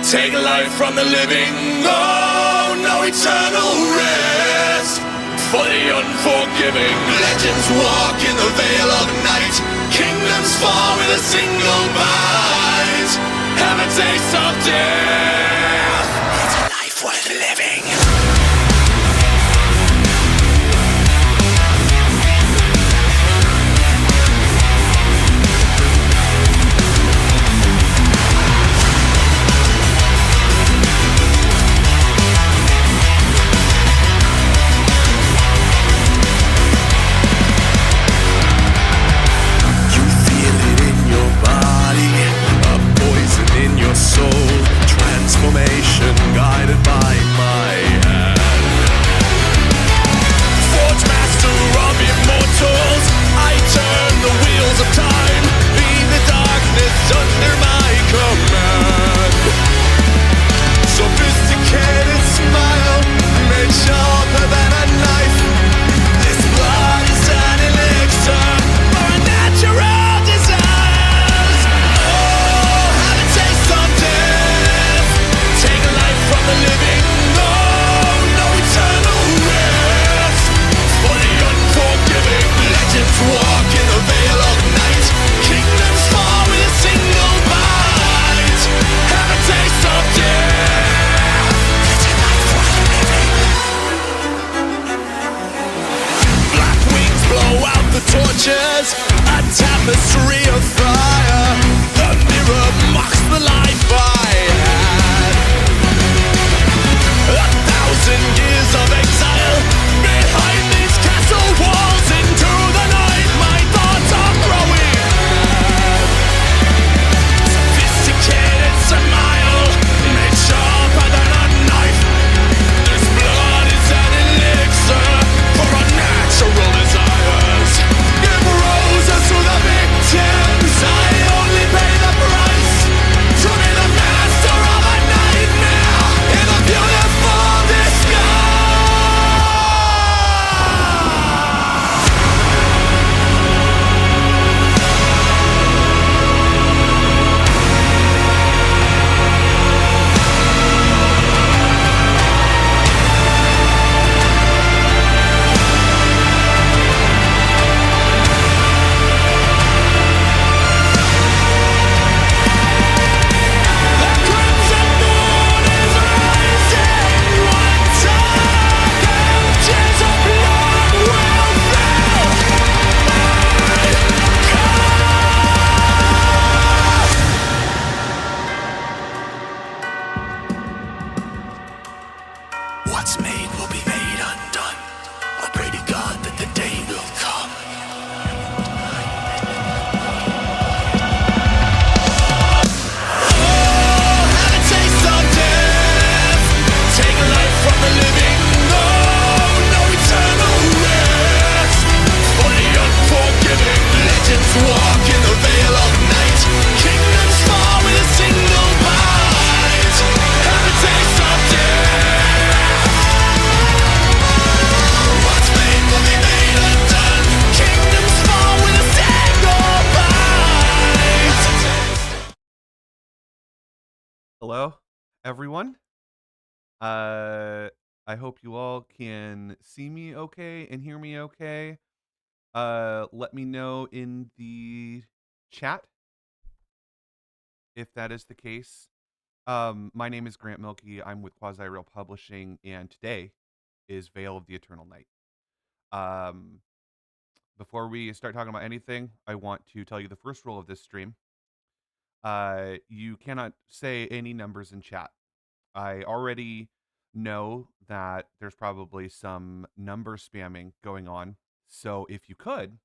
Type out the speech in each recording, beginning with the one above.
Take life from the living, oh, no eternal rest. For the unforgiving, legends walk in the veil of night. Kingdoms fall with a single bite. Have a taste of death. It's a life worth living. Transformation guided by my hand. Forge master of immortals, I turn the wheels of time. Be the darkness under my command. Sophisticated smile, made sharper than a knife. This blood is an elixir for a natural desires. Oh, have a taste of death. Take a life from the living, no, no eternal rest. For the unforgiving, legends walk in the veil of night. Kingdoms fall with a single bite. Have a taste of death. It's a life worth living. Black wings blow out the torches, a tapestry of fire. The mirror mocks the life I had. 1,000 years of exile behind these castle walls. Into the night my thoughts are growing mad. Sophisticated smile, made sharper than a knife. This blood is an elixir for unnatural desires. Give roses to the victims, I only pay the price. To be the master of a nightmare in a beautiful disguise. The crimson moon is rising, one time tears of blood will fill my cup. What's made will be made undone. I pray to God that the day will come. Oh, have a taste of death. Take a life from the living, no, no eternal rest. For the unforgiving, legends walk in the veil of night. Kingdoms fall with a single bite. Have a taste of death. What's made will be made undone. Kingdoms fall with a single bite. Hello, everyone. I hope you all can see me okay and hear me okay. Let me know in the chat if that is the case. My name is Grant Milky. I'm with Quasi Real Publishing, and today is Veil of the Eternal Night. Before we start talking about anything, I want to tell you the first rule of this stream. You cannot say any numbers in chat. I already know that there's probably some number spamming going on. So if you could,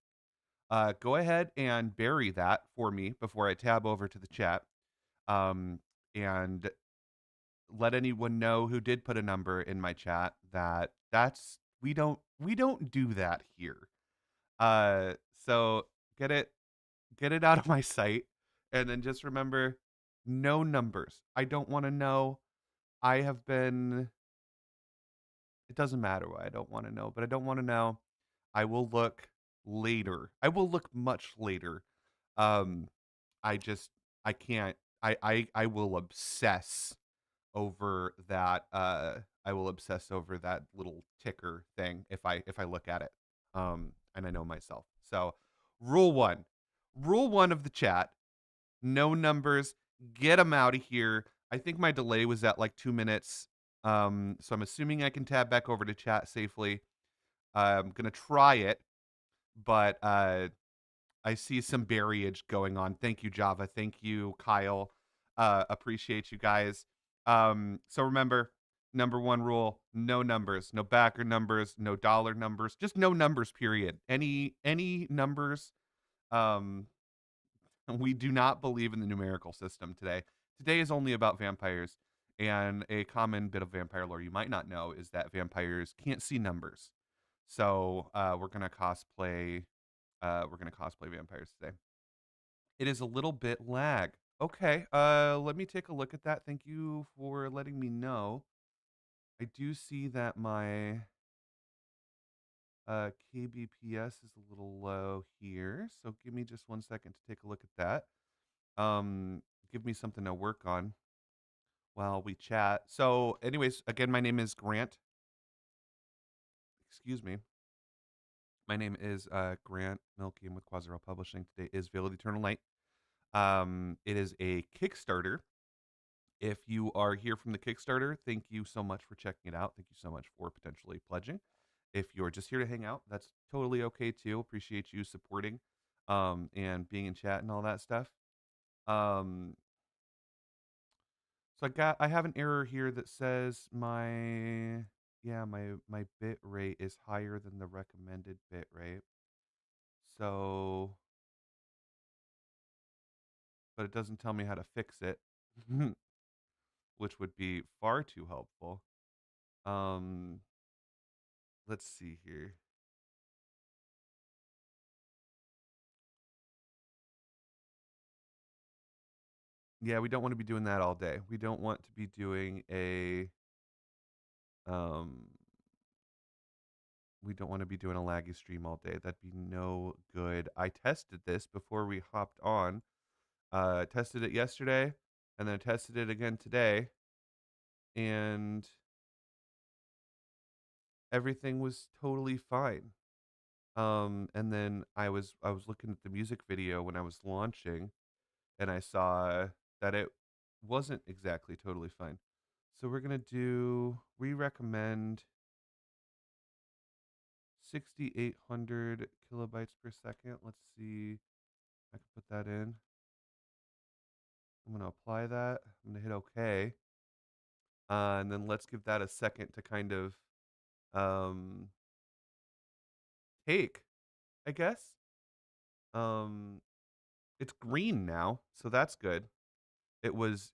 go ahead and bury that for me before I tab over to the chat. And let anyone know who did put a number in my chat that we don't do that here. So get it out of my sight, and then just remember, no numbers. I don't want to know. I have been. It doesn't matter what I don't want to know, but I don't want to know. I will look later. I will look much later. I can't. I will obsess over that. I will obsess over that little ticker thing if I look at it. And I know myself. So, rule one, rule one of the chat: no numbers. Get them out of here. I think my delay was at like 2 minutes. So I'm assuming I can tab back over to chat safely. I'm gonna try it, but I see some barrage going on. Thank you, Java. Thank you, Kyle. Appreciate you guys. So remember, number one rule: no numbers, no backer numbers, no dollar numbers, just no numbers. Period. Any numbers. Um, we do not believe in the numerical system today. Today is only about vampires, and a common bit of vampire lore you might not know is that vampires can't see numbers. So we're gonna cosplay. We're gonna cosplay vampires today. It is a little bit lag. Okay, let me take a look at that. Thank you for letting me know. I do see that my kbps is a little low here, so give me just 1 second to take a look at that. Give me something to work on while we chat. So, anyways, again, my name is Grant. Excuse me. My name is Grant Milky. I'm with Quasarel Publishing. Today is Veil of the Eternal Night. It is a Kickstarter. If you are here from the Kickstarter, thank you so much for checking it out. Thank you so much for potentially pledging. If you're just here to hang out, that's totally okay too. Appreciate you supporting and being in chat and all that stuff. Um, so I have an error here that says my bit rate is higher than the recommended bit rate. So, but it doesn't tell me how to fix it, which would be far too helpful. Let's see here. Yeah, we don't want to be doing that all day. We don't want to be doing um we don't want to be doing a laggy stream all day. That'd be no good. I tested this before we hopped on. Tested it yesterday and then tested it again today, and everything was totally fine. And then I was looking at the music video when I was launching, and I saw that it wasn't exactly totally fine. So we recommend 6,800 kilobytes per second. Let's see. I can put that in. I'm going to apply that. I'm going to hit OK. And then let's give that a second to kind of um, take, I guess. Um, it's green now, so that's good. It was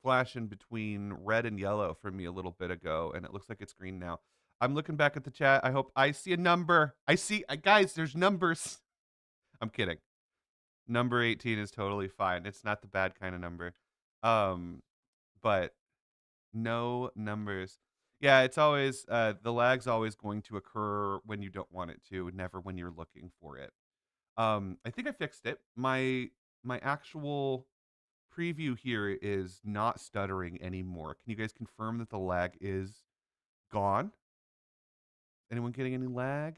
flashing between red and yellow for me a little bit ago, and it looks like it's green now. I'm looking back at the chat. I hope I see a number. I see, guys, there's numbers. I'm kidding. Number 18 is totally fine. It's not the bad kind of number. But no numbers. Yeah, it's always the lag's always going to occur when you don't want it to, never when you're looking for it. I think I fixed it. My actual preview here is not stuttering anymore. Can you guys confirm that the lag is gone? Anyone getting any lag?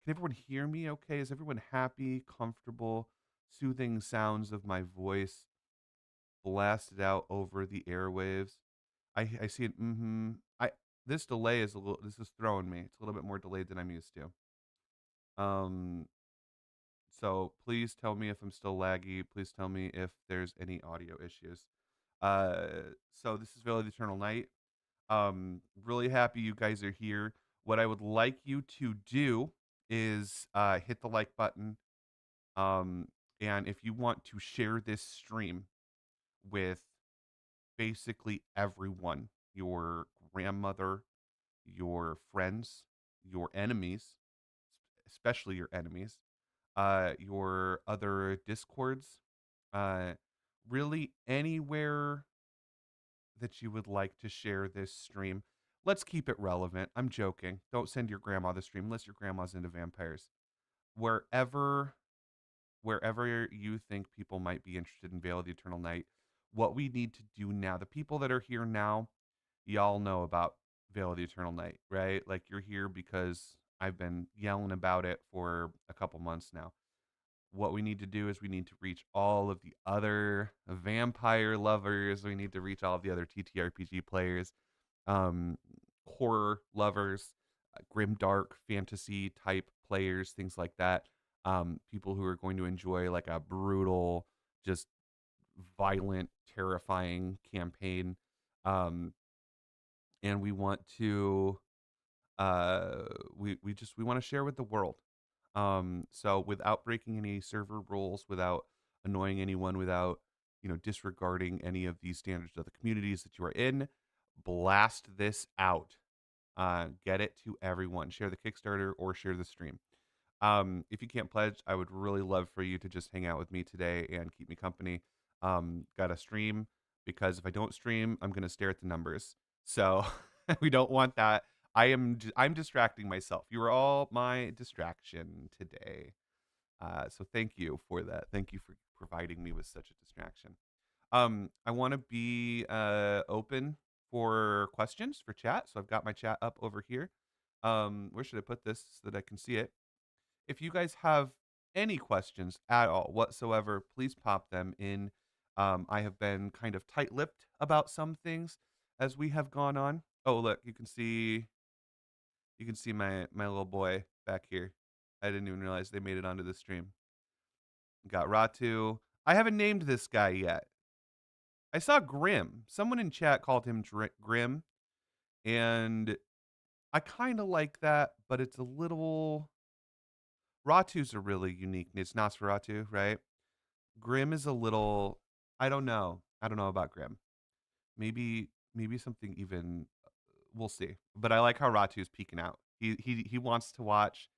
Can everyone hear me okay? Is everyone happy, comfortable, soothing sounds of my voice blasted out over the airwaves? I see it. I This delay is this is throwing me. It's a little bit more delayed than I'm used to. So please tell me if I'm still laggy. Please tell me if there's any audio issues. So this is Veil of the Eternal Night. Really happy you guys are here. What I would like you to do is hit the like button. Um, and if you want to share this stream with basically everyone, your grandmother, your friends, your enemies, especially your enemies, your other discords, uh, really anywhere that you would like to share this stream. Let's keep it relevant. I'm joking. Don't send your grandma the stream unless your grandma's into vampires. Wherever you think people might be interested in Veil of the Eternal Night, what we need to do now, the people that are here now, y'all know about Veil of the Eternal Night, right? Like you're here because I've been yelling about it for a couple months now. What we need to do is we need to reach all of the other vampire lovers. We need to reach all of the other TTRPG players, um, horror lovers, grimdark fantasy type players, things like that. People who are going to enjoy like a brutal, just violent, terrifying campaign. Um, and we want to uh we want to share with the world. So without breaking any server rules, without annoying anyone, without disregarding any of these standards of the communities that you are in, blast this out. Get it to everyone. Share the Kickstarter or share the stream. If you can't pledge, I would really love for you to just hang out with me today and keep me company. Got to stream, because if I don't stream, I'm gonna stare at the numbers. So we don't want that. I'm distracting myself. You are all my distraction today. So thank you for that. Thank you for providing me with such a distraction. I want to be open for questions for chat. So I've got my chat up over here. Where should I put this so that I can see it? If you guys have any questions at all whatsoever, please pop them in. I have been kind of tight-lipped about some things as we have gone on. Oh, look, you can see my little boy back here. I didn't even realize they made it onto the stream. Got Ratu. I haven't named this guy yet. I saw Grim. Someone in chat called him Grim, and I kind of like that, but it's a little. Ratu's a really unique. It's Nosferatu, right? Grim is a little. I don't know. I don't know about Grim. Maybe something even. We'll see. But I like how Ratu's peeking out. He wants to watch.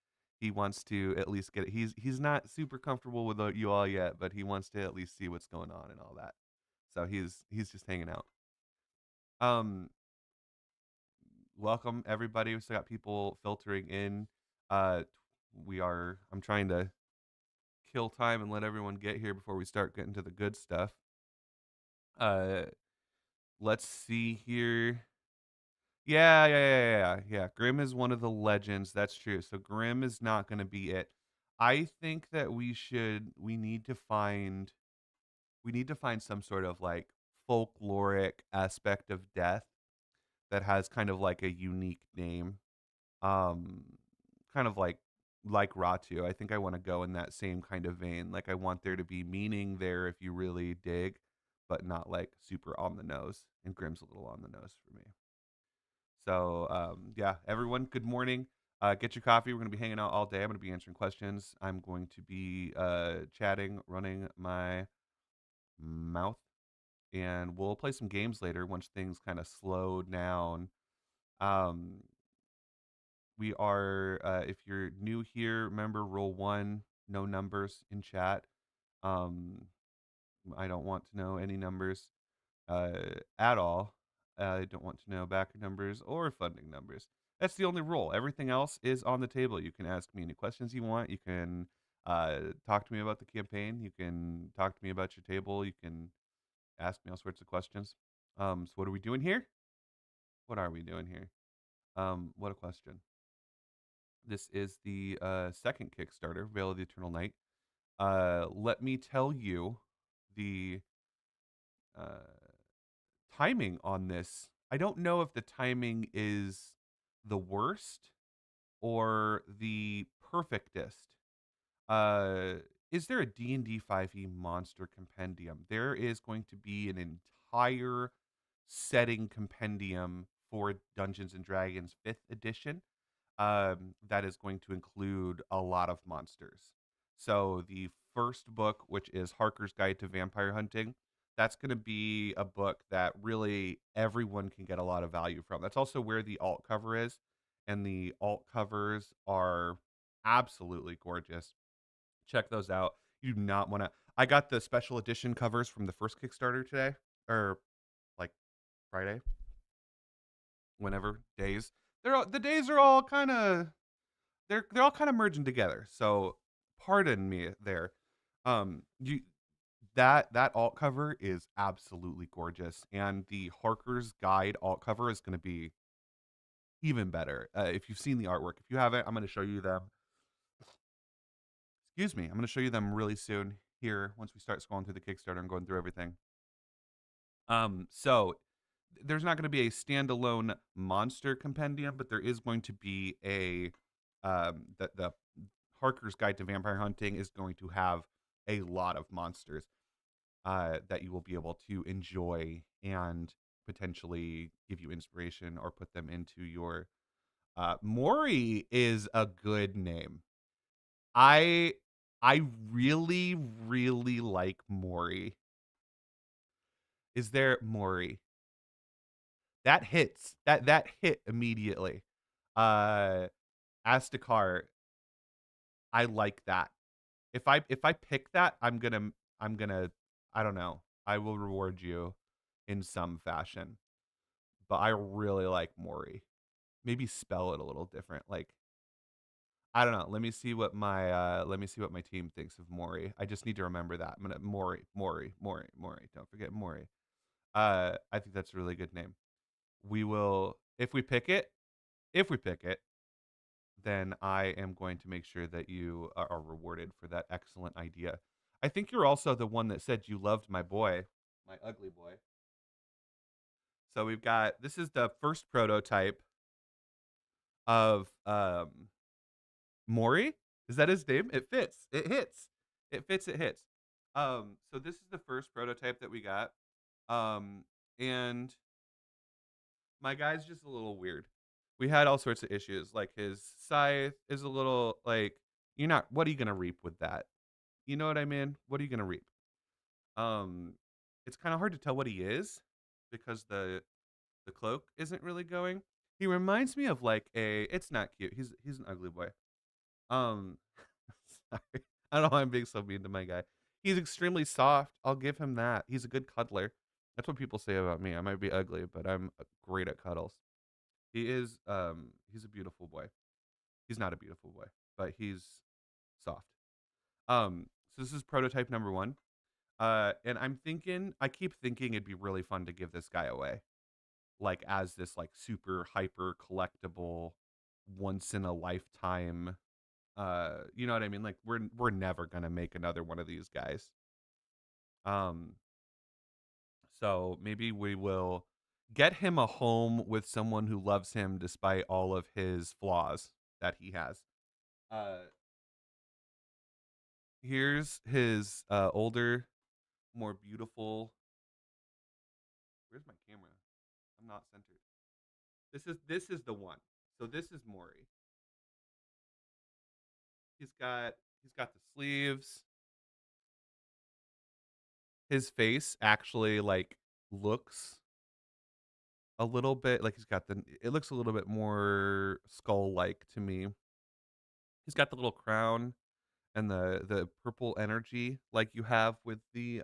He wants to at least get it. He's not super comfortable with you all yet, but he wants to at least see what's going on and all that. So he's just hanging out. Um, Welcome everybody. We still got people filtering in. Uh, I'm trying to kill time and let everyone get here before we start getting to the good stuff. Uh, let's see here. Yeah. Grim is one of the legends. That's true. So Grim is not going to be it. I think that we need to find some sort of like folkloric aspect of death that has kind of like a unique name. Um Kind of like Ratu. I think I want to go in that same kind of vein. Like I want there to be meaning there if you really dig, but not like super on the nose. And Grim's a little on the nose for me. So yeah, everyone, good morning. Get your coffee. We're gonna be hanging out all day. I'm gonna be answering questions. I'm going to be chatting, running my mouth, and we'll play some games later once things kind of slow down. Um, we are if you're new here, remember rule one, no numbers in chat. Um, I don't want to know any numbers at all. I don't want to know backer numbers or funding numbers. That's the only rule. Everything else is on the table. You can ask me any questions you want. You can talk to me about the campaign. You can talk to me about your table. You can ask me all sorts of questions. So what are we doing here? What are we doing here? What a question. This is the second Kickstarter, Veil of the Eternal Night. Let me tell you the uh, timing on this. I don't know if the timing is the worst or the perfectest. Uh, is there a D&D 5e monster compendium? There is going to be an entire setting compendium for Dungeons and Dragons 5th edition. That is going to include a lot of monsters. So the first book, which is Harker's Guide to Vampire Hunting, that's going to be a book that really everyone can get a lot of value from. That's also where the alt cover is, and the alt covers are absolutely gorgeous. Check those out. You do not want to. I got the special edition covers from the first Kickstarter today, or like Friday, whenever days. The days are all kind of they're all kind of merging together. So pardon me there. You that alt cover is absolutely gorgeous, and the Harker's Guide alt cover is going to be even better. If you've seen the artwork, if you haven't, I'm going to show you them. Excuse me, I'm going to show you them really soon here once we start scrolling through the Kickstarter and going through everything. So there's not going to be a standalone monster compendium, but there is going to be a the Harker's Guide to Vampire Hunting is going to have a lot of monsters that you will be able to enjoy and potentially give you inspiration or put them into your. Mori is a good name. I I really really like Mori. Is there Mori? That hits. That hit immediately. Uh Astakar, I like that. If I pick that, I'm gonna I don't know. I will reward you in some fashion. But I really like Mori. Maybe spell it a little different. Like I don't know. Let me see what my team thinks of Mori. I just need to remember that. I'm gonna Mori. Don't forget Mori. I think that's a really good name. We will if we pick it, then I am going to make sure that you are rewarded for that excellent idea. I think you're also the one that said you loved my boy, my ugly boy. So we've got this is the first prototype of Mori. Is that his name? It fits. It hits. It fits. It hits. So this is the first prototype that we got. And my guy's just a little weird. We had all sorts of issues. Like his scythe is a little like you're not. What are you gonna reap with that? You know what I mean? What are you gonna reap? Um, it's kind of hard to tell what he is because the cloak isn't really going. He reminds me of like a. It's not cute. He's an ugly boy. Um, sorry. I don't know why I'm being so mean to my guy. He's extremely soft. I'll give him that. He's a good cuddler. That's what people say about me. I might be ugly, but I'm great at cuddles. He's a beautiful boy. He's not a beautiful boy, but he's soft. So this is prototype number 1. And I keep thinking it'd be really fun to give this guy away, like as this like super hyper collectible, once in a lifetime. You know what I mean? Like we're never gonna make another one of these guys. Um, so maybe we will get him a home with someone who loves him despite all of his flaws that he has. Uh, here's his older, more beautiful. Where's my camera? I'm not centered. This is the one. So this is Maury. He's got the sleeves. His face actually like looks a little bit like he's got the it looks a little bit more skull like to me. He's got the little crown and the purple energy like you have with the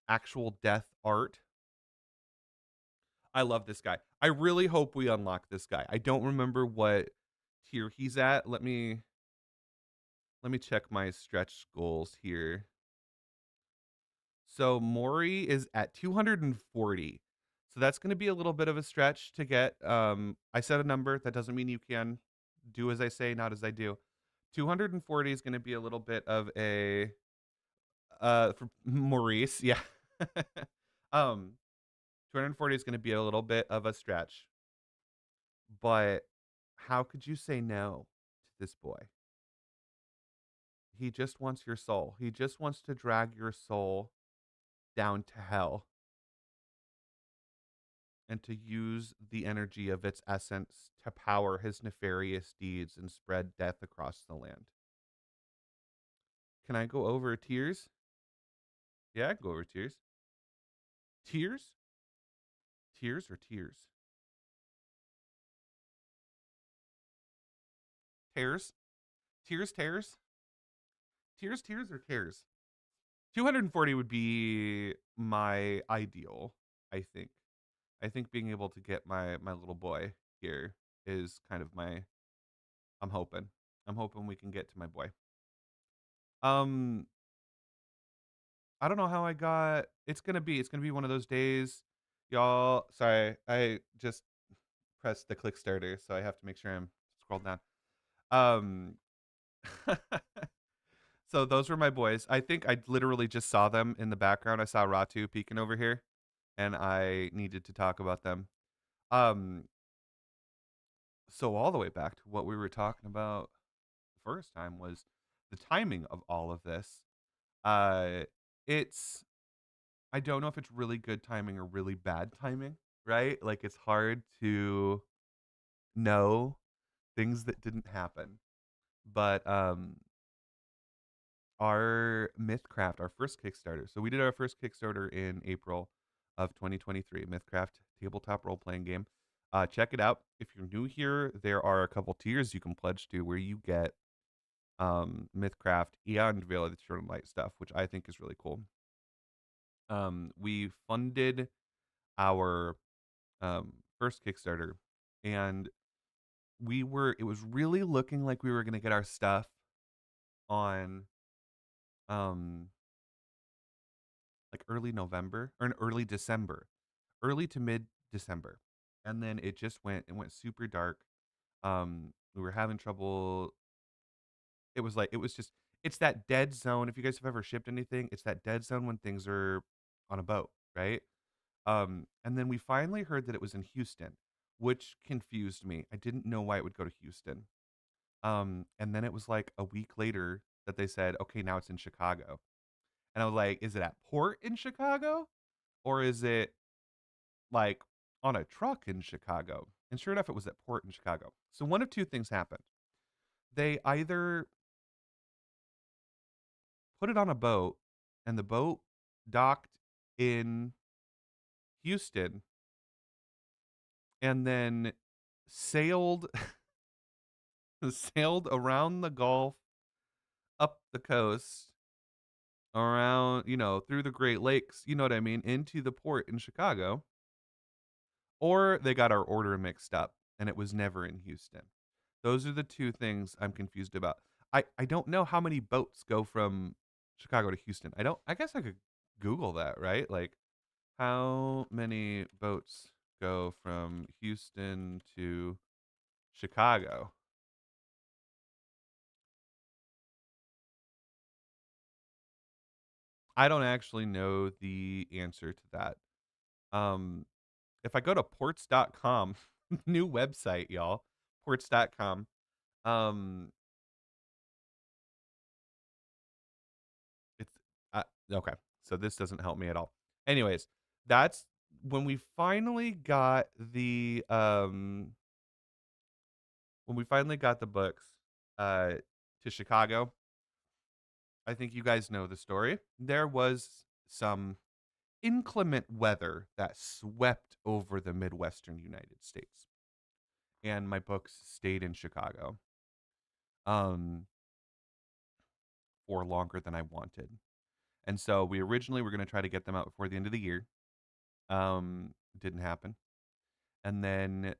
actual death art. I love this guy. I really hope we unlock this guy. I don't remember what tier he's at. Let me check my stretch goals here. So Mori is at 240. So that's going to be a little bit of a stretch to get. I said a number. That doesn't mean you can do as I say, not as I do. 240 is going to be a little bit of a for Maurice, yeah. um 240 is going to be a little bit of a stretch. But how could you say no to this boy? He just wants your soul. He just wants to drag your soul down to hell and to use the energy of its essence to power his nefarious deeds and spread death across the land. Can I go over tears? Yeah, I can go over tears. Tears? Tears or tears? Tears? Tears, tears? Tears, tears, or tears? 240 would be my ideal, I think. I think being able to get my little boy here is kind of my I'm hoping. I'm hoping we can get to my boy. Um I don't know how I got it's gonna be one of those days, y'all. Sorry, I just pressed the Kickstarter, so I have to make sure I'm scrolled down. Um, so those were my boys. I think I literally just saw them in the background. I saw Ratu peeking over here, and I needed to talk about them. Um, so all the way back to what we were talking about the first time was the timing of all of this. Uh, it's I don't know if it's really good timing or really bad timing, right? Like it's hard to know things that didn't happen. But our MythCraft, our first Kickstarter. So we did our first Kickstarter in April of 2023, MythCraft tabletop role playing game. Check it out. If you're new here, there are a couple tiers you can pledge to where you get MythCraft and Veil of the Eternal Light stuff, which I think is really cool. We funded our first Kickstarter, and it was really looking like we were going to get our stuff on um like early November or in early December, early to mid December. And then it went super dark. We were having trouble. It's that dead zone. If you guys have ever shipped anything, it's that dead zone when things are on a boat, right? And then we finally heard that it was in Houston, which confused me. I didn't know why it would go to Houston. And then it was like a week later that they said, okay, now it's in Chicago. And I was like, is it at port in Chicago? Or is it like on a truck in Chicago? And sure enough, it was at port in Chicago. So one of two things happened. They either put it on a boat and the boat docked in Houston and then sailed sailed around the Gulf, up the coast, around, through the Great Lakes, you know what I mean, into the port in Chicago, or they got our order mixed up and it was never in Houston. Those are the two things I'm confused about. I don't know how many boats go from Chicago to Houston. I guess I could Google that, right? Like how many boats go from Houston to Chicago? I don't actually know the answer to that. Um, if I go to ports.com, new website, y'all, ports.com, um, it's okay. So this doesn't help me at all. Anyways, that's when we finally got the books uh to Chicago. I think you guys know the story. There was some inclement weather that swept over the Midwestern United States, and my books stayed in Chicago um, for longer than I wanted. And so we originally were going to try to get them out before the end of the year. Didn't happen. And then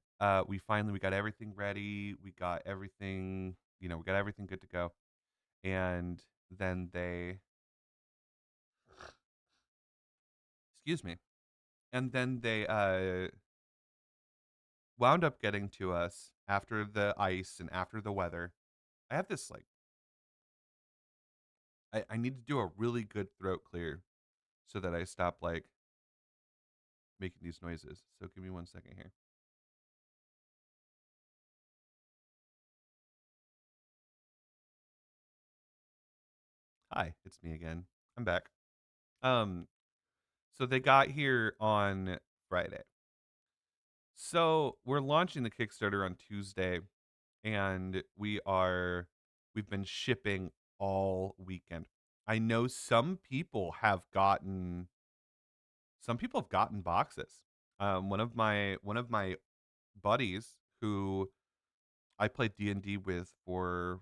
we got everything ready. We got everything good to go. And then excuse me. And then they wound up getting to us after the ice and after the weather. I have this like I need to do a really good throat clear so that I stop like making these noises. So give me 1 second here. Hi, it's me again. I'm back. Um, so they got here on Friday. So we're launching the Kickstarter on Tuesday, and we've been shipping all weekend. I know some people have gotten boxes. One of my buddies who I played D&D with for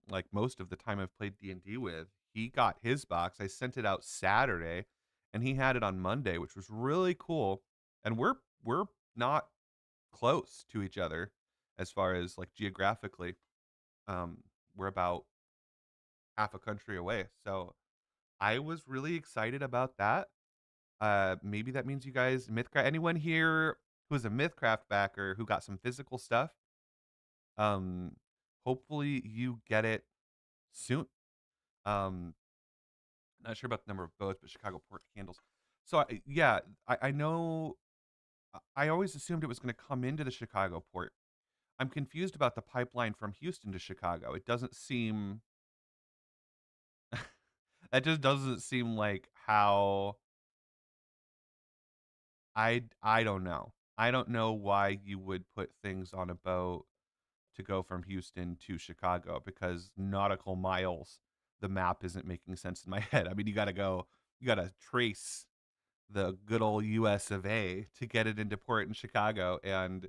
like most of the time I've played D&D with, he got his box. I sent it out Saturday and he had it on Monday, which was really cool. And we're not close to each other as far as like geographically. Um we're about half a country away. So I was really excited about that. Maybe that means you guys MythCraft anyone here who's a MythCraft backer who got some physical stuff, um, hopefully you get it soon. Um, not sure about the number of boats, but Chicago port candles. So yeah, I know I always assumed it was going to come into the Chicago port. I'm confused about the pipeline from Houston to Chicago. It doesn't seem that just doesn't seem like how I don't know. I don't know why you would put things on a boat to go from Houston to Chicago because nautical miles, the map isn't making sense in my head. I mean, you got to trace the good old US of A to get it into port in Chicago. And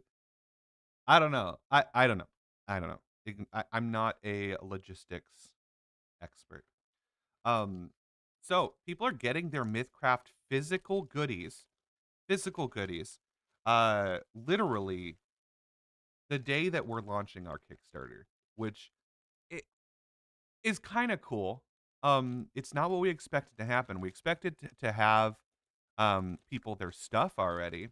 I don't know. I don't know. I don't know. I'm not a logistics expert. Um, so people are getting their MythCraft physical goodies, literally the day that we're launching our Kickstarter, which it is kind of cool. It's not what we expected to happen. We expected to have people their stuff already,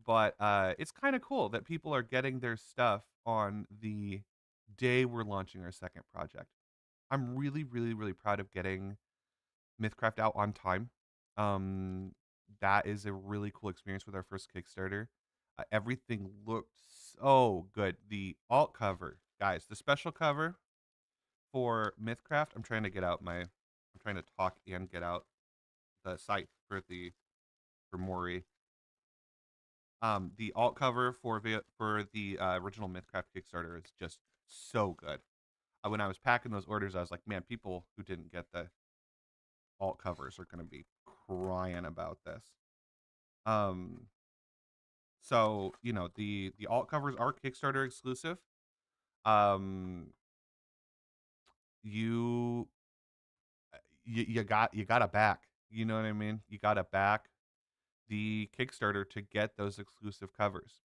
but it's kind of cool that people are getting their stuff on the day we're launching our second project. I'm really, really, really proud of getting MythCraft out on time. Um, that is a really cool experience with our first Kickstarter. Everything looked so good. The alt cover, guys, the special cover for MythCraft. I'm trying to talk and get out the site for Maury. The alt cover for the original MythCraft Kickstarter is just so good. When I was packing those orders, I was like, man, people who didn't get the alt covers are going to be crying about this. Um, so the alt covers are Kickstarter exclusive. Um, you you got to back. You know what I mean? You got to back the Kickstarter to get those exclusive covers.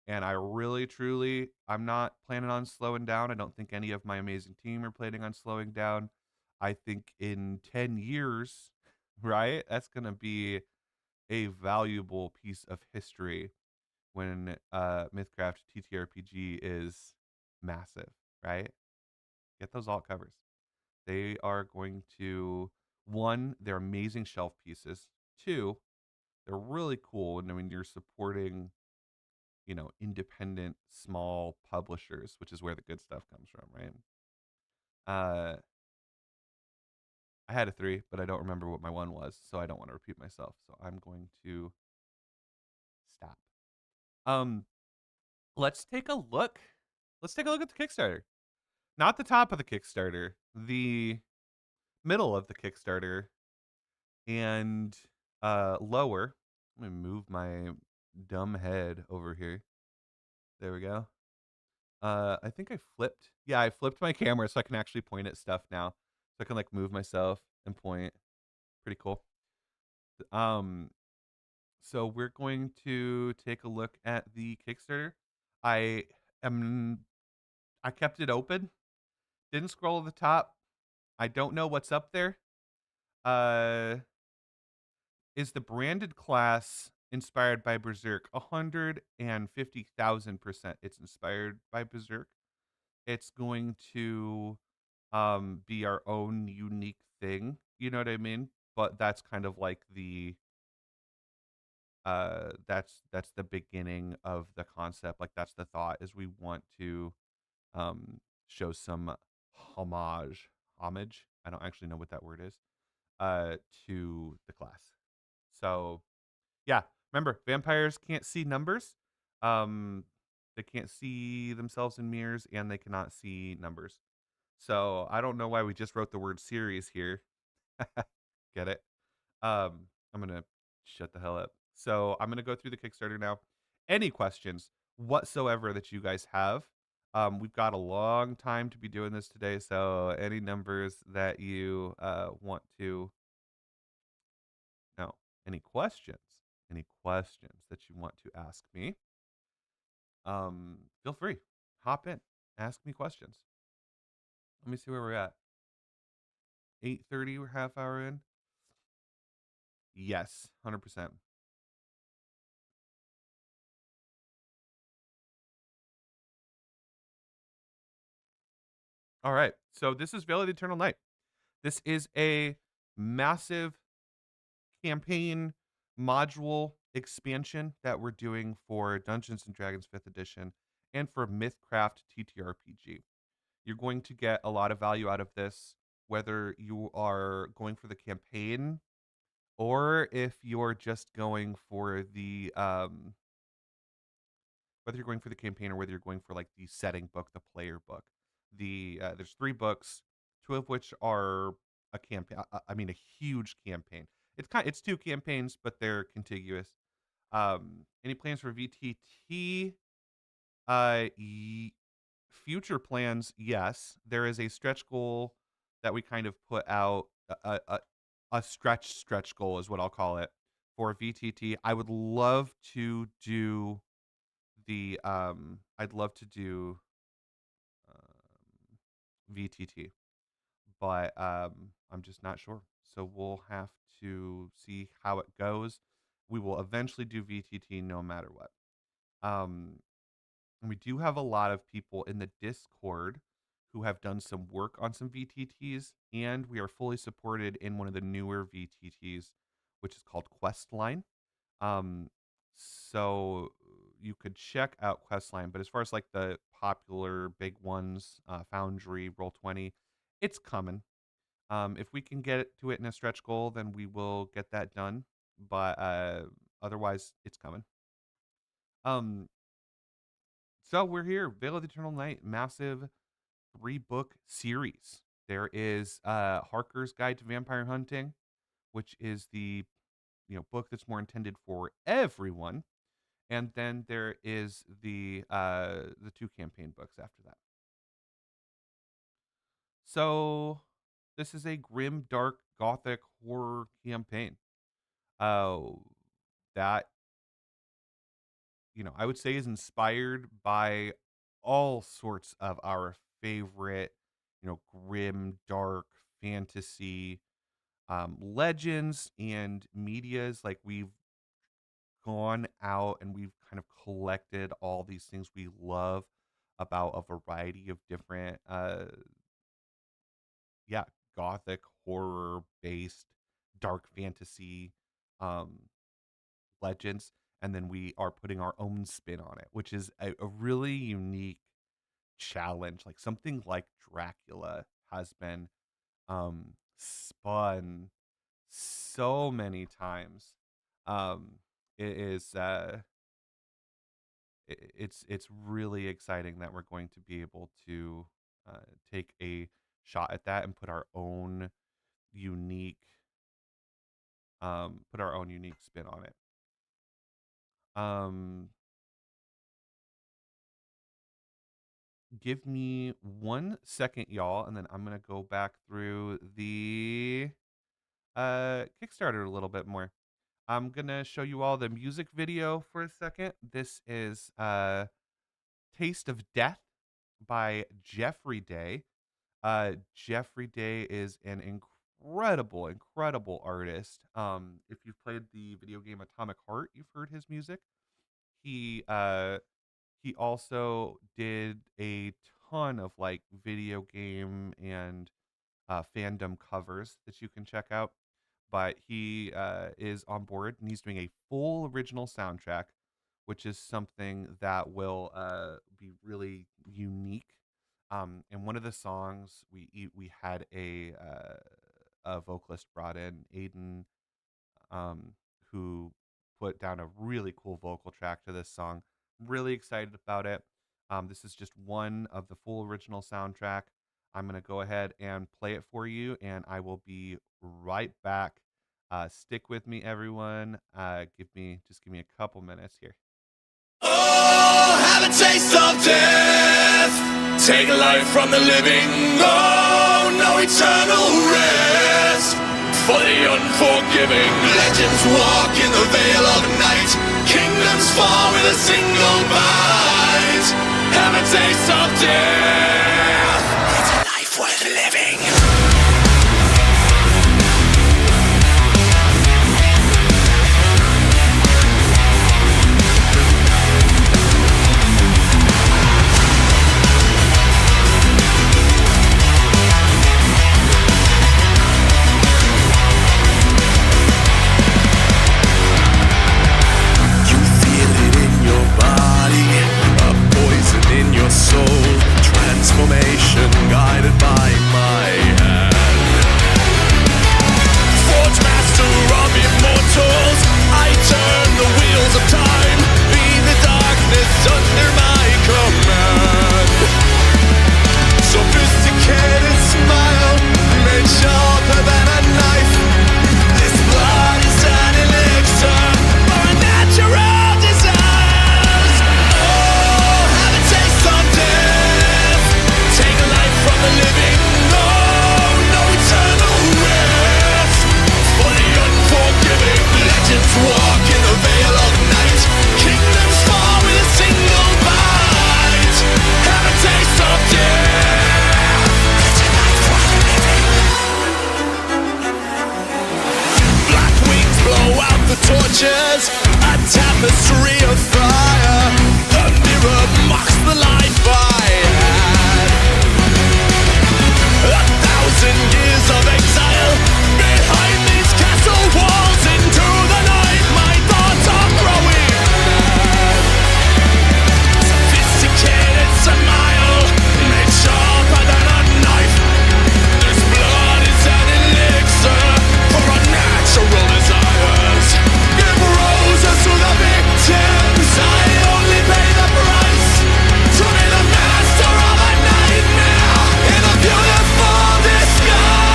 And I really, truly, I'm not planning on slowing down. I don't think any of my amazing team are planning on slowing down. I think in 10 years, right, that's going to be a valuable piece of history when MythCraft TTRPG is massive, right? Get those alt covers. They are going to, one, they're amazing shelf pieces. Two, they're really cool. And I mean, you're supporting independent small publishers, which is where the good stuff comes from, right? Uh, I had a three, but I don't remember what my one was, so I don't want to repeat myself. So I'm going to stop. Um, let's take a look. Let's take a look at the Kickstarter. Not the top of the Kickstarter, the middle of the Kickstarter, and lower. Let me move my dumb head over here. There we go. I think I flipped. Yeah, I flipped my camera so I can actually point at stuff now. So I can like move myself and point. Pretty cool. Um, so we're going to take a look at the Kickstarter. I am I kept it open. Didn't scroll to the top. I don't know what's up there. Uh, is the branded class inspired by Berserk? 150,000%. It's inspired by Berserk. It's going to be our own unique thing, you know what I mean? But that's kind of like the that's the beginning of the concept. Like that's the thought is we want to show some homage. I don't actually know what that word is. To the class. So yeah, remember vampires can't see numbers. Um they can't see themselves in mirrors and they cannot see numbers. So I don't know why we just wrote the word series here. Get it? I'm gonna shut the hell up. So I'm gonna go through the Kickstarter now. Any questions whatsoever that you guys have? We've got a long time to be doing this today, so any numbers that you want to know, any questions, that you want to ask me, feel free, hop in, ask me questions. Let me see where we're at. 8:30. We're half hour in. Yes, 100%. All right. So this is Veil of the Eternal Night. This is a massive campaign module expansion that we're doing for Dungeons and Dragons 5th edition and for MythCraft TTRPG. You're going to get a lot of value out of this, whether you are going for the campaign or if you're just going for the whether you're going for the campaign or whether you're going for like the setting book, the player book. There's 3 books, 2 of which are a campaign. I mean, a huge campaign. It's 2 campaigns, but they're contiguous. Any plans for VTT? Uh, y- Future plans, yes. There is a stretch goal that we kind of put out. A stretch goal is what I'll call it for VTT. I would love to do I'd love to do VTT, but I'm just not sure. So we'll have to see how it goes. We will eventually do VTT no matter what. And we do have a lot of people in the Discord who have done some work on some VTTs, and we are fully supported in one of the newer VTTs, which is called Questline. So you could check out Questline, but as far as like the popular big ones, Foundry, Roll20, it's coming. If we can get to it in a stretch goal, then we will get that done. But otherwise, it's coming. So we're here, Veil of the Eternal Night, massive 3-book series. There is Harker's Guide to Vampire Hunting, which is the book that's more intended for everyone, and then there is the 2 campaign books after that. So this is a grim, dark, gothic horror campaign. That I would say is inspired by all sorts of our favorite, grim, dark fantasy legends and medias. Like, we've gone out and we've kind of collected all these things we love about a variety of different, yeah, gothic horror based dark fantasy um, legends, and then we are putting our own spin on it, which is a really unique challenge. Like, something like Dracula has been spun so many times. It is it's really exciting that we're going to be able to take a shot at that and put our own unique spin on it. Give me 1 second, y'all, and then I'm gonna go back through the Kickstarter a little bit more. I'm gonna show you all the music video for a second. This is Taste of Death by Jeffrey Day. Jeffrey Day is an incredible artist. If you've played the video game Atomic Heart, you've heard his music. He also did a ton of like video game and fandom covers that you can check out. But he is on board and he's doing a full original soundtrack, which is something that will be really unique. And one of the songs we had a vocalist brought in, Aiden, who put down a really cool vocal track to this song. I'm really excited about it. This is just one of the full original soundtrack. I'm going to go ahead and play it for you, and I will be right back. Stick with me, everyone. Give me a couple minutes here. Oh, have a taste of death. Take life from the living. Oh, no eternal rest for the unforgiving. Legends walk in the veil of night. Kingdoms fall with a single bite. Have a taste of death. It's a life worth living. torches, a tapestry of fire. The mirror mocks the life I had. 1,000 years of exile behind these castle walls. Into the night, my thoughts are growing mad. Sophisticated smile, made sharper than a knife. This blood is an elixir for our natural desires. Give roses to the victims, I only pay the price. To be the master of a nightmare in a beautiful disguise.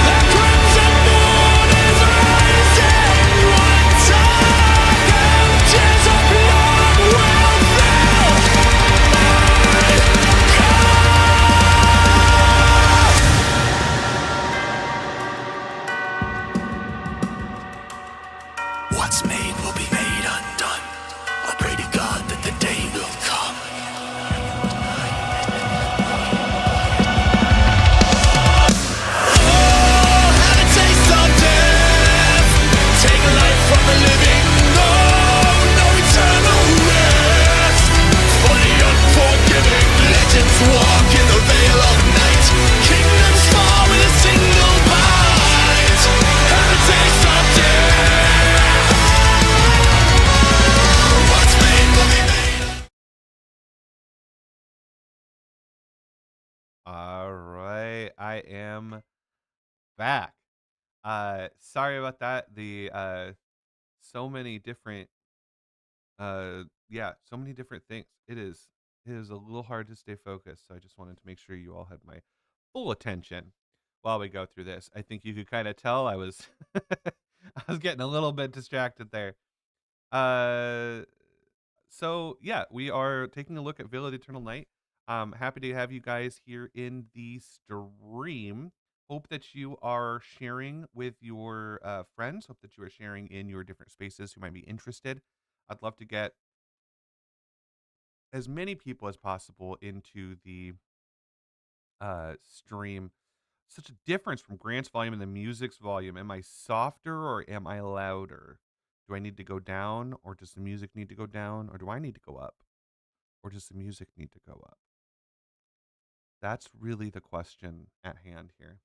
The crimson moon is rising. One tide of tears of blood will fill my cup. What's made will be made undone. I pray to God that the day will come. Have a taste of death. Take life from the living. No, no eternal rest. For the unforgiving, legends walk in the veil of night. Kingdoms fall with a single bite. Have a taste of death. What's made will be made. All right, I am back. Sorry about that. The so many different so many different things. It is a little hard to stay focused, so I just wanted to make sure you all had my full attention while we go through this. I think you could kind of tell I was I was getting a little bit distracted there. Uh so yeah, we are taking a look at Veil of the Eternal Night. Happy to have you guys here in the stream. Hope that you are sharing with your friends. Hope that you are sharing in your different spaces who might be interested. I'd love to get as many people as possible into the stream. Such a difference from Grant's volume and the music's volume. Am I softer or am I louder? Do I need to go down, or does the music need to go down, or do I need to go up, or does the music need to go up? That's really the question at hand here.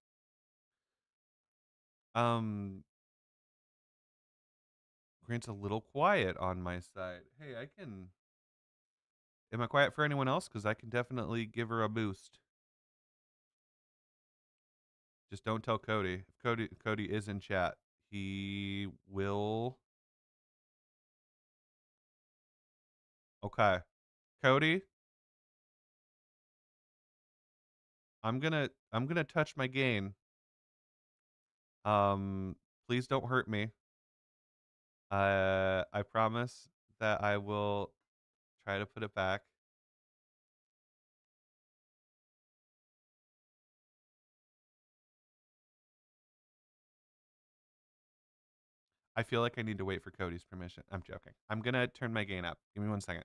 Grant's a little quiet on my side. Hey, am I quiet for anyone else? Because I can definitely give her a boost. Just don't tell Cody. If Cody is in chat, he will. Okay. Cody, I'm gonna touch my gain. Please don't hurt me. I promise that I will try to put it back. I feel like I need to wait for Cody's permission. I'm joking. I'm gonna turn my gain up. Give me 1 second.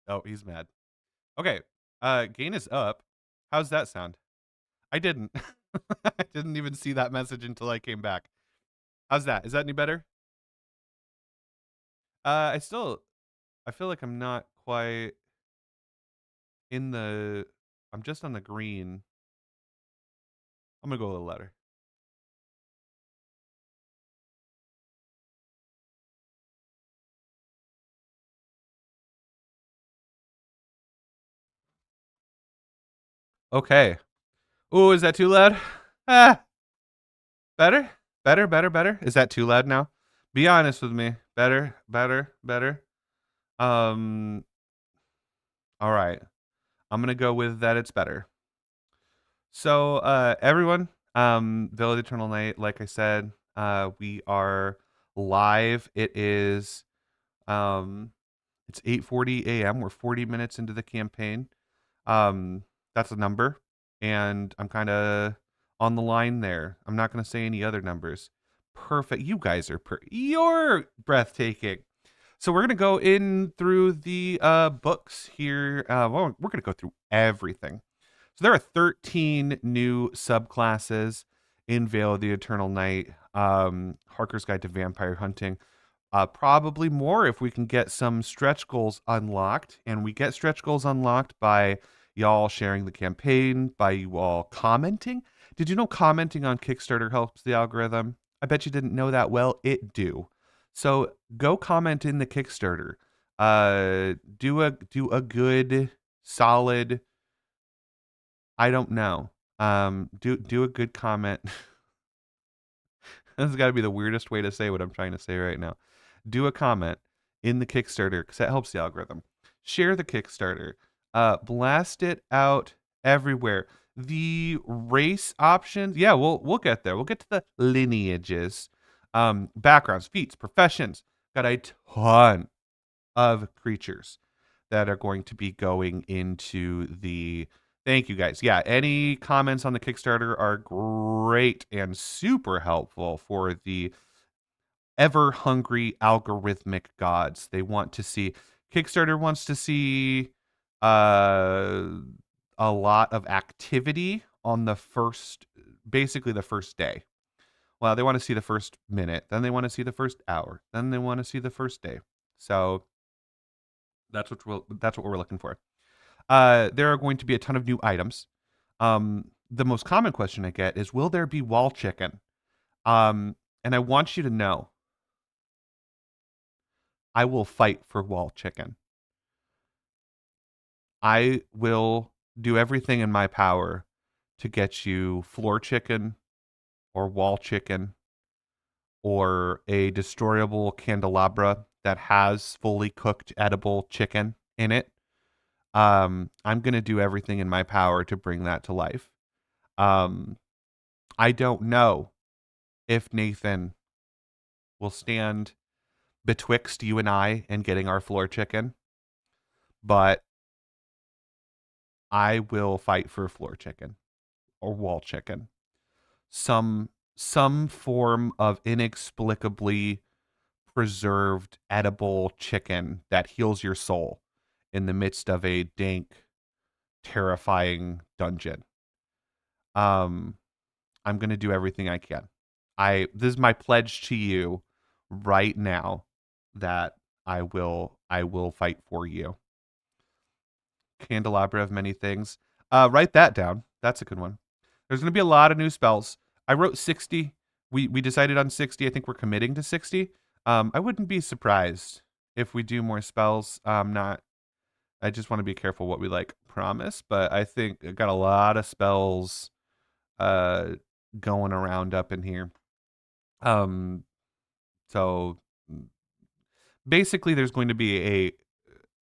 Oh, he's mad. Okay. Gain is up. How's that sound? I didn't. I didn't even see that message until I came back. How's that? Is that any better? I feel like I'm not quite in the. I'm just on the green. I'm gonna go a little louder. Okay. Ooh, is that too loud? Ah, better, better. Is that too loud now? Be honest with me. Better. All right. I'm gonna go with that. It's better. So, everyone, Veil of the Eternal Night, like I said, We are live. It's 8:40 a.m. We're 40 minutes into the campaign. That's a number, and I'm kind of on the line there. I'm not going to say any other numbers. Perfect. You guys are you're breathtaking. So we're going to go in through the books here. Well, we're going to go through everything. So there are 13 new subclasses in Veil of the Eternal Night. Harker's Guide to Vampire Hunting. Probably more if we can get some stretch goals unlocked. And we get stretch goals unlocked by y'all sharing the campaign, by you all commenting. Did you know commenting on Kickstarter helps the algorithm? I bet you didn't know that. Well, it do. So go comment in the Kickstarter. Do a good, solid, I don't know. Do a good comment. This has got to be the weirdest way to say what I'm trying to say right now. Do a comment in the Kickstarter because that helps the algorithm. Share the Kickstarter. Blast it out everywhere. The race options, yeah, we'll get there. We'll get to the lineages, backgrounds, feats, professions. Got a ton of creatures that are going to be going into the. Thank you guys. Yeah, any comments on the Kickstarter are great and super helpful for the ever hungry algorithmic gods. They want to see. Kickstarter wants to see uh, a lot of activity on basically the first day. Well, they want to see the first minute, then they want to see the first hour, then they want to see the first day. So that's what we're looking for. There are going to be a ton of new items. The most common question I get is, will there be wall chicken? And I want you to know, I will fight for wall chicken. I will do everything in my power to get you floor chicken or wall chicken or a destroyable candelabra that has fully cooked edible chicken in it. I'm going to do everything in my power to bring that to life. I don't know if Nathan will stand betwixt you and I and getting our floor chicken, but I will fight for floor chicken or wall chicken. Some form of inexplicably preserved edible chicken that heals your soul in the midst of a dank, terrifying dungeon. I'm going to do everything I can. This is my pledge to you right now that I will fight for you. Candelabra of many things. Write that down. That's a good one. There's going to be a lot of new spells. I wrote 60. We decided on 60. I think we're committing to 60. I wouldn't be surprised if we do more spells. I just want to be careful what we promise, but I think I got a lot of spells going around up in here. So basically there's going to be a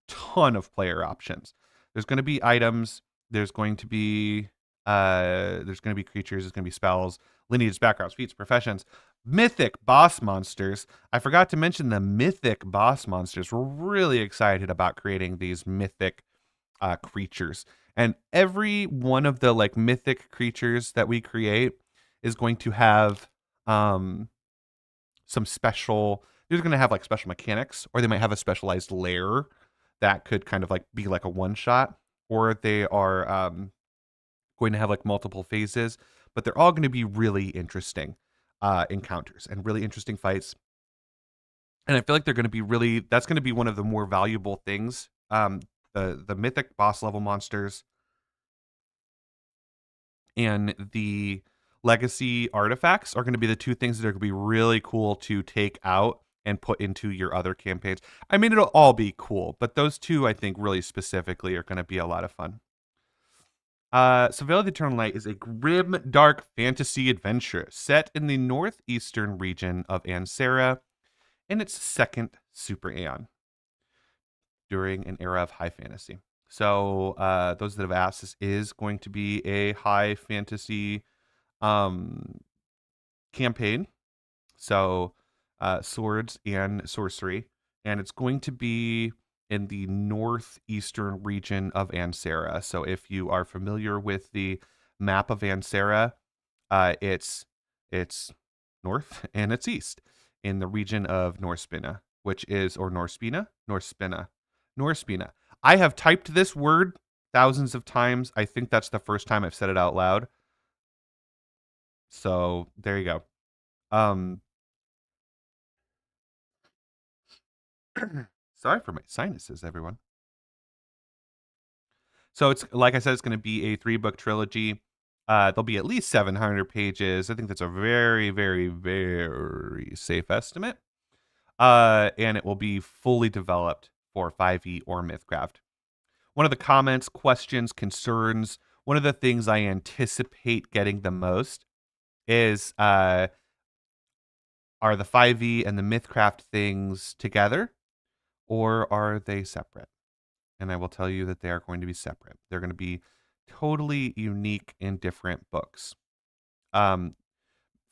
ton of player options. There's going to be items, there's going to be creatures, there's going to be spells, lineage, backgrounds, feats, professions, mythic boss monsters. I forgot to mention the mythic boss monsters. We're really excited about creating these mythic creatures. And every one of the mythic creatures that we create is going to have some special, they're going to have special mechanics, or they might have a specialized lair that could kind of be a one shot, or they are going to have multiple phases, but they're all going to be really interesting encounters and really interesting fights. And I feel like they're going to be that's going to be one of the more valuable things. The mythic boss level monsters and the legacy artifacts are going to be the two things that are going to be really cool to take out and put into your other campaigns. I mean, it'll all be cool, but those two, I think, really specifically are going to be a lot of fun. So Veil of the Eternal Night is a grim, dark fantasy adventure set in the northeastern region of Ansera in its second super aeon during an era of high fantasy. So those that have asked, this is going to be a high fantasy campaign. So swords and sorcery. And it's going to be in the northeastern region of Ansera. So if you are familiar with the map of Ansera, it's north and it's east in the region of Norspina, which is, or Norspina? Norspina. Norspina. I have typed this word thousands of times. I think that's the first time I've said it out loud. So there you go. Sorry for my sinuses, everyone. So it's, like I said, it's going to be a 3-book trilogy. There'll be at least 700 pages. I think that's a very, very, very safe estimate. And it will be fully developed for 5e or MythCraft. One of the comments, questions, concerns, one of the things I anticipate getting the most is are the 5e and the MythCraft things together, or are they separate? And I will tell you that they are going to be separate. They're going to be totally unique and different books. 5e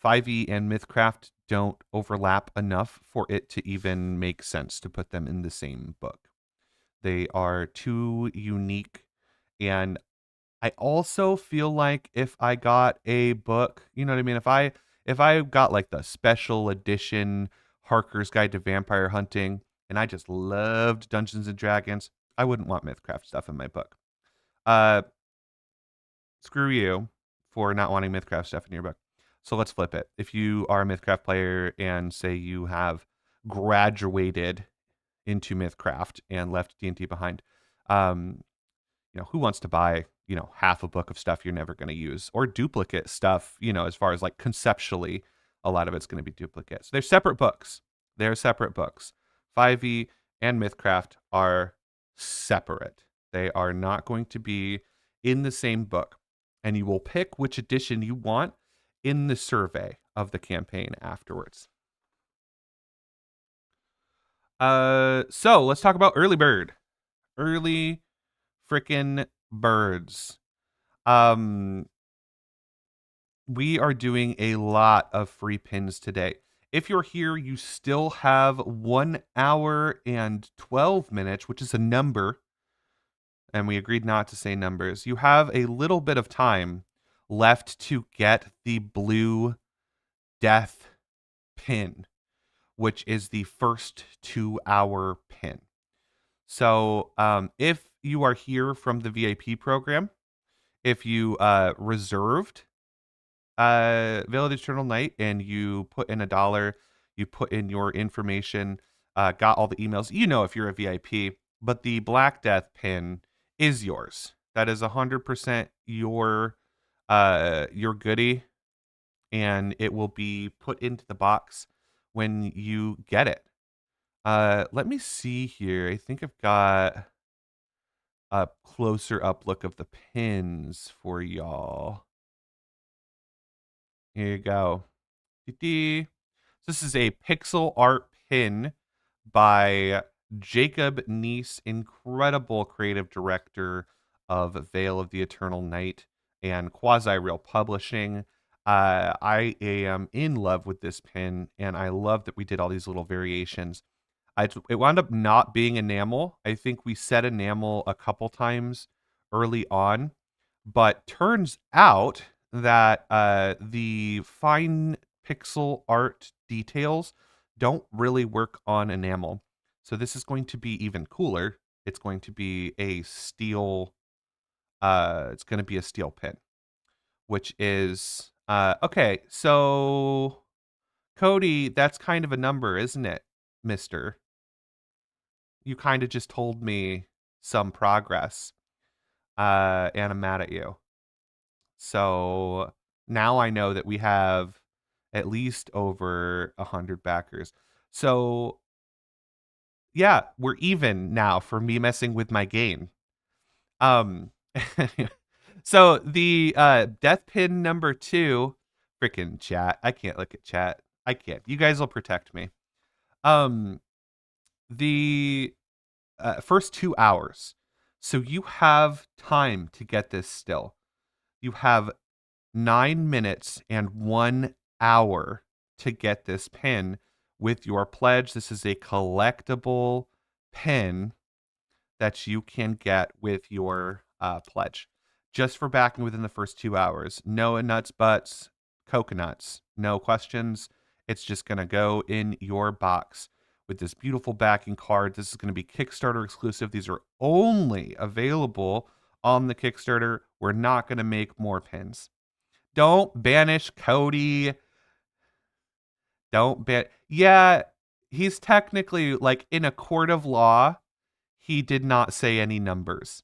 and MythCraft don't overlap enough for it to even make sense to put them in the same book. They are too unique. And I also feel like if I got a book, you know what I mean? If I got like the special edition Harker's Guide to Vampire Hunting, and I just loved Dungeons and Dragons, I wouldn't want MythCraft stuff in my book. Screw you for not wanting MythCraft stuff in your book. So let's flip it. If you are a MythCraft player and say you have graduated into MythCraft and left D&D behind, who wants to buy, half a book of stuff you're never going to use, or duplicate stuff, as far as like conceptually, a lot of it's going to be duplicates. They're separate books. 5e and MythCraft are separate. They are not going to be in the same book. And you will pick which edition you want in the survey of the campaign afterwards. So let's talk about early bird. Early frickin' birds. We are doing a lot of free pins today. If you're here, you still have 1 hour and 12 minutes, which is a number. And we agreed not to say numbers. You have a little bit of time left to get the blue death pin, which is the first 2-hour pin. So if you are here from the VIP program, if you reserved Veil of the Eternal Night and you put in $1, you put in your information, got all the emails, if you're a VIP, but the Black Death pin is yours. That is 100% your goodie, and it will be put into the box when you get it. Let me see here. I think I've got a closer up look of the pins for y'all. Here you go. This is a pixel art pin by Jacob Neese, incredible creative director of Veil of the Eternal Night and Quasi Real Publishing. I am in love with this pin, and I love that we did all these little variations. It wound up not being enamel. I think we set enamel a couple times early on, but turns out that the fine pixel art details don't really work on enamel. So this is going to be even cooler. It's going to be a steel, it's going to be a steel pin, which is, okay, so Cody, that's kind of a number, isn't it, mister? You kind of just told me some progress, and I'm mad at you. So now I know that we have at least over 100 backers. So yeah, we're even now for me messing with my game. So the death pin number 2, freaking chat. I can't look at chat. I can't. You guys will protect me. The first 2 hours. So you have time to get this still. You have 9 minutes and 1 hour to get this pin with your pledge. This is a collectible pin that you can get with your pledge, just for backing within the first 2 hours. No nuts, buts, coconuts, no questions. It's just going to go in your box with this beautiful backing card. This is going to be Kickstarter exclusive. These are only available on the Kickstarter. We're not going to make more pins. Don't banish Cody. Don't ban. Yeah, he's technically, like, in a court of law, he did not say any numbers.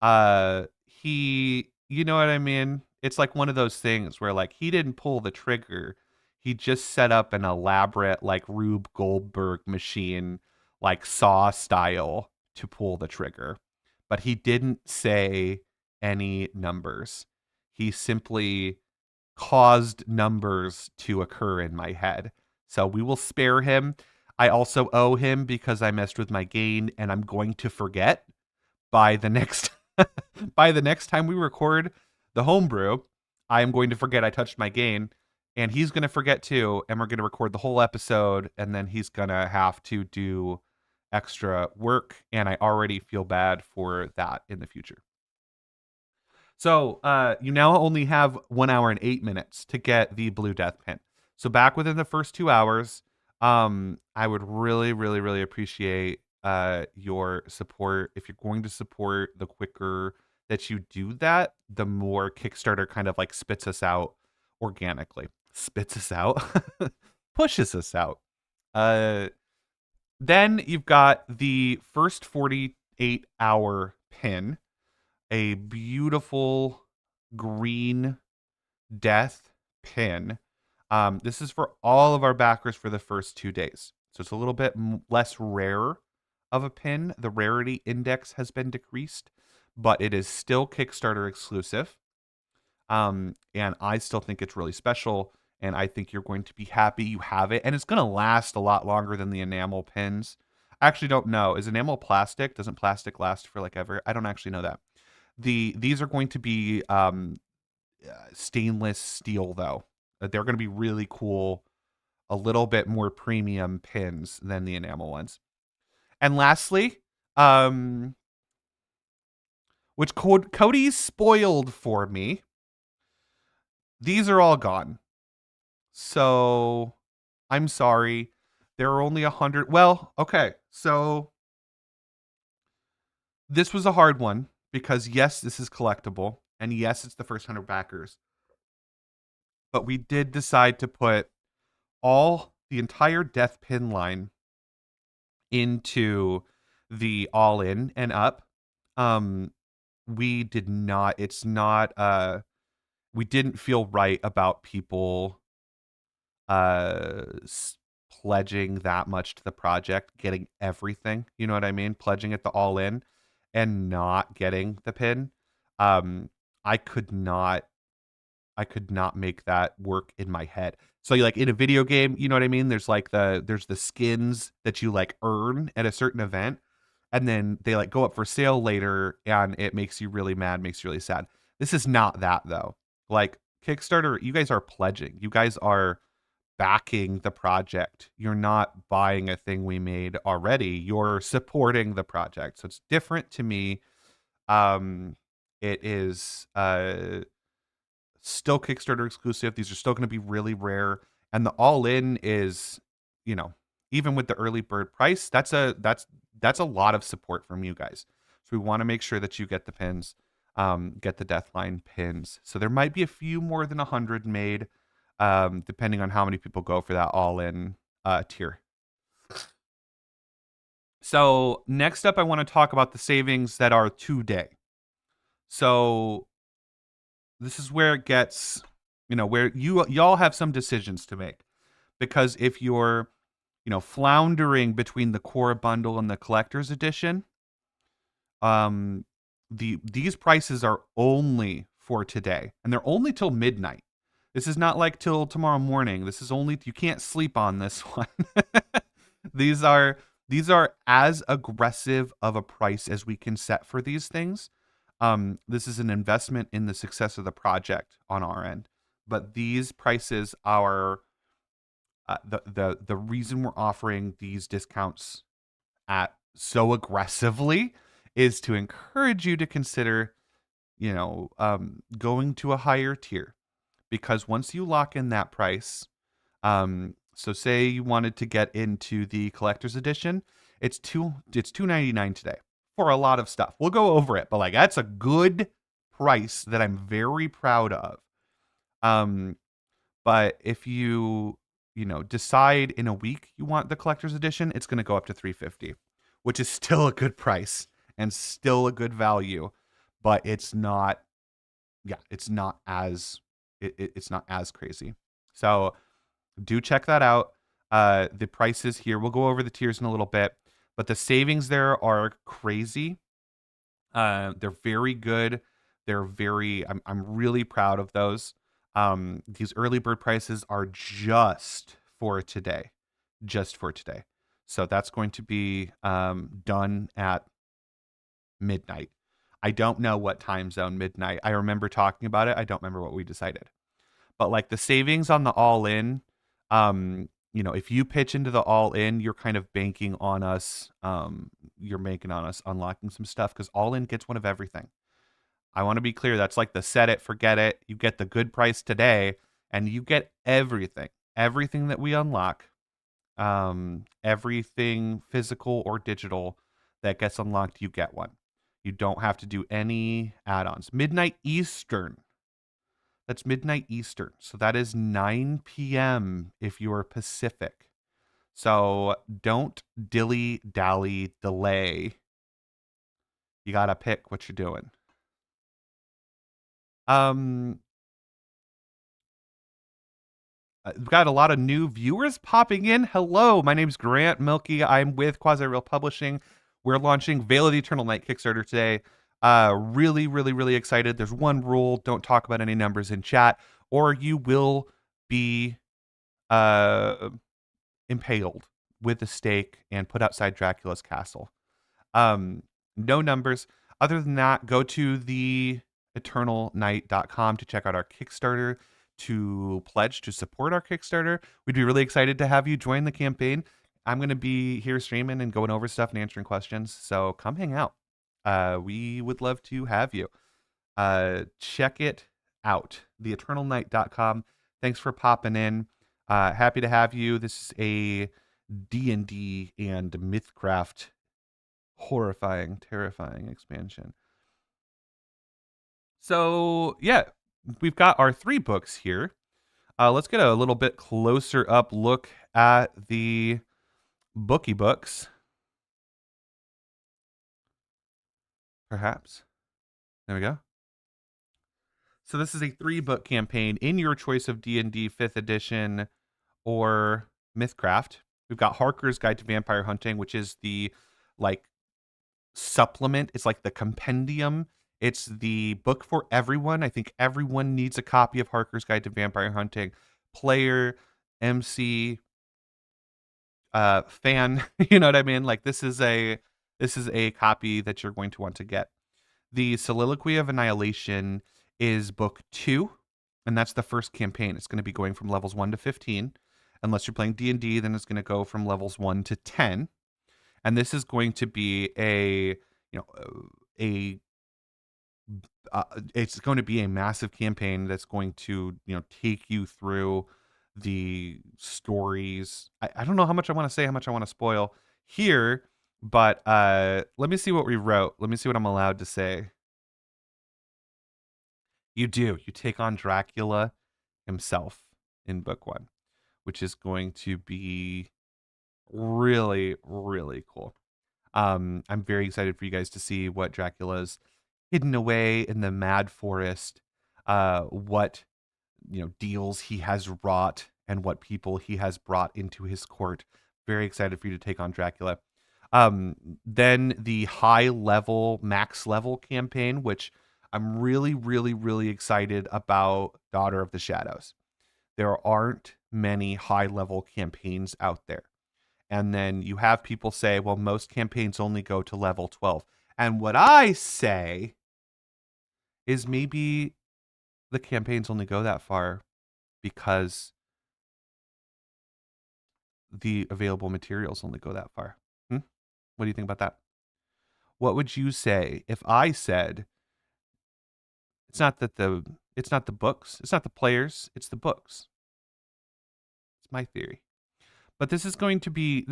You know what I mean? It's like one of those things where, like, he didn't pull the trigger. He just set up an elaborate, like, Rube Goldberg machine, like Saw style, to pull the trigger. But he didn't say any numbers. He simply caused numbers to occur in my head. So we will spare him. I also owe him because I messed with my gain, and I'm going to forget by the next by the next time we record the homebrew. I am going to forget I touched my gain, and he's going to forget too, and we're going to record the whole episode, and then he's going to have to do extra work, and I already feel bad for that in the future. So you now only have 1 hour and 8 minutes to get the Blue Death pin. So back within the first 2 hours, I would really, really, really appreciate your support. If you're going to support, the quicker that you do that, the more Kickstarter kind of like spits us out organically. Spits us out? Pushes us out. Then you've got the first 48-hour pin. A beautiful green death pin. This is for all of our backers for the first 2 days. So it's a little bit less rare of a pin. The rarity index has been decreased, but it is still Kickstarter exclusive. And I still think it's really special, and I think you're going to be happy you have it. And it's going to last a lot longer than the enamel pins. I actually don't know. Is enamel plastic? Doesn't plastic last for like ever? I don't actually know that. These are going to be stainless steel, though. They're going to be really cool, a little bit more premium pins than the enamel ones. And lastly, which Cody spoiled for me, these are all gone. So I'm sorry. There are only 100. Well, okay. So this was a hard one because, yes, this is collectible. And yes, it's the first 100 backers. But we did decide to put the entire death pin line into the all in and up. We did not, it's not, we didn't feel right about people pledging that much to the project, getting everything, you know what I mean? Pledging it the all in and not getting the pin. I could not make that work in my head. So like in a video game, you know what I mean? There's like there's the skins that you like earn at a certain event, and then they like go up for sale later, and it makes you really mad, makes you really sad. This is not that though. Like Kickstarter, you guys are pledging. You guys are backing the project. You're not buying a thing we made already. You're supporting the project. So it's different to me. It is still Kickstarter exclusive. These are still going to be really rare. And the all-in is, even with the early bird price, that's a lot of support from you guys. So we want to make sure that you get the pins, get the Deathline pins. So there might be a few more than 100 made, depending on how many people go for that all-in tier. So next up, I want to talk about the savings that are today. So this is where it gets, where y'all have some decisions to make, because if you're, floundering between the core bundle and the collector's edition, these prices are only for today, and they're only till midnight. This is not like till tomorrow morning. This is only, you can't sleep on this one. These are as aggressive of a price as we can set for these things. This is an investment in the success of the project on our end, but these prices are The reason we're offering these discounts at so aggressively is to encourage you to consider, going to a higher tier, because once you lock in that price, so say you wanted to get into the collector's edition, it's $2.99 today for a lot of stuff. We'll go over it, but like that's a good price that I'm very proud of. Um, but if decide in a week you want the collector's edition, it's going to go up to $350, which is still a good price and still a good value, but it's not, yeah, it's not as crazy. So do check that out. The prices here, we'll go over the tiers in a little bit, but the savings there are crazy. They're very good. I'm really proud of those. These early bird prices are just for today. Just for today. So that's going to be done at midnight. I don't know what time zone midnight. I remember talking about it. I don't remember what we decided. But like the savings on the all in, if you pitch into the all in, you're kind of banking on us. You're making on us unlocking some stuff, because all in gets one of everything. I want to be clear. That's like the set it, forget it. You get the good price today, and you get everything that we unlock, everything physical or digital that gets unlocked, you get one. You don't have to do any add-ons. Midnight Eastern. That's midnight Eastern. So that is 9 p.m. if you are Pacific. So don't dilly-dally delay. You got to pick what you're doing. We've got a lot of new viewers popping in. Hello, my name's Grant Milky. I'm with Quasi Real Publishing. We're launching Veil of the Eternal Night Kickstarter today. Really, really, really excited. There's one rule: don't talk about any numbers in chat, or you will be impaled with a stake and put outside Dracula's castle. No numbers. Other than that, go to the eternalnight.com to check out our Kickstarter, to pledge to support our Kickstarter. We'd be really excited to have you join the campaign. I'm going to be here streaming and going over stuff and answering questions, so come hang out. We would love to have you. Check it out, theeternalnight.com. Thanks for popping in. Happy to have you. This is a D&D and MythCraft horrifying, terrifying expansion. So, yeah, we've got our 3 books here. Let's get a little bit closer up look at the bookie books. Perhaps. There we go. So this is a 3-book campaign in your choice of D&D 5th edition or MythCraft. We've got Harker's Guide to Vampire Hunting, which is the supplement. It's like the compendium. It's the book for everyone. I think everyone needs a copy of Harker's Guide to Vampire Hunting. Player, MC, fan, you know what I mean? Like this is a copy that you're going to want to get. The Soliloquy of Annihilation is book 2, and that's the first campaign. It's going to be going from levels 1 to 15. Unless you're playing D&D, then it's going to go from levels 1 to 10. And this is going to be it's going to be a massive campaign that's going to, take you through the stories. I don't know how much I want to say, how much I want to spoil here, but let me see what we wrote. Let me see what I'm allowed to say. You take on Dracula himself in book 1, which is going to be really, really cool. I'm very excited for you guys to see what Dracula's hidden away in the Mad Forest, what deals he has wrought, and what people he has brought into his court. Very excited for you to take on Dracula. Then the high level, max level campaign, which I'm really, really, really excited about. Daughter of the Shadows. There aren't many high level campaigns out there. And then you have people say, well, most campaigns only go to level 12. And what I say is maybe the campaigns only go that far because the available materials only go that far. What do you think about that? What would you say if I said it's not the books, it's not the players, it's the books? It's my theory. But this isn't going to be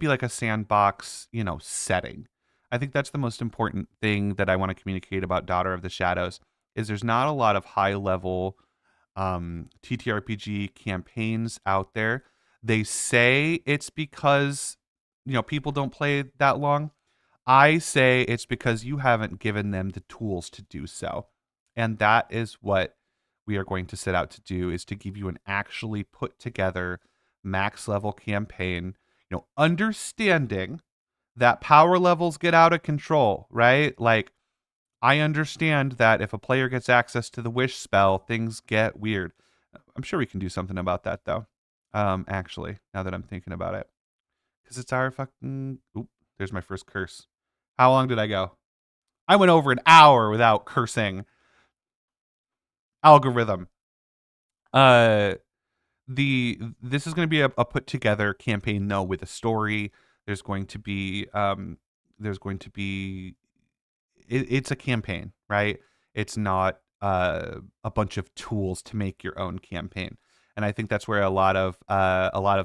like a sandbox, setting. I think that's the most important thing that I want to communicate about Daughter of the Shadows is there's not a lot of high level TTRPG campaigns out there. They say it's because people don't play that long. I say it's because you haven't given them the tools to do so. And that is what we are going to set out to do, is to give you an actually put together max level campaign, understanding that power levels get out of control, right? Like, I understand that if a player gets access to the wish spell, things get weird. I'm sure we can do something about that though. Actually, now that I'm thinking about it. Because it's our fucking oop, there's my first curse. How long did I go? I went over an hour without cursing. Algorithm. This is going to be a put together campaign though, with a story. There's going to be it's a campaign, right? It's not a bunch of tools to make your own campaign. And I think that's where a lot of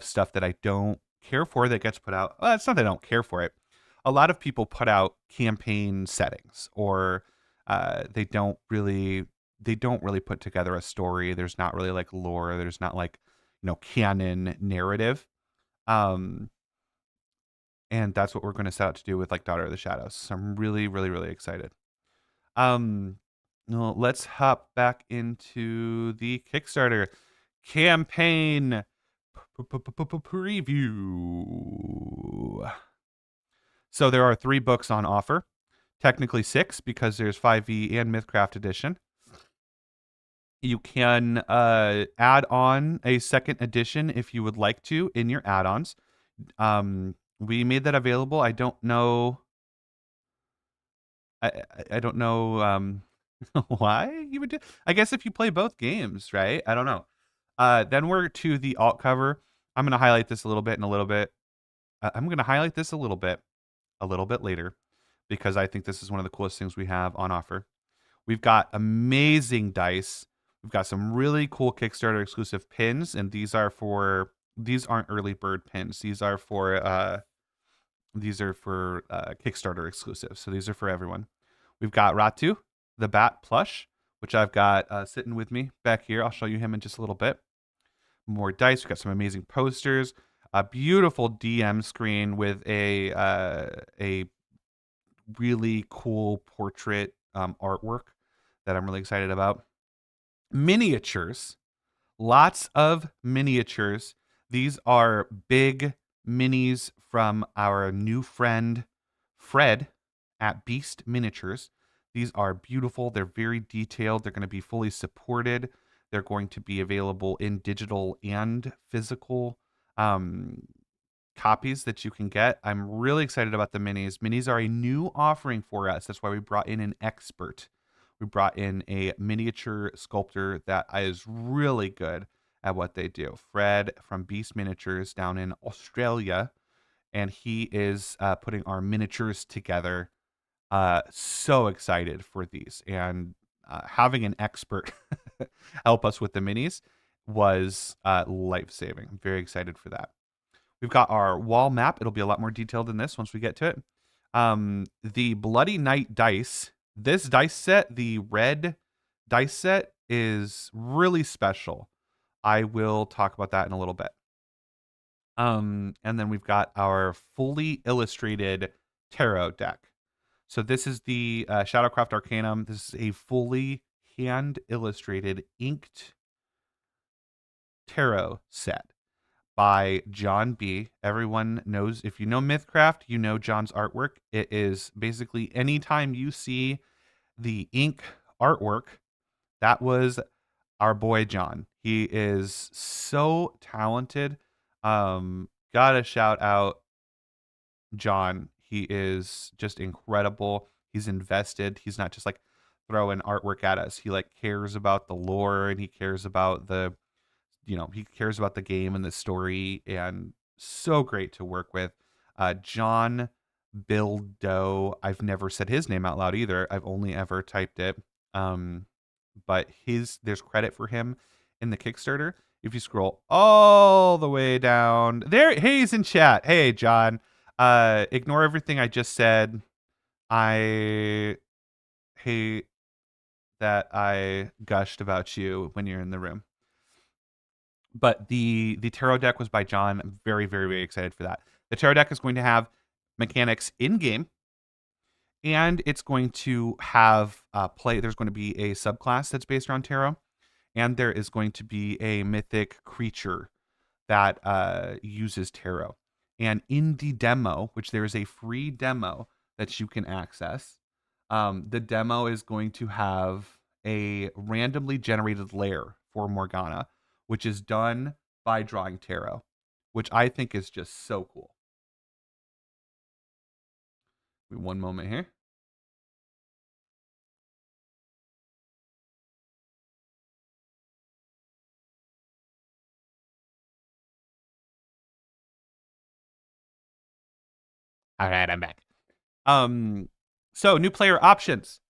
stuff that I don't care for that gets put out. Well, it's not that I don't care for it. A lot of people put out campaign settings, or they don't really put together a story. There's not really like lore. There's not like canon narrative. And that's what we're going to set out to do with like Daughter of the Shadows. So I'm really, really, really excited. No, let's hop back into the Kickstarter campaign preview. So there are 3 books on offer. Technically 6 because there's 5e and MythCraft edition. You can add on a second edition if you would like to in your add-ons. We made that available. I don't know. I don't know why you would do. I guess if you play both games, right? I don't know. Then we're to the alt cover. I'm going to highlight this a little bit and a little bit. I'm going to highlight this a little bit later, because I think this is one of the coolest things we have on offer. We've got amazing dice. We've got some really cool Kickstarter exclusive pins, and these aren't early bird pins. These are for Kickstarter exclusives. So these are for everyone. We've got Ratu, the Bat plush, which I've got sitting with me back here. I'll show you him in just a little bit. More dice. We've got some amazing posters. A beautiful DM screen with a really cool portrait artwork that I'm really excited about. Miniatures. Lots of miniatures. These are big minis from our new friend Fred at Beast Miniatures. These are beautiful. They're very detailed. They're going to be fully supported. They're going to be available in digital and physical copies that you can get. I'm really excited about the minis. Minis are a new offering for us. That's why we brought in an expert. We brought in a miniature sculptor that is really good at what they do. Fred from Beast Miniatures down in Australia, and he is putting our miniatures together. So excited for these, and having an expert help us with the minis was life-saving. I'm very excited for that. We've got our wall map. It'll be a lot more detailed than this once we get to it. The Bloody Knight dice. This dice set, the red dice set, is really special. I will talk about that in a little bit. And then we've got our fully illustrated tarot deck. So this is the Shadowcraft Arcanum. This is a fully hand-illustrated, inked tarot set by John B. Everyone knows, if you know MythCraft, you know John's artwork. It is basically anytime you see the ink artwork, that was our boy John. He is so talented. Gotta shout out John. He is just incredible. He's invested. He's not just like throwing artwork at us. He like cares about the lore, and he cares about he cares about the game and the story, and so great to work with. John Bildo, I've never said his name out loud either. I've only ever typed it. But there's credit for him in the Kickstarter. If you scroll all the way down there, hey, he's in chat. Hey, John. Ignore everything I just said. I hate that I gushed about you when you're in the room. But the tarot deck was by John. I'm very, very, very excited for that. The tarot deck is going to have mechanics in game, and it's going to have play. There's going to be a subclass that's based around tarot, and there is going to be a mythic creature that uses tarot. And in the demo, which there is a free demo that you can access, the demo is going to have a randomly generated layer for Morgana, which is done by drawing tarot, which I think is just so cool. One moment here. All right, I'm back. So new player options.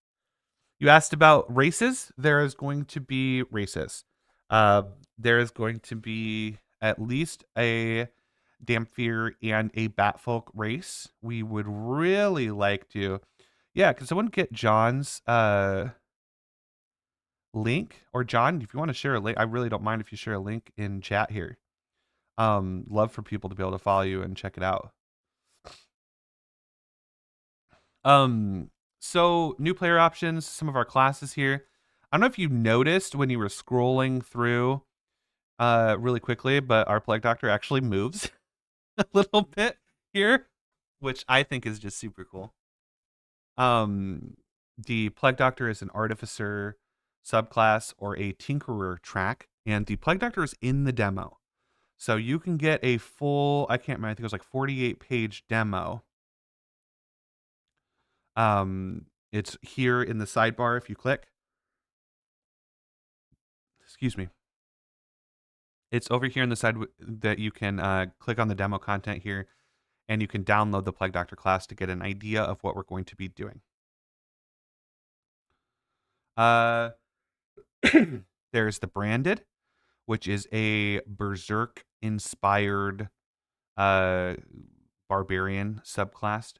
You asked about races. There is going to be races. There is going to be at least a Damphir and a Batfolk race. We would really like to, yeah. Can someone get John's link? Or John, if you want to share a link, I really don't mind if you share a link in chat here. Love for people to be able to follow you and check it out. So new player options, some of our classes here. I don't know if you noticed when you were scrolling through really quickly, but our Plague Doctor actually moves a little bit here, which I think is just super cool. The Plague Doctor is an Artificer subclass or a Tinkerer track, and the Plague Doctor is in the demo. So you can get a full, I can't remember, I think it was like 48-page demo. It's here in the sidebar if you click. Excuse me. It's over here in the side that you can click on the demo content here, and you can download the Plague Doctor class to get an idea of what we're going to be doing. There's the Branded, which is a Berserk-inspired barbarian subclass.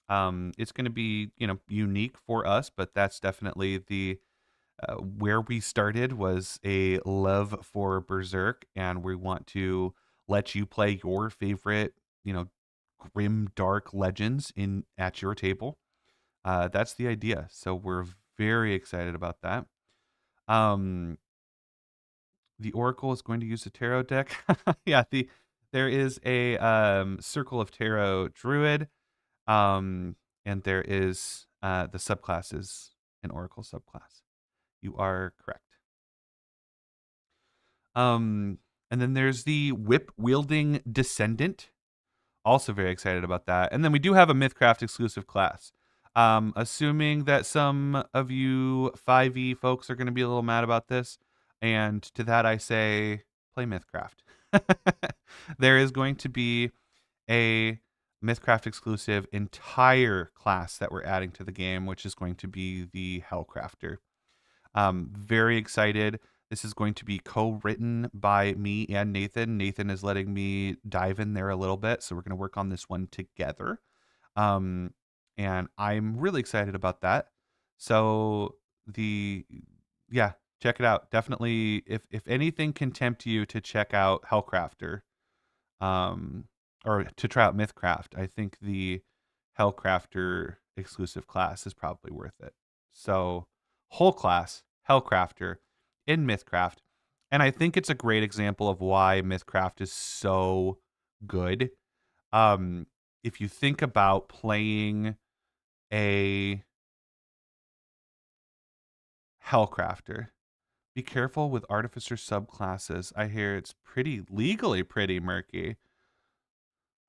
It's going to be, unique for us, but that's definitely the where we started was a love for Berserk, and we want to let you play your favorite, Grimdark legends at your table. That's the idea. So we're very excited about that. The Oracle is going to use a tarot deck. Yeah, there is a Circle of Tarot Druid, and there is the subclasses an Oracle subclass. You are correct. And then there's the whip wielding descendant. Also very excited about that. And then we do have a MythCraft exclusive class. Assuming that some of you 5e folks are going to be a little mad about this, and to that I say, play MythCraft. There is going to be a MythCraft exclusive entire class that we're adding to the game, which is going to be the Hellcrafter. Very excited. This is going to be co-written by me and Nathan. Nathan is letting me dive in there a little bit, so we're going to work on this one together. And I'm really excited about that. So check it out. Definitely, if anything can tempt you to check out Hellcrafter, or to try out MythCraft, I think the Hellcrafter exclusive class is probably worth it. So whole class, Hellcrafter, in MythCraft. And I think it's a great example of why MythCraft is so good. If you think about playing a Hellcrafter, be careful with Artificer subclasses. I hear it's legally pretty murky.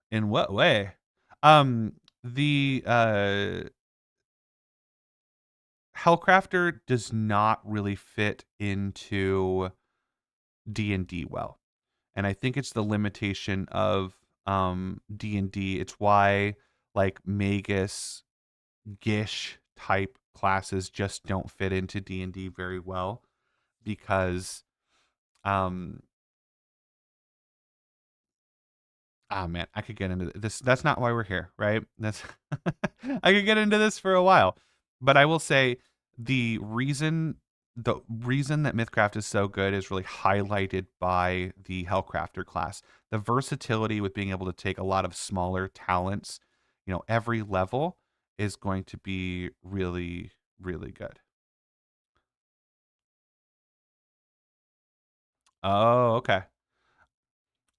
In what way? The Hellcrafter does not really fit into D&D well. And I think it's the limitation of D&D. It's why like Magus, Gish type classes just don't fit into D&D very well because um oh man, I could get into this. That's not why we're here, right? That's I could get into this for a while. But I will say the reason that Mythcraft is so good is really highlighted by the Hellcrafter class. The versatility with being able to take a lot of smaller talents, every level is going to be really, really good. Oh, okay.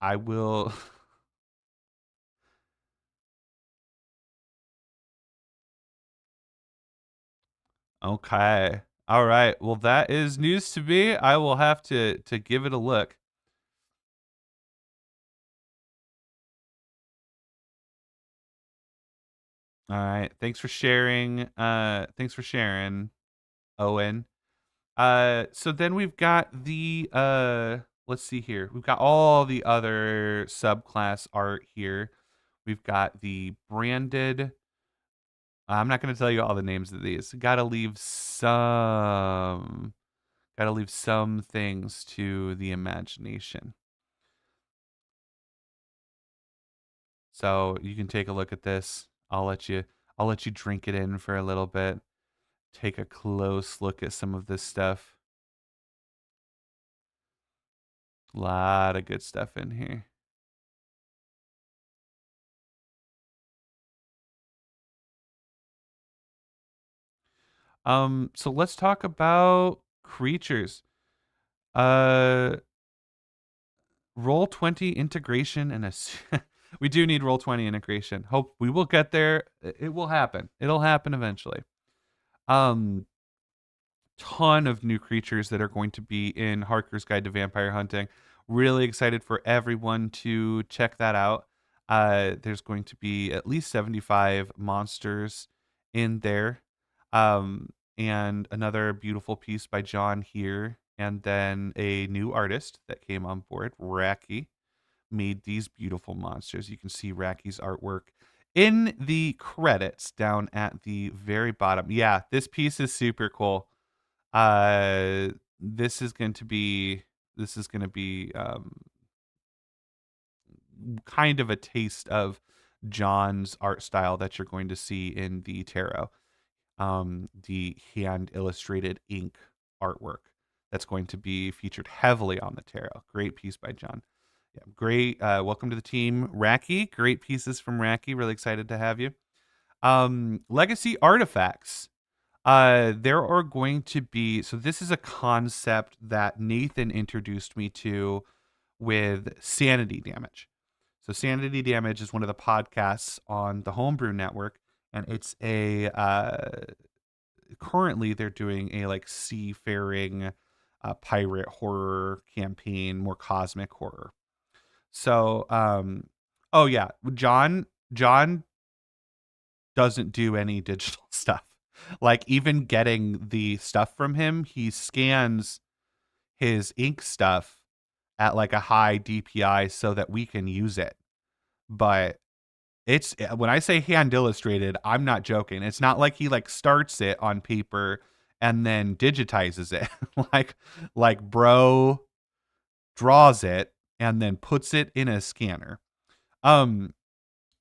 I will. Okay. All right. Well, that is news to me. I will have to give it a look. All right. Thanks for sharing, Owen. So then we've got the let's see here. We've got all the other subclass art here. We've got the branded. I'm not going to tell you all the names of these. Got to leave some things to the imagination. So you can take a look at this. I'll let you drink it in for a little bit. Take a close look at some of this stuff. A lot of good stuff in here. So let's talk about creatures. Uh Roll20 integration and we do need Roll20 integration. Hope we will get there. It will happen. It'll happen eventually. Um ton of new creatures that are going to be in Harker's Guide to Vampire Hunting. Really excited for everyone to check that out. There's going to be at least 75 monsters in there. And another beautiful piece by John here. And then a new artist that came on board, Racky, made these beautiful monsters. You can see Racky's artwork in the credits down at the very bottom. Yeah, this piece is super cool. Uh, this is going to be kind of a taste of John's art style that you're going to see in the tarot. The hand illustrated ink artwork that's going to be featured heavily on the tarot. Great piece by John. Yeah, great. Welcome to the team, Racky. Great pieces from Racky. Really excited to have you. Legacy artifacts. There are going to be, so this is a concept that Nathan introduced me to with Sanity Damage. So Sanity Damage is one of the podcasts on the Homebrew Network, and it's a currently they're doing a like seafaring pirate horror campaign, more cosmic horror. So oh yeah, John doesn't do any digital stuff. Like even getting the stuff from him, he scans his ink stuff at like a high DPI so that we can use it. But it's when I say hand illustrated, I'm not joking. It's not like he like starts it on paper and then digitizes it. like bro draws it and then puts it in a scanner. Um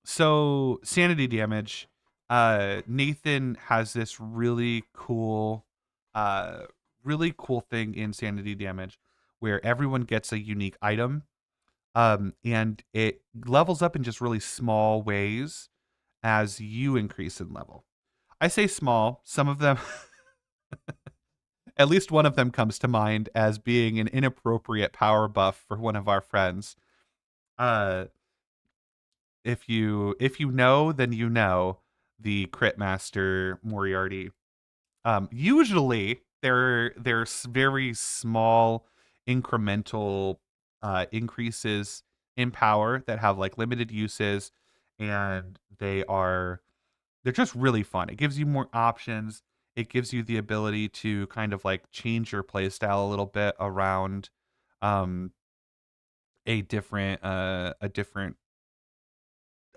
so Sanity Damage, Nathan has this uh really cool thing in Sanity Damage where everyone gets a unique item, and it levels up in just really small ways as you increase in level. I say small, some of them at least one of them comes to mind as being an inappropriate power buff for one of our friends. uh if you know, then you know the Crit Master Moriarty. Usually there's very small incremental increases in power that have like limited uses, and they're just really fun. It gives you more options. It gives you the ability to kind of like change your playstyle a little bit around um a different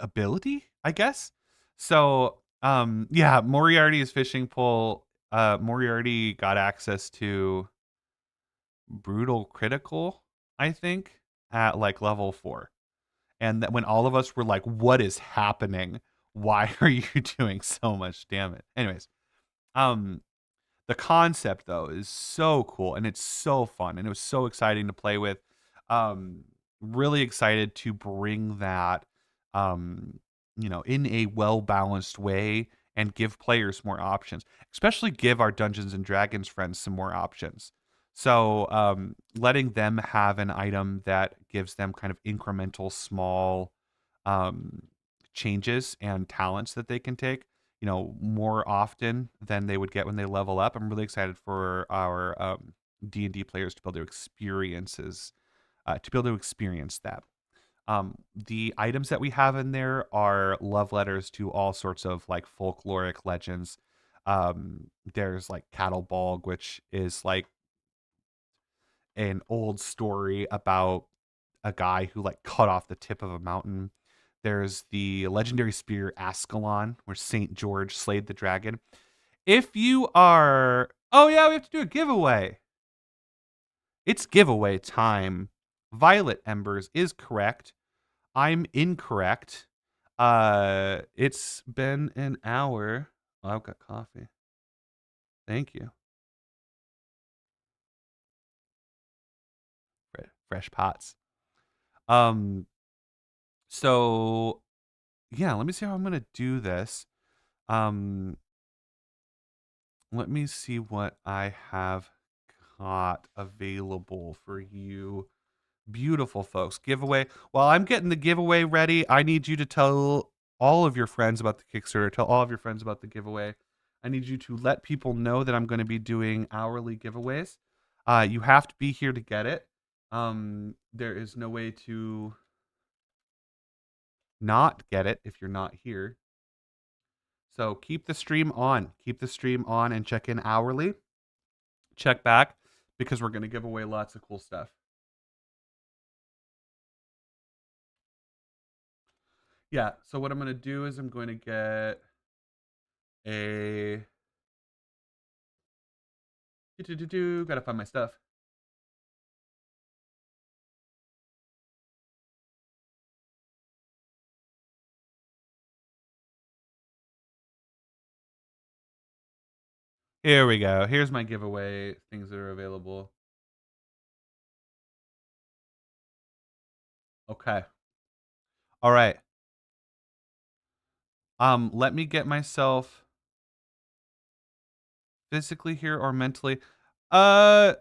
ability, I guess. So, yeah, Moriarty's fishing pole. Moriarty got access to brutal critical, I think, at like level 4. And that when all of us were like, what is happening? Why are you doing so much damage? Anyways, um, the concept though is so cool and it's so fun and it was so exciting to play with. Um, really excited to bring that, um, in a well-balanced way and give players more options, especially give our Dungeons and Dragons friends some more options. So, letting them have an item that gives them kind of incremental, small, um, changes and talents that they can take, more often than they would get when they level up. I'm really excited for our D&D players to be able to experience that. The items that we have in there are love letters to all sorts of like folkloric legends. There's like Cattle Bog, which is like an old story about a guy who like cut off the tip of a mountain. There's the legendary spear Ascalon, where St. George slayed the dragon. If you are... Oh, yeah, we have to do a giveaway. It's giveaway time. Violet Embers is correct. I'm incorrect. It's been an hour. Oh, I've got coffee. Thank you. Fresh pots. So yeah, let me see how I'm gonna do this. Let me see what I have got available for you beautiful folks. Giveaway. While I'm getting the giveaway ready, I need you to tell all of your friends about the Kickstarter. Tell all of your friends about the giveaway. I need you to let people know that I'm going to be doing hourly giveaways. You have to be here to get it. There is no way to not get it if you're not here. So keep the stream on. Keep the stream on and check in hourly. Check back because we're going to give away lots of cool stuff. Yeah, so what I'm going to do is I'm going to get a... Gotta find my stuff. Here we go. Here's my giveaway things that are available. Okay. All right. Let me get myself physically here or mentally. Either.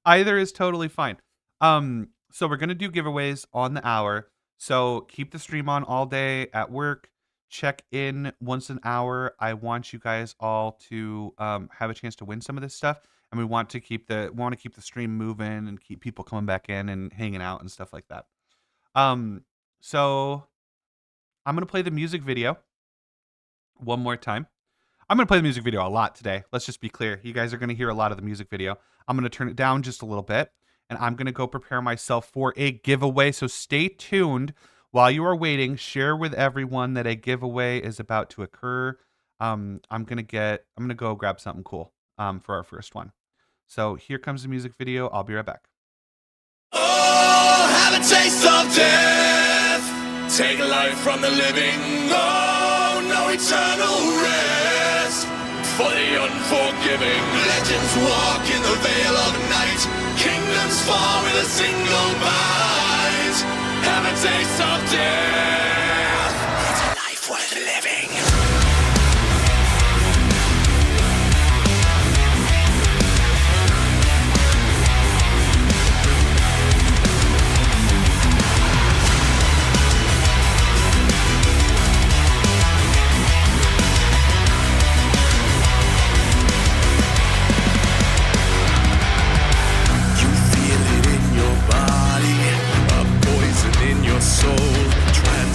Either is totally fine. So we're gonna do giveaways on the hour. So keep the stream on all day at work. Check in once an hour. I want you guys all to have a chance to win some of this stuff, and we want to keep the stream moving and keep people coming back in and hanging out and stuff like that. So I'm gonna play the music video one more time. I'm going to play the music video a lot today. Let's just be clear. You guys are going to hear a lot of the music video. I'm going to turn it down just a little bit, and I'm going to go prepare myself for a giveaway. So stay tuned. While you are waiting, share with everyone that a giveaway is about to occur. I'm going to go grab something cool for our first one. So here comes the music video. I'll be right back. Oh, have a taste of death. Take life from the living. Oh, no eternal rest. For the unforgiving, legends walk in the veil of night. Kingdoms fall with a single bite. Have a taste of death. It's a life worth living. Soul, trying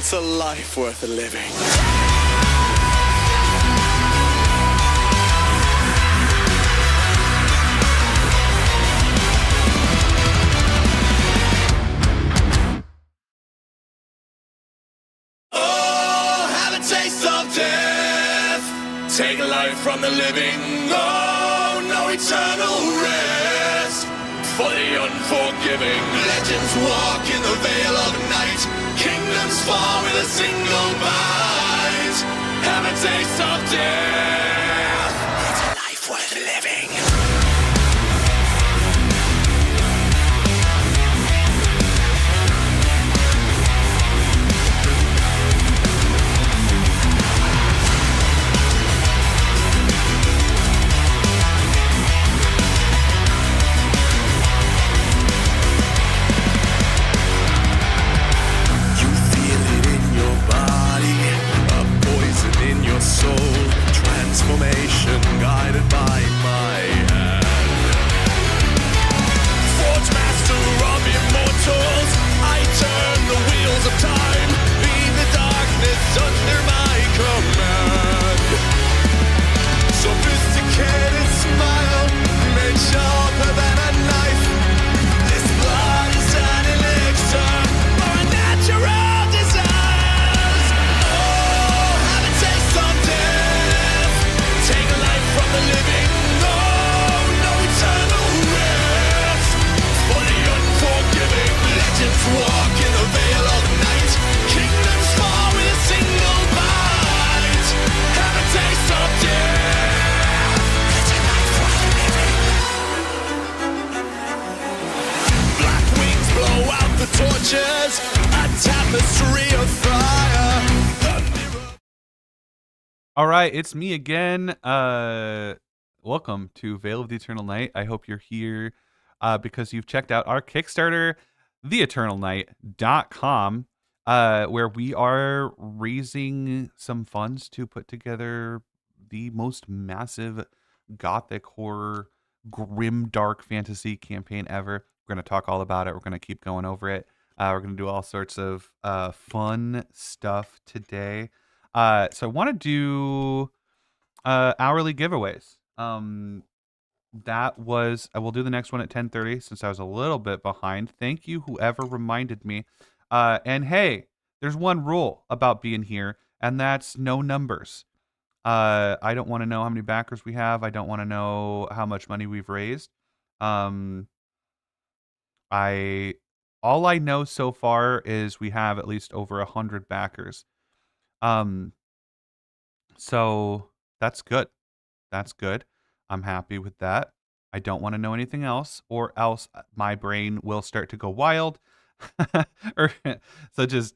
It's a life worth living. Oh, have a taste of death. Take a life from the living. Oh, no eternal rest. For the unforgiving, legends walk in the veil of night. Kingdoms fall with a single bite. Have a taste of death. It's a life worth living. Soul transformation guided by my hand. Forge master of immortals, I turn the wheels of time. Be the darkness under my command. Sophisticated smile, made sharper than a knife. This blood is an elixir for a natural desires. Oh, have a taste of death. Take a life from the living. Oh, no eternal rest. For the unforgiving, legends walk in the veil of night. Kingdoms fall with a single bite. Have a taste of death. It's a life worth living. Black wings blow out the torches. A tapestry of fire. All right, it's me again. Welcome to Veil of the Eternal Night. I hope you're here because you've checked out our Kickstarter, theeternalnight.com, where we are raising some funds to put together the most massive Gothic horror, Grimdark fantasy campaign ever. We're going to talk all about it. We're going to keep going over it. We're going to do all sorts of fun stuff today. So I want to do hourly giveaways. I will do the next one at 10:30 since I was a little bit behind. Thank you, whoever reminded me. And hey, there's one rule about being here, and that's no numbers. I don't want to know how many backers we have. I don't want to know how much money we've raised. All I know so far is we have at least over 100 backers. So that's good. That's good. I'm happy with that. I don't want to know anything else, or else my brain will start to go wild. or so just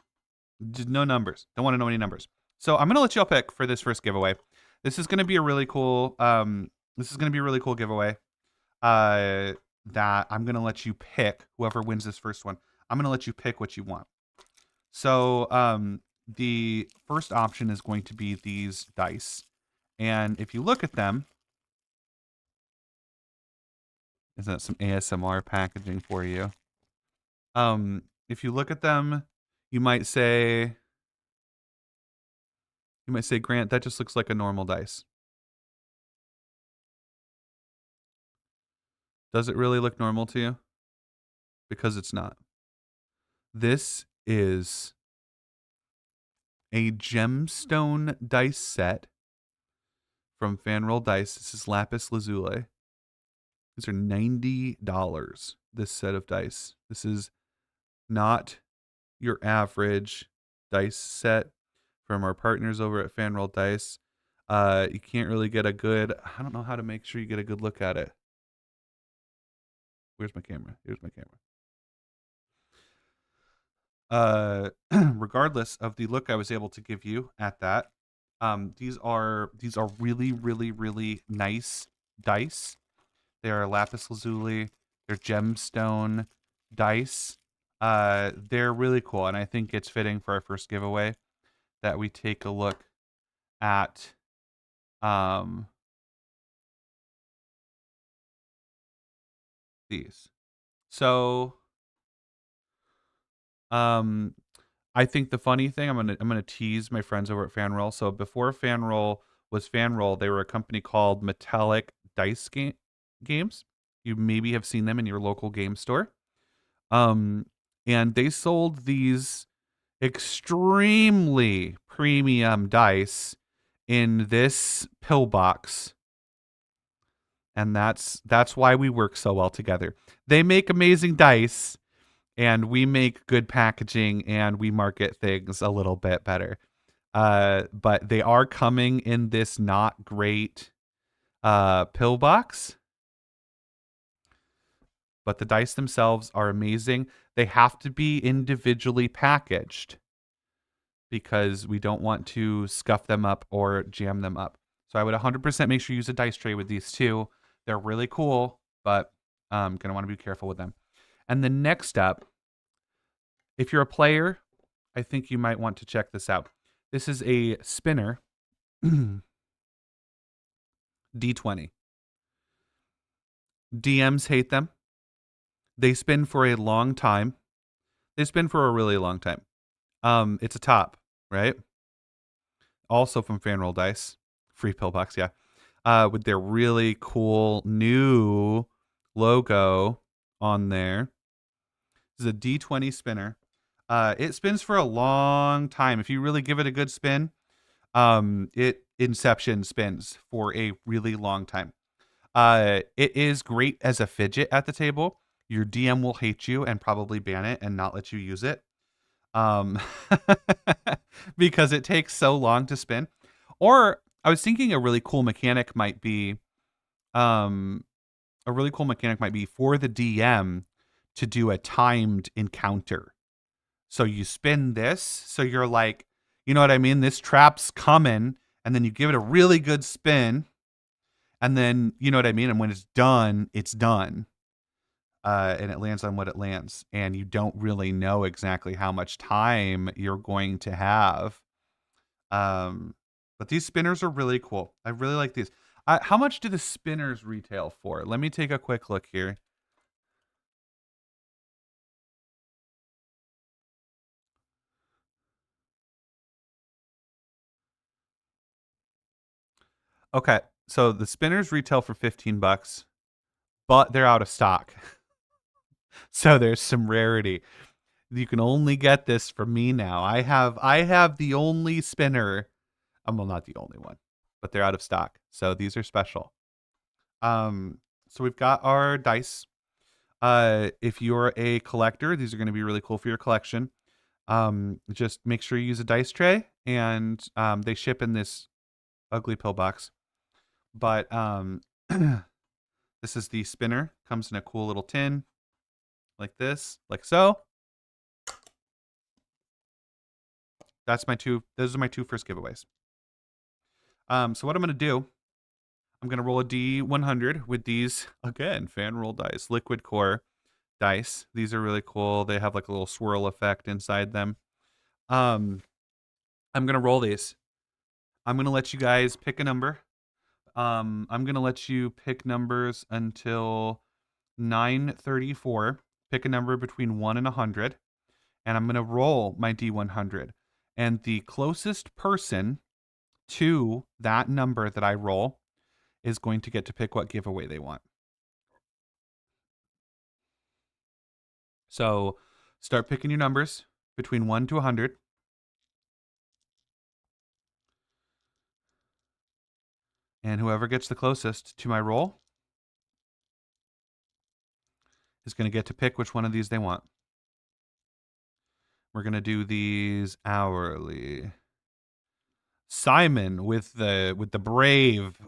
no numbers. Don't want to know any numbers. So I'm gonna let y'all pick for this first giveaway. This is gonna be a really cool. Giveaway. That I'm gonna let you pick. Whoever wins this first one, I'm gonna let you pick what you want. So the first option is going to be these dice. And if you look at them, is that some ASMR packaging for you? If you look at them, you might say, Grant, that just looks like a normal dice. Does it really look normal to you? Because it's not. This is a gemstone dice set from Fanroll Dice. This is lapis lazuli. These are $90, this set of dice. This is not your average dice set from our partners over at Fanroll Dice. You can't really get a good, I don't know how to make sure you get a good look at it. Where's my camera? Here's my camera. Regardless of the look I was able to give you at that, these are really, really, really nice dice. They are lapis lazuli. They're gemstone dice. They're really cool, and I think it's fitting for our first giveaway that we take a look at these. So I think the funny thing, I'm gonna tease my friends over at FanRoll. So before FanRoll was FanRoll, they were a company called Metallic Games. You maybe have seen them in your local game store. Um, and they sold these extremely premium dice in this pillbox, and that's why we work so well together. They make amazing dice, and we make good packaging, and we market things a little bit better. But they are coming in this not great pillbox. But the dice themselves are amazing. They have to be individually packaged because we don't want to scuff them up or jam them up. So I would 100% make sure you use a dice tray with these two. They're really cool, but I'm going to want to be careful with them. And the next up, if you're a player, I think you might want to check this out. This is a spinner D20. DMs hate them. They spin for a long time. They spin for a really long time. It's a top, right? Also from Fanroll Dice. Free pillbox, yeah. With their really cool new logo on there. This is a D20 spinner. It spins for a long time. If you really give it a good spin, it Inception spins for a really long time. It is great as a fidget at the table. Your DM will hate you and probably ban it and not let you use it. Because it takes so long to spin. Or I was thinking a really cool mechanic might be for the DM to do a timed encounter. So you spin this, so you're like, you know what I mean? This trap's coming, and then you give it a really good spin, and then, you know what I mean? And when it's done, it's done. And it lands on what it lands. And you don't really know exactly how much time you're going to have. But these spinners are really cool. I really like these. How much do the spinners retail for? Let me take a quick look here. Okay, so the spinners retail for $15, but they're out of stock. So there's some rarity. You can only get this from me now. I have the only spinner. Well, not the only one, but they're out of stock. So these are special. So we've got our dice. If you're a collector, these are going to be really cool for your collection. Just make sure you use a dice tray, and they ship in this ugly pillbox. But this is the spinner. Comes in a cool little tin, like this, like so. Those are my two first giveaways. So what I'm gonna do, I'm gonna roll a D100 with these again, fan roll dice, liquid core dice. These are really cool. They have like a little swirl effect inside them. I'm gonna roll these. I'm gonna let you guys pick a number. I'm gonna let you pick numbers until 9:34. Pick a number between 1 and 100, and I'm gonna roll my D100. And the closest person to that number that I roll is going to get to pick what giveaway they want. So start picking your numbers between 1 to 100. And whoever gets the closest to my roll is going to get to pick which one of these they want. We're going to do these hourly. Simon with the brave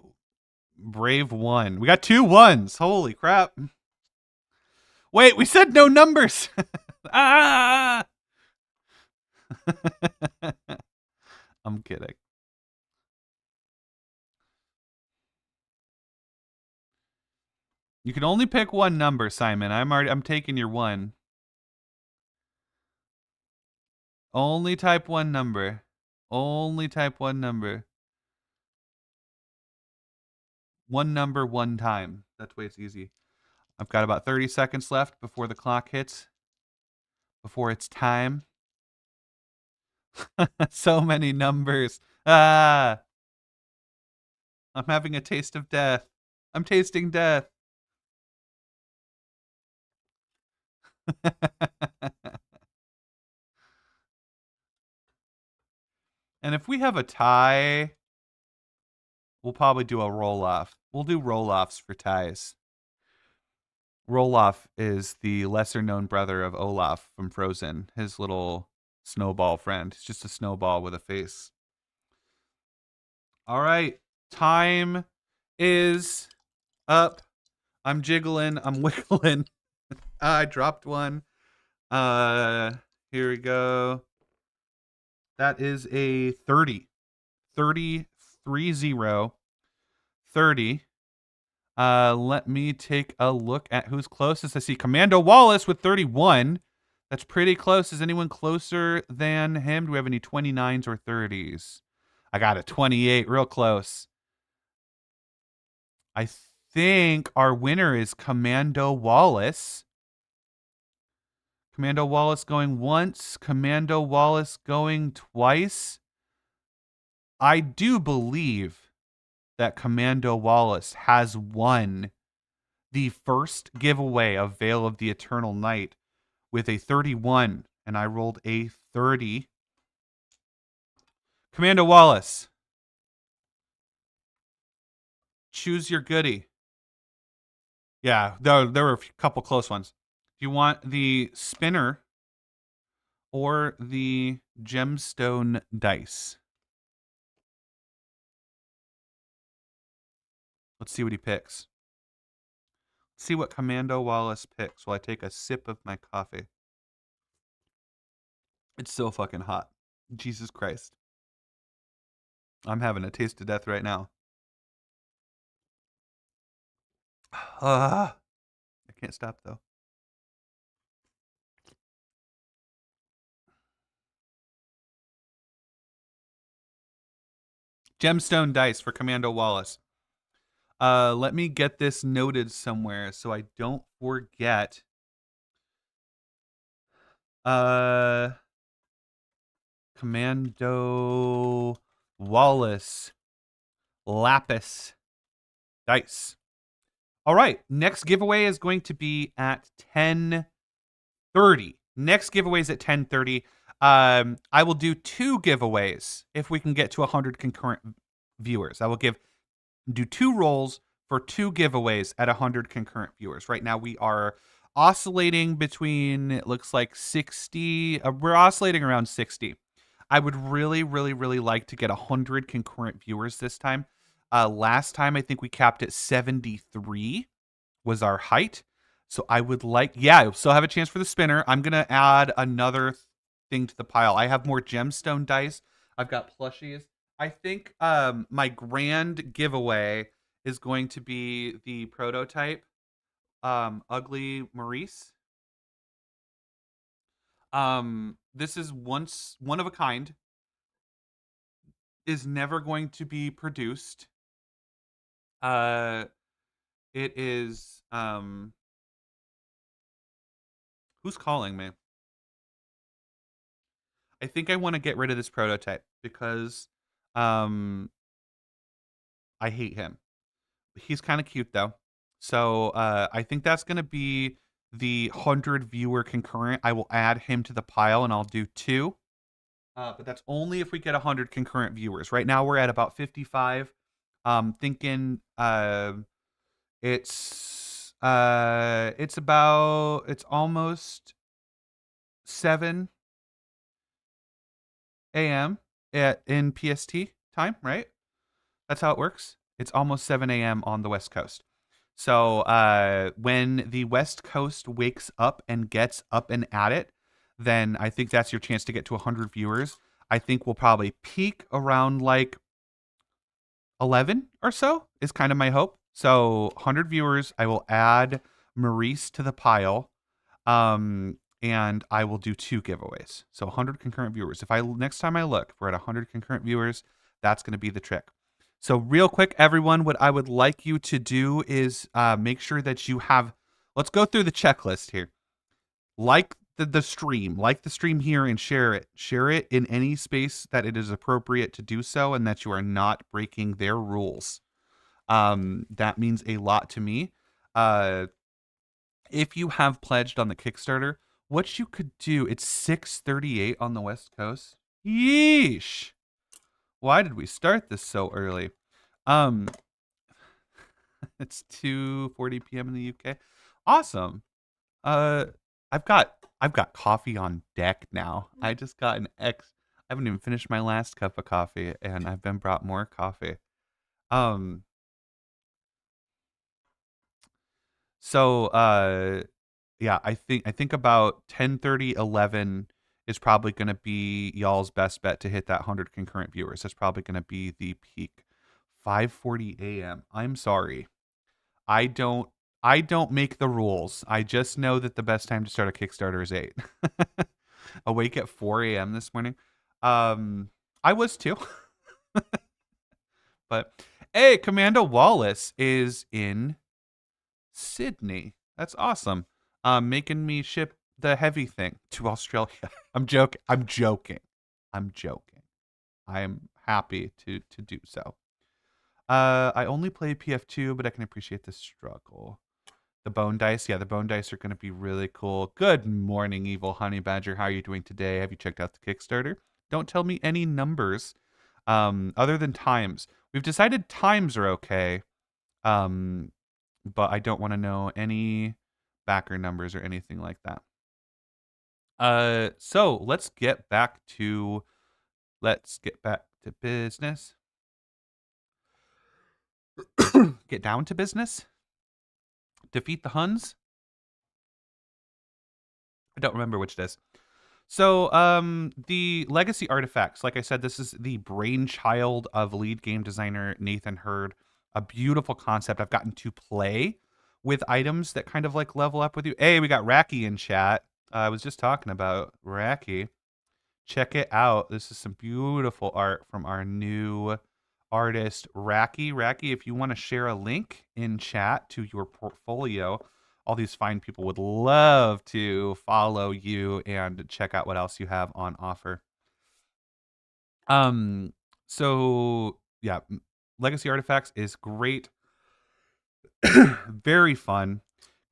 one. We got 2 ones. Holy crap. Wait, we said no numbers. Ah! I'm kidding. You can only pick one number, Simon. I'm taking your one. Only type one number. Only type one number. One number, one time. That way it's easy. I've got about 30 seconds left before the clock hits. Before it's time. So many numbers. Ah, I'm having a taste of death. I'm tasting death. And if we have a tie, we'll probably do a roll-off. We'll do roll-offs for ties. Roloff is the lesser-known brother of Olaf from Frozen, his little snowball friend. He's just a snowball with a face. All right, time is up. I'm jiggling. I'm wiggling. I dropped one. Here we go. That is a 30. 30, 3-0. 30. Let me take a look at who's closest. I see Commando Wallace with 31. That's pretty close. Is anyone closer than him? Do we have any 29s or 30s? I got a 28, real close. I think our winner is Commando Wallace. Commando Wallace going once. Commando Wallace going twice. I do believe that Commando Wallace has won the first giveaway of Veil of the Eternal Night with a 31, and I rolled a 30. Commando Wallace, choose your goodie. Yeah, there were a couple close ones. Do you want the spinner or the gemstone dice? Let's see what he picks. Let's see what Commando Wallace picks while I take a sip of my coffee. It's so fucking hot. Jesus Christ. I'm having a taste of death right now. I can't stop though. Gemstone dice for Commando Wallace. Let me get this noted somewhere so I don't forget. Commando Wallace Lapis dice. All right, next giveaway is going to be at 10:30. Next giveaway is at 10:30. I will do 2 giveaways if we can get to 100 concurrent viewers. I will do 2 rolls for 2 giveaways at 100 concurrent viewers. Right now we are oscillating between, it looks like 60. We're oscillating around 60. I would really, really, really like to get 100 concurrent viewers this time. Last time I think we capped at 73 was our height. So I would like, yeah, I still have a chance for the spinner. I'm going to add another thing to the pile. I have more gemstone dice. I've got plushies. I think my grand giveaway is going to be the prototype Ugly Maurice. This is one of a kind. Is never going to be produced. It is who's calling me? I think I want to get rid of this prototype because I hate him. He's kind of cute though. So I think that's going to be the 100 viewer concurrent. I will add him to the pile and I'll do 2. But that's only if we get 100 concurrent viewers. Right now we're at about 55. Thinking it's almost 7 a.m. in PST time, right? That's how it works. It's almost 7 a.m. on the West Coast. So when the West Coast wakes up and gets up and at it, then I think that's your chance to get to 100 viewers. I think we'll probably peak around like 11 or so is kind of my hope. So 100 viewers, I will add Maurice to the pile. And I will do 2 giveaways. So 100 concurrent viewers. Next time I look, if we're at 100 concurrent viewers, that's going to be the trick. So real quick, everyone, what I would like you to do is make sure that you have, let's go through the checklist here. Like the stream, like the stream here, and share it. Share it in any space that it is appropriate to do so, and that you are not breaking their rules. That means a lot to me. Uh, if you have pledged on the Kickstarter, what you could do, it's 6:38 on the West Coast. Yeesh. Why did we start this so early? Um, it's 2:40 p.m. in the UK. Awesome. Uh, I've got coffee on deck now. I just got I haven't even finished my last cup of coffee, and I've been brought more coffee. Um, so yeah, I think about 10:30, 11 is probably going to be y'all's best bet to hit that 100 concurrent viewers. That's probably going to be the peak. 5:40 a.m. I'm sorry. I don't I don't make the rules. I just know that the best time to start a Kickstarter is 8. Awake at 4 a.m. this morning. I was too. But hey, Commando Wallace is in Sydney. That's awesome. Making me ship the heavy thing to Australia. I'm joking. I'm joking. I'm joking. I'm happy to do so. I only play PF2, but I can appreciate the struggle. The bone dice, yeah, the bone dice are going to be really cool. Good morning, Evil Honey Badger. How are you doing today? Have you checked out the Kickstarter? Don't tell me any numbers, other than times. We've decided times are okay, but I don't want to know any backer numbers or anything like that. So let's get back to business. Get down to business. Defeat the Huns. I don't remember which it is. So, the legacy artifacts, like I said, this is the brainchild of lead game designer Nathan Hurd. A beautiful concept. I've gotten to play with items that kind of like level up with you. Hey, we got Racky in chat. I was just talking about Racky. Check it out. This is some beautiful art from our new artist, Racky. Racky, if you want to share a link in chat to your portfolio, all these fine people would love to follow you and check out what else you have on offer. So yeah, Legacy Artifacts is great. Very fun.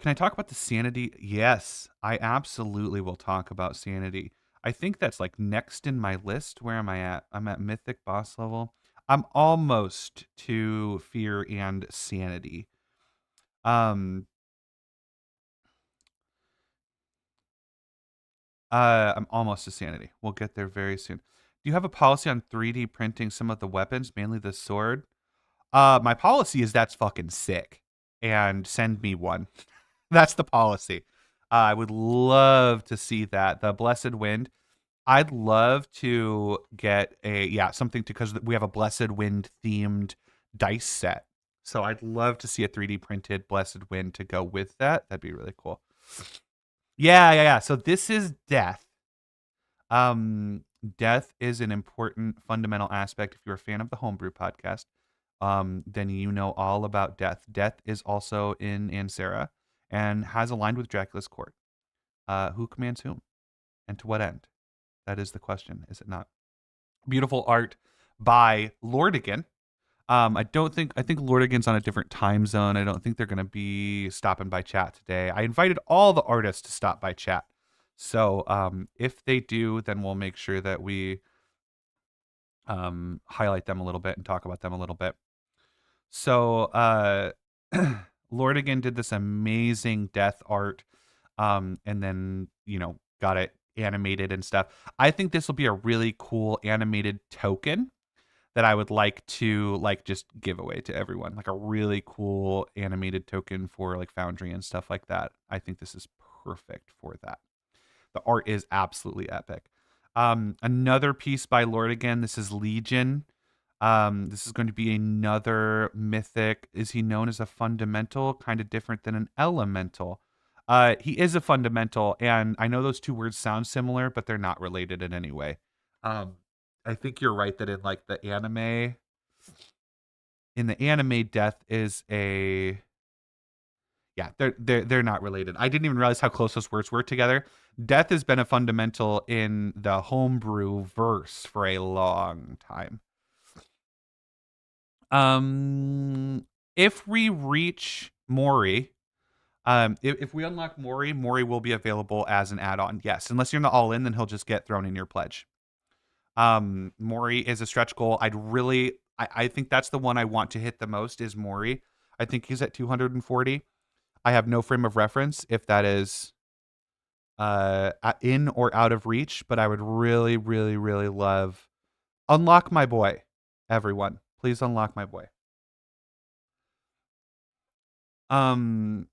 Can I talk about the sanity? Yes, I absolutely will talk about sanity. I think that's like next in my list. Where am I at? I'm at Mythic boss level. I'm almost to fear and sanity. I'm almost to sanity. We'll get there very soon. Do you have a policy on 3D printing some of the weapons, mainly the sword? My policy is that's fucking sick, and send me one. That's the policy. I would love to see that. The Blessed Wind. I'd love to get something to, because we have a Blessed Wind themed dice set. So I'd love to see a 3D printed Blessed Wind to go with that. That'd be really cool. Yeah. So this is death. Death is an important fundamental aspect. If you're a fan of the Homebrew podcast, then you know all about death. Death is also in Ansera and has aligned with Dracula's court. Who commands whom, and to what end? That is the question, is it not? Beautiful art by Lordigan. I think Lordigan's on a different time zone. I don't think they're going to be stopping by chat today. I invited all the artists to stop by chat. So if they do, then we'll make sure that we highlight them a little bit and talk about them a little bit. So Lordigan did this amazing death art, and then got it animated and stuff. I think this will be a really cool animated token that I would like to just give away to everyone, like a really cool animated token for like Foundry and stuff like that. I think this is perfect for that. The art is absolutely epic. Another piece by Lordigan. This is Legion. This is going to be another mythic. Is he known as a fundamental? Kind of different than an elemental. He is a fundamental, and I know those two words sound similar, but they're not related in any way. I think you're right that in like the anime, death is a Yeah, they're not related. I didn't even realize how close those words were together. Death has been a fundamental in the homebrew verse for a long time. If we reach Mori, if we unlock Mori, Mori will be available as an add-on. Yes, unless you're in the all-in, then he'll just get thrown in your pledge. Mori is a stretch goal. I think that's the one I want to hit the most is Mori. I think he's at 240. I have no frame of reference if that is in or out of reach, but I would really, really, really love unlock my boy. Everyone, please unlock my boy. Um,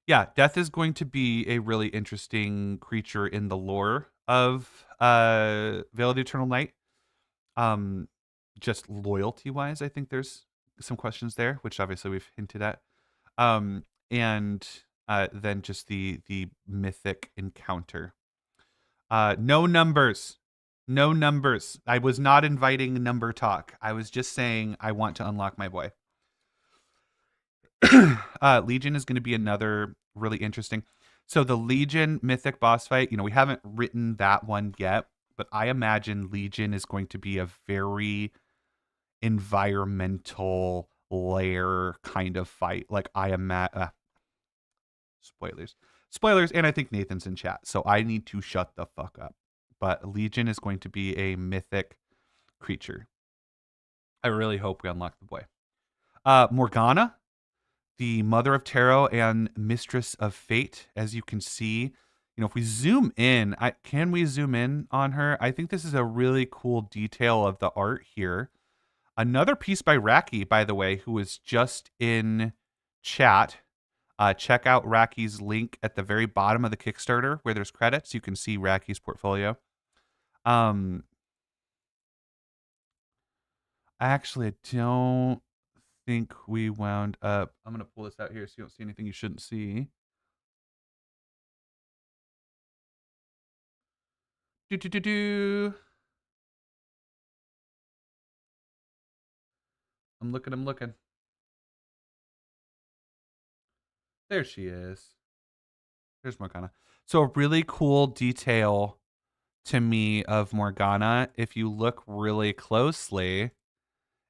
yeah, Death is going to be a really interesting creature in the lore of Veil of the Eternal Night. Just loyalty wise, I think there's some questions there, which obviously we've hinted at. And then just the mythic encounter. No numbers. No numbers. I was not inviting number talk. I was just saying I want to unlock my boy. Legion is going to be another really interesting. So the Legion mythic boss fight, we haven't written that one yet, but I imagine Legion is going to be a very environmental layer kind of fight. Like I imagine, spoilers, and I think Nathan's in chat, so I need to shut the fuck up. But Legion is going to be a mythic creature. I really hope we unlock the boy. Morgana, the Mother of Tarot and Mistress of Fate. As you can see, if we zoom in, can we zoom in on her? I think this is a really cool detail of the art here. Another piece by Raki, by the way, who was just in chat. Check out Raki's link at the very bottom of the Kickstarter where there's credits. You can see Raki's portfolio. Actually, I don't think we wound up. I'm going to pull this out here so you don't see anything you shouldn't see. I'm looking. There she is. There's Morgana. So a really cool detail to me of Morgana, if you look really closely,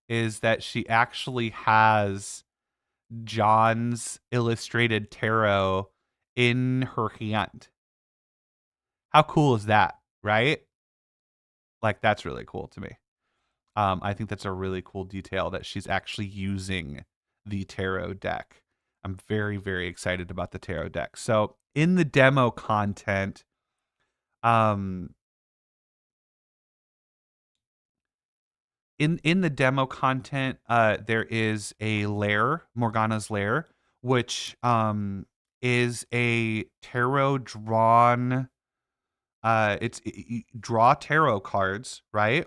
is that she actually has John's illustrated tarot in her hand. How cool is that, right? Like, that's really cool to me. I think that's a really cool detail that she's actually using the tarot deck. I'm very, very excited about the tarot deck. So in the demo content, in the demo content, there is a lair, Morgana's lair, which is a tarot drawn. You draw tarot cards, right?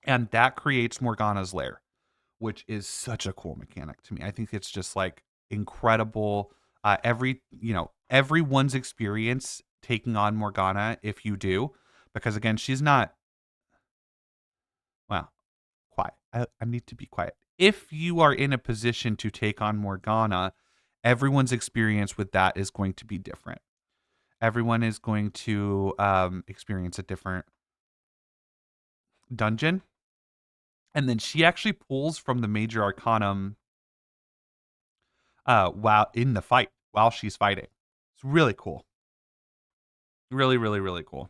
And that creates Morgana's lair, which is such a cool mechanic to me. I think it's just like incredible. Everyone's experience taking on Morgana, if you do, because again, she's not. Well, quiet. I need to be quiet. If you are in a position to take on Morgana, everyone's experience with that is going to be different. Everyone is going to experience a different dungeon. And then she actually pulls from the Major Arcanum while in the fight, while she's fighting. It's really cool. Really, really, really cool.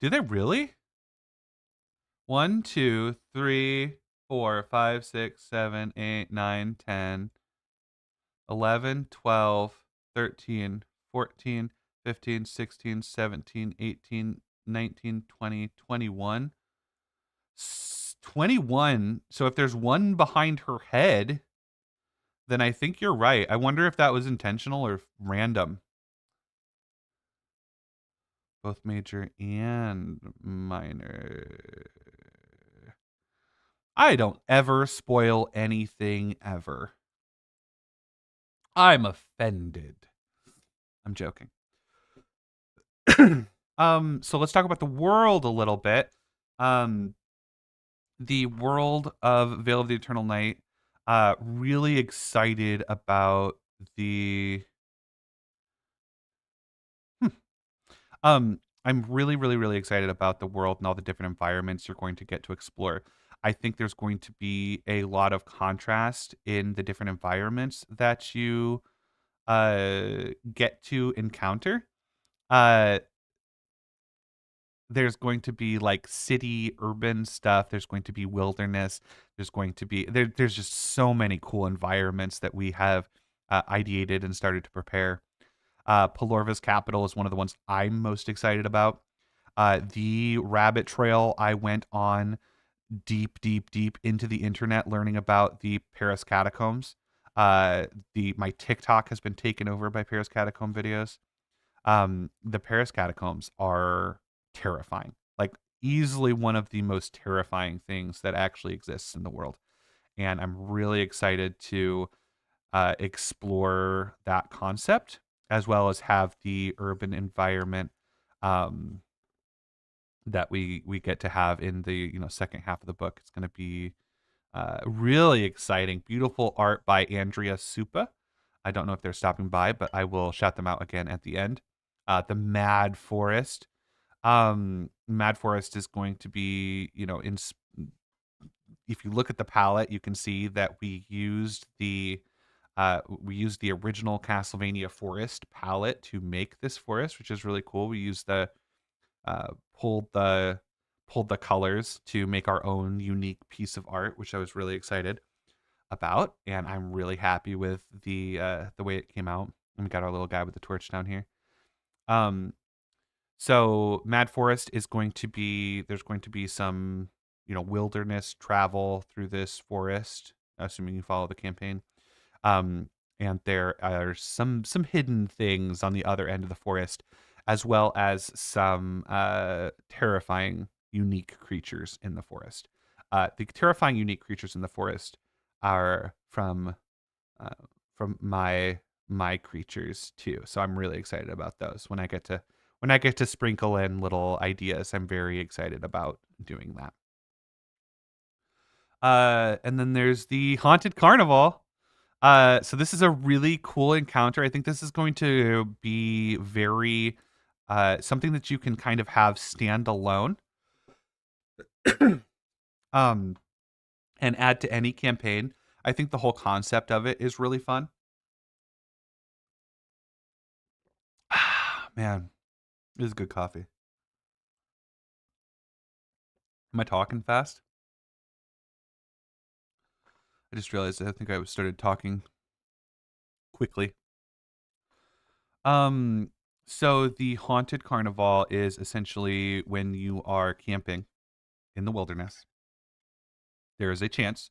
Do they really? 1, 2, 3, 4, 5, 6, 7, 8, 9, 10, 11, 12, 13, 14, 15, 16, 17, 18, 19, 20, 21. 21. So if there's one behind her head, then I think you're right. I wonder if that was intentional or random. Both major and minor. I don't ever spoil anything ever. I'm offended. I'm joking. So let's talk about the world a little bit. the world of Veil of the Eternal Night. Really excited about the. Hmm, I'm really, really, really excited about the world and all the different environments you're going to get to explore. I think there's going to be a lot of contrast in the different environments that you get to encounter. Uh, there's going to be like city, urban stuff. There's going to be wilderness. There's going to be there's just so many cool environments that we have ideated and started to prepare. Pelorva's capital is one of the ones I'm most excited about. The rabbit trail I went on deep, deep, deep into the internet learning about the Paris catacombs. The my TikTok has been taken over by Paris catacomb videos. The Paris catacombs are terrifying. Like easily one of the most terrifying things that actually exists in the world. And I'm really excited to explore that concept as well as have the urban environment um, that we get to have in the second half of the book. It's going to be really exciting. Beautiful art by Andrea Supa. I don't know if they're stopping by, but I will shout them out again at the end. The Mad Forest. Mad Forest is going to be, if you look at the palette, you can see that we used the original Castlevania Forest palette to make this forest, which is really cool. We used the uh, pulled the pulled the colors to make our own unique piece of art, which I was really excited about, and I'm really happy with the way it came out. And we got our little guy with the torch down here. Um, so Mad Forest is going to be there's going to be some wilderness travel through this forest, assuming you follow the campaign. Um, and there are some hidden things on the other end of the forest, as well as some terrifying, unique creatures in the forest. The terrifying, unique creatures in the forest are uh, from my creatures too. So I'm really excited about those. When I get to sprinkle in little ideas, I'm very excited about doing that. And then there's the Haunted Carnival. So this is a really cool encounter. I think this is going to be very something that you can kind of have stand alone, um, and add to any campaign. I think the whole concept of it is really fun. Man, this is good coffee. Am I talking fast? I just realized I think I started talking quickly. Um, so the Haunted Carnival is essentially when you are camping in the wilderness. There is a chance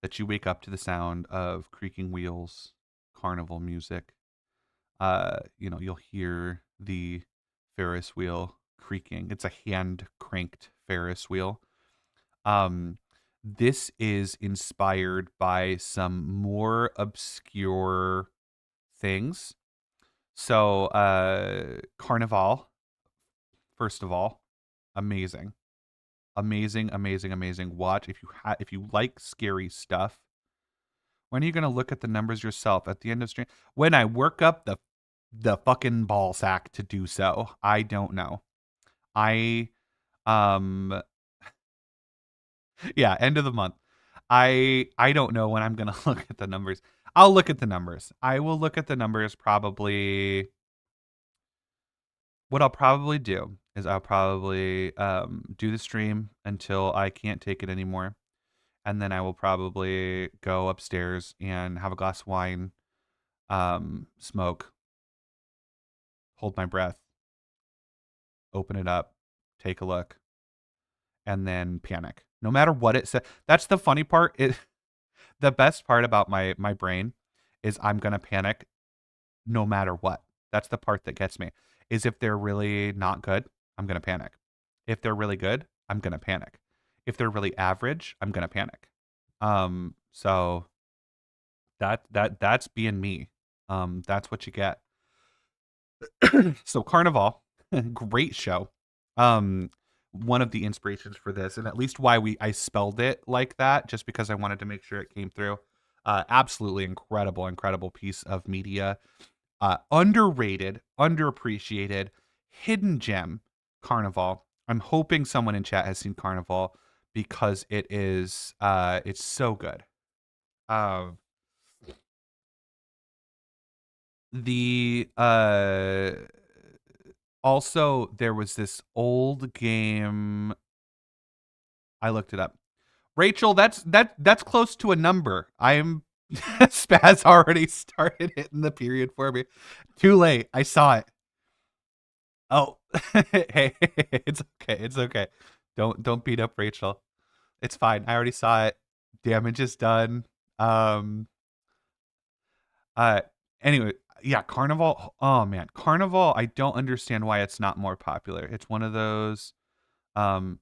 that you wake up to the sound of creaking wheels, carnival music. You'll hear the Ferris wheel creaking. It's a hand cranked Ferris wheel. Um, this is inspired by some more obscure things. So, Carnival, first of all, amazing, amazing, amazing, amazing. Watch if you like scary stuff. When are you gonna look at the numbers yourself at the end of stream? When I work up the fucking ball sack to do so, I don't know. I um yeah, end of the month. I don't know when I'm gonna look at the numbers. I'll look at the numbers. I will look at the numbers probably. What I'll probably do is I'll probably do the stream until I can't take it anymore, and then I will probably go upstairs and have a glass of wine, smoke, hold my breath, open it up, take a look, and then panic. No matter what it says. That's the funny part. The best part about my brain is I'm gonna panic no matter what. That's the part that gets me. Is if they're really not good, I'm gonna panic. If they're really good, I'm gonna panic. If they're really average, I'm gonna panic. So that's being me. That's what you get. So Carnival, great show. Um, one of the inspirations for this, and at least why I spelled it like that, just because I wanted to make sure it came through. Absolutely incredible piece of media. Underrated, underappreciated, hidden gem, Carnival. I'm hoping someone in chat has seen Carnival because it's so good. Um, the Also, there was this old game. I looked it up. Rachel, that's close to a number. I'm Spaz already started hitting the period for me. Too late. I saw it. Oh, hey, it's okay. It's okay. Don't beat up Rachel. It's fine. I already saw it. Damage is done. Um. Uh. Anyway, yeah. Carnival. Oh man, Carnival. I don't understand why it's not more popular. It's one of those.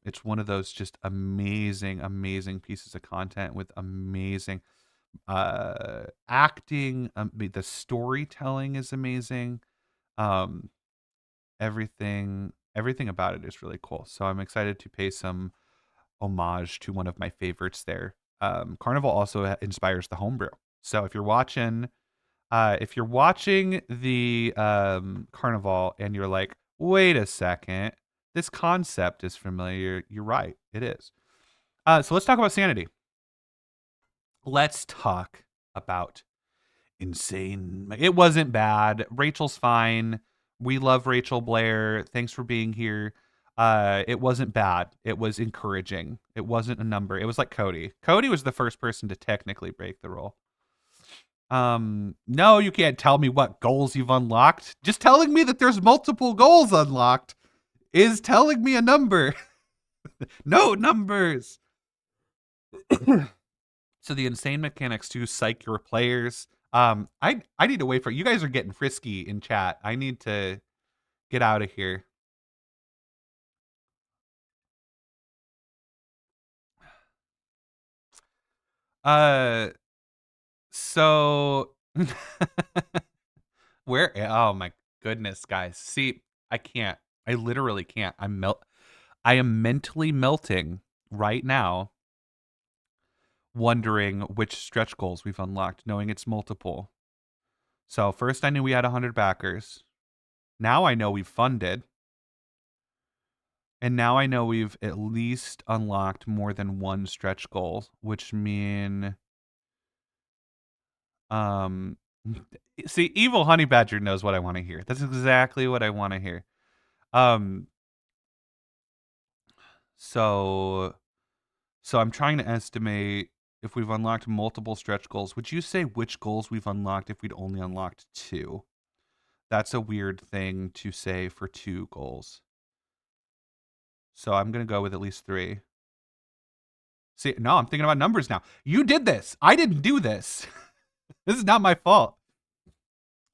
It's one of those just amazing pieces of content with amazing acting. The storytelling is amazing. Um, everything about it is really cool. So I'm excited to pay some homage to one of my favorites there. Carnival also inspires the homebrew. So if you're watching the Carnival and you're like, wait a second, this concept is familiar. You're right, it is. So let's talk about sanity. Let's talk about insane. It wasn't bad. Rachel's fine. We love Rachel Blair. Thanks for being here. It wasn't bad. It was encouraging. It wasn't a number. It was like Cody. Cody was the first person to technically break the rule. No, you can't tell me what goals you've unlocked. Just telling me that there's multiple goals unlocked is telling me a number. No numbers. So the insane mechanics to psych your players. I need to wait for you guys are getting frisky in chat. I need to get out of here. So where? Oh my goodness, guys. See, I can't. I literally can't. I am mentally melting right now, wondering which stretch goals we've unlocked, knowing it's multiple. So first, I knew we had 100 backers. Now I know we've funded. And now I know we've at least unlocked more than one stretch goal, which mean see, Evil Honey Badger knows what I want to hear. That's exactly what I want to hear. So I'm trying to estimate if we've unlocked multiple stretch goals. Would you say which goals we've unlocked if we'd only unlocked 2? That's a weird thing to say for 2 goals. So I'm going to go with at least 3. See, no, I'm thinking about numbers now. You did this. I didn't do this. This is not my fault.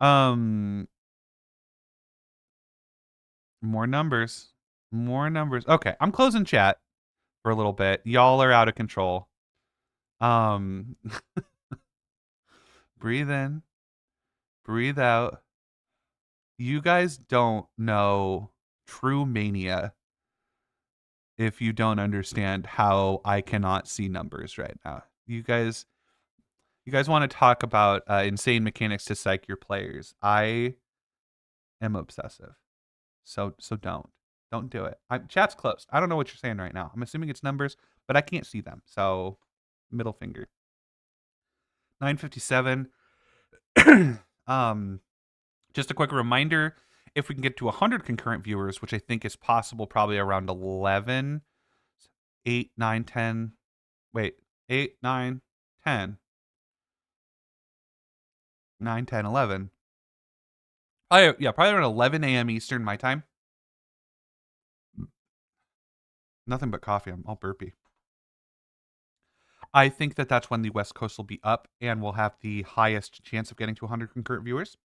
More numbers. More numbers. Okay, I'm closing chat for a little bit. Y'all are out of control. Breathe in. Breathe out. You guys don't know true mania if you don't understand how I cannot see numbers right now. You guys want to talk about insane mechanics to psych your players. I am obsessive. So don't do it. Chat's closed. I don't know what you're saying right now. I'm assuming it's numbers, but I can't see them. So middle finger. 957. Just a quick reminder, if we can get to 100 concurrent viewers, which I think is possible probably around 11, 8, 9, 10. Wait, 8, 9, 10. 9, 10, 11. Probably around 11 a.m. Eastern, my time. Nothing but coffee. I'm all burpy. I think that's when the West Coast will be up and we'll have the highest chance of getting to 100 concurrent viewers.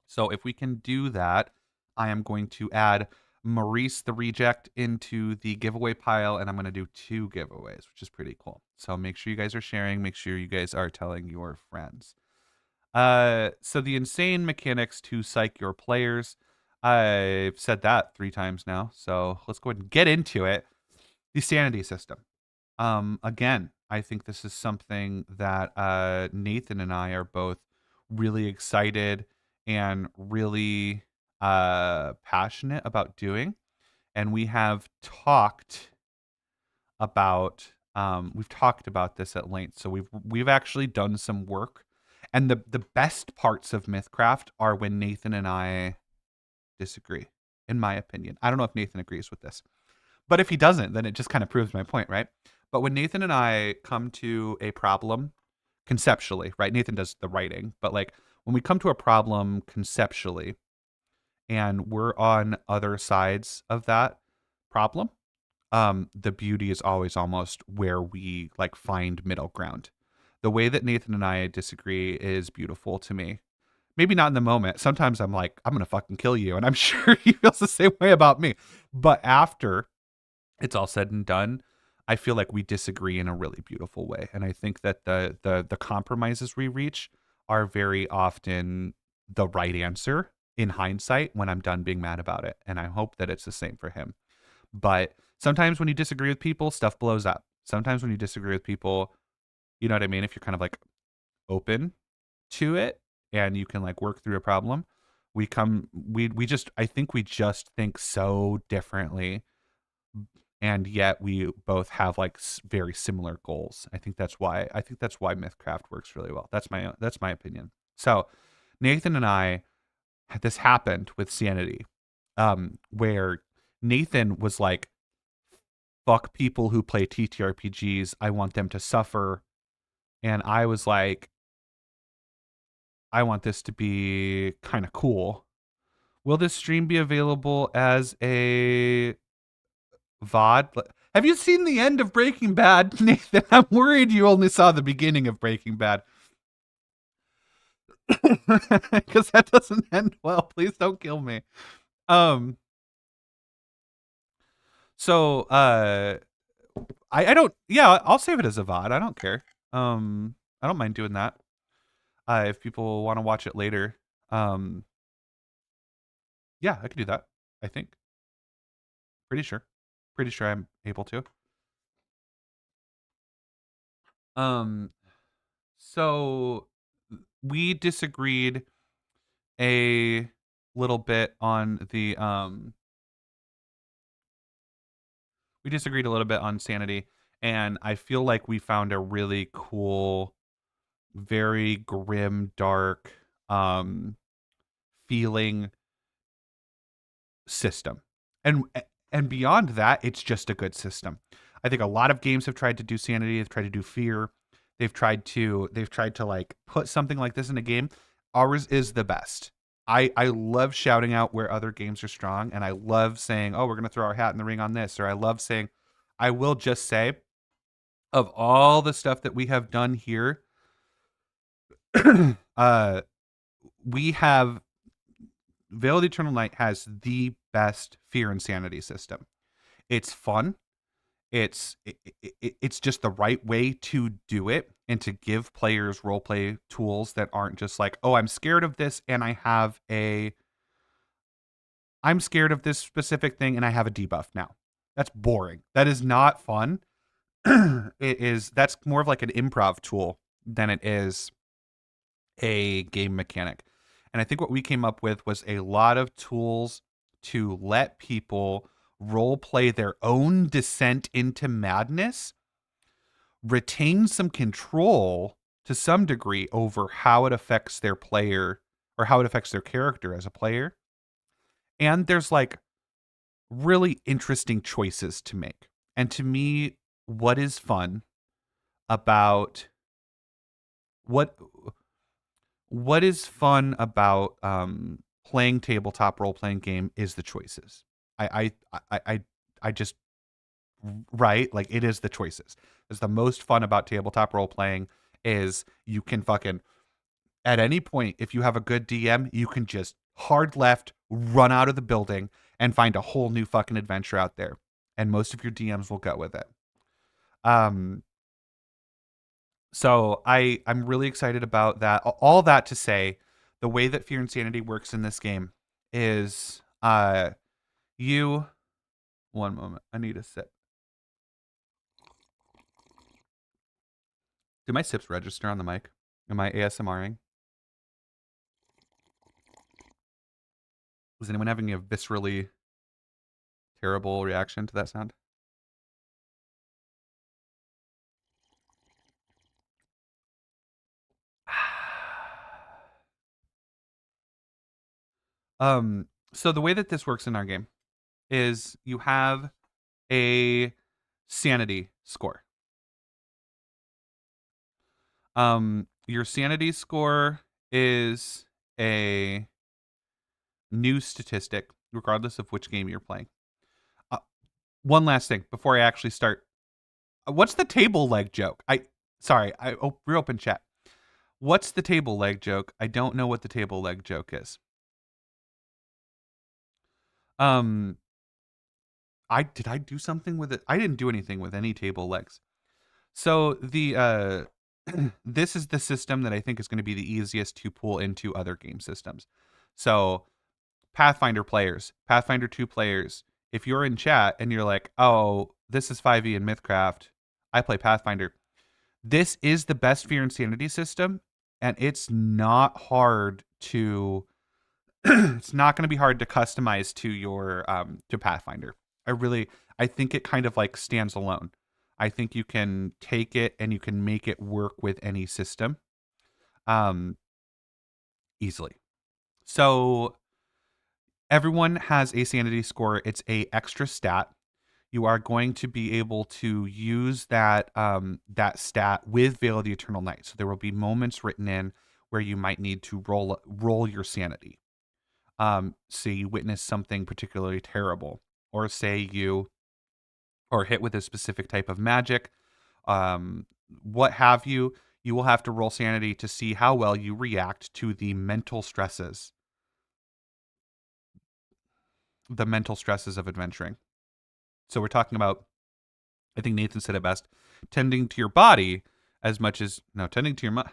So if we can do that, I am going to add Maurice the Reject into the giveaway pile, and I'm going to do 2 giveaways, which is pretty cool. So make sure you guys are sharing. Make sure you guys are telling your friends. So the insane mechanics to psych your players. I've said that 3 times now, so let's go ahead and get into it. The sanity system. Again, I think this is something that Nathan and I are both really excited and really passionate about doing. And we have talked about we've talked about this at length. So we've actually done some work. And the best parts of MythCraft are when Nathan and I disagree, in my opinion. I don't know if Nathan agrees with this. But if he doesn't, then it just kind of proves my point, right? But when Nathan and I come to a problem conceptually, right? Nathan does the writing, but like when we come to a problem conceptually and we're on other sides of that problem, the beauty is always almost where we like find middle ground. The way that Nathan and I disagree is beautiful to me. Maybe not in the moment. Sometimes I'm like, I'm gonna fucking kill you, and I'm sure he feels the same way about me. But after it's all said and done, I feel like we disagree in a really beautiful way. And I think that the compromises we reach are very often the right answer in hindsight when I'm done being mad about it. And I hope that it's the same for him. But sometimes when you disagree with people, stuff blows up. Sometimes when you disagree with people, you know what I mean? If you're kind of like open to it and you can like work through a problem, we just I think we just think so differently, and yet we both have like very similar goals. I think that's why MythCraft works really well. That's my opinion. So Nathan and I, this happened with Sanity, where Nathan was like, fuck people who play TTRPGs, I want them to suffer. And I was like, I want this to be kind of cool. Will this stream be available as a VOD? Have you seen the end of Breaking Bad, Nathan? I'm worried you only saw the beginning of Breaking Bad. Because that doesn't end well. Please don't kill me. So I don't, yeah, I'll save it as a VOD. I don't care. I don't mind doing that. If people want to watch it later. Yeah, I could do that. I think. Pretty sure I'm able to. So we disagreed a little bit on the we disagreed a little bit on Sanity, and I feel like we found a really cool, very grim, dark feeling system. And beyond that, it's just a good system. I think a lot of games have tried to do Sanity, they've tried to do fear, they've tried to like put something like this in a game. Ours is the best. I love shouting out where other games are strong, and I love saying, oh, we're gonna throw our hat in the ring on this, or I love saying, I will just say, of all the stuff that we have done here, we have Veil of the Eternal Night has the best fear and sanity system. It's fun. It's just the right way to do it and to give players role play tools that aren't just like, oh, I'm scared of this and I'm scared of this specific thing and I have a debuff now. That's boring. That is not fun. That's more of like an improv tool than it is a game mechanic. And I think what we came up with was a lot of tools to let people role play their own descent into madness, retain some control to some degree over how it affects their player or how it affects their character as a player. And there's like really interesting choices to make. And to me, what is fun about what is fun about playing tabletop role playing game is the choices. I just right, like it is the choices. It's the most fun about tabletop role playing is you can fucking at any point if you have a good DM, you can just hard left, run out of the building and find a whole new fucking adventure out there. And most of your DMs will go with it. So I'm really excited about that. All that to say, the way that Fear and Sanity works in this game is You, one moment. I need a sip. Do my sips register on the mic? Am I ASMRing? Is anyone having a viscerally terrible reaction to that sound? So the way that this works in our game is you have a sanity score. Your sanity score is a new statistic, regardless of which game you're playing. Uh, one last thing before I actually start. What's the table leg joke? Reopen chat. What's the table leg joke? I don't know what the table leg joke is. Did I do something with it? I didn't do anything with any table legs. So the this is the system that I think is going to be the easiest to pull into other game systems. So Pathfinder players, Pathfinder 2 players, if you're in chat and you're like, "Oh, this is 5e and MythCraft. I play Pathfinder." This is the best fear and sanity system, and it's not hard to it's not going to be hard to customize to your to Pathfinder. I think it kind of like stands alone. I think you can take it and you can make it work with any system um easily. So everyone has a sanity score. It's a extra stat. You are going to be able to use that stat with Veil of the Eternal Night. So there will be moments written in where you might need to roll your sanity. Say you witness something particularly terrible, or say you are hit with a specific type of magic, what have you. You will have to roll sanity to see how well you react to the mental stresses of adventuring. So we're talking about, I think Nathan said it best, tending to your body as much as, no, tending to your mind.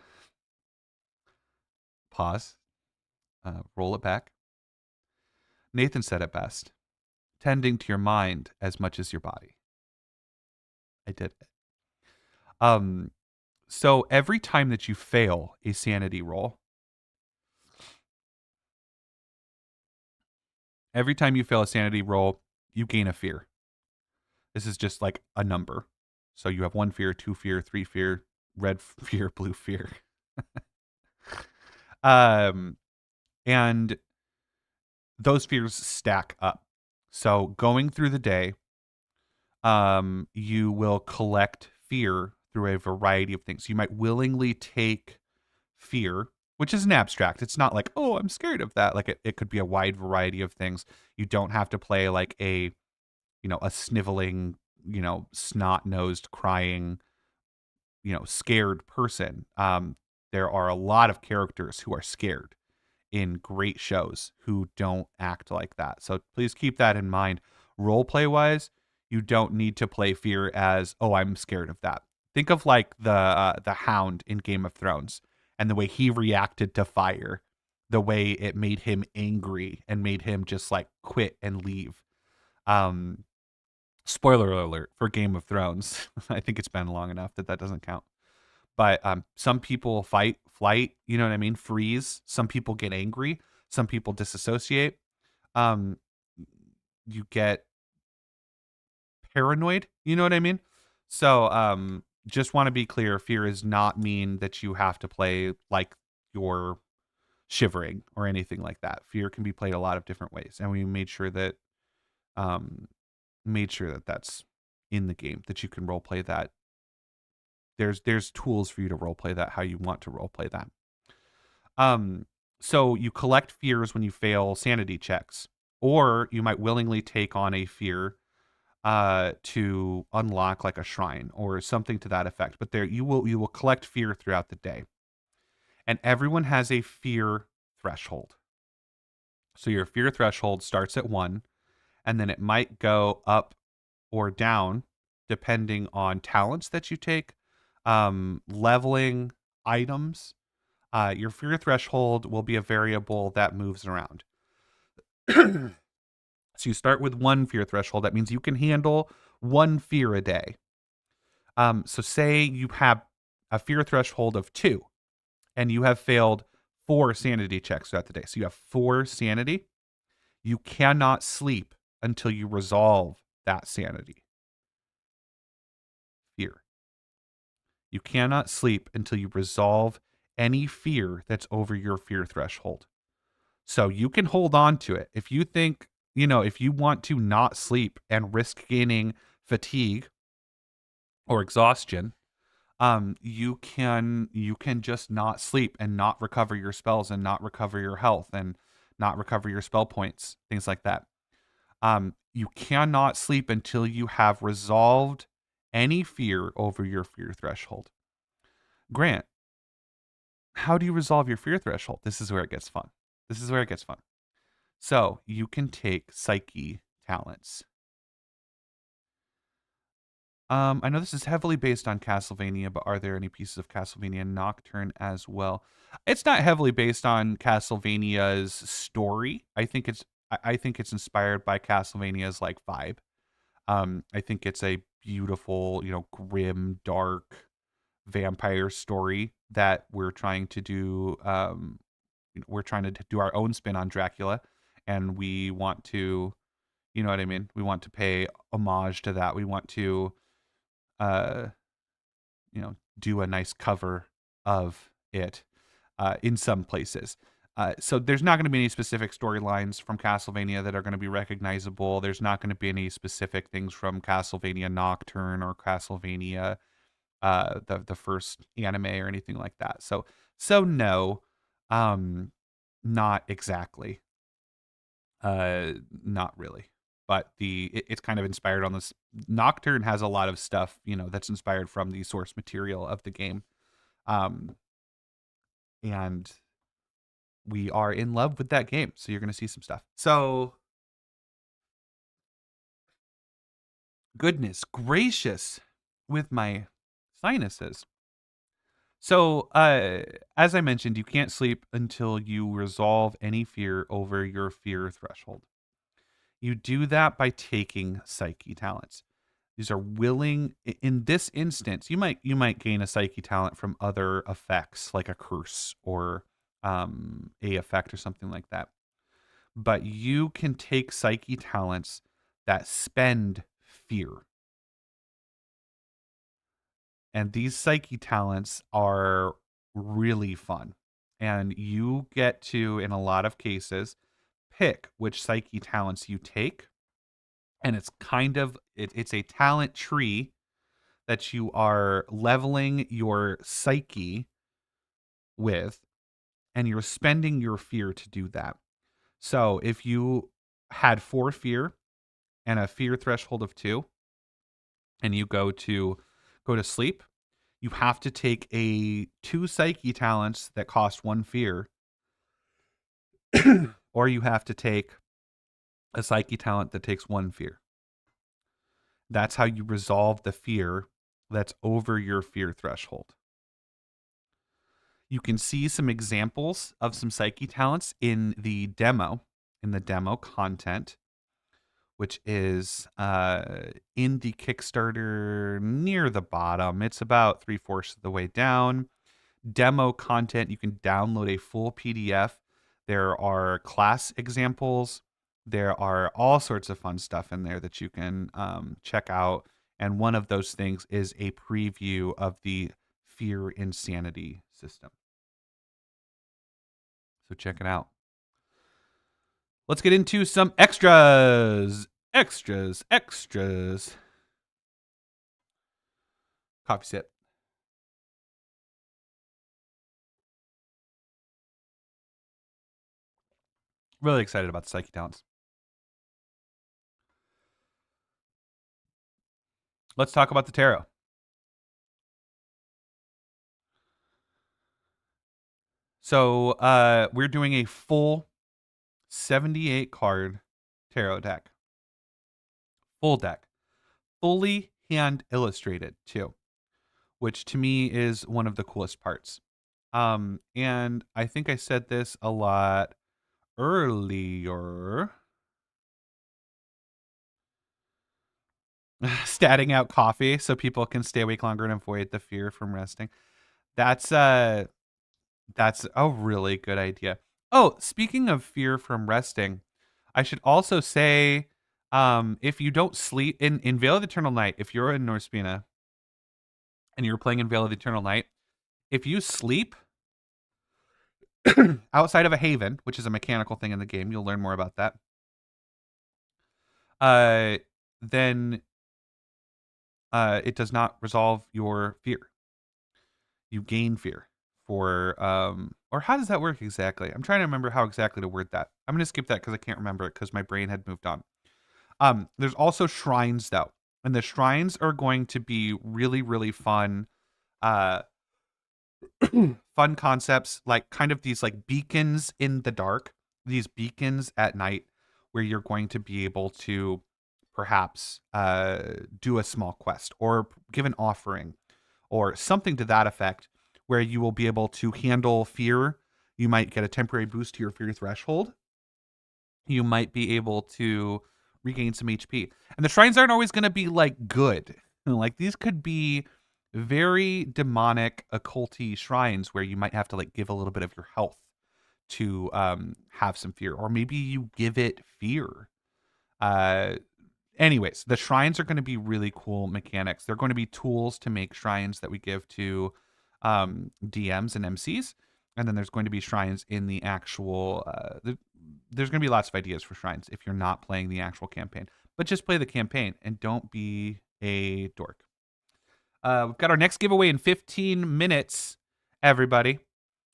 Pause. Roll it back. Nathan said it best. Tending to your mind as much as your body. I did it. So every time that you fail a sanity roll, you gain a fear. This is just like a number. So you have 1 fear, 2 fear, 3 fear, red fear, blue fear. And those fears stack up. So going through the day, you will collect fear through a variety of things. You might willingly take fear, which is an abstract. It's not like, oh, I'm scared of that. Like it could be a wide variety of things. You don't have to play like a sniveling, snot-nosed, crying, scared person. There are a lot of characters who are scared in great shows who don't act like that. So please keep that in mind. Role play wise, you don't need to play fear as, oh, I'm scared of that. Think of like the Hound in Game of Thrones and the way he reacted to fire, the way it made him angry and made him just like quit and leave. Spoiler alert for Game of Thrones. I think it's been long enough that doesn't count. But some people flight, you know what I mean? Freeze. Some people get angry. Some people disassociate. You get paranoid, you know what I mean? So just want to be clear, fear does not mean that you have to play like you're shivering or anything like that. Fear can be played a lot of different ways, and we made sure that that's in the game, that you can role play that. There's tools for you to role play that how you want to role play that. So you collect fears when you fail sanity checks, or you might willingly take on a fear to unlock like a shrine or something to that effect. But you will collect fear throughout the day, and everyone has a fear threshold. So your fear threshold starts at 1, and then it might go up or down depending on talents that you take, leveling, items. Your fear threshold will be a variable that moves around. So you start with 1 fear threshold. That means you can handle 1 fear a day. So say you have a fear threshold of 2 and you have failed 4 sanity checks throughout the day. So you have 4 sanity. You cannot sleep until you resolve that sanity fear. You cannot sleep until you resolve any fear that's over your fear threshold. So you can hold on to it. If you think, if you want to not sleep and risk gaining fatigue or exhaustion, you can just not sleep and not recover your spells and not recover your health and not recover your spell points, things like that. You cannot sleep until you have resolved any fear over your fear threshold. Grant, how do you resolve your fear threshold? This is where it gets fun. So you can take psyche talents. I know this is heavily based on Castlevania, but are there any pieces of Castlevania Nocturne as well? It's not heavily based on Castlevania's story. I think it's inspired by Castlevania's like vibe. I think it's a beautiful, grim, dark vampire story that we're trying to do. We're trying to do our own spin on Dracula, and we want to, you know what I mean? We want to pay homage to that. We want to, uh, do a nice cover of it in some places. So there's not going to be any specific storylines from Castlevania that are going to be recognizable. There's not going to be any specific things from Castlevania Nocturne or Castlevania, the first anime or anything like that. So no, not exactly, not really. But it's kind of inspired on this. Nocturne has a lot of stuff, that's inspired from the source material of the game, and we are in love with that game. So you're going to see some stuff. So goodness gracious with my sinuses. So, as I mentioned, you can't sleep until you resolve any fear over your fear threshold. You do that by taking psyche talents. These are willing. In this instance, you might gain a psyche talent from other effects like a curse or a effect or something like that. But you can take psyche talents that spend fear. And these psyche talents are really fun. And you get to, in a lot of cases, pick which psyche talents you take. And it's it's a talent tree that you are leveling your psyche with, and you're spending your fear to do that. So if you had 4 fear and a fear threshold of 2, and you go to sleep, you have to take 2 psyche talents that cost 1 fear, or you have to take a psyche talent that takes 1 fear. That's how you resolve the fear that's over your fear threshold. You can see some examples of some psyche talents in the demo content, which is in the Kickstarter near the bottom. It's about 3/4 of the way down. Demo content, you can download a full PDF. There are class examples. There are all sorts of fun stuff in there that you can check out. And one of those things is a preview of the Fear Insanity system. So check it out. Let's get into some extras. Extras. Coffee sip. Really excited about the psyche talents. Let's talk about the tarot. So we're doing a full 78 card tarot deck. Full deck. Fully hand illustrated too, which to me is one of the coolest parts. And I think I said this a lot earlier. statting out coffee so people can stay awake longer and avoid the fear from resting. That's a really good idea. Oh, speaking of fear from resting, I should also say, if you don't sleep in Veil of the Eternal Night, if you're in Norspina and you're playing in Veil of the Eternal Night, if you sleep outside of a haven, which is a mechanical thing in the game, you'll learn more about that. Then it does not resolve your fear. You gain fear for or how does that work exactly? I'm trying to remember how exactly to word that. I'm gonna skip that because I can't remember it because my brain had moved on. There's also shrines though, and the shrines are going to be really, really fun. Uh, fun concepts, like kind of these like beacons in the dark, these beacons at night, where you're going to be able to perhaps do a small quest or give an offering or something to that effect, where you will be able to handle fear. You might get a temporary boost to your fear threshold. You might be able to regain some HP. And the shrines aren't always going to be like good. Like these could be very demonic, occulty shrines where you might have to like give a little bit of your health to have some fear, or maybe you give it fear. Anyways, the shrines are going to be really cool mechanics. They're going to be tools to make shrines that we give to DMs and MCs. And then there's going to be shrines in the actual. There's going to be lots of ideas for shrines if you're not playing the actual campaign. But just play the campaign and don't be a dork. We've got our next giveaway in 15 minutes, everybody.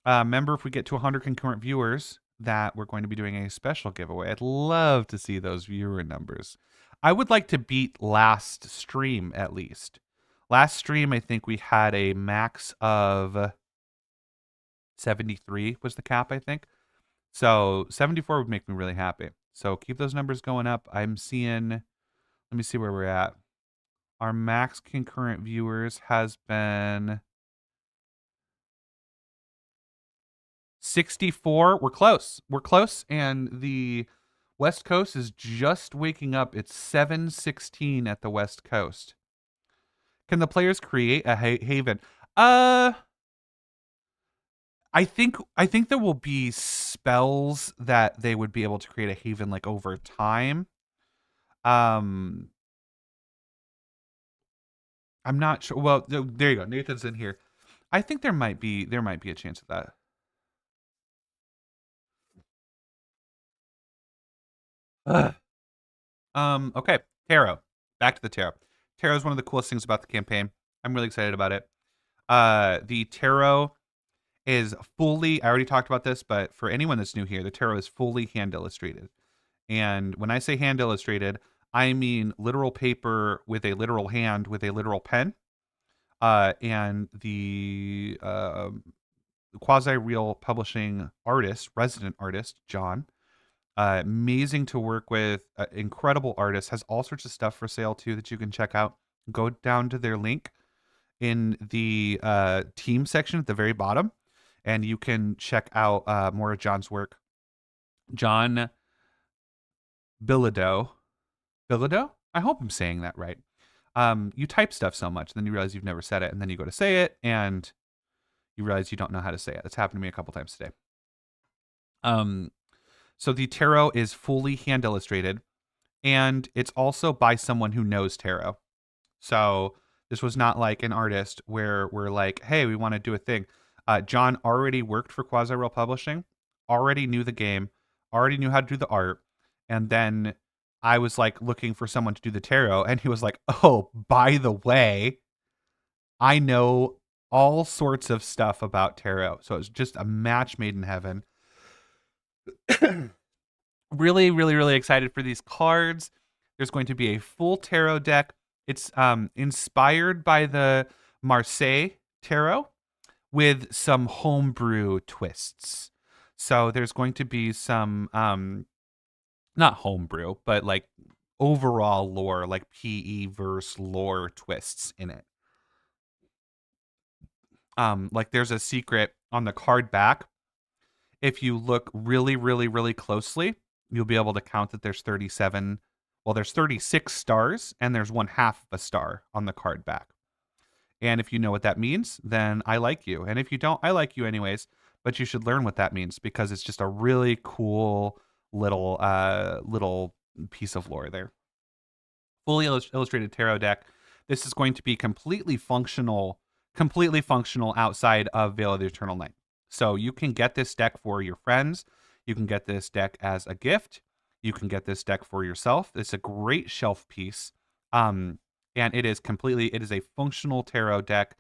Remember, if we get to 100 concurrent viewers, that we're going to be doing a special giveaway. I'd love to see those viewer numbers. I would like to beat last stream at least. Last stream, I think we had a max of 73 was the cap, I think. So 74 would make me really happy. So keep those numbers going up. I'm seeing, let me see where we're at. Our max concurrent viewers has been 64. We're close. We're close. And the West Coast is just waking up. It's 7:16 at the West Coast. Can the players create a haven? I think there will be spells that they would be able to create a haven like over time. I'm not sure. Well, there you go. Nathan's in here. I think there might be a chance of that. Okay. Tarot. Back to the tarot. Tarot is one of the coolest things about the campaign. I'm really excited about it. The tarot is fully, I already talked about this, but for anyone that's new here, the tarot is fully hand illustrated. And when I say hand illustrated, I mean literal paper with a literal hand with a literal pen. And the quasi-real publishing artist, resident artist, John, amazing to work with, incredible artist, has all sorts of stuff for sale too that you can check out. Go down to their link in the team section at the very bottom, and you can check out more of John's work. John Bilodeau. Bilodeau? I hope I'm saying that right. You type stuff so much, then you realize you've never said it, and then you go to say it, and you realize you don't know how to say it. That's happened to me a couple times today. So the tarot is fully hand illustrated, and it's also by someone who knows tarot. So this was not like an artist where we're like, hey, we want to do a thing. John already worked for Quasi-Real Publishing, already knew the game, already knew how to do the art, and then I was like looking for someone to do the tarot, and he was like, oh, by the way, I know all sorts of stuff about tarot. So it was just a match made in heaven. Really, really, really excited for these cards. There's going to be a full tarot deck. It's inspired by the Marseille tarot with some homebrew twists. So there's going to be some not homebrew, but like overall lore, like PE verse lore twists in it. Like there's a secret on the card back. If you look really, really, really closely, you'll be able to count that there's 37 Well, there's 36 stars, and there's 1/2 of a star on the card back. And if you know what that means, then I like you. And if you don't, I like you anyways. But you should learn what that means because it's just a really cool little piece of lore there. Fully illustrated tarot deck. This is going to be completely functional outside of Veil of the Eternal Night. So you can get this deck for your friends. You can get this deck as a gift. You can get this deck for yourself. It's a great shelf piece. And it is a functional tarot deck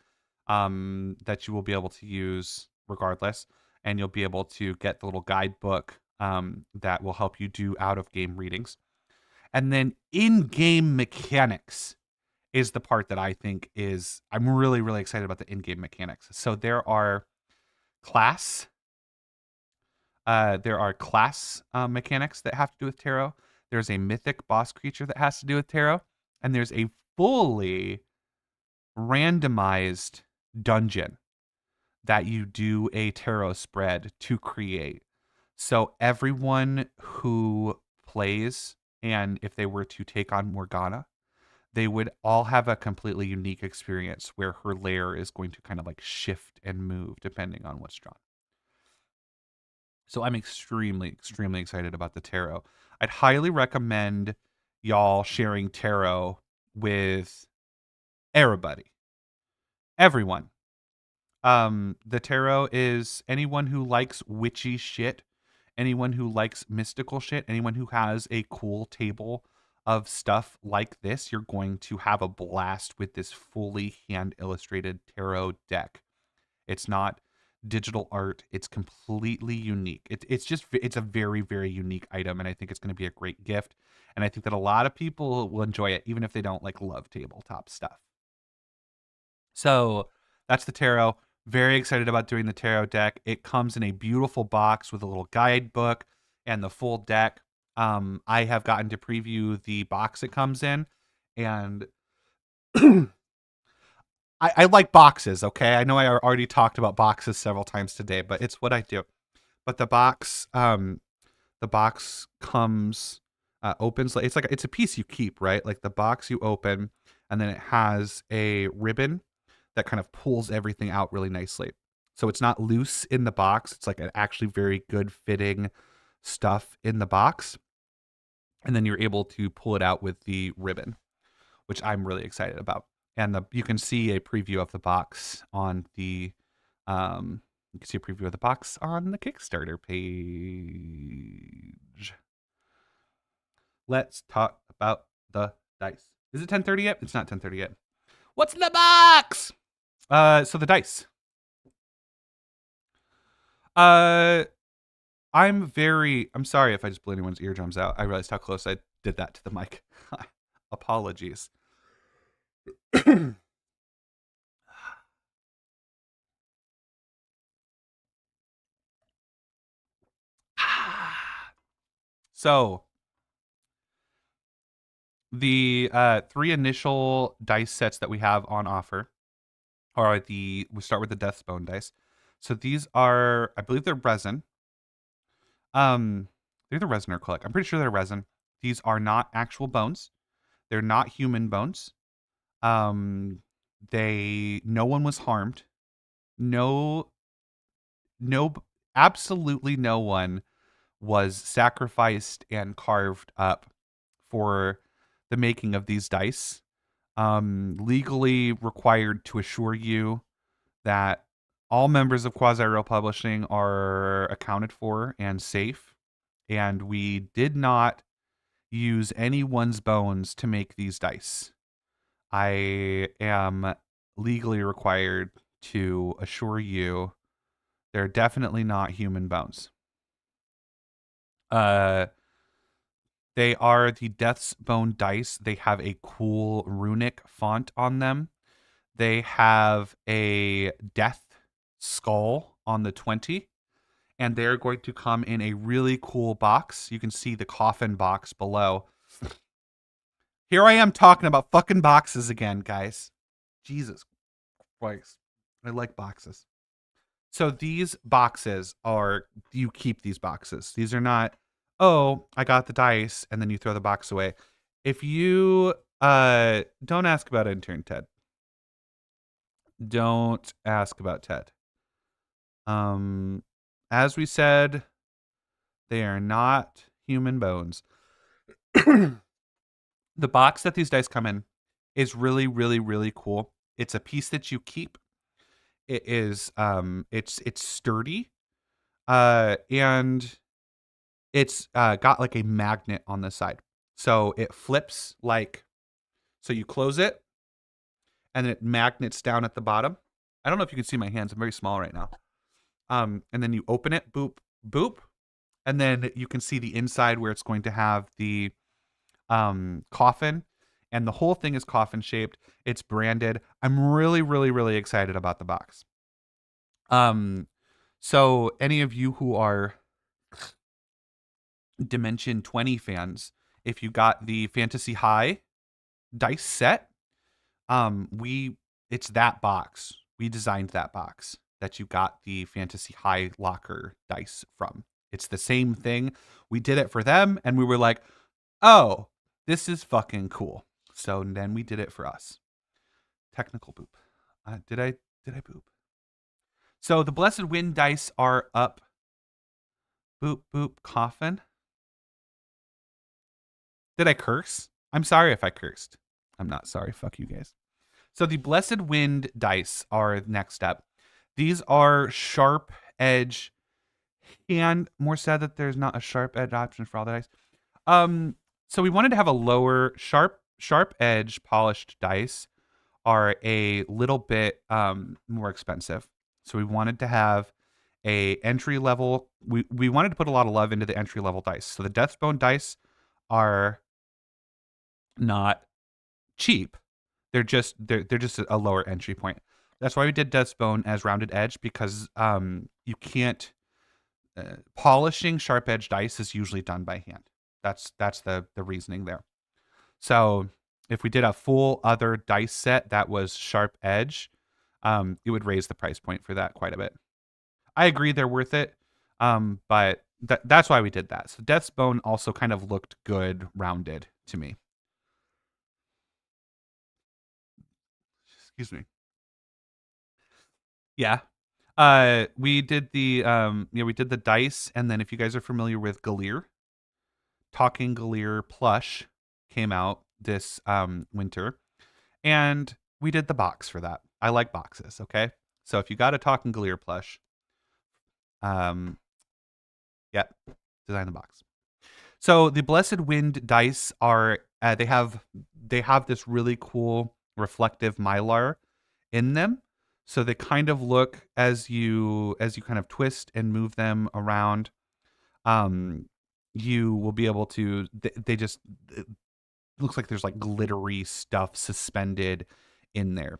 that you will be able to use regardless. And you'll be able to get the little guidebook that will help you do out-of-game readings. And then in-game mechanics is the part that I think I'm really, really excited about the in-game mechanics. So there are class mechanics that have to do with tarot. There's a mythic boss creature that has to do with tarot. And there's a fully randomized dungeon that you do a tarot spread to create. So everyone who plays, and if they were to take on Morgana, they would all have a completely unique experience where her lair is going to kind of like shift and move depending on what's drawn. So I'm extremely, extremely excited about the tarot. I'd highly recommend y'all sharing tarot with everybody. Everyone. The tarot is anyone who likes witchy shit, anyone who likes mystical shit, anyone who has a cool table of stuff like this. You're going to have a blast with this fully hand illustrated tarot deck. It's not digital art. It's completely unique. It's a very, very unique item. And I think it's going to be a great gift. And I think that a lot of people will enjoy it, even if they don't like love tabletop stuff. So that's the tarot. Very excited about doing the tarot deck. It comes in a beautiful box with a little guidebook and the full deck. I have gotten to preview the box it comes in, and I like boxes, okay? I know I already talked about boxes several times today, but it's what I do. But the box comes opens like it's a piece you keep, right? Like the box you open, and then it has a ribbon that kind of pulls everything out really nicely. So it's not loose in the box. It's like an actually very good fitting stuff in the box. And then you're able to pull it out with the ribbon, which I'm really excited about. And you can see a preview of the box on the Kickstarter page. Let's talk about the dice. Is it 10:30 yet? It's not 10:30 yet. What's in the box? So the dice. I'm sorry if I just blew anyone's eardrums out. I realized how close I did that to the mic. Apologies. So the 3 initial dice sets that we have on offer are we start with the Deathbone dice. So these are, I believe they're resin. They're the resin or acrylic. I'm pretty sure they're resin. These are not actual bones. They're not human bones. No one was harmed. Absolutely no one was sacrificed and carved up for the making of these dice. Legally required to assure you that all members of Quasi Real Publishing are accounted for and safe, and we did not use anyone's bones to make these dice. I am legally required to assure you they're definitely not human bones. They are the Death's Bone dice. They have a cool runic font on them. They have a death skull on the 20, and they're going to come in a really cool box. You can see the coffin box below. Here I am talking about fucking boxes again, guys. Jesus Christ. I like boxes. So these boxes you keep these boxes. These are not, oh, I got the dice, and then you throw the box away. If you don't ask about intern Ted. Don't ask about Ted. As we said, they are not human bones. The box that these dice come in is really, really, really cool. It's a piece that you keep. It is it's sturdy. And it's got like a magnet on the side. So it flips like, so you close it and it magnets down at the bottom. I don't know if you can see my hands. I'm very small right now. And then you open it, boop, boop. And then you can see the inside where it's going to have the coffin. And the whole thing is coffin shaped. It's branded. I'm really, really, really excited about the box. So any of you who are Dimension 20 fans, if you got the Fantasy High dice set, it's that box. We designed that box that you got the Fantasy High locker dice from. It's the same thing. We did it for them and we were like, "Oh, this is fucking cool." So then we did it for us. Technical boop. Did I boop? So the Blessed Wind dice are up. Boop boop coffin. Did I curse? I'm sorry if I cursed. I'm not sorry. Fuck you guys. So the Blessed Wind dice are next up. These are sharp edge, and more sad that there's not a sharp edge option for all the dice. So we wanted to have a lower sharp edge polished dice are a little bit more expensive. So we wanted to have a entry level. We wanted to put a lot of love into the entry level dice. So the Deathbone dice are not cheap. They're just a lower entry point. That's why we did Deathbone as rounded edge, because you can't polishing sharp edge dice is usually done by hand. That's the reasoning there. So if we did a full other dice set that was sharp edge, it would raise the price point for that quite a bit. I agree they're worth it, but that's why we did that. So Deathbone also kind of looked good rounded to me. Excuse me. Yeah. We did the we did the dice, and then if you guys are familiar with Galir, Talking Galir plush came out this winter, and we did the box for that. I like boxes, okay? So if you got a Talking Galir plush, yeah, design the box. So the Blessed Wind dice are they have this really cool reflective mylar in them. So they kind of look as you kind of twist and move them around. You will be able to. They just it looks like there's like glittery stuff suspended in there.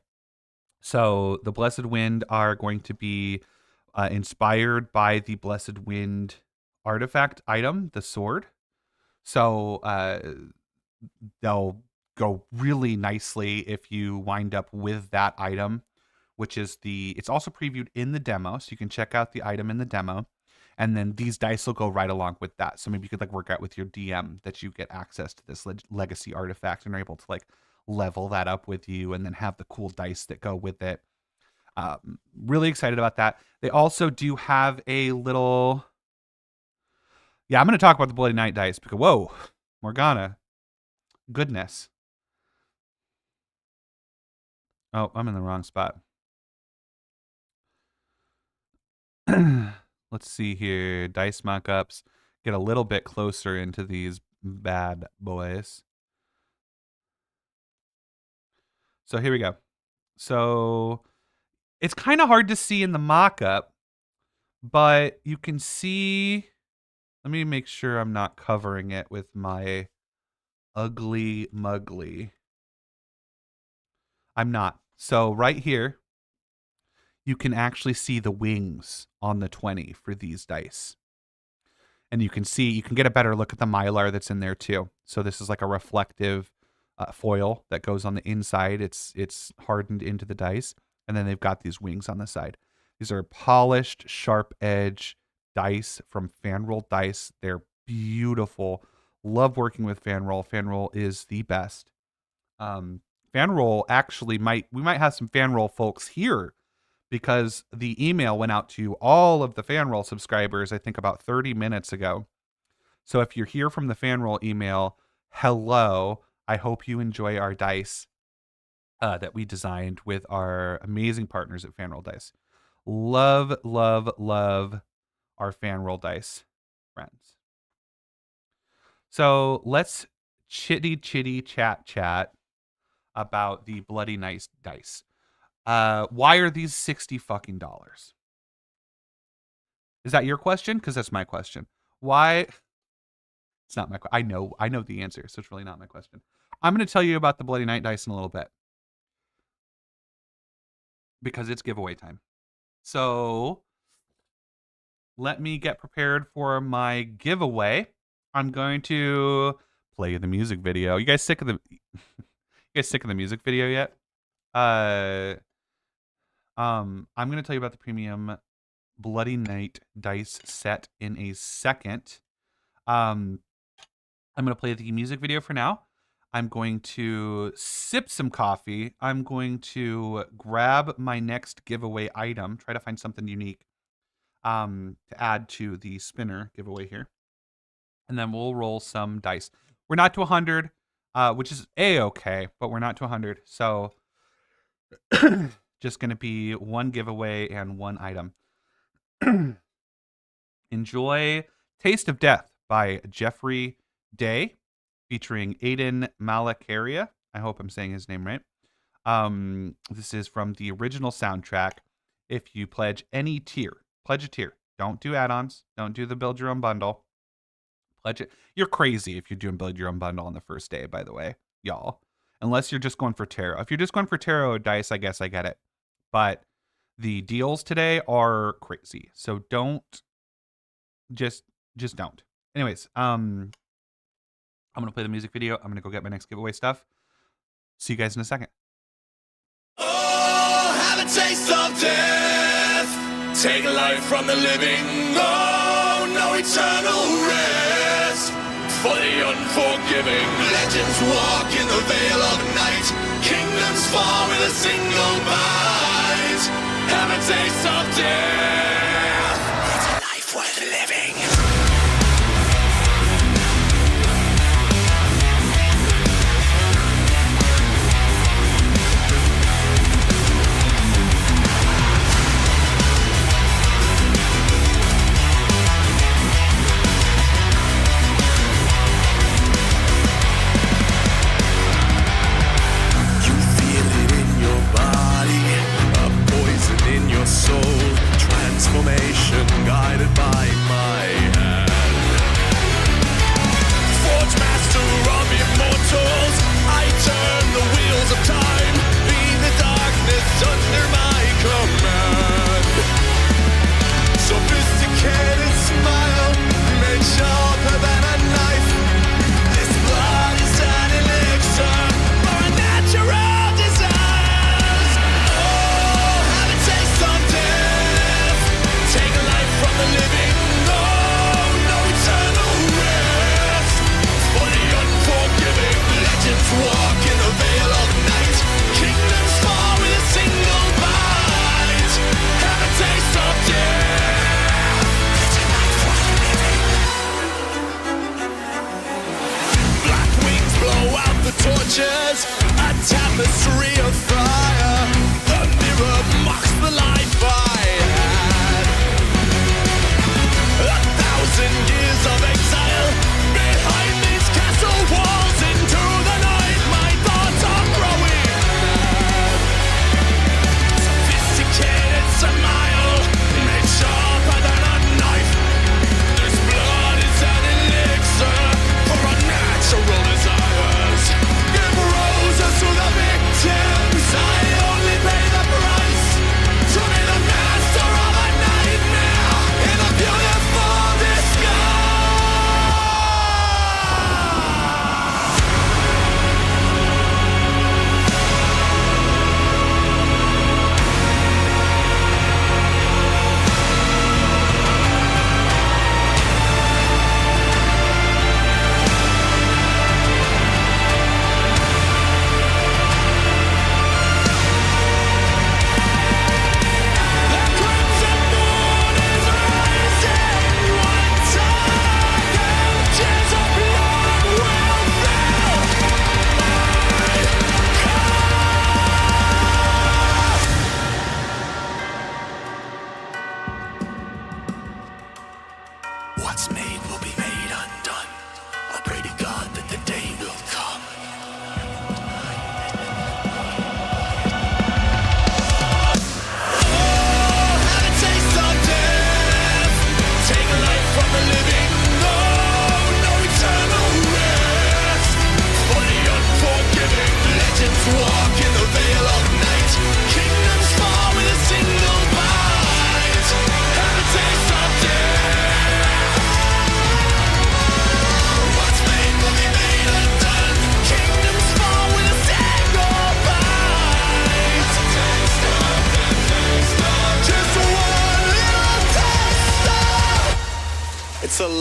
So the Blessed Wind are going to be inspired by the Blessed Wind artifact item, the sword. So they'll go really nicely if you wind up with that item, which is it's also previewed in the demo. So you can check out the item in the demo. And then these dice will go right along with that. So maybe you could like work out with your DM that you get access to this legacy artifact and are able to like level that up with you and then have the cool dice that go with it. Really excited about that. They also do have a little... Yeah, I'm going to talk about the Bloody Knight dice because, whoa, Morgana. Goodness. Oh, I'm in the wrong spot. Let's see here. Dice mockups. Get a little bit closer into these bad boys. So here we go. So it's kind of hard to see in the mockup, but you can see... Let me make sure I'm not covering it with my ugly muggly. I'm not. So right here, you can actually see the wings on the 20 for these dice. And you can get a better look at the mylar that's in there too. So this is like a reflective foil that goes on the inside. It's hardened into the dice. And then they've got these wings on the side. These are polished, sharp edge dice from Fanroll Dice. They're beautiful, Love working with FanRoll. FanRoll is the best. FanRoll actually we might have some FanRoll folks here because the email went out to all of the FanRoll subscribers, I think about 30 minutes ago. So if you're here from the FanRoll email, hello. I hope you enjoy our dice that we designed with our amazing partners at FanRoll Dice. Love, love, love our FanRoll Dice friends. So let's chitty chat about the Bloody Nice dice. Why are these $60 fucking dollars? Is that your question? Because that's my question. Why? It's not my question. I know the answer, so it's really not my question. I'm going to tell you about the Bloody Night dice in a little bit because it's giveaway time. So let me get prepared for my giveaway. I'm going to play the music video. You guys sick of the music video yet? I'm going to tell you about the premium Bloody Night dice set in a second. I'm going to play the music video for now. I'm going to sip some coffee. I'm going to grab my next giveaway item, try to find something unique to add to the spinner giveaway here. And then we'll roll some dice. We're not to 100, which is A-okay, but we're not to 100. So just going to be one giveaway and one item. Enjoy Taste of Death by Jeffrey Day, featuring Aiden Malakaria. I hope I'm saying his name right. This is from the original soundtrack. If you pledge any tier, pledge a tier. Don't do add-ons. Don't do the build your own bundle. Pledge it. You're crazy if you're doing build your own bundle on the first day, by the way, y'all. Unless you're just going for tarot. If you're just going for tarot dice, I guess I get it. But the deals today are crazy. So don't just don't. Anyways, I'm going to play the music video. I'm going to go get my next giveaway stuff. See you guys in a second. Oh, have a taste of death. Take life from the living. Oh, no eternal rest. For the unforgiving, legends walk in the veil of night. Kingdoms fall with a single bite. Have a taste of death. It's a life worth living. Soul transformation guided by my hand. Forge master of immortals, I turn the wheels of time. Be the darkness under my command. Sophisticated smile, made sharper than a knife. This blood is an elixir for a natural. Walk in the veil of night. Kingdoms fall with a single bite.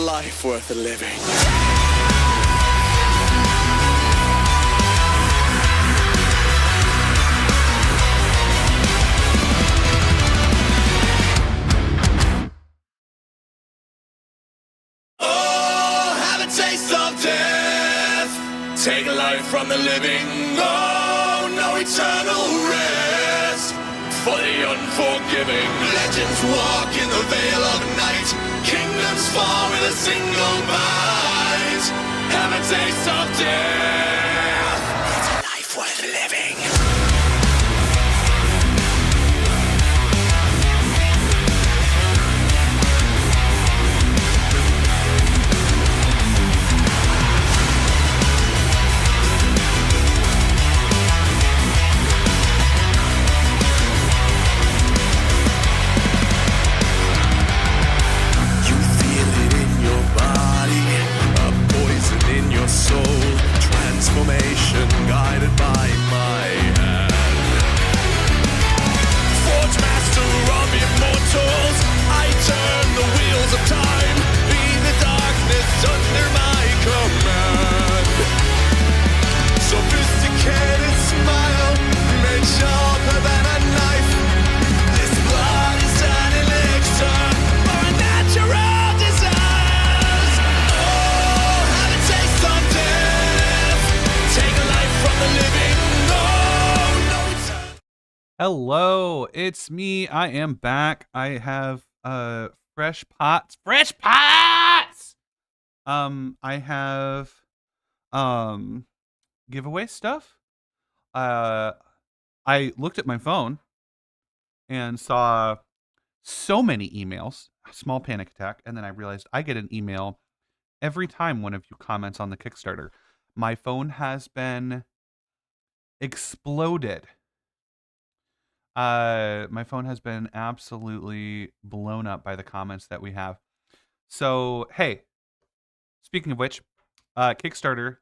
life worth living. Oh, have a taste of death. Take life from the living. Oh, no eternal rest for the unforgiving. Legends walk in the veil of night. Kingdoms fall with a single bite. Have a taste of death. It's a life worth living. Soul transformation guided by my hand. Forge master of immortals, I turn the wheels of time. Be the darkness under my command. Sophisticated smile, made sharper than a knife. This blood is an elixir for a natural desire. Hello, it's me. I am back. I have fresh pots. I have giveaway stuff. I looked at my phone and saw so many emails, small panic attack, and then I realized I get an email every time one of you comments on the Kickstarter. My phone has been exploded. My phone has been absolutely blown up by the comments that we have. So, hey, speaking of which, Kickstarter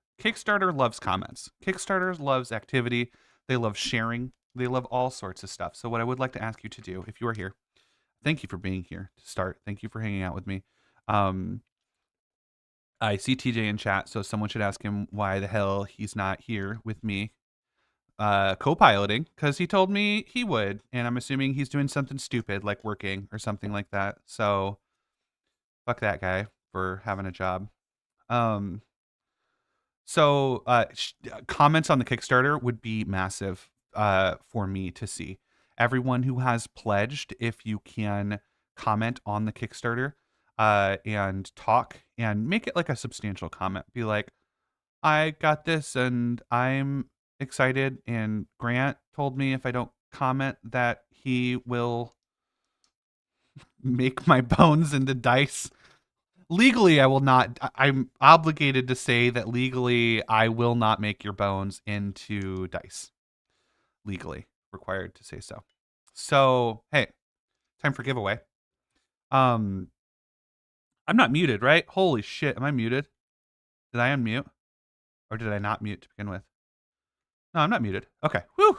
loves comments. Kickstarter loves activity. They love sharing. They love all sorts of stuff. So what I would like to ask you to do, if you are here, thank you for being here to start. Thank you for hanging out with me. I see TJ in chat, so someone should ask him why the hell he's not here with me co-piloting, because he told me he would, and I'm assuming he's doing something stupid like working or something like that. So fuck that guy for having a job. So comments on the Kickstarter would be massive for me to see. Everyone who has pledged, if you can comment on the Kickstarter and talk and make it like a substantial comment. Be like, I got this and I'm excited, and Grant told me if I don't comment that he will make my bones into dice. Legally, I will not. I'm obligated to say that legally I will not make your bones into dice. Legally required to say so. So, hey, time for giveaway. I'm not muted, right? Holy shit, am I muted? Did I unmute? Or did I not mute to begin with? No, I'm not muted. Okay. Whew.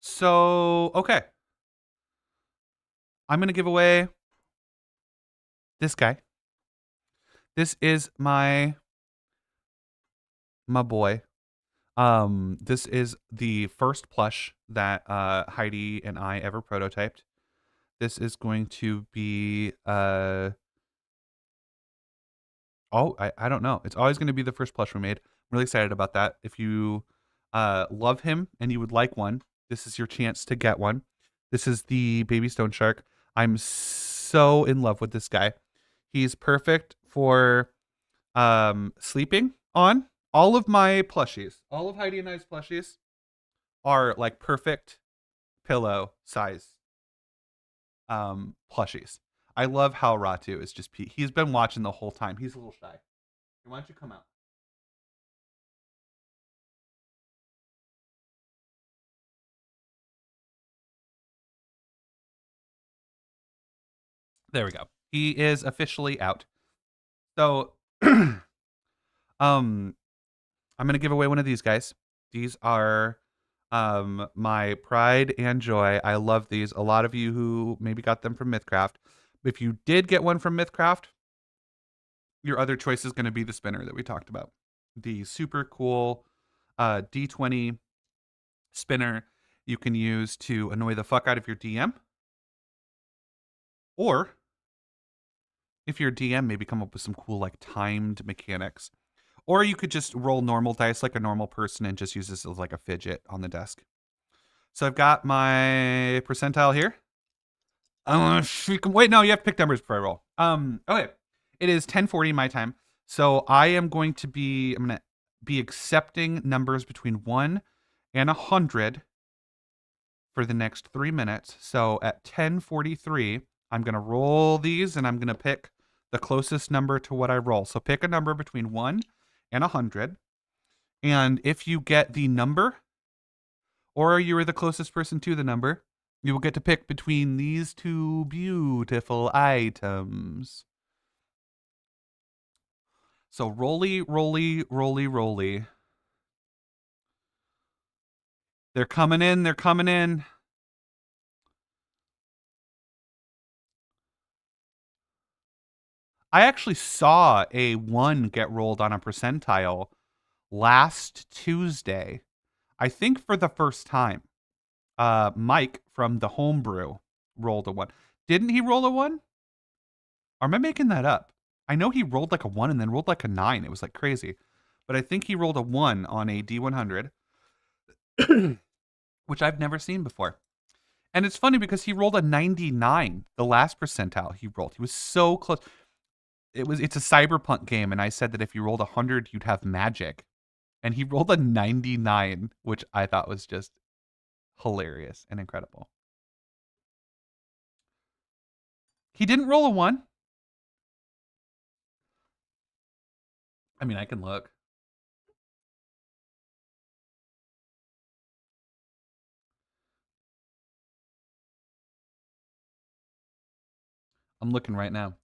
So, okay. I'm going to give away this guy. This is my boy. This is the first plush that Heidi and I ever prototyped. This is going to be I don't know. It's always going to be the first plush we made. I'm really excited about that. If you love him and you would like one, this is your chance to get one. This is the baby stone shark. I'm so in love with this guy. He's perfect for sleeping on. All of my plushies, all of Heidi and I's plushies are like perfect pillow size plushies. I love how Ratu is just he's been watching the whole time. He's a little shy. Why don't you come out? There we go. He is officially out. So I'm gonna give away one of these guys. These are My pride and joy. I love these. A lot of you who maybe got them from MythCraft. If you did get one from MythCraft, your other choice is going to be the spinner that we talked about. The super cool D20 spinner you can use to annoy the fuck out of your DM. Or if your DM, maybe come up with some cool like timed mechanics. Or you could just roll normal dice like a normal person and just use this as like a fidget on the desk. So I've got my percentile here. Wait, no, you have to pick numbers before I roll. Okay. It is 10:40 my time. So I'm going to be accepting numbers between 1 and 100 for the next 3 minutes. So at 10:43, I'm going to roll these and I'm going to pick the closest number to what I roll. So pick a number between 1 and 100. And if you get the number, or you are the closest person to the number, you will get to pick between these two beautiful items. So rolly, rolly, rolly, rolly. They're coming in. They're coming in. I actually saw a 1 get rolled on a percentile last Tuesday. I think for the first time. Mike from the Homebrew rolled a 1. Didn't he roll a 1? Or am I making that up? I know he rolled like a 1 and then rolled like a 9. It was like crazy. But I think he rolled a 1 on a D100, which I've never seen before. And it's funny because he rolled a 99, the last percentile he rolled. He was so close. It's a cyberpunk game, and I said that if you rolled 100, you'd have magic. And he rolled a 99, which I thought was just hilarious and incredible. He didn't roll a 1. I mean, I can look. I'm looking right now.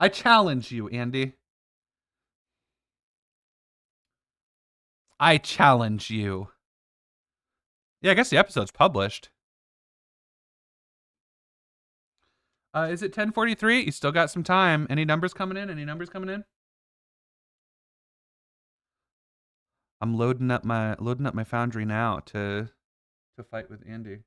I challenge you, Andy. I challenge you. Yeah, I guess the episode's published. Is it 10:43? You still got some time. Any numbers coming in? Any numbers coming in? I'm loading up my foundry now to fight with Andy.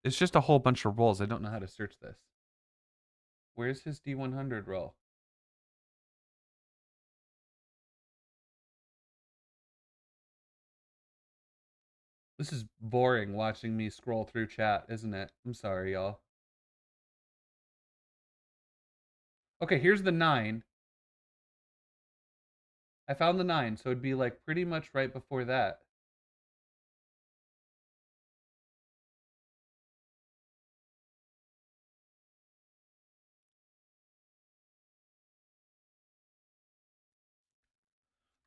It's just a whole bunch of rolls. I don't know how to search this. Where's his D100 roll? This is boring watching me scroll through chat, isn't it? I'm sorry, y'all. Okay, here's the 9. I found the 9, so it'd be like pretty much right before that.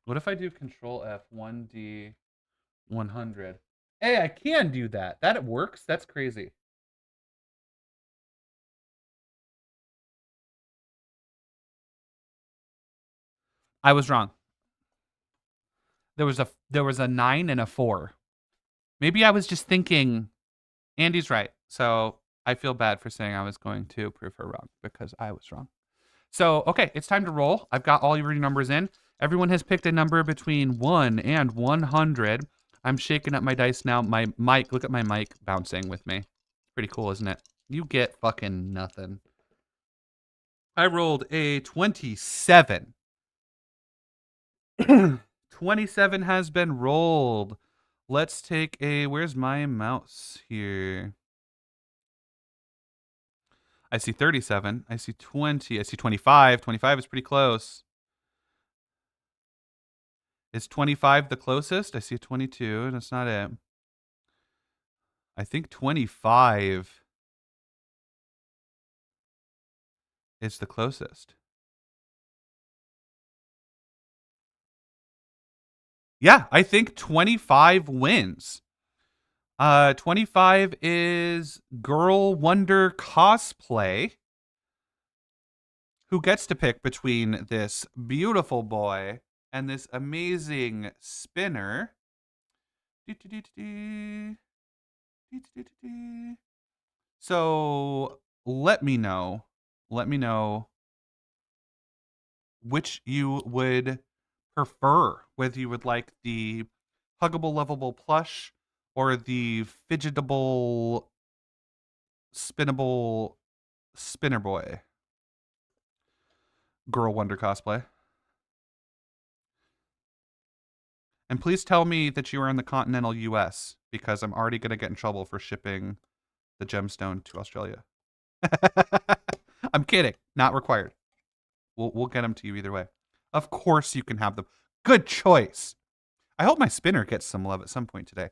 What if I do Control F 1D 100? Hey, I can do that. That works. That's crazy. I was wrong. There was a 9 and a 4. Maybe I was just thinking Andy's right. So I feel bad for saying I was going to prove her wrong because I was wrong. So, okay, it's time to roll. I've got all your numbers in. Everyone has picked a number between 1 and 100. I'm shaking up my dice now. My mic, look at my mic bouncing with me. Pretty cool, isn't it? You get fucking nothing. I rolled a 27. 27 has been rolled. Let's take a, where's my mouse here? I see 37. I see 20. I see 25. 25 is pretty close. Is 25 the closest? I see 22. That's not it. I think 25 is the closest. Yeah, I think 25 wins. 25 is Girl Wonder Cosplay, who gets to pick between this beautiful boy and this amazing spinner. So let me know which you would prefer, whether you would like the huggable, lovable plush or the fidgetable, spinnable spinner boy. Girl Wonder cosplay. And please tell me that you are in the continental US, because I'm already going to get in trouble for shipping the gemstone to Australia. I'm kidding. Not required. We'll get them to you either way. Of course you can have them. Good choice. I hope my spinner gets some love at some point today.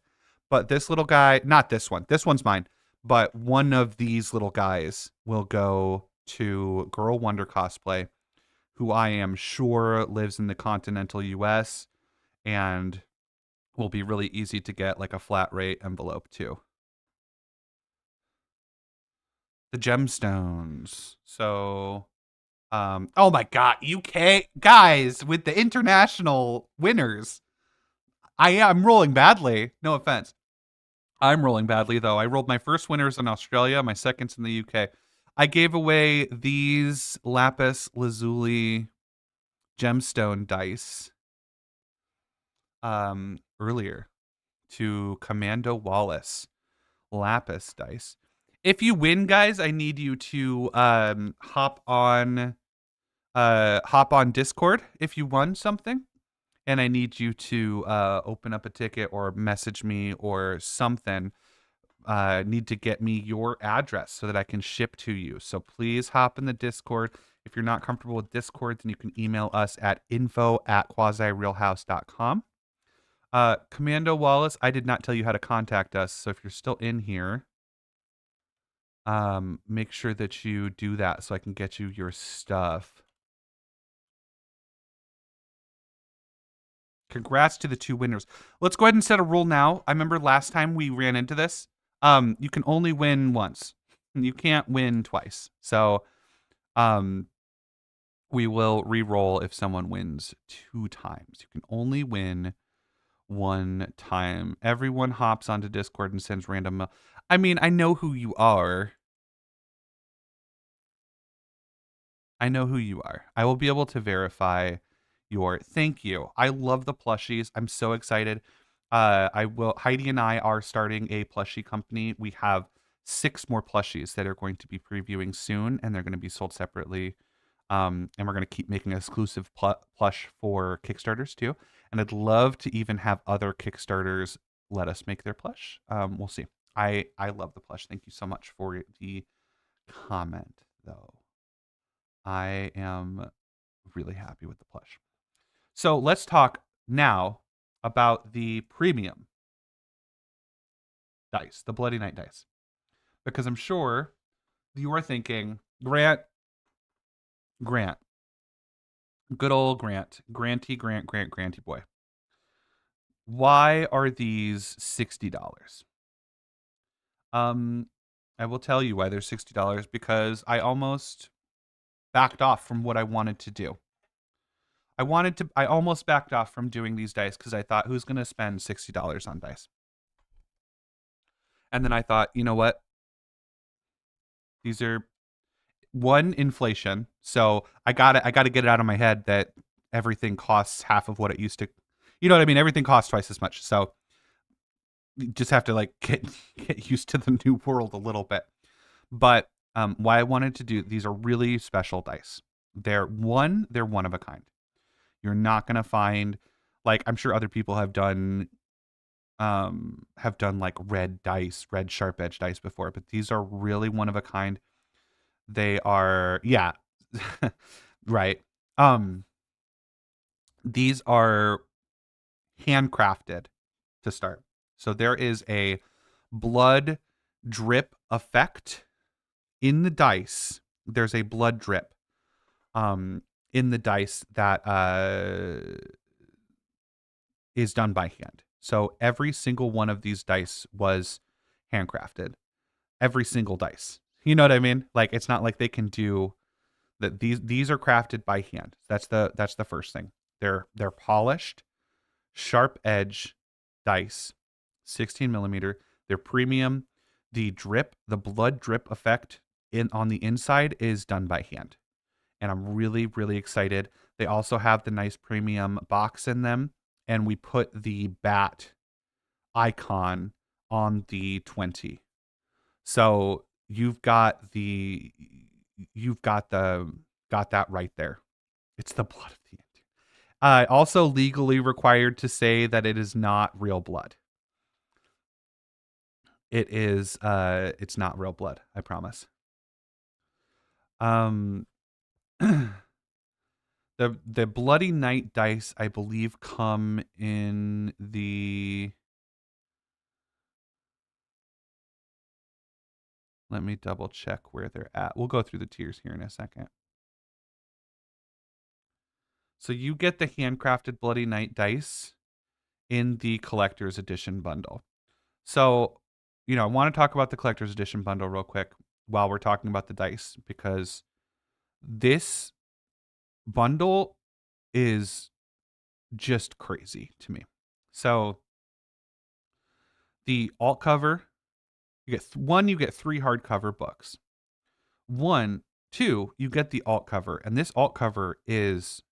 But this little guy, not this one. This one's mine. But one of these little guys will go to Girl Wonder Cosplay, who I am sure lives in the continental US and will be really easy to get like a flat rate envelope too. The gemstones. So oh my god, UK guys with the international winners. I'm rolling badly. No offense. I'm rolling badly though. I rolled my first winners in Australia, my seconds in the UK. I gave away these lapis lazuli gemstone dice earlier to Commando Wallace lapis dice. If you win, guys, I need you to hop on Discord if you won something, and I need you to open up a ticket or message me or something. Need to get me your address so that I can ship to you. So please hop in the Discord. If you're not comfortable with Discord, then you can email us at info@quasirealhouse.com. Commando Wallace, I did not tell you how to contact us, so if you're still in here, make sure that you do that so I can get you your stuff. Congrats to the two winners. Let's go ahead and set a rule now. I remember last time we ran into this. You can only win once. You can't win twice. So, we will re-roll if someone wins 2 times. You can only win 1 time. Everyone hops onto Discord and sends random. I mean, I know who you are. I will be able to verify your thank you. I love the plushies. I'm so excited. Heidi and I are starting a plushie company. We have 6 more plushies that are going to be previewing soon, and they're going to be sold separately. And we're going to keep making exclusive plush for Kickstarters too. And I'd love to even have other Kickstarters let us make their plush. We'll see. I love the plush. Thank you so much for the comment, though. I am really happy with the plush. So let's talk now about the premium dice, the Bloody Knight dice. Because I'm sure you are thinking, Grant, good old Grant, Granty boy. Why are these $60? I will tell you why they're $60, because I almost backed off from what I wanted to do. I almost backed off from doing these dice because I thought, who's going to spend $60 on dice? And then I thought, you know what? These are inflation. So I got to get it out of my head that everything costs half of what it used to. You know what I mean? Everything costs twice as much. So you just have to like get used to the new world a little bit. But why I wanted to do these are really special dice. They're one of a kind. You're not going to find, like, I'm sure other people have done like red sharp edge dice before, but these are really one of a kind. They are, yeah, right. These are handcrafted to start. So there is a blood drip effect in the dice. There's a blood drip in the dice that is done by hand. So every single one of these dice was handcrafted. Every single dice. You know what I mean? Like it's not like they can do that. These are crafted by hand. That's the first thing. They're polished, sharp edge dice, 16 millimeter. They're premium. The blood drip effect on the inside is done by hand, and I'm really really excited. They also have the nice premium box in them, and we put the bat icon on the 20. So got that right there. It's the blood of the Indian. Also legally required to say that it is not real blood. It's not real blood, I promise. The Bloody Knight dice, I believe, come in the. Let me double check where they're at. We'll go through the tiers here in a second. So you get the handcrafted Bloody Knight dice in the collector's edition bundle. So, I want to talk about the collector's edition bundle real quick while we're talking about the dice, because this bundle is just crazy to me. So the alt cover, you get you get 3 hardcover books. 2, you get the alt cover, and this alt cover is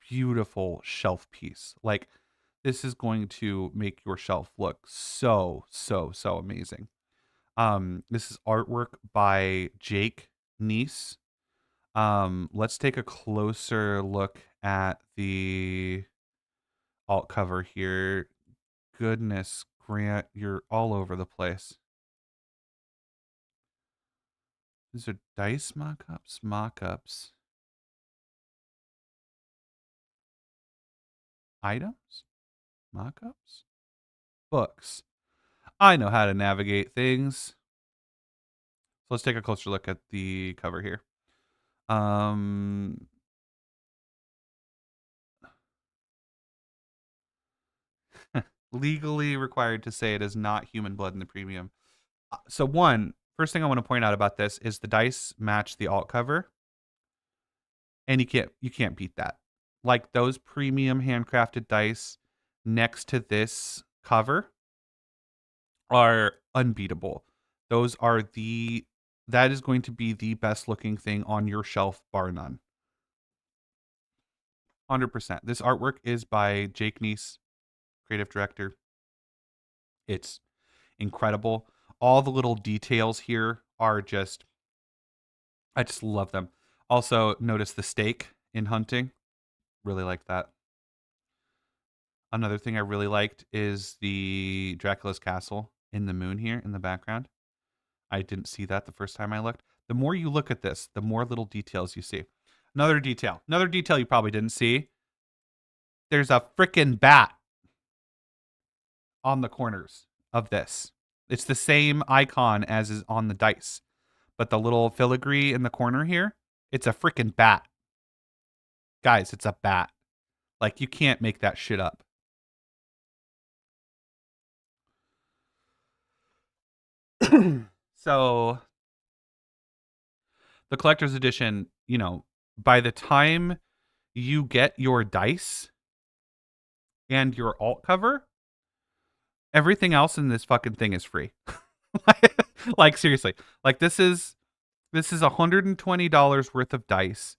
beautiful shelf piece. Like this is going to make your shelf look so amazing. This is artwork by Jake Neese. Let's take a closer look at the alt cover here. Goodness, Grant, you're all over the place. These are dice mock-ups. Items? Mock-ups? Books. I know how to navigate things. So let's take a closer look at the cover here. Legally required to say it is not human blood in the premium. So first thing I want to point out about this is the dice match the alt cover, and you can't beat that. Like those premium handcrafted dice next to this cover are unbeatable. That is going to be the best looking thing on your shelf, bar none. 100%. This artwork is by Jake Neese, creative director. It's incredible. All the little details here are I just love them. Also, notice the stake in hunting. Really like that. Another thing I really liked is the Dracula's castle in the moon here in the background. I didn't see that the first time I looked. The more you look at this, the more little details you see. Another detail you probably didn't see. There's a freaking bat on the corners of this. It's the same icon as is on the dice, but the little filigree in the corner here, it's a freaking bat. Guys, it's a bat. Like, you can't make that shit up. So, the collector's edition, by the time you get your dice and your alt cover, everything else in this fucking thing is free. Like seriously. Like this is $120 worth of dice.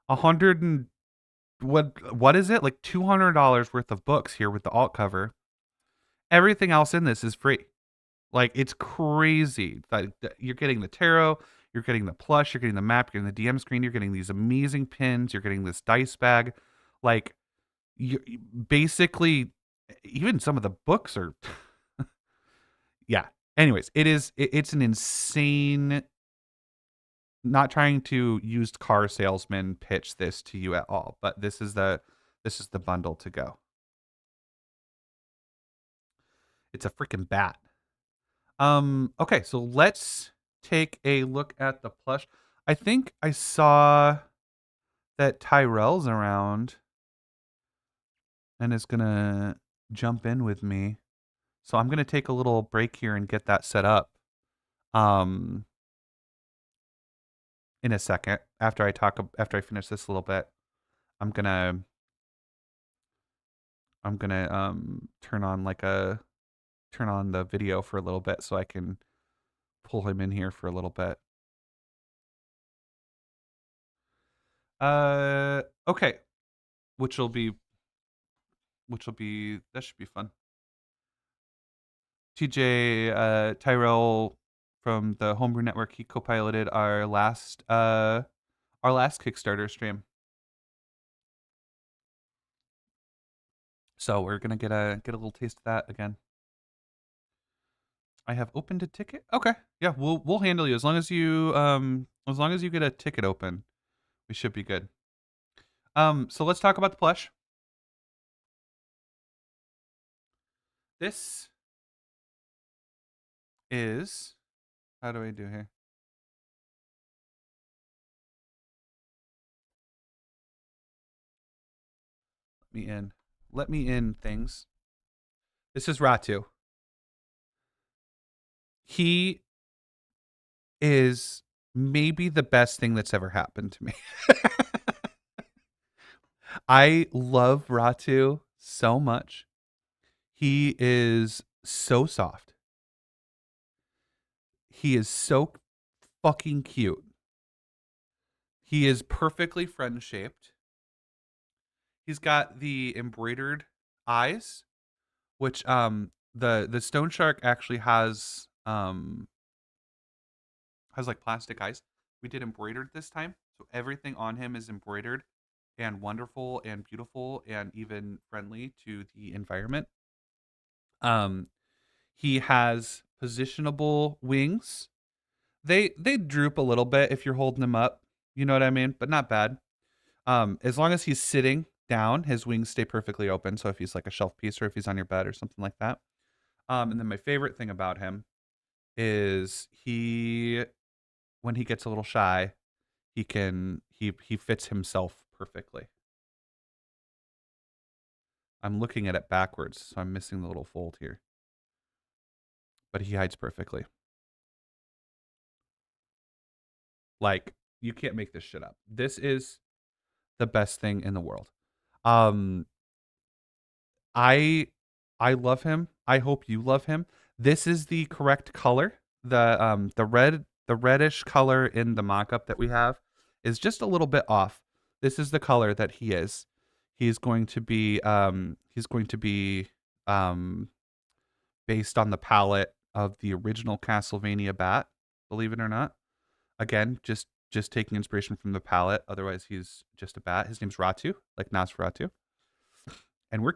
What is it? Like $200 worth of books here with the alt cover. Everything else in this is free. Like it's crazy. Like you're getting the tarot, you're getting the plush, you're getting the map, you're getting the DM screen, you're getting these amazing pins, you're getting this dice bag. Like you basically, even some of the books are yeah. Anyways, it's an insane, not trying to used car salesman pitch this to you at all, but this is the bundle to go. It's a freaking bat. Okay, so let's take a look at the plush. I think I saw that Tyrell's around and is gonna jump in with me. So I'm going to take a little break here and get that set up. Um, in a second after I finish this a little bit, I'm going to turn on the video for a little bit so I can pull him in here for a little bit. Okay, which will be that should be fun. TJ Tyrell from the Homebrew Network, he co-piloted our last Kickstarter stream. So we're gonna get a little taste of that again. I have opened a ticket. Okay, yeah, we'll handle you as long as you get a ticket open. We should be good. So let's talk about the plush. This is, how do I do here? Let me in things. This is Ratu. He is maybe the best thing that's ever happened to me. I love Ratu so much. He is so soft. He is so fucking cute. He is perfectly friend shaped. He's got the embroidered eyes, which the stone shark actually has like plastic eyes. We did embroidered this time, so everything on him is embroidered and wonderful and beautiful and even friendly to the environment. He has positionable wings. They droop a little bit if you're holding him up. You know what I mean? But not bad. As long as he's sitting down, his wings stay perfectly open. So if he's like a shelf piece or if he's on your bed or something like that. And then my favorite thing about him is when he gets a little shy, he fits himself perfectly. I'm looking at it backwards, so I'm missing the little fold here. But he hides perfectly. Like, you can't make this shit up. This is the best thing in the world. I love him. I hope you love him. This is the correct color. The reddish color in the mock-up that we have is just a little bit off. This is the color that he is. He's going to be based on the palette of the original Castlevania bat, believe it or not. Again, just taking inspiration from the palette. Otherwise, he's just a bat. His name's Ratu, like Nosferatu. And we're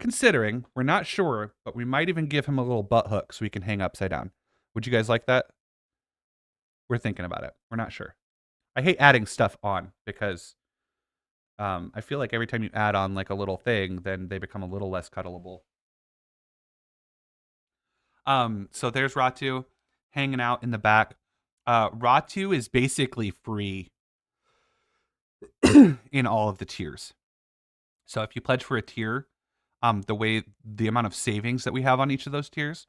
not sure, but we might even give him a little butt hook so he can hang upside down. Would you guys like that? We're thinking about it. We're not sure. I hate adding stuff on because I feel like every time you add on like a little thing, then they become a little less cuddleable. So there's Ratu hanging out in the back. Ratu is basically free in all of the tiers. So if you pledge for a tier, the amount of savings that we have on each of those tiers,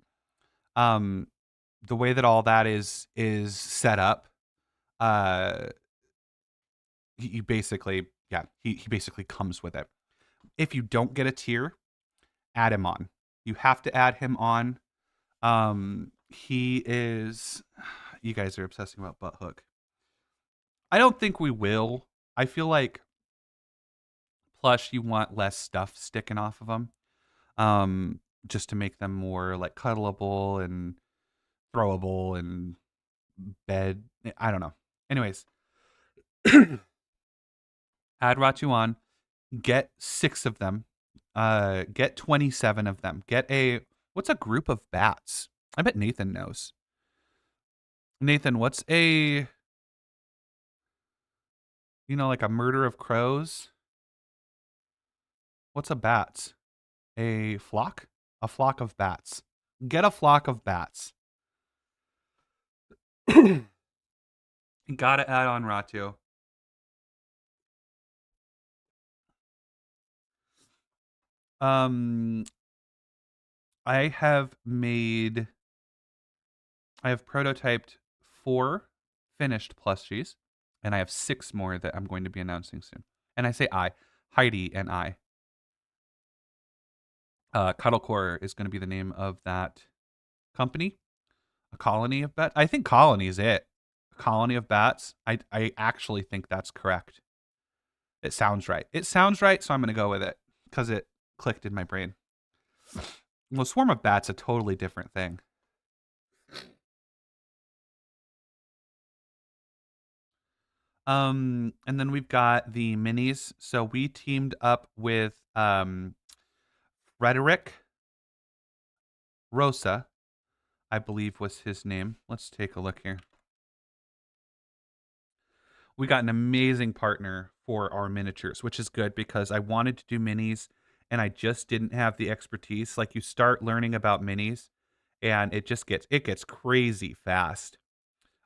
the way that all that is set up, he basically comes with it. If you don't get a tier, add him on. You have to add him on. He is. You guys are obsessing about butt hook. I don't think we will. I feel like plush, you want less stuff sticking off of them, just to make them more like cuddleable and throwable and bed. I don't know. Anyways, add Ratu on. Get 6 of them. Get 27 of them. What's a group of bats? I bet Nathan knows. Nathan, what's like a murder of crows? What's a bat? A flock? A flock of bats. Get a flock of bats. Gotta add on Ratu. I have prototyped 4 finished plushies, and I have 6 more that I'm going to be announcing soon. And I say Heidi and I. Cuddlecore is going to be the name of that company. A colony of bats. I think colony is it. A colony of bats. I actually think that's correct. It sounds right. It sounds right, so I'm going to go with it because it clicked in my brain. Well, swarm of bats a totally different thing. And then we've got the minis. So we teamed up with Frederick Rosa, I believe was his name. Let's take a look here. We got an amazing partner for our miniatures, which is good because I wanted to do minis and I just didn't have the expertise. Like, you start learning about minis and it gets crazy fast.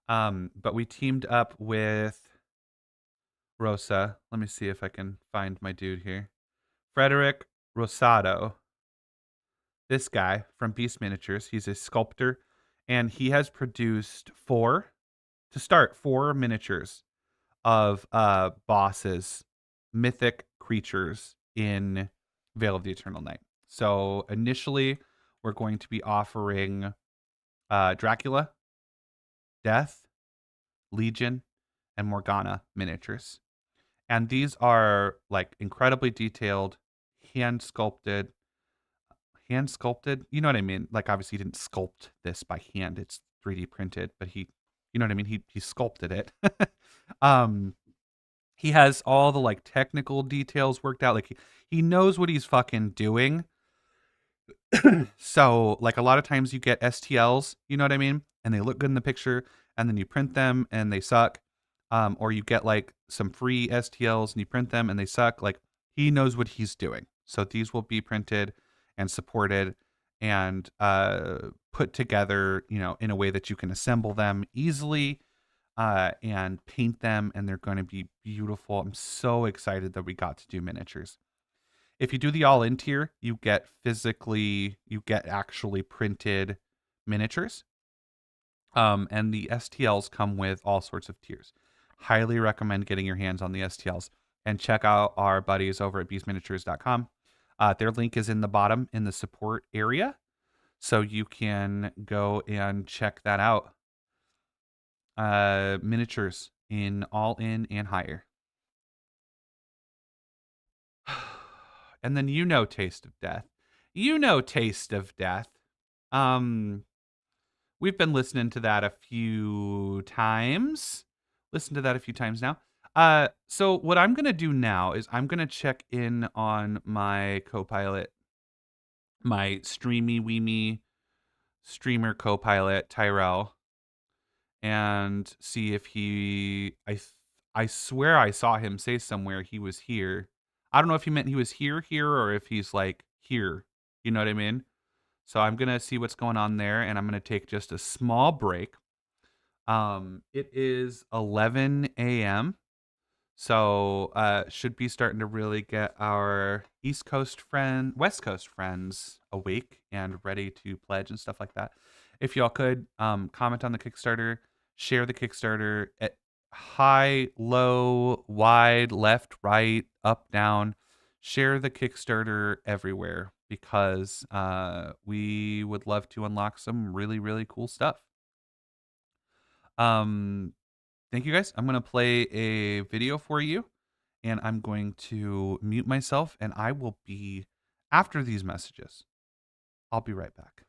But we teamed up with Rosa. Let me see if I can find my dude here. Frederick Rosado. This guy from Beast Miniatures. He's a sculptor and he has produced 4 miniatures of bosses, mythic creatures in Veil of the Eternal Night. So initially, we're going to be offering Dracula, Death, Legion, and Morgana miniatures. And these are like incredibly detailed, hand sculpted. You know what I mean? Like, obviously, he didn't sculpt this by hand. It's 3D printed, but you know what I mean? He sculpted it. He has all the like technical details worked out. Like, he knows what he's fucking doing. So, like, a lot of times you get STLs, you know what I mean? And they look good in the picture, and then you print them and they suck. Or you get like some free STLs and you print them and they suck. Like, he knows what he's doing. So these will be printed and supported and put together, you know, in a way that you can assemble them easily and paint them, and they're going to be beautiful. I'm so excited that we got to do miniatures. If you do the all-in tier, you get actually printed miniatures. And the STLs come with all sorts of tiers. Highly recommend getting your hands on the STLs. And check out our buddies over at beastminiatures.com. Their link is in the bottom in the support area. So you can go and check that out. Miniatures in all-in and higher. And then Taste of Death. Taste of Death. We've been listening to that a few times. Now. So what I'm going to do now is I'm going to check in on my co-pilot, my streamer co-pilot, Tyrell, and see if I swear I saw him say somewhere he was here. I don't know if he meant he was here, or if he's like here. You know what I mean? So I'm going to see what's going on there, and I'm going to take just a small break. It is 11 a.m. So should be starting to really get our West Coast friends awake and ready to pledge and stuff like that. If y'all could comment on the Kickstarter, share the Kickstarter at high, low, wide, left, right, up, down. Share the Kickstarter everywhere because we would love to unlock some really, really cool stuff. Thank you guys. I'm going to play a video for you and I'm going to mute myself, and I will be after these messages. I'll be right back.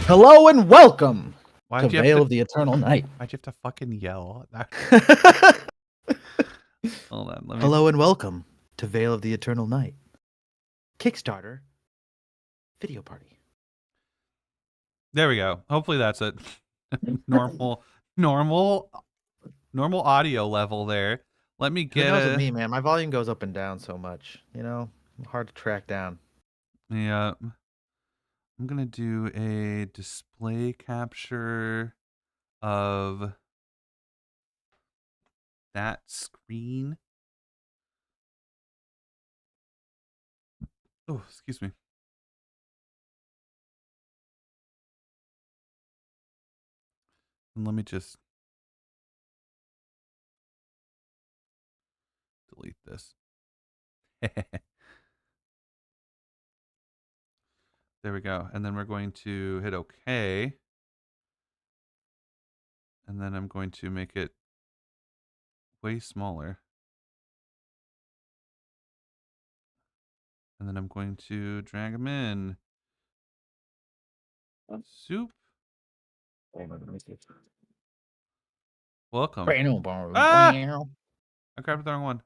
Hello and welcome Why'd to you have Veil to? of the Eternal Night. Why'd you have to fucking yell? Hold on. Let me. Hello and welcome to Veil of the Eternal Night. Kickstarter video party. There we go. Hopefully that's it. normal audio level there. Let me Who get knows with me, man? My volume goes up and down so much. Hard to track down. Yeah. I'm gonna do a display capture of that screen. Oh, excuse me. And let me just delete this. There we go. And then we're going to hit OK. And then I'm going to make it way smaller. And then I'm going to drag them in. Soup. Welcome. Ah! I grabbed the wrong one.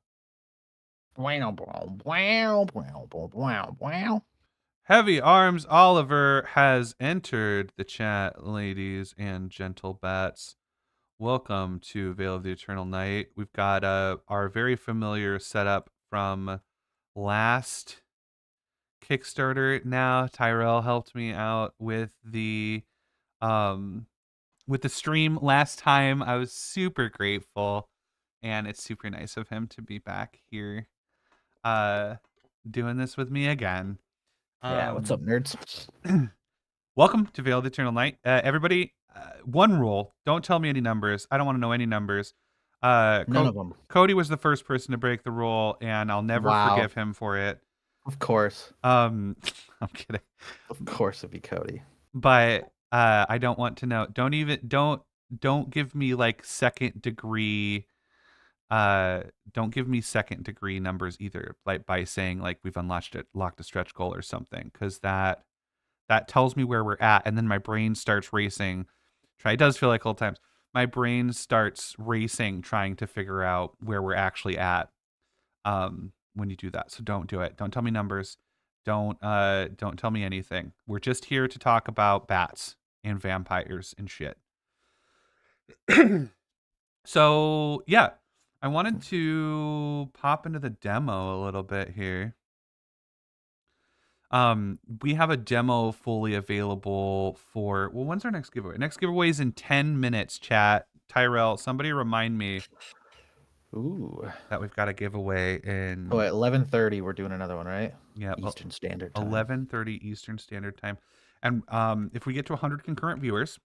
Heavy Arms Oliver has entered the chat, ladies and gentle bats. Welcome to Veil of the Eternal Night. We've got our very familiar setup from last Kickstarter. Now Tyrell helped me out with the stream last time. I was super grateful, and it's super nice of him to be back here doing this with me again. Yeah, what's up, nerds? Welcome to Veil of the Eternal Night. Everybody, one rule. Don't tell me any numbers. I don't want to know any numbers. None of them. Cody was the first person to break the rule, and I'll never forgive him for it. Of course. I'm kidding. Of course it'd be Cody. But I don't want to know. Don't give me like second degree. Don't give me second degree numbers either. Like by saying like we've locked a stretch goal or something, because that tells me where we're at, and then my brain starts racing. It does feel like old times. My brain starts racing trying to figure out where we're actually at when you do that. So don't do it. Don't tell me numbers. Don't tell me anything. We're just here to talk about bats and vampires and shit. So yeah, I wanted to pop into the demo a little bit here. We have a demo fully available for, well, when's our next giveaway? Next giveaway is in 10 minutes, chat. Tyrell, somebody remind me that we've got a giveaway in... Oh, at 11:30 we're doing another one, right? Yeah. Eastern Standard Time. 11:30 Eastern Standard Time. And if we get to 100 concurrent viewers,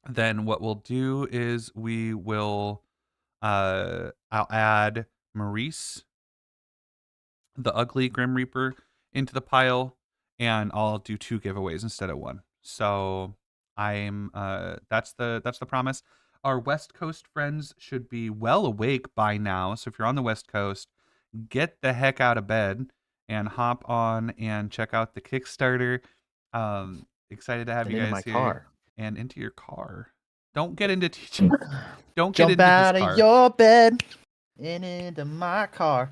then what we'll do is we will... I'll add Maurice, the ugly Grim Reaper, into the pile, and I'll do 2 giveaways instead of 1. So I'm that's the promise. Our West Coast friends should be well awake by now. So if you're on the West Coast, get the heck out of bed and hop on and check out the Kickstarter. Excited to have And you into guys my here. car. And into your car. Don't get into teaching. Don't get Jump into out his of car. your bed and into my car.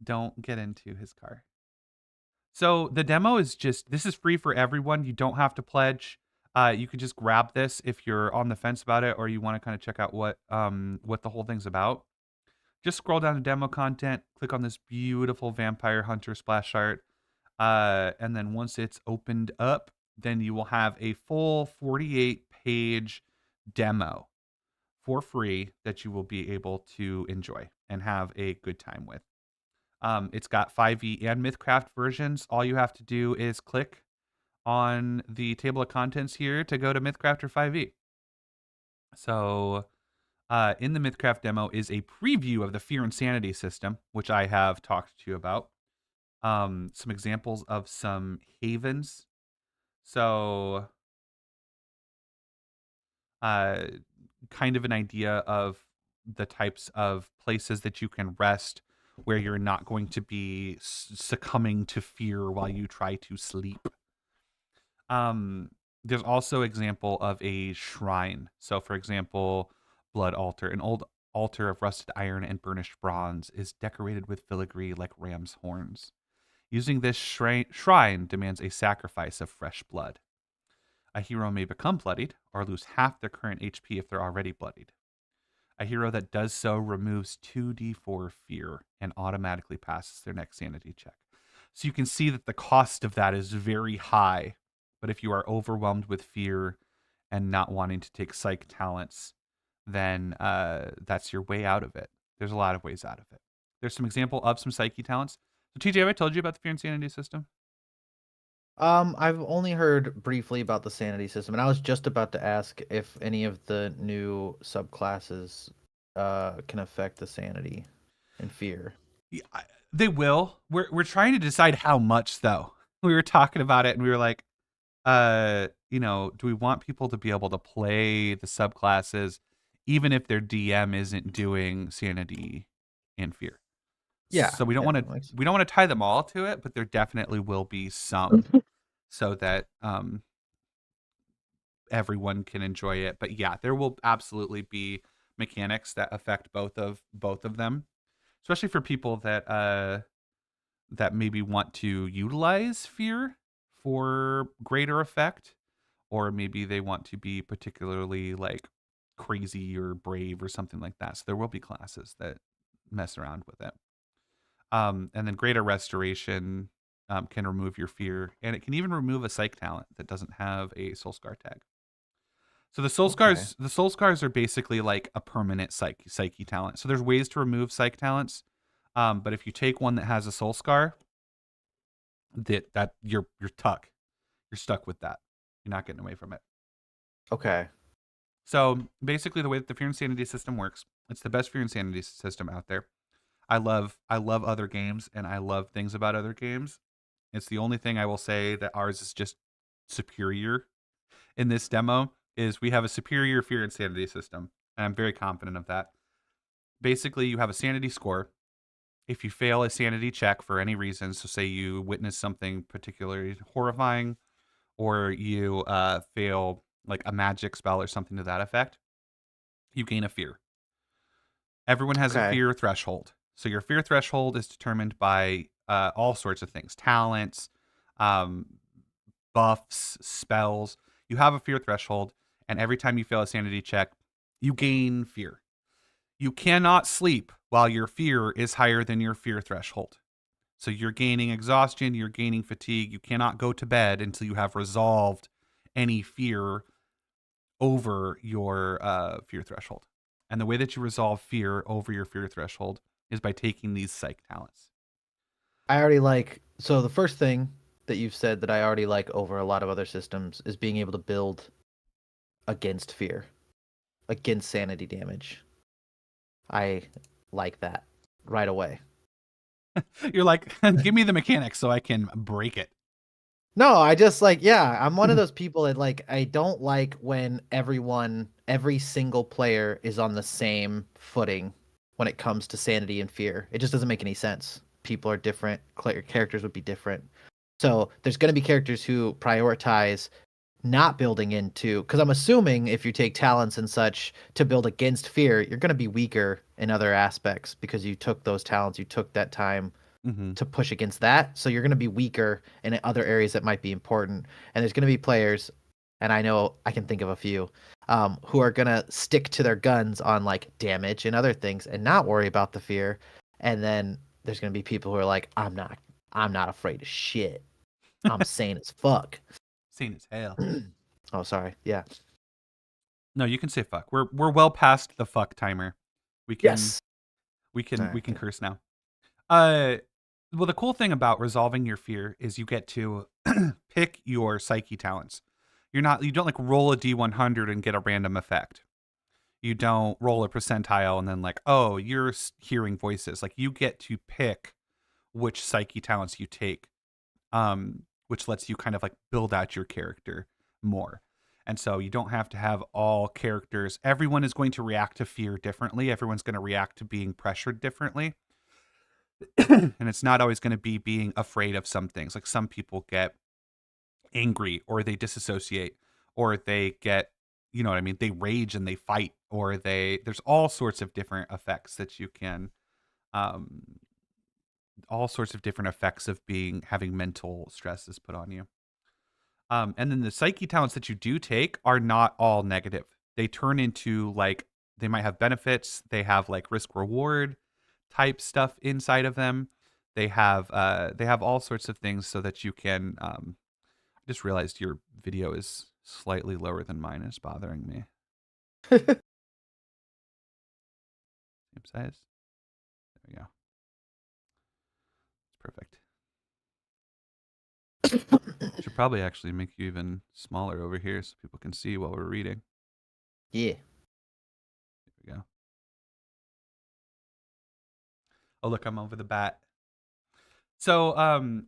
Don't get into his car. So the demo is this is free for everyone. You don't have to pledge. You could just grab this if you're on the fence about it, or you want to kind of check out what the whole thing's about. Just scroll down to demo content, click on this beautiful vampire hunter splash art, and then once it's opened up, then you will have a full 48-page demo for free that you will be able to enjoy and have a good time with. It's got 5e and MythCraft versions. All you have to do is click on the table of contents here to go to MythCraft or 5e. So in the MythCraft demo is a preview of the Fear and Sanity system, which I have talked to you about. Some examples of some havens. So kind of an idea of the types of places that you can rest where you're not going to be succumbing to fear while you try to sleep. There's also example of a shrine. So, for example, blood altar. An old altar of rusted iron and burnished bronze is decorated with filigree like ram's horns. Using this shrine demands a sacrifice of fresh blood. A hero may become bloodied or lose half their current HP if they're already bloodied. A hero that does so removes 2d4 fear and automatically passes their next sanity check. So you can see that the cost of that is very high. But if you are overwhelmed with fear and not wanting to take psych talents, then that's your way out of it. There's a lot of ways out of it. There's some example of some psyche talents. So TJ, have I told you about the fear and sanity system? I've only heard briefly about the sanity system, and I was just about to ask if any of the new subclasses can affect the sanity and fear. Yeah, they will. We're trying to decide how much though. We were talking about it and we were like, do we want people to be able to play the subclasses even if their DM isn't doing sanity and fear? Yeah, So we don't yeah, want to tie them all to it, but there definitely will be some so that everyone can enjoy it. But yeah, there will absolutely be mechanics that affect both of them, especially for people that maybe want to utilize fear for greater effect, or maybe they want to be particularly like crazy or brave or something like that. So there will be classes that mess around with it. And then greater restoration can remove your fear, and it can even remove a psych talent that doesn't have a soul scar tag. So the soul scars are basically like a permanent psyche talent. So there's ways to remove psych talents, but if you take one that has a soul scar, that you're stuck with that. You're not getting away from it. Okay. So basically, the way that the fear and sanity system works, it's the best fear and sanity system out there. I love other games and I love things about other games. It's the only thing I will say that ours is just superior in this demo is we have a superior fear and sanity system, and I'm very confident of that. Basically, you have a sanity score. If you fail a sanity check for any reason, so say you witness something particularly horrifying, or you fail like a magic spell or something to that effect, you gain a fear. Everyone has a Okay. fear threshold. So your fear threshold is determined by all sorts of things, talents, um, buffs, spells. You have a fear threshold, and every time you fail a sanity check, you gain fear. You cannot sleep while your fear is higher than your fear threshold. So you're gaining exhaustion, you're gaining fatigue. You cannot go to bed until you have resolved any fear over your fear threshold. And the way that you resolve fear over your fear threshold is by taking these psych talents. I already like, so the first thing that you've said that I already like over a lot of other systems is being able to build against fear, against sanity damage. I like that right away. You're like, give me the mechanics so I can break it. No, I just like, yeah, I'm one of those people that like, I don't like when every single player is on the same footing when it comes to sanity and fear. It just doesn't make any sense. People are different, characters would be different. So there's going to be characters who prioritize not building into, because I'm assuming if you take talents and such to build against fear, you're going to be weaker in other aspects because you took those talents, you took that time to push against that. So you're going to be weaker in other areas that might be important. And there's going to be players, and I know I can think of a few, who are going to stick to their guns on like damage and other things and not worry about the fear. And then there's going to be people who are like, I'm not afraid of shit. I'm sane as fuck. Sane as hell. Oh, sorry. Yeah. No, you can say fuck. We're well past the fuck timer. We can we can curse now. Well, the cool thing about resolving your fear is you get to pick your psyche talents. You don't like roll a D100 and get a random effect. You don't roll a percentile and then like, oh, you're hearing voices. Like you get to pick which psyche talents you take, which lets you kind of like build out your character more. And so you don't have to have all characters. Everyone is going to react to fear differently. Everyone's going to react to being pressured differently. And it's not always going to be being afraid of some things. Like some people get angry or they disassociate. or they get, you know what I mean, they rage and they fight, or there's all sorts of different effects that you can, um, all sorts of different effects of having mental stresses put on you. And then the psyche talents that you do take are not all negative. They turn into like, they might have benefits. They have like risk reward type stuff inside of them. They have all sorts of things so that you can. I just realized your video is slightly lower than mine. It's bothering me. Same size. There we go. It's perfect. Should probably actually make you even smaller over here so people can see while we're reading. Yeah. There we go. Oh, look, I'm over the bat. So,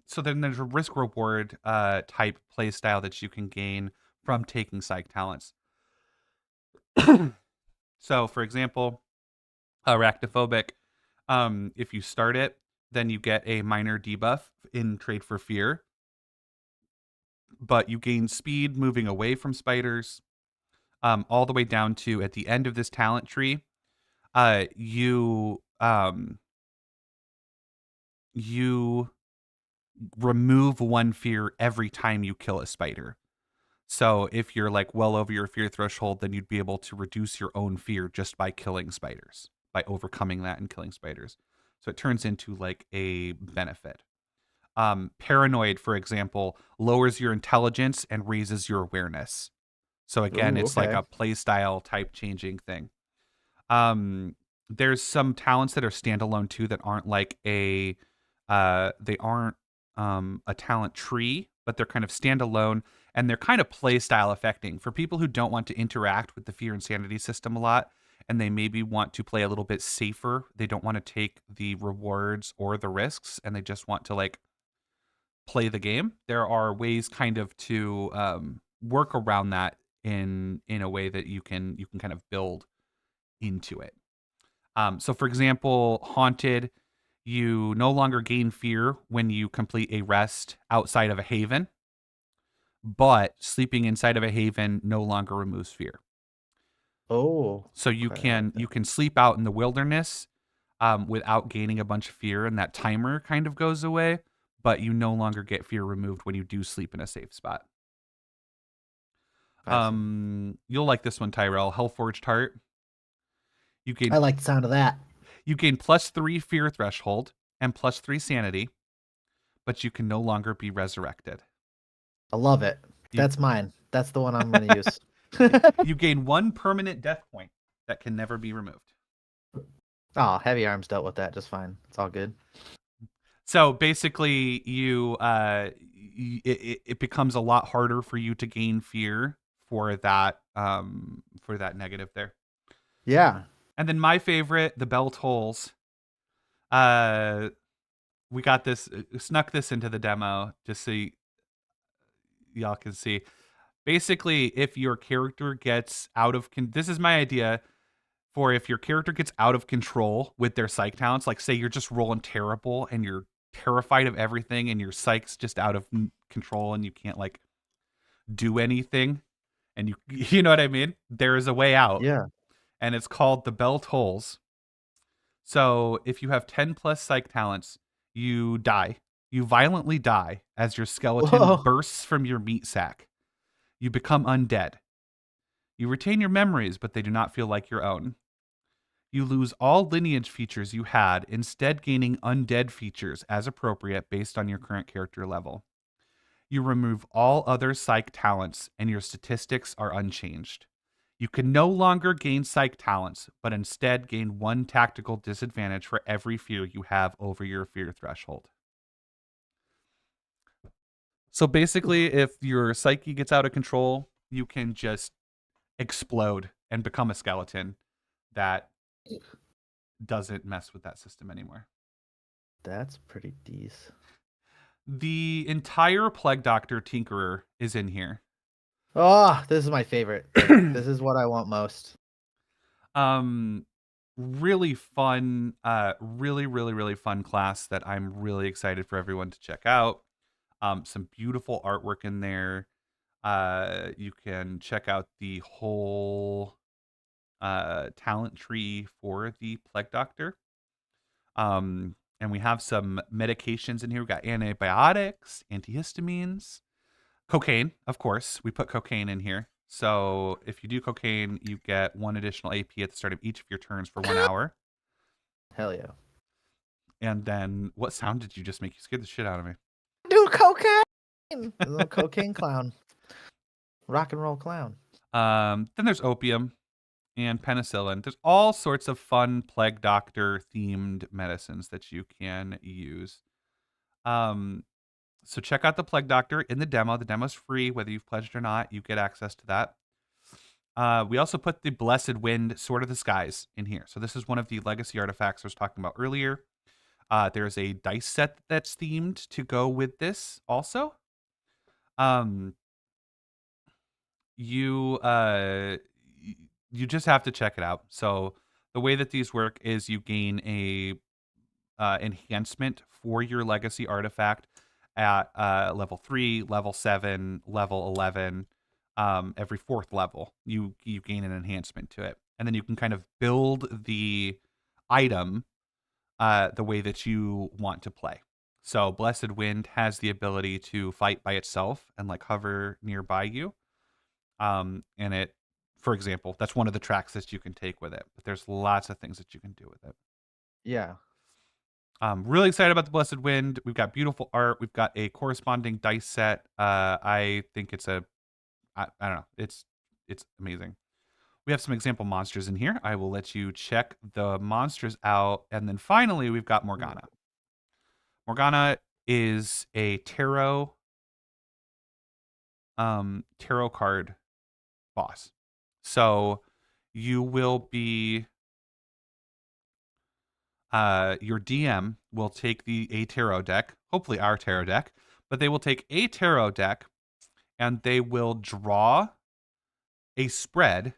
so then there's a risk reward type play style that you can gain from taking psych talents. So, for example, arachnophobic, if you start it, then you get a minor debuff in trade for fear, but you gain speed moving away from spiders, all the way down to at the end of this talent tree, you remove one fear every time you kill a spider. So if you're like well over your fear threshold, then you'd be able to reduce your own fear just by killing spiders, by overcoming that and killing spiders. So it turns into like a benefit. Paranoid, for example, lowers your intelligence and raises your awareness. So again, Ooh, it's like okay. a play style type changing thing. There's some talents that are standalone too that aren't like they aren't a talent tree, but they're kind of standalone, and they're kind of play style affecting for people who don't want to interact with the fear and sanity system a lot, and they maybe want to play a little bit safer. They don't want to take the rewards or the risks, and they just want to like play the game. There are ways kind of to work around that in a way that you can kind of build into it. So for example, haunted, you no longer gain fear when you complete a rest outside of a haven, but sleeping inside of a haven no longer removes fear. Oh. So you Okay, I like can that. sleep out in the wilderness without gaining a bunch of fear, and that timer kind of goes away, but you no longer get fear removed when you do sleep in a safe spot. I see. You'll like this one, Tyrell. Hellforged Heart. You I gain like the sound of that. +3 fear threshold and +3 sanity, but you can no longer be resurrected. I love it. You That's mine. That's the one I'm going to use. you gain 1 permanent death point that can never be removed. Oh, heavy arms dealt with that just fine. It's all good. So basically, it becomes a lot harder for you to gain fear for that negative there. Yeah. And then my favorite, the bell tolls. We got this, snuck this into the demo just so y'all can see. Basically, if your character gets out of this is my idea for if your character gets out of control with their psych talents, like say you're just rolling terrible and you're terrified of everything and your psych's just out of control and you can't like do anything, and you know what I mean? There is a way out. Yeah. And it's called the bell tolls. So if you have 10 plus psych talents, you die. You violently die as your skeleton Whoa. bursts from your meat sack. You become undead. You retain your memories, but they do not feel like your own. You lose all lineage features you had, instead gaining undead features as appropriate based on your current character level. You remove all other psych talents, and your statistics are unchanged. You can no longer gain psych talents, but instead gain 1 tactical disadvantage for every fear you have over your fear threshold. So basically, if your psyche gets out of control, you can just explode and become a skeleton that doesn't mess with that system anymore. That's pretty decent. The entire Plague Doctor Tinkerer is in here. Oh, this is my favorite thing. This is what I want most. Really fun, really fun class that I'm really excited for everyone to check out. Some beautiful artwork in there. You can check out the whole talent tree for the Plague Doctor. And we have some medications in here. We got antibiotics, antihistamines, cocaine, of course. We put cocaine in here. So if you do cocaine, you get 1 additional AP at the start of each of your turns for 1 hour. Hell yeah. And then, what sound did you just make? You scared the shit out of me. Dude, cocaine! The little cocaine clown. Rock and roll clown. Then there's opium and penicillin. There's all sorts of fun Plague Doctor themed medicines that you can use. So check out the Plague Doctor in the demo. The demo's free, whether you've pledged or not. You get access to that. We also put the Blessed Wind, Sword of the Skies, in here. So this is one of the legacy artifacts I was talking about earlier. There's a dice set that's themed to go with this also. You just have to check it out. So the way that these work is you gain a enhancement for your legacy artifact at level 3, level 7, level 11. Every 4th level, you gain an enhancement to it, and then you can kind of build the item the way that you want to play. So Blessed Wind has the ability to fight by itself and like hover nearby you. And it, for example, that's one of the tracks that you can take with it. But there's lots of things that you can do with it. Yeah. Really excited about the Blessed Wind. We've got beautiful art. We've got a corresponding dice set. I think it's I don't know. It's amazing. We have some example monsters in here. I will let you check the monsters out. And then finally, we've got Morgana. Morgana is a tarot card boss. So you will be your DM will take a tarot deck, hopefully our tarot deck, but they will take a tarot deck and they will draw a spread,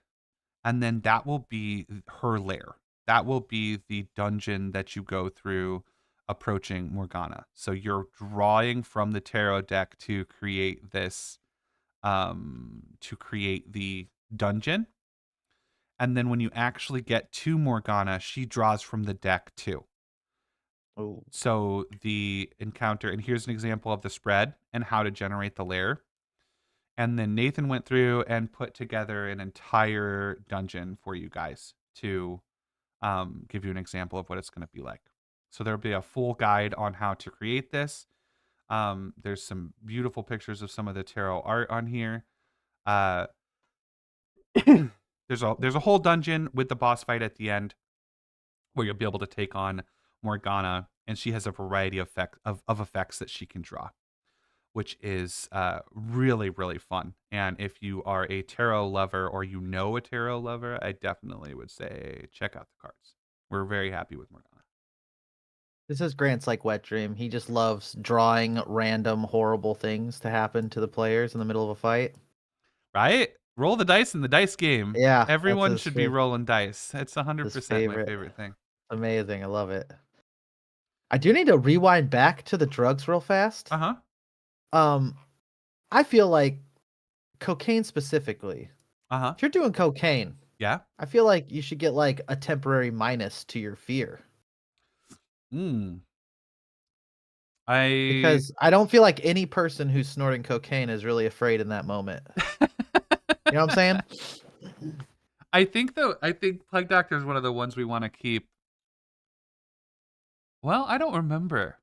and then that will be her lair. That will be the dungeon that you go through approaching Morgana. So you're drawing from the tarot deck to create this, to create the dungeon. And then when you actually get to Morgana, she draws from the deck too. Oh. So the encounter, and here's an example of the spread and how to generate the lair. And then Nathan went through and put together an entire dungeon for you guys to give you an example of what it's going to be like. So there'll be a full guide on how to create this. There's some beautiful pictures of some of the tarot art on here. There's a whole dungeon with the boss fight at the end where you'll be able to take on Morgana, and she has a variety of effects that she can draw, which is really, really fun. And if you are a tarot lover or you know a tarot lover, I definitely would say check out the cards. We're very happy with Morgana. This is Grant's like wet dream. He just loves drawing random horrible things to happen to the players in the middle of a fight. Right? Roll the dice in the dice game. Yeah, Everyone that's his should be rolling dice. It's 100% his my favorite. favorite thing. Amazing. I love it. I do need to rewind back to the drugs real fast. Uh-huh. I feel like cocaine specifically. Uh-huh. If you're doing cocaine, Yeah. I feel like you should get like a temporary minus to your fear. Because I don't feel like any person who's snorting cocaine is really afraid in that moment. You know what I'm saying? I think Plague Doctor is one of the ones we want to keep. Well, I don't remember.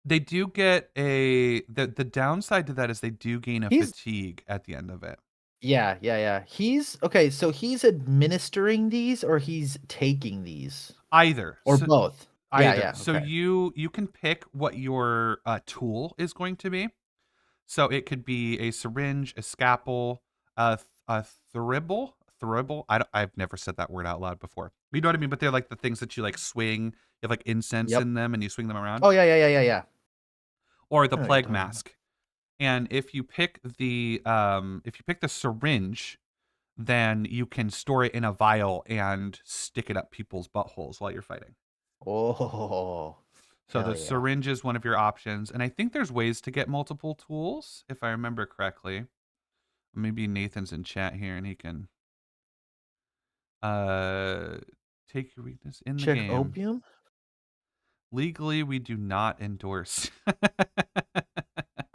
They do get the downside to that is they do gain a fatigue at the end of it. Yeah. He's okay, so he's administering these or he's taking these? Either. Or both. Either. Yeah. So okay. you can pick what your tool is going to be. So it could be a syringe, a scalpel, a thurible. I've never said that word out loud before. You know what I mean? But they're like the things that you like swing. You have like incense in them and you swing them around. Oh yeah. Or the plague mask. And if you pick the syringe, then you can store it in a vial and stick it up people's buttholes while you're fighting. Oh. So Hell the yeah. syringe is one of your options, and I think there's ways to get multiple tools if I remember correctly. Maybe Nathan's in chat here and he can take your weakness in the Check game. opium. Legally, we do not endorse.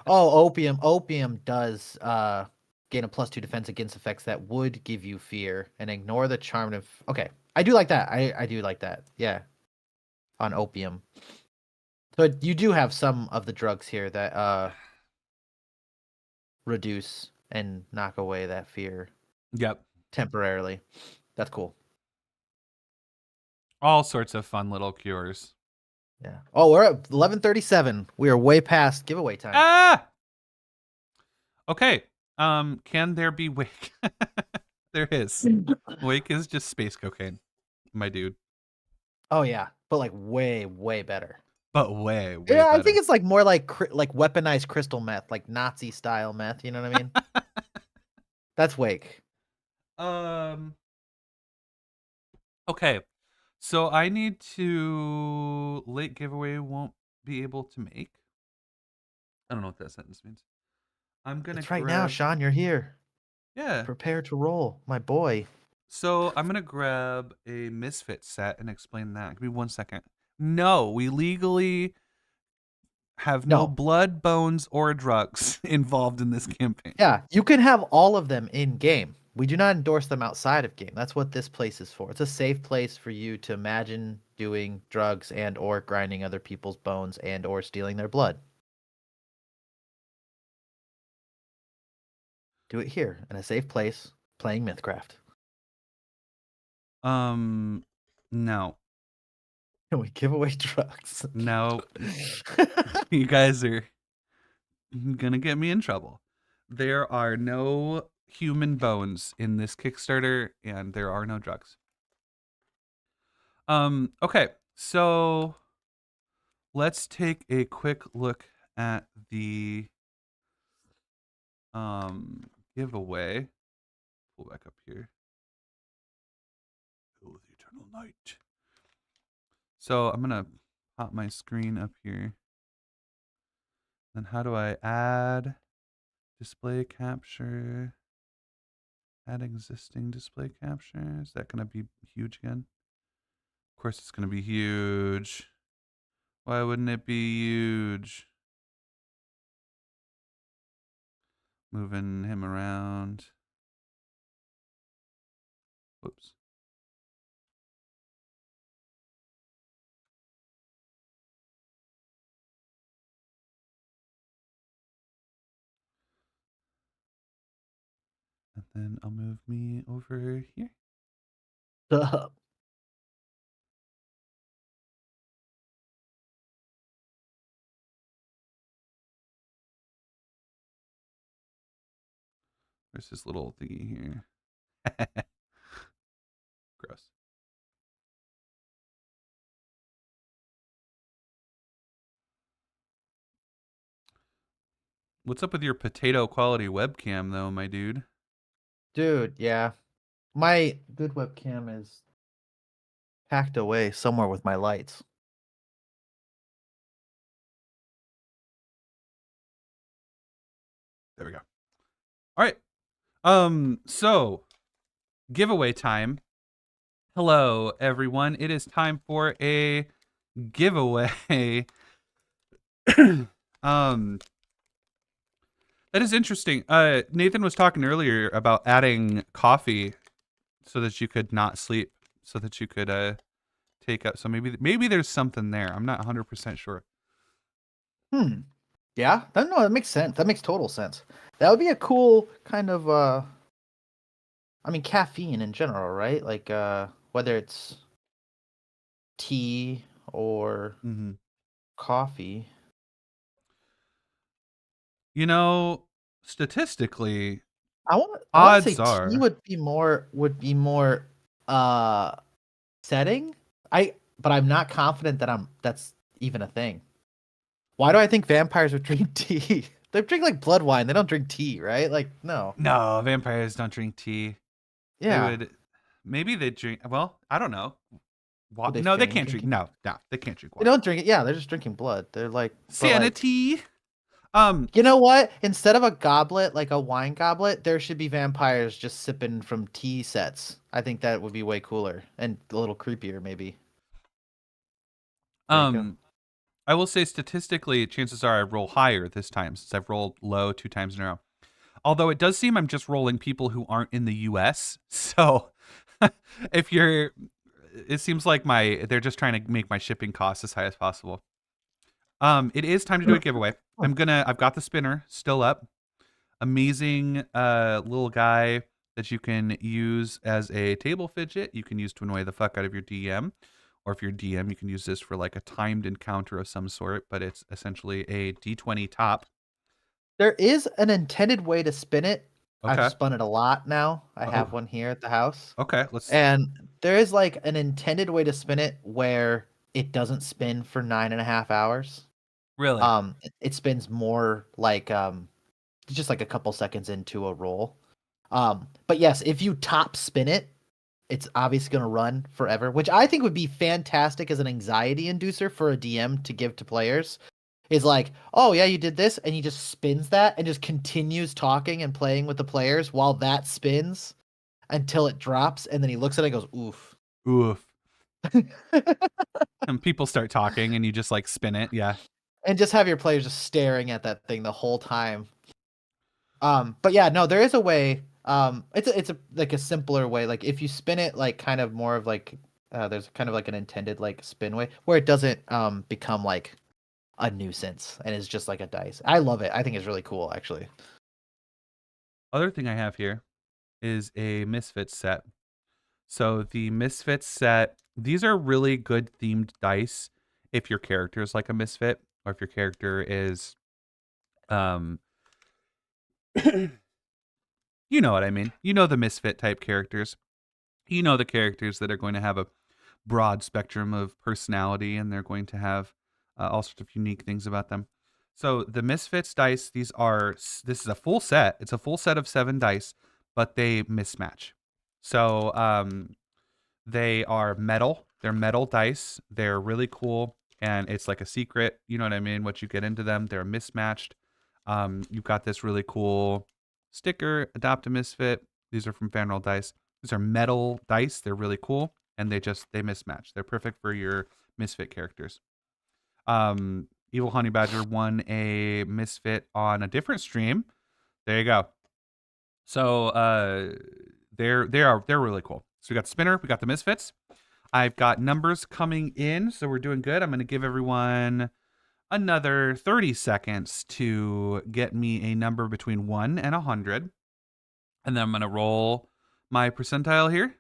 Oh, opium. Opium does gain a +2 defense against effects that would give you fear and ignore the charm of. Okay, I do like that. I do like that. Yeah, on opium. So you do have some of the drugs here that reduce and knock away that fear Yep. temporarily. That's cool. All sorts of fun little cures. Yeah. Oh, we're at 11:37. We are way past giveaway time. Ah! Okay. Can there be wake? There is. Wake is just space cocaine, my dude. Oh yeah, but like way, way better. But way Yeah, better. I think it's like more like weaponized crystal meth, like Nazi style meth. You know what I mean? That's Wake. Okay. So I need to late giveaway won't be able to make. I don't know what that sentence means. I'm gonna It's right now, grab- Sean. You're here. Yeah. Prepare to roll, my boy. So I'm gonna grab a Misfit set and explain that. Give me 1 second. No, we legally have no No. blood, bones, or drugs involved in this campaign. Yeah, you can have all of them in game. We do not endorse them outside of game. That's what this place is for. It's a safe place for you to imagine doing drugs and or grinding other people's bones and or stealing their blood. Do it here in a safe place, playing MythCraft. No. Can we give away drugs? No. You guys are gonna get me in trouble. There are no human bones in this Kickstarter, and there are no drugs. Okay, so let's take a quick look at the giveaway. Pull back up here. Oh, the eternal night. So I'm gonna pop my screen up here. Then how do I add display capture? Add existing display capture. Is that gonna be huge again? Of course it's gonna be huge. Why wouldn't it be huge? Moving him around. Whoops. And then I'll move me over here. There's this little thingy here. Gross. What's up with your potato quality webcam, though, my dude? Dude, yeah. My good webcam is packed away somewhere with my lights. There we go. All right. So giveaway time. Hello, everyone. It is time for a giveaway. That is interesting. Nathan was talking earlier about adding coffee so that you could not sleep, so that you could take up. So maybe there's something there. I'm not 100% sure. Yeah, no, that makes sense. That makes total sense. That would be a cool kind of I mean caffeine in general, right? Like whether it's tea or coffee. You know, statistically, I want to odds say are tea would be more setting. But I'm not confident that that's even a thing. Why do I think vampires would drink tea? They drink like blood wine. They don't drink tea, right? Like no. No, vampires don't drink tea. Yeah. Maybe they drink. Well, I don't know. Would they No, they feign can't drink. drinking? No, they can't drink They water. don't drink it. Yeah, they're just drinking blood. They're like, but like, Sanity. you know what? Instead of a goblet, like a wine goblet, there should be vampires just sipping from tea sets. I think that would be way cooler and a little creepier, maybe. There you go. I will say statistically, chances are I roll higher this time since I've rolled low 2 times in a row. Although it does seem I'm just rolling people who aren't in the U.S. So if you're, it seems like they're just trying to make my shipping costs as high as possible. It is time to do a giveaway. I've got the spinner still up. Amazing little guy that you can use as a table fidget. You can use to annoy the fuck out of your DM. Or if you're DM, you can use this for like a timed encounter of some sort, but it's essentially a D20 top. There is an intended way to spin it. Okay. I've spun it a lot now. I have one here at the house. Okay, And there is like an intended way to spin it where it doesn't spin for 9.5 hours. Really? It spins more like just like a couple seconds into a roll. But yes, if you top spin it, it's obviously going to run forever, which I think would be fantastic as an anxiety inducer for a DM to give to players. Is like, oh yeah, you did this, and he just spins that and just continues talking and playing with the players while that spins until it drops, and then he looks at it and goes, oof. Oof. And people start talking and you just like spin it. Yeah. And just have your players just staring at that thing the whole time. But yeah, no, there is a way. It's a like a simpler way. Like if you spin it like kind of more of like there's kind of like an intended like spin way where it doesn't become like a nuisance and is just like a dice. I love it. I think it's really cool actually. Other thing I have here is a Misfits set. So the Misfits set, these are really good themed dice if your character is like a misfit or if your character is you know what I mean. You know the misfit type characters. You know the characters that are going to have a broad spectrum of personality and they're going to have all sorts of unique things about them. So the Misfits dice, this is a full set. It's a full set of 7 dice, but they mismatch. So they are metal. They're metal dice. They're really cool, and it's like a secret. You know what I mean? Once you get into them, they're mismatched. You've got this really cool sticker, Adopt a Misfit. These are from Fanroll Dice. These are metal dice. They're really cool, and they mismatch. They're perfect for your misfit characters. Evil Honey Badger won a misfit on a different stream. There you go. So they're really cool. So we got the spinner, we got the misfits. I've got numbers coming in, so we're doing good. I'm going to give everyone another 30 seconds to get me a number between 1 and 100. And then I'm going to roll my percentile here.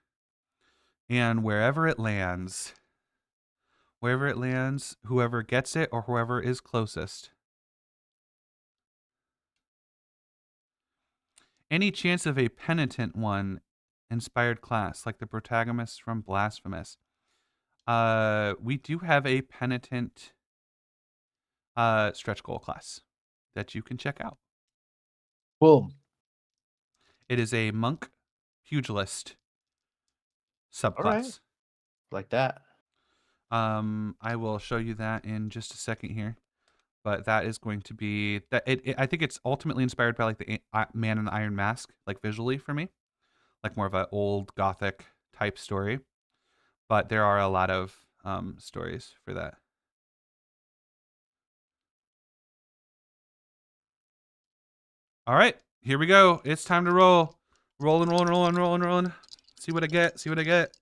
And wherever it lands, whoever gets it or whoever is closest. Any chance of a penitent one inspired class, like the protagonist from Blasphemous? We do have a penitent stretch goal class that you can check out. Boom. It is a monk pugilist subclass. All right. Like that. I will show you that in just a second here. But that is going to be that. I think it's ultimately inspired by like the Man in the Iron Mask, like visually for me, like more of an old Gothic type story. But there are a lot of stories for that. All right, here we go. It's time to roll. Rolling. See what I get.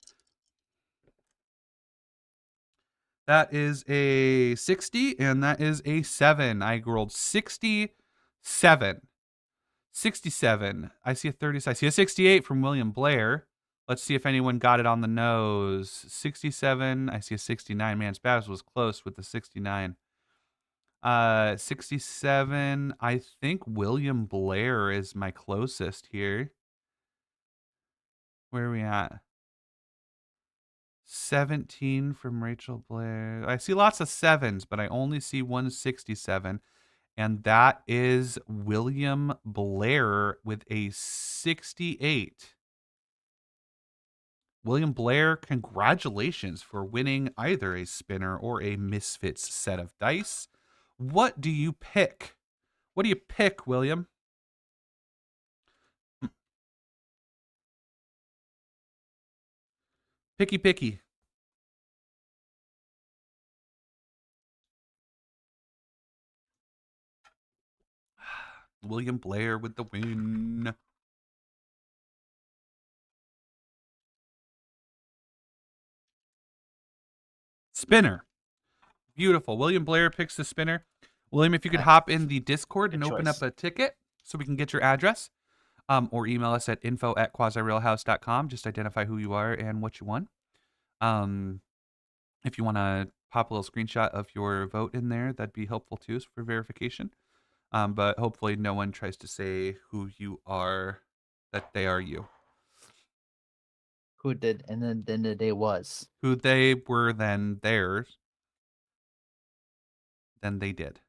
That is a 60, and that is a 7. I rolled 67. 67. I see a 30. I see a 68 from William Blair. Let's see if anyone got it on the nose. 67. I see a 69. Man, Spaz was close with the 69. 67. I think William Blair is my closest here. Where are we at? 17 from Rachel Blair. I see lots of 7s, but I only see 167. And that is William Blair with a 68. William Blair, congratulations for winning either a spinner or a Misfits set of dice. What do you pick? What do you pick, William? Picky, picky. William Blair with the win. Spinner. Beautiful. William Blair picks the spinner. William, if you could hop in the Discord and open up a ticket so we can get your address, or email us at info@quasirealhouse.com. Just identify who you are and what you won. If you want to pop a little screenshot of your vote in there, that'd be helpful too for verification. But hopefully no one tries to say who you are, that they are you. Who did, and then the day was. Who they were, then theirs. Then they did.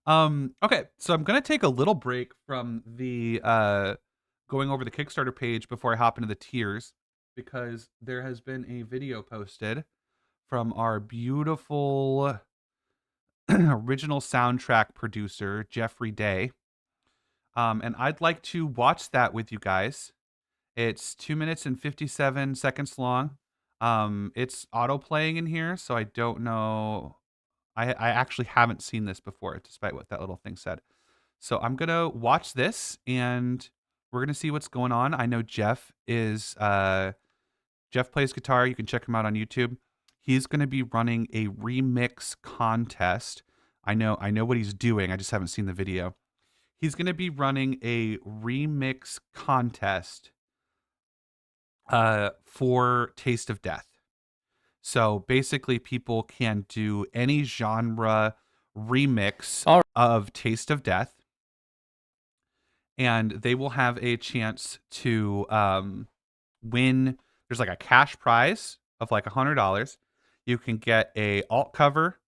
Okay, so I'm gonna take a little break from the going over the Kickstarter page before I hop into the tiers, because there has been a video posted from our beautiful original soundtrack producer, Jeffrey Day. And I'd like to watch that with you guys. It's 2 minutes and 57 seconds long. It's auto playing in here, so I don't know. I actually haven't seen this before, despite what that little thing said. So I'm gonna watch this, and we're gonna see what's going on. I know Jeff is Jeff plays guitar. You can check him out on YouTube. He's gonna be running a remix contest. I know what he's doing. I just haven't seen the video. He's gonna be running a remix contest for Taste of Death. So basically, people can do any genre remix of Taste of Death, and they will have a chance to win. There's like a cash prize of like $100. You can get a alt cover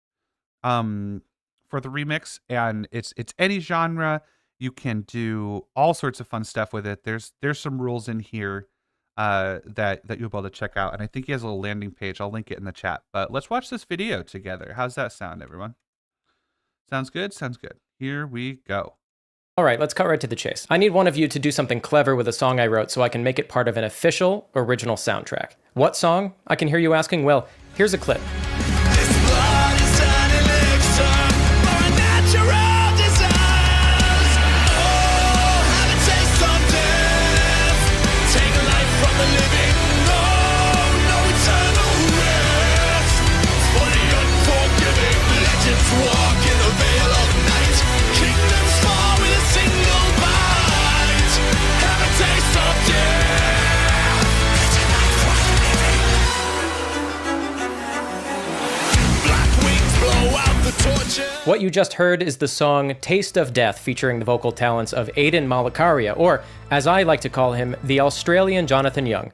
for the remix, and it's any genre. You can do all sorts of fun stuff with it. There's some rules in here that you'll be able to check out, and I think he has a little landing page. I'll link it in the chat. But let's watch this video together. How's that sound, everyone? Sounds good? Sounds good. Here we go. All right, let's cut right to the chase. I need one of you to do something clever with a song I wrote so I can make it part of an official original soundtrack. What song? I can hear you asking. Well, here's a clip. This blood is an elixir for a natural disease. Oh, have a taste of death. Take life from the living. No eternal rest. For the unforgiving, legends walk in the veil of night. Kingdoms fall with a single bite. Have a taste of death. Take life from the living. Black wings blow out the torches. What you just heard is the song Taste of Death, featuring the vocal talents of Aidan Malakaria, or, as I like to call him, the Australian Jonathan Young.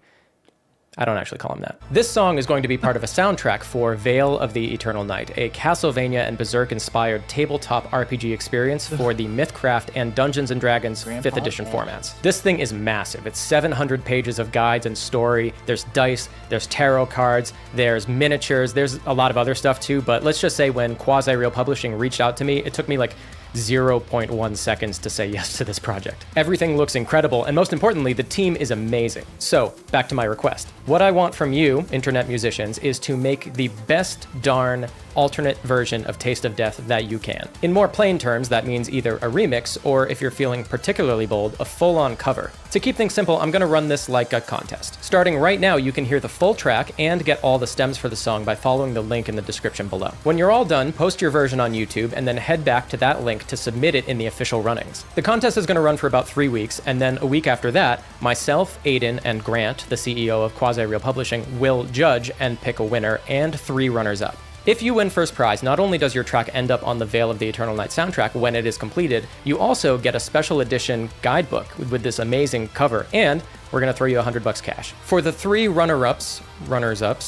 I don't actually call him that. This song is going to be part of a soundtrack for Veil of the Eternal Night, a Castlevania and Berserk-inspired tabletop RPG experience for the MythCraft and Dungeons & Dragons 5th edition formats. This thing is massive. It's 700 pages of guides and story. There's dice, there's tarot cards, there's miniatures, there's a lot of other stuff too, but let's just say when Quasi Real Publishing reached out to me, it took me like 0.1 seconds to say yes to this project. Everything looks incredible, and most importantly, the team is amazing. So, back to my request. What I want from you, internet musicians, is to make the best darn alternate version of Taste of Death that you can. In more plain terms, that means either a remix, or if you're feeling particularly bold, a full-on cover. To keep things simple, I'm gonna run this like a contest. Starting right now, you can hear the full track and get all the stems for the song by following the link in the description below. When you're all done, post your version on YouTube and then head back to that link to submit it in the official runnings. The contest is gonna run for about 3 weeks, and then a week after that, myself, Aidan, and Grant, the CEO of Quasi Real Publishing, will judge and pick a winner and 3 runners-up. If you win first prize, not only does your track end up on the Veil of the Eternal Night soundtrack when it is completed, you also get a special edition guidebook with this amazing cover, and we're gonna throw you $100 cash. For the 3 runners-ups,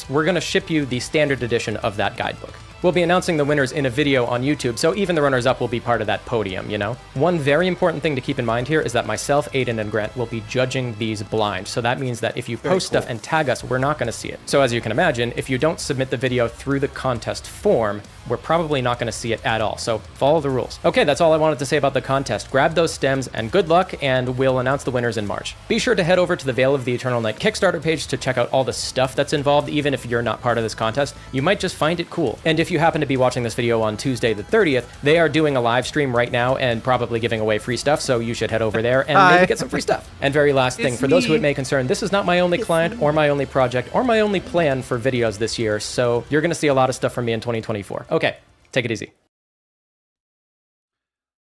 we're gonna ship you the standard edition of that guidebook. We'll be announcing the winners in a video on YouTube, so even the runners-up will be part of that podium, you know? One very important thing to keep in mind here is that myself, Aiden, and Grant will be judging these blind, so that means that if you post stuff and tag us, we're not going to see it. So as you can imagine, if you don't submit the video through the contest form, we're probably not going to see it at all, so follow the rules. Okay, that's all I wanted to say about the contest. Grab those stems, and good luck, and we'll announce the winners in March. Be sure to head over to the Veil of the Eternal Night Kickstarter page to check out all the stuff that's involved, even if you're not part of this contest. You might just find it cool. And if you happen to be watching this video on Tuesday the 30th, they are doing a live stream right now and probably giving away free stuff, so you should head over there and maybe get some free stuff. And very last thing, for those who it may concern, this is not my only client or my only project or my only plan for videos this year, so you're going to see a lot of stuff from me in 2024. Okay, take it easy.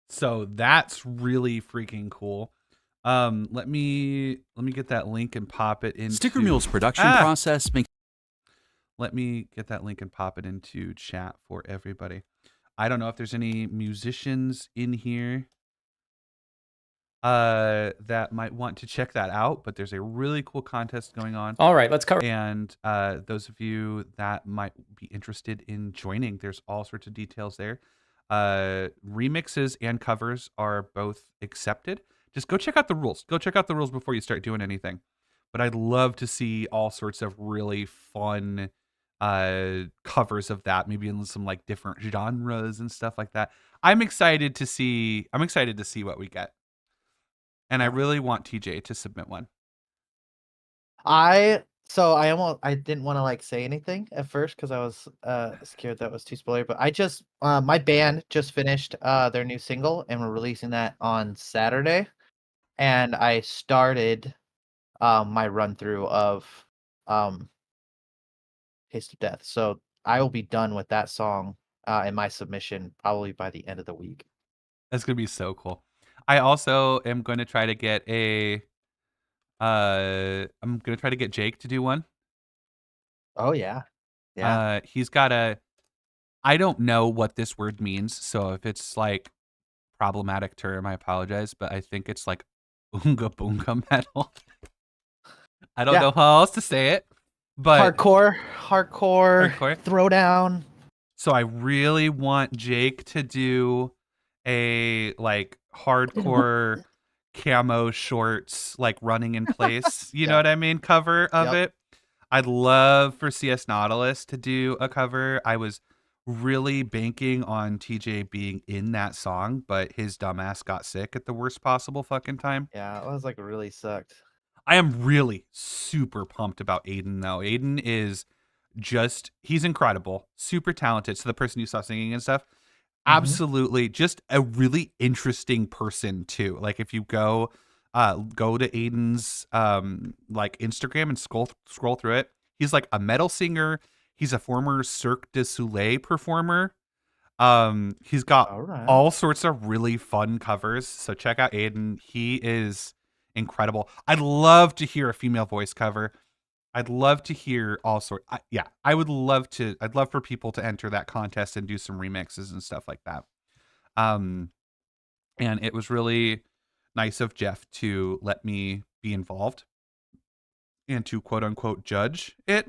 So that's really freaking cool. Let me get that link and pop it into Sticker Mule's production process makes. Let me get that link and pop it into chat for everybody. I don't know if there's any musicians in here that might want to check that out, but there's a really cool contest going on. All right, let's cover. And those of you that might be interested in joining, there's all sorts of details there. Remixes and covers are both accepted. Just go check out the rules. Go check out the rules before you start doing anything. But I'd love to see all sorts of really fun covers of that, maybe in some like different genres and stuff like that. I'm excited to see what we get. And I really want TJ to submit one. I didn't want to like say anything at first because I was scared that was too spoilery, but I just my band just finished their new single and we're releasing that on Saturday. And I started my run through of Taste of Death. So I will be done with that song in my submission probably by the end of the week. That's gonna be so cool. I also am going to try to get I'm gonna try to get Jake to do one. Oh yeah. Yeah. He's got I don't know what this word means, so if it's like problematic term, I apologize, but I think it's like Oonga Boonga metal. I don't know how else to say it, but hardcore throwdown. So I really want Jake to do a like hardcore camo shorts, like running in place, you know what I mean, cover of it. I'd love for CS Nautilus to do a cover. I was really banking on TJ being in that song, but his dumbass got sick at the worst possible fucking time. Yeah, it was like really sucked. I am really super pumped about Aiden though. Aiden is he's incredible, super talented. So the person you saw singing and stuff, absolutely just a really interesting person too. Like if you go to Aiden's like Instagram and scroll through it, he's like a metal singer. He's a former Cirque du Soleil performer. He's got all sorts of really fun covers. So check out Aiden. He is incredible. I'd love to hear a female voice cover. I'd love to hear all sorts. I'd love for people to enter that contest and do some remixes and stuff like that. And it was really nice of Jeff to let me be involved and to quote unquote judge it.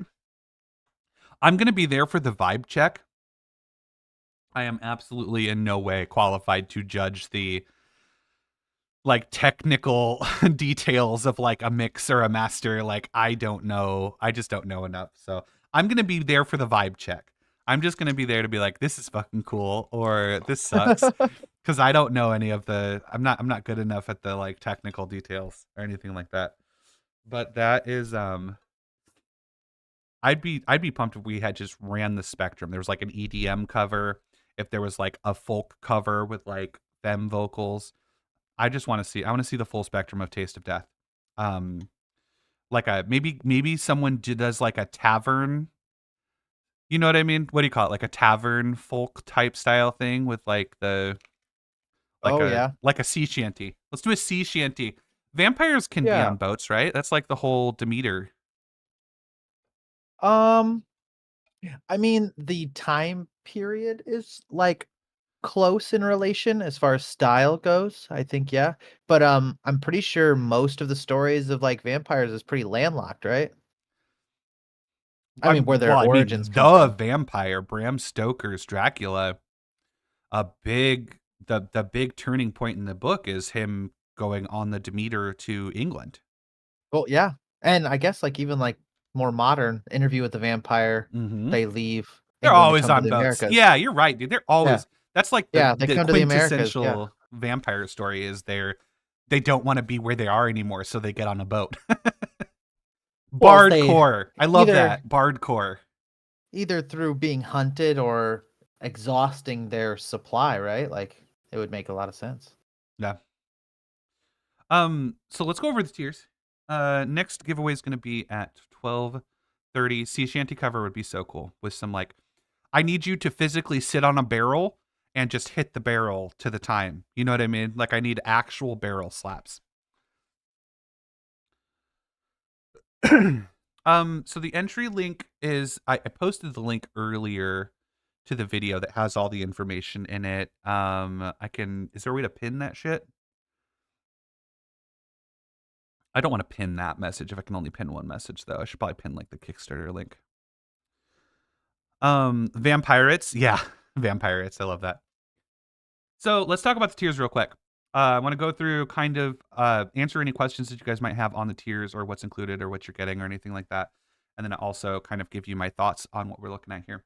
I'm going to be there for the vibe check. I am absolutely in no way qualified to judge the like technical details of like a mix or a master. Like I don't know. I just don't know enough. So I'm going to be there for the vibe check. I'm just going to be there to be like, this is fucking cool or this sucks. Cause I don't know any of I'm not good enough at the like technical details or anything like that. But that is, I'd be pumped if we had just ran the spectrum. There was like an EDM cover. If there was like a folk cover with like femme vocals, I want to see the full spectrum of Taste of Death. Like maybe someone does like a tavern, you know what I mean? What do you call it? Like a tavern folk type style thing with like like a sea shanty. Let's do a sea shanty. Vampires can be on boats, right? That's like the whole Demeter. I mean, the time period is like close in relation as far as style goes. I think, yeah. But I'm pretty sure most of the stories of like vampires is pretty landlocked, right? I mean, where their origins come the from. vampire, Bram Stoker's Dracula, the big turning point in the book is him going on the Demeter to England. Well, yeah, and I guess like even like more modern Interview with the Vampire, Mm-hmm. they leave They're England to always come to on the boats. Americas. Yeah, you're right, dude. They're always that's like Yeah, they the come to the Americas, yeah. quintessential vampire story is they don't want to be where they are anymore, so they get on a boat. Well, they Bardcore. I love either that. Bardcore. either through being hunted or exhausting their supply, right? Like it would make a lot of sense. Yeah. So let's go over the tiers. Next giveaway is going to be at 12:30. Sea shanty cover would be so cool with some like, I need you to physically sit on a barrel and just hit the barrel to the time. You know what I mean? Like I need actual barrel slaps. So the entry link is I posted the link earlier to the video that has all the information in it. Is there a way to pin that shit? I don't want to pin that message if I can only pin one message though. I should probably pin like the Kickstarter link. Vampirates. Yeah, Vampirates. I love that. So let's talk about the tiers real quick. I want to go through kind of answer any questions that you guys might have on the tiers or what's included or what you're getting or anything like that. And then also kind of give you my thoughts on what we're looking at here.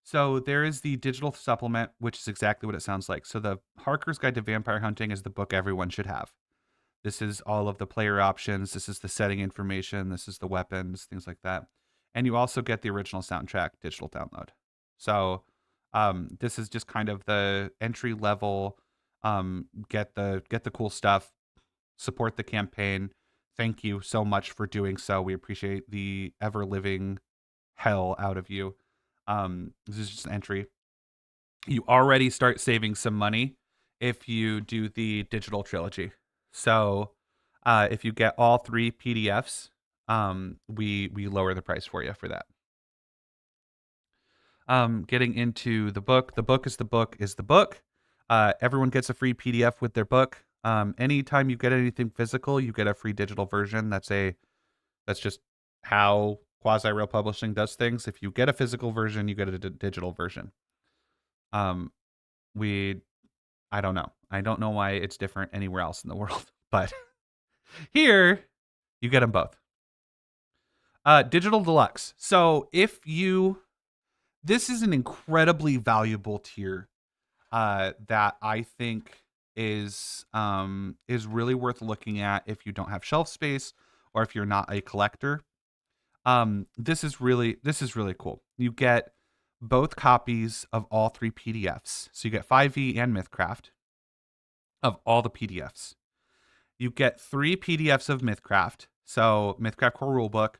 So there is the digital supplement, which is exactly what it sounds like. So the Harker's Guide to Vampire Hunting is the book everyone should have. This is all of the player options. This is the setting information. This is the weapons, things like that. And you also get the original soundtrack digital download. So this is just kind of the entry level. Get the cool stuff. Support the campaign. Thank you so much for doing so. We appreciate the ever living hell out of you. This is just an entry. You already start saving some money if you do the digital trilogy. So if you get all 3 PDFs, we lower the price for you for that. Getting into the book. The book is the book is the book. Everyone gets a free PDF with their book. Anytime you get anything physical, you get a free digital version. That's just how Quasi Real Publishing does things. If you get a physical version, you get a digital version. I don't know. I don't know why it's different anywhere else in the world, but here you get them both. Digital Deluxe. So this is an incredibly valuable tier that I think is really worth looking at if you don't have shelf space or if you're not a collector. This is really cool. You get both copies of all 3 PDFs. So you get 5e and MythCraft of all the PDFs. You get 3 PDFs of MythCraft. So MythCraft Core Rulebook,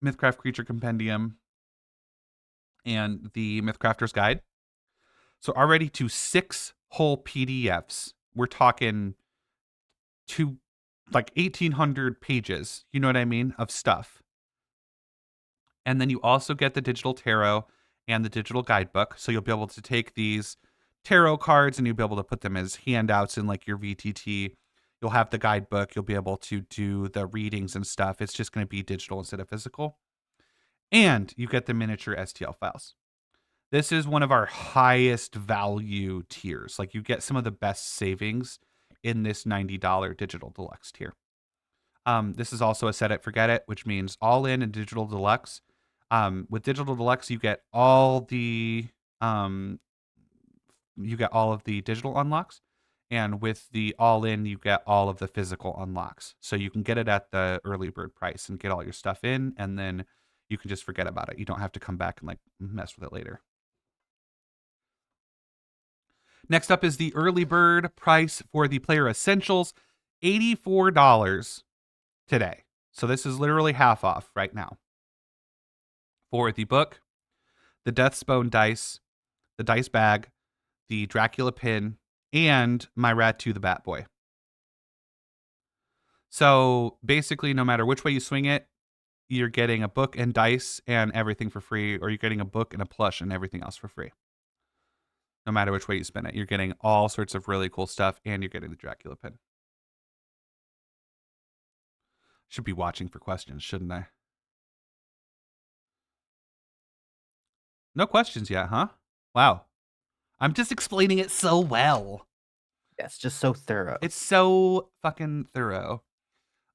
MythCraft Creature Compendium, and the Mythcrafter's Guide. So already to 6 whole PDFs. We're talking like 1,800 pages, you know what I mean, of stuff. And then you also get the digital tarot and the digital guidebook. So you'll be able to take these tarot cards and you'll be able to put them as handouts in like your VTT. You'll have the guidebook. You'll be able to do the readings and stuff. It's just going to be digital instead of physical. And you get the miniature STL files. This is one of our highest value tiers. Like you get some of the best savings in this $90 digital deluxe tier. This is also a set it, forget it, which means all in and digital deluxe. With digital deluxe, you get all the digital unlocks, and with the all in, you get all of the physical unlocks. So you can get it at the early bird price and get all your stuff in, and then you can just forget about it. You don't have to come back and like mess with it later. Next up is the early bird price for the player essentials, $84 today. So this is literally half off right now. For the book, the Deathsbone dice, the dice bag, the Dracula pin, and my Rat 2 the Bat Boy. So basically, no matter which way you swing it, you're getting a book and dice and everything for free, or you're getting a book and a plush and everything else for free. No matter which way you spin it, you're getting all sorts of really cool stuff, and you're getting the Dracula pin. Should be watching for questions, shouldn't I? No questions yet, huh? Wow. I'm just explaining it so well. Yeah, it's just so thorough. It's so fucking thorough.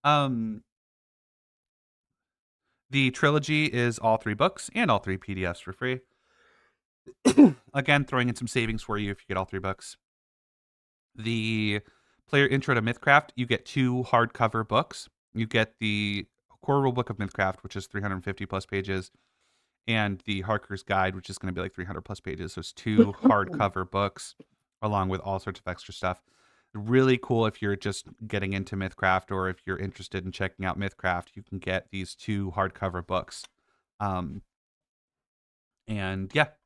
The trilogy is all 3 books and all 3 PDFs for free. Again, throwing in some savings for you if you get all 3 books. The player intro to MythCraft, you get 2 hardcover books. You get the core rulebook of MythCraft, which is 350 plus pages, and the Harker's Guide, which is going to be like 300 plus pages. So it's 2 hardcover books along with all sorts of extra stuff. Really cool if you're just getting into MythCraft, or if you're interested in checking out MythCraft, you can get these 2 hardcover books. And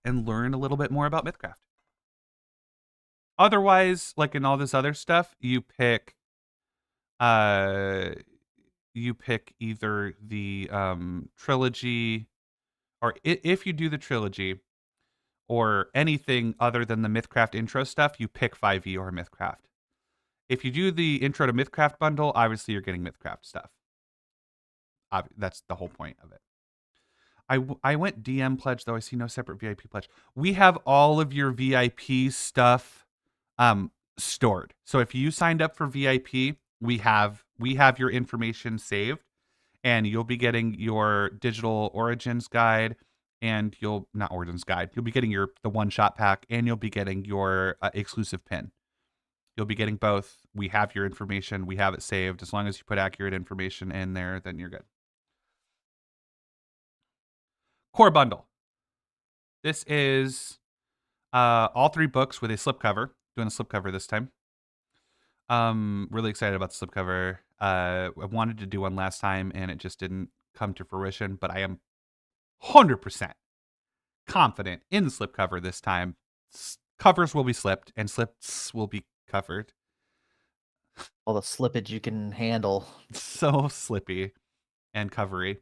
learn a little bit more about MythCraft. Otherwise, like in all this other stuff, you pick either the trilogy, or if you do the trilogy or anything other than the MythCraft intro stuff, you pick 5e or MythCraft. If you do the intro to MythCraft bundle, obviously you're getting MythCraft stuff. That's the whole point of it. I went DM pledge, though I see no separate VIP pledge. We have all of your VIP stuff stored. So if you signed up for VIP, we have your information saved, and you'll be getting your digital Origins guide, and you'll be getting the one-shot pack, and you'll be getting your exclusive pin. You'll be getting both. We have your information. We have it saved. As long as you put accurate information in there, then you're good. Core bundle. This is all 3 books with a slipcover. Doing a slipcover this time. Really excited about the slipcover. I wanted to do one last time and it just didn't come to fruition, but I am 100% confident in the slipcover this time. Covers will be slipped and slips will be covered. All the slippage you can handle. So slippy and covery.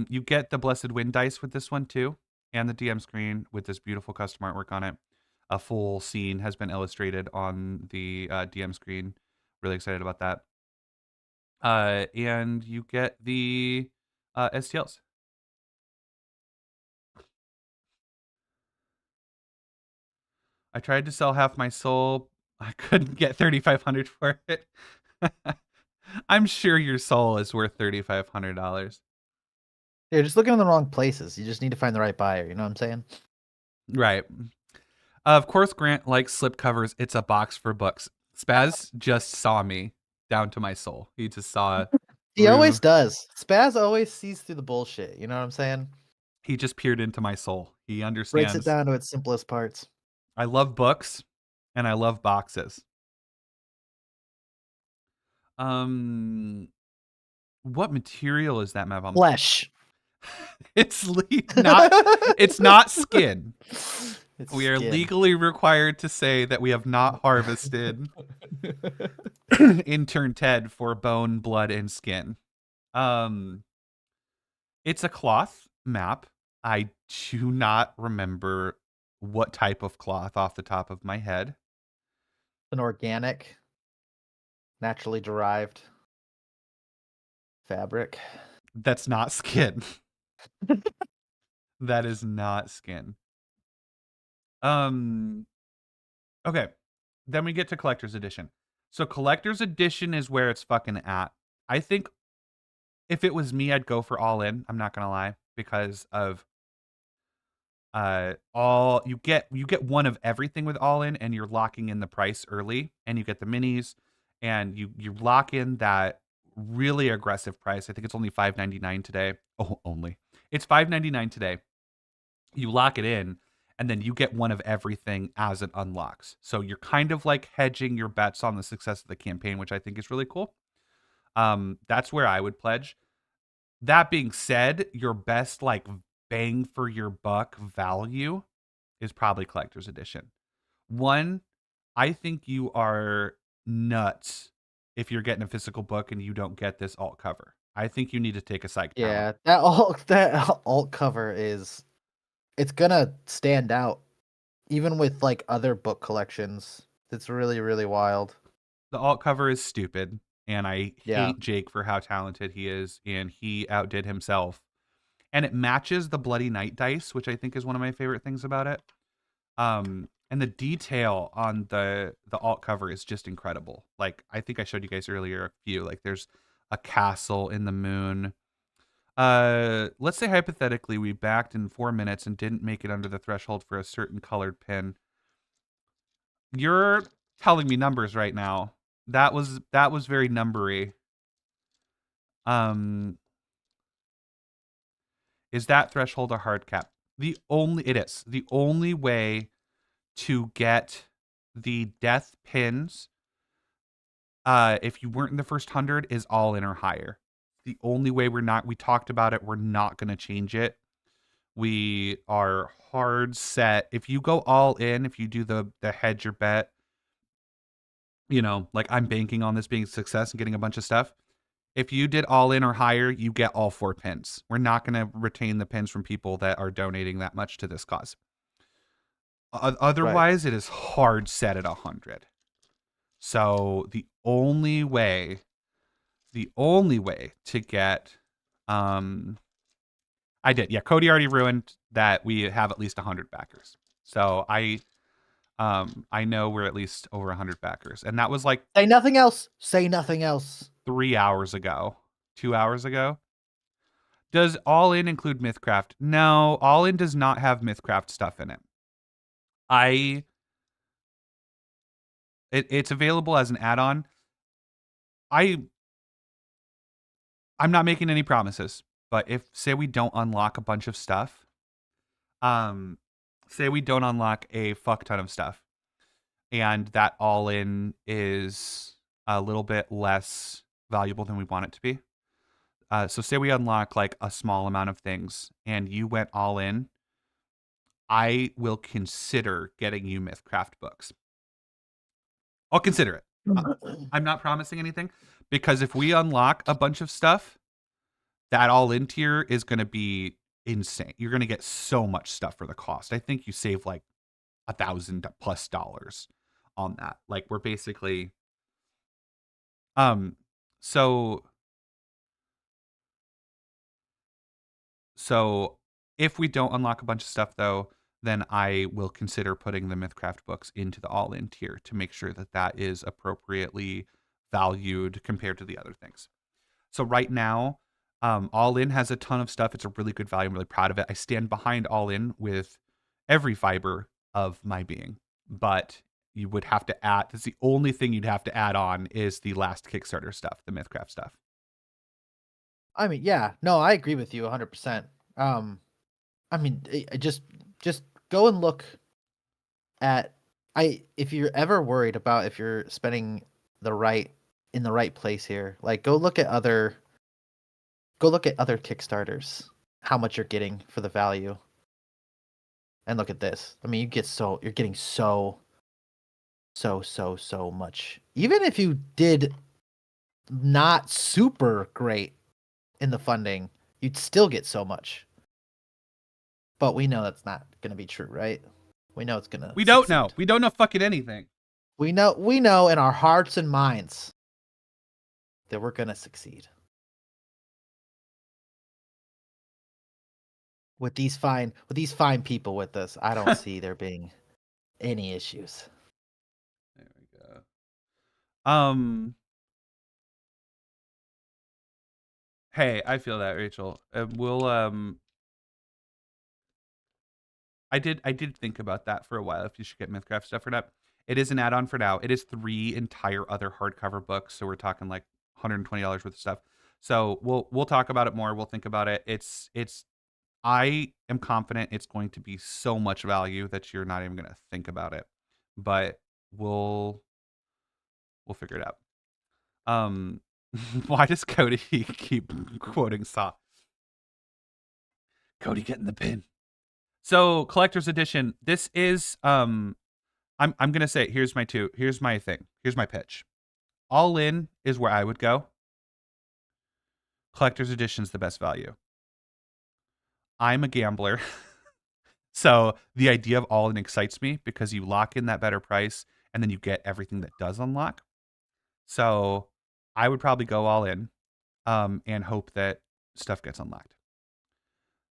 You get the Blessed Wind dice with this one too, and the DM screen with this beautiful custom artwork on it. A full scene has been illustrated on the DM screen. Really excited about that. And you get the STLs. I tried to sell half my soul. I couldn't get 3,500 for it. I'm sure your soul is worth $3,500. You're just looking in the wrong places. You just need to find the right buyer. You know what I'm saying? Right. Of course, Grant likes slipcovers. It's a box for books. Spaz just saw me down to my soul. He just saw. He always does. Spaz always sees through the bullshit. You know what I'm saying? He just peered into my soul. He understands. Breaks it down to its simplest parts. I love books, and I love boxes. What material is that map on? Flesh. It's not. It's not skin. We are skin. legally required to say that we have not harvested intern Ted for bone, blood, and skin. It's a cloth map. I do not remember what type of cloth off the top of my head. An organic, naturally derived fabric. That's not skin. That is not skin. Okay. Then we get to collector's edition. So collector's edition is where it's fucking at. I think if it was me, I'd go for all in. I'm not gonna lie, because of all you get one of everything with all in, and you're locking in the price early, and you get the minis, and you lock in that really aggressive price. I think it's only $5.99 today. Oh, only. It's $5.99 today. You lock it in, and then you get one of everything as it unlocks. So you're kind of like hedging your bets on the success of the campaign, which I think is really cool. That's where I would pledge. That being said, your best like bang for your buck value is probably collector's edition. One, I think you are nuts if you're getting a physical book and you don't get this alt cover. I think you need to take a psych. Yeah, that alt cover it's gonna stand out, even with like other book collections. It's really, really wild. The alt cover is stupid, and I hate Jake for how talented he is, and he outdid himself. and it matches the Bloody Knight dice, which I think is one of my favorite things about it. And the detail on the alt cover is just incredible. Like, I think I showed you guys earlier a few. Like, there's a castle in the moon. Let's say hypothetically we backed in 4 minutes and didn't make it under the threshold for a certain colored pin. You're telling me numbers right now. That was very numbery. Is that threshold a hard cap? It is. The only way to get the death pins, if you weren't in the first 100, is all in or higher. The only way we talked about it, we're not going to change it. We are hard set. If you go all in, if you do the hedge or bet, you know, like I'm banking on this being a success and getting a bunch of stuff. If you did all in or higher, you get all 4 pins. We're not going to retain the pins from people that are donating that much to this cause. Otherwise, It is hard set at 100. So the only way to get, I did. Yeah, Cody already ruined that we have at least 100 backers. So I know we're at least over 100 backers. And that was like... Say nothing else. Say nothing else. 3 hours ago. 2 hours ago. Does All In include MythCraft? No, All In does not have MythCraft stuff in it. It's available as an add-on. I'm not making any promises, but if, say we don't unlock a bunch of stuff, say we don't unlock a fuck ton of stuff, and that All In is a little bit less valuable than we want it to be. So say we unlock like a small amount of things and you went all in, I will consider getting you MythCraft books. I'll consider it. I'm not promising anything, because if we unlock a bunch of stuff, that all in tier is going to be insane. You're going to get so much stuff for the cost. I think you save like $1,000+ on that. Like, we're basically, so if we don't unlock a bunch of stuff though, then I will consider putting the MythCraft books into the all-in tier to make sure that that is appropriately valued compared to the other things. So right now, All In has a ton of stuff. It's a really good value. I'm really proud of it. I stand behind All In with every fiber of my being, but you would have to add, that's the only thing you'd have to add on is the last Kickstarter stuff, the MythCraft stuff. I mean, yeah, no, I agree with you 100%. I mean, just go and look at, if you're ever worried about if you're spending in the right place here, like go look at other Kickstarters, how much you're getting for the value. And look at this. I mean, you're getting so much. Even if you did not super great in the funding, you'd still get so much. But we know that's not going to be true, right? We know it's going to We don't know. We don't know fucking anything. We know in our hearts and minds that we're going to succeed. With these fine people with us, I don't see there being any issues. There we go. Hey, I feel that, Rachel. I did think about that for a while, if you should get MythCraft stuff or not. It is an add-on for now. It is 3 entire other hardcover books, so we're talking like $120 worth of stuff. So we'll talk about it more. We'll think about it. I am confident it's going to be so much value that you're not even going to think about it. But we'll figure it out. Why does Cody keep quoting Saw? Cody getting the pin. So collector's edition. This is I'm gonna say here's my thing. Here's my pitch. All In is where I would go. Collector's edition is the best value. I'm a gambler. So the idea of All In excites me because you lock in that better price and then you get everything that does unlock. So I would probably go All In and hope that stuff gets unlocked.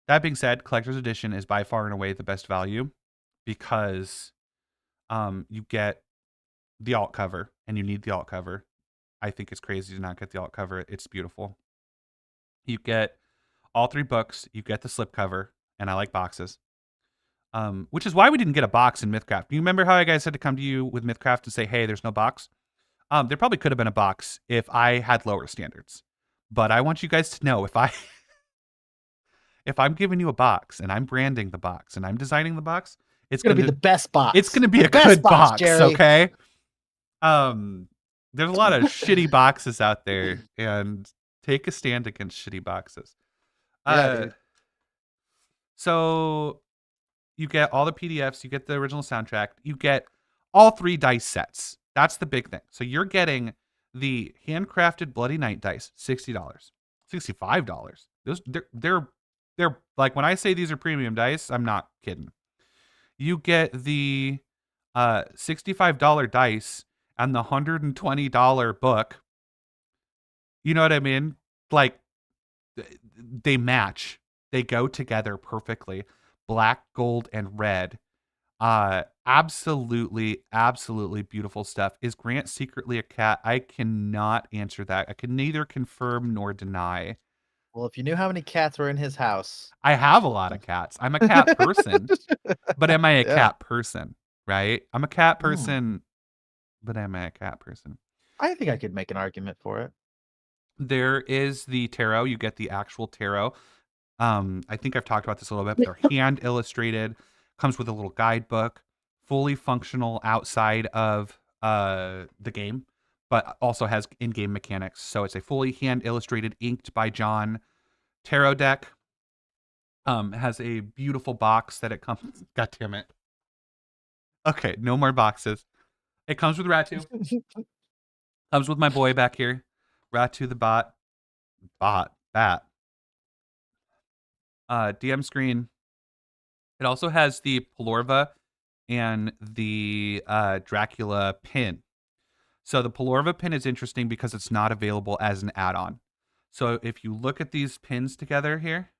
That being said, collector's edition is by far and away the best value because you get the alt cover, and you need the alt cover. I think it's crazy to not get the alt cover. It's beautiful. You get all 3 books. You get the slipcover, and I like boxes. Which is why we didn't get a box in MythCraft. Do you remember how I guys had to come to you with MythCraft and say, hey, there's no box? There probably could have been a box if I had lower standards. But I want you guys to know if I'm giving you a box and I'm branding the box and I'm designing the box, it's gonna be the best box. It's gonna be The a best good box, Jerry. okay? There's a lot of shitty boxes out there, and take a stand against shitty boxes. Yeah, So you get all the PDFs, you get the original soundtrack, you get all 3 dice sets. That's the big thing. So you're getting the handcrafted Bloody Night dice, $60, $65. They're like, when I say these are premium dice, I'm not kidding. You get the $65 dice and the $120 book. You know what I mean? Like, they match. They go together perfectly. Black, gold, and red. Absolutely beautiful stuff. Is Grant secretly a cat? I cannot answer that. I can neither confirm nor deny. Well, if you knew how many cats were in his house. I have a lot of cats. I'm a cat person. But am I a Yeah. cat person? Right? I'm a cat person, but am I a cat person? I think I could make an argument for it. There is the tarot. You get the actual tarot. I think I've talked about this a little bit. But they're hand illustrated. Comes with a little guidebook. Fully functional outside of the game, but also has in-game mechanics. So it's a fully hand illustrated, inked by John tarot deck. Has a beautiful box that it comes. God damn it. Okay, no more boxes. It comes with Ratu. Comes with my boy back here. Ratu the bat. DM screen. It also has the Pelorva and the Dracula pin. So the Pelorva pin is interesting because it's not available as an add-on. So if you look at these pins together here,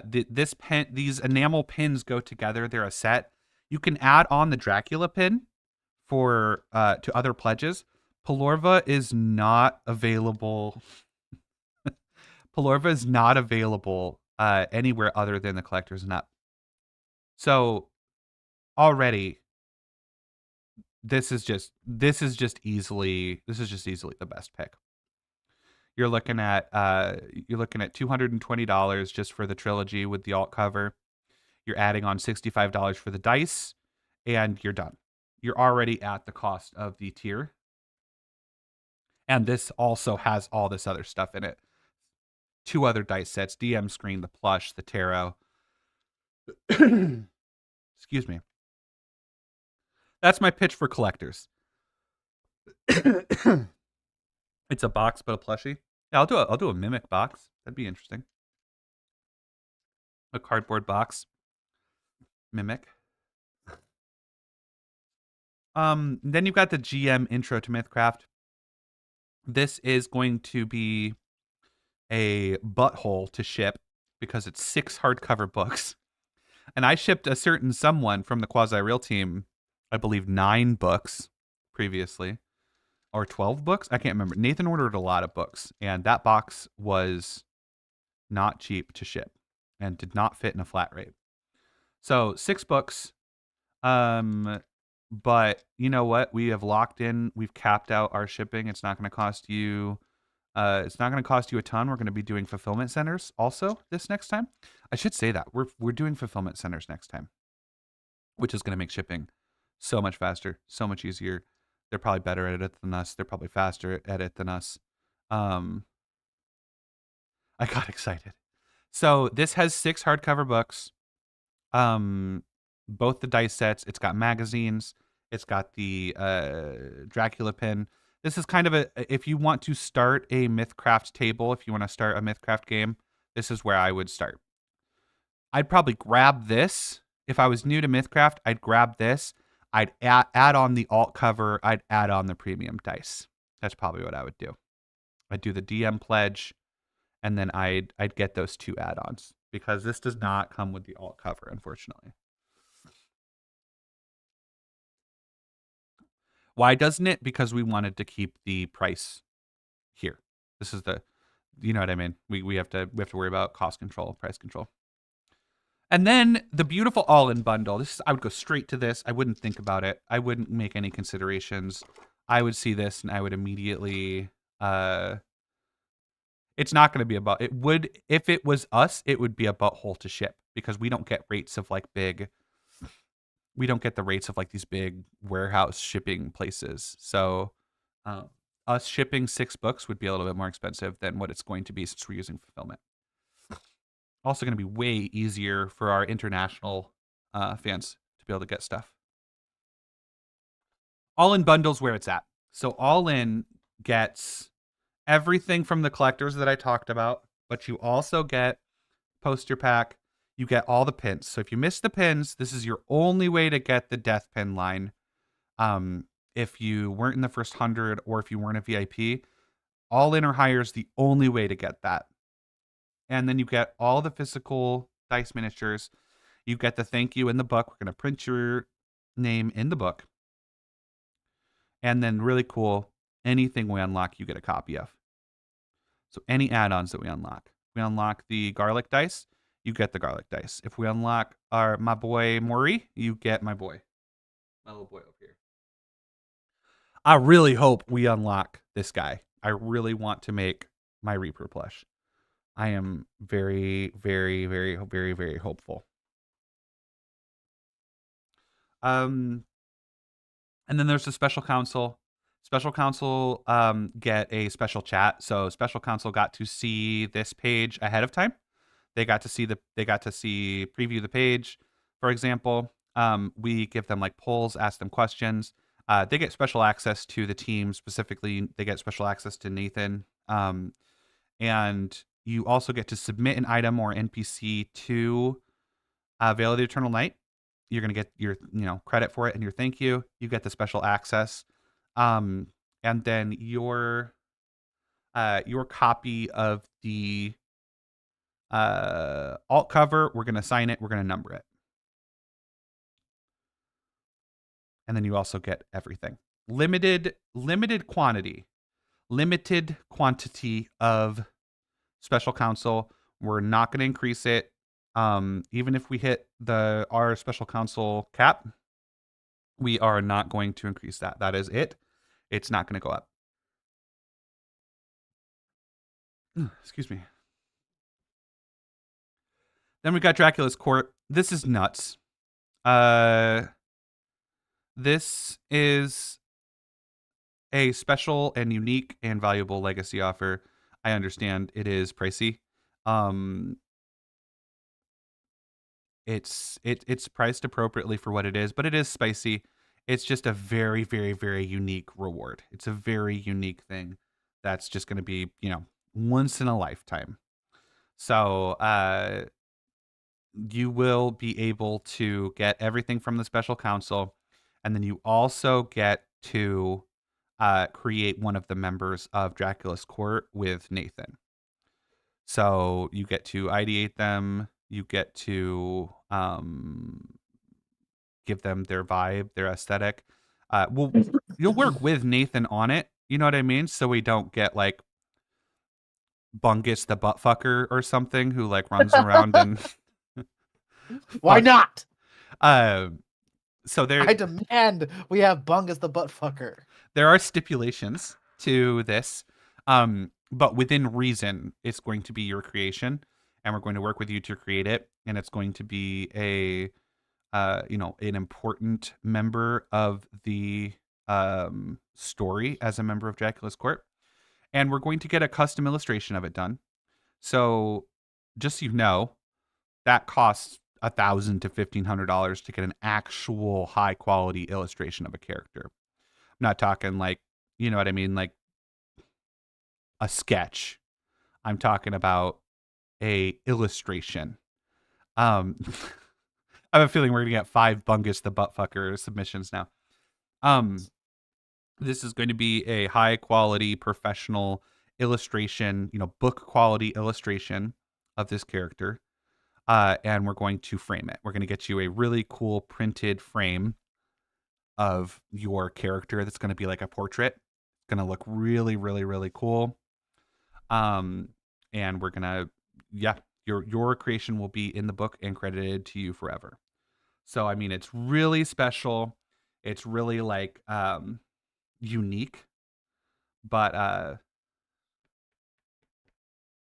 these enamel pins go together. They're a set. You can add on the Dracula pin for to other pledges. Pelorva is not available. Pelorva is not available anywhere other than the Collector's Nut. So already, this is just easily the best pick. You're looking at $220 just for the trilogy with the alt cover. You're adding on $65 for the dice, and you're done. You're already at the cost of the tier. And this also has all this other stuff in it. 2 other dice sets, DM screen, the plush, the tarot. Excuse me. That's my pitch for collectors. It's a box, but a plushie. Yeah, I'll do a mimic box. That'd be interesting. A cardboard box. Mimic. Then you've got the GM intro to MythCraft. This is going to be a butthole to ship because it's 6 hardcover books. And I shipped a certain someone from the Quasi-Real team, I believe 9 books previously. Or 12 books? I can't remember. Nathan ordered a lot of books, and that box was not cheap to ship and did not fit in a flat rate. So 6 books. But you know what? We have locked in. We've capped out our shipping. It's not going to cost you. It's not going to cost you a ton. We're going to be doing fulfillment centers also this next time. I should say that we're doing fulfillment centers next time, which is going to make shipping so much faster, so much easier. They're probably better at it than us. They're probably faster at it than us. I got excited. So this has 6 hardcover books. Both the dice sets. It's got magazines. It's got the Dracula pin. This is kind of if you want to start a MythCraft table, if you want to start a MythCraft game, this is where I would start. I'd probably grab this. If I was new to MythCraft, I'd grab this. I'd add on the alt cover. I'd add on the premium dice. That's probably what I would do. I'd do the DM pledge, and then I'd get those 2 add-ons, because this does not come with the alt cover, unfortunately. Why doesn't it? Because we wanted to keep the price here. This is the, you know what I mean? We have to worry about cost control, price control. And then the beautiful all-in bundle. I would go straight to this. I wouldn't think about it. I wouldn't make any considerations. I would see this and I would immediately it's not going to be about, it would, if it was us, it would be a butthole to ship, because we don't get rates of like we don't get the rates of like these big warehouse shipping places. So us shipping 6 books would be a little bit more expensive than what it's going to be, since we're using fulfillment. Also going to be way easier for our international fans to be able to get stuff. All in bundles where it's at. So all in gets everything from the collectors that I talked about, but you also get poster pack. You get all the pins. So if you miss the pins, this is your only way to get the death pin line. If you weren't in the first 100, or if you weren't a VIP, all in or higher is the only way to get that. And then you get all the physical dice miniatures. You get the thank you in the book. We're going to print your name in the book. And then really cool, anything we unlock, you get a copy of. So any add-ons that we unlock the garlic dice, you get the garlic dice. If we unlock my boy Maury, you get my little boy over here. I really hope we unlock this guy. I really want to make my Reaper plush. I am very, very, very, very, very hopeful. And then there's the special counsel. Special counsel get a special chat. So special counsel got to see this page ahead of time. They got to see preview the page. For example, we give them like polls, ask them questions. They get special access to the team. Specifically, they get special access to Nathan. And you also get to submit an item or NPC to Veil of the Eternal Night. You're going to get your credit for it and your thank you. You get the special access. And then your copy of the alt cover, we're going to sign it. We're going to number it. And then you also get everything. Limited quantity of special counsel. We're not going to increase it. Even if we hit our special counsel cap, we are not going to increase that. That is it. It's not going to go up. Excuse me. Then we got Dracula's Court. This is nuts. This is a special and unique and valuable legacy offer. I understand it is pricey. It's priced appropriately for what it is, but it is spicy. It's just a very, very, very unique reward. It's a very unique thing that's just going to be, once in a lifetime. So you will be able to get everything from the special counsel, and then you also get to create one of the members of Dracula's Court with Nathan. So you get to ideate them. You get to give them their vibe, their aesthetic. You'll work with Nathan on it. You know what I mean? So we don't get like Bungus the buttfucker or something who like runs around and Why not? So there, I demand we have Bungus the buttfucker. There are stipulations to this, but within reason, it's going to be your creation, and we're going to work with you to create it, and it's going to be an important member of the story as a member of Dracula's Court, and we're going to get a custom illustration of it done. So, just so you know, that costs $1,000 to $1,500 to get an actual high quality illustration of a character. I'm not talking like, you know what I mean, like a sketch. I'm talking about a illustration. I have a feeling we're gonna get 5 Bungus the buttfucker submissions now. This is going to be a high quality professional illustration, book quality illustration of this character. And we're going to frame it. We're going to get you a really cool printed frame of your character that's going to be like a portrait. It's going to look really, really, really cool. And we're going to, your creation will be in the book and credited to you forever. So, I mean, it's really special. It's really like unique, but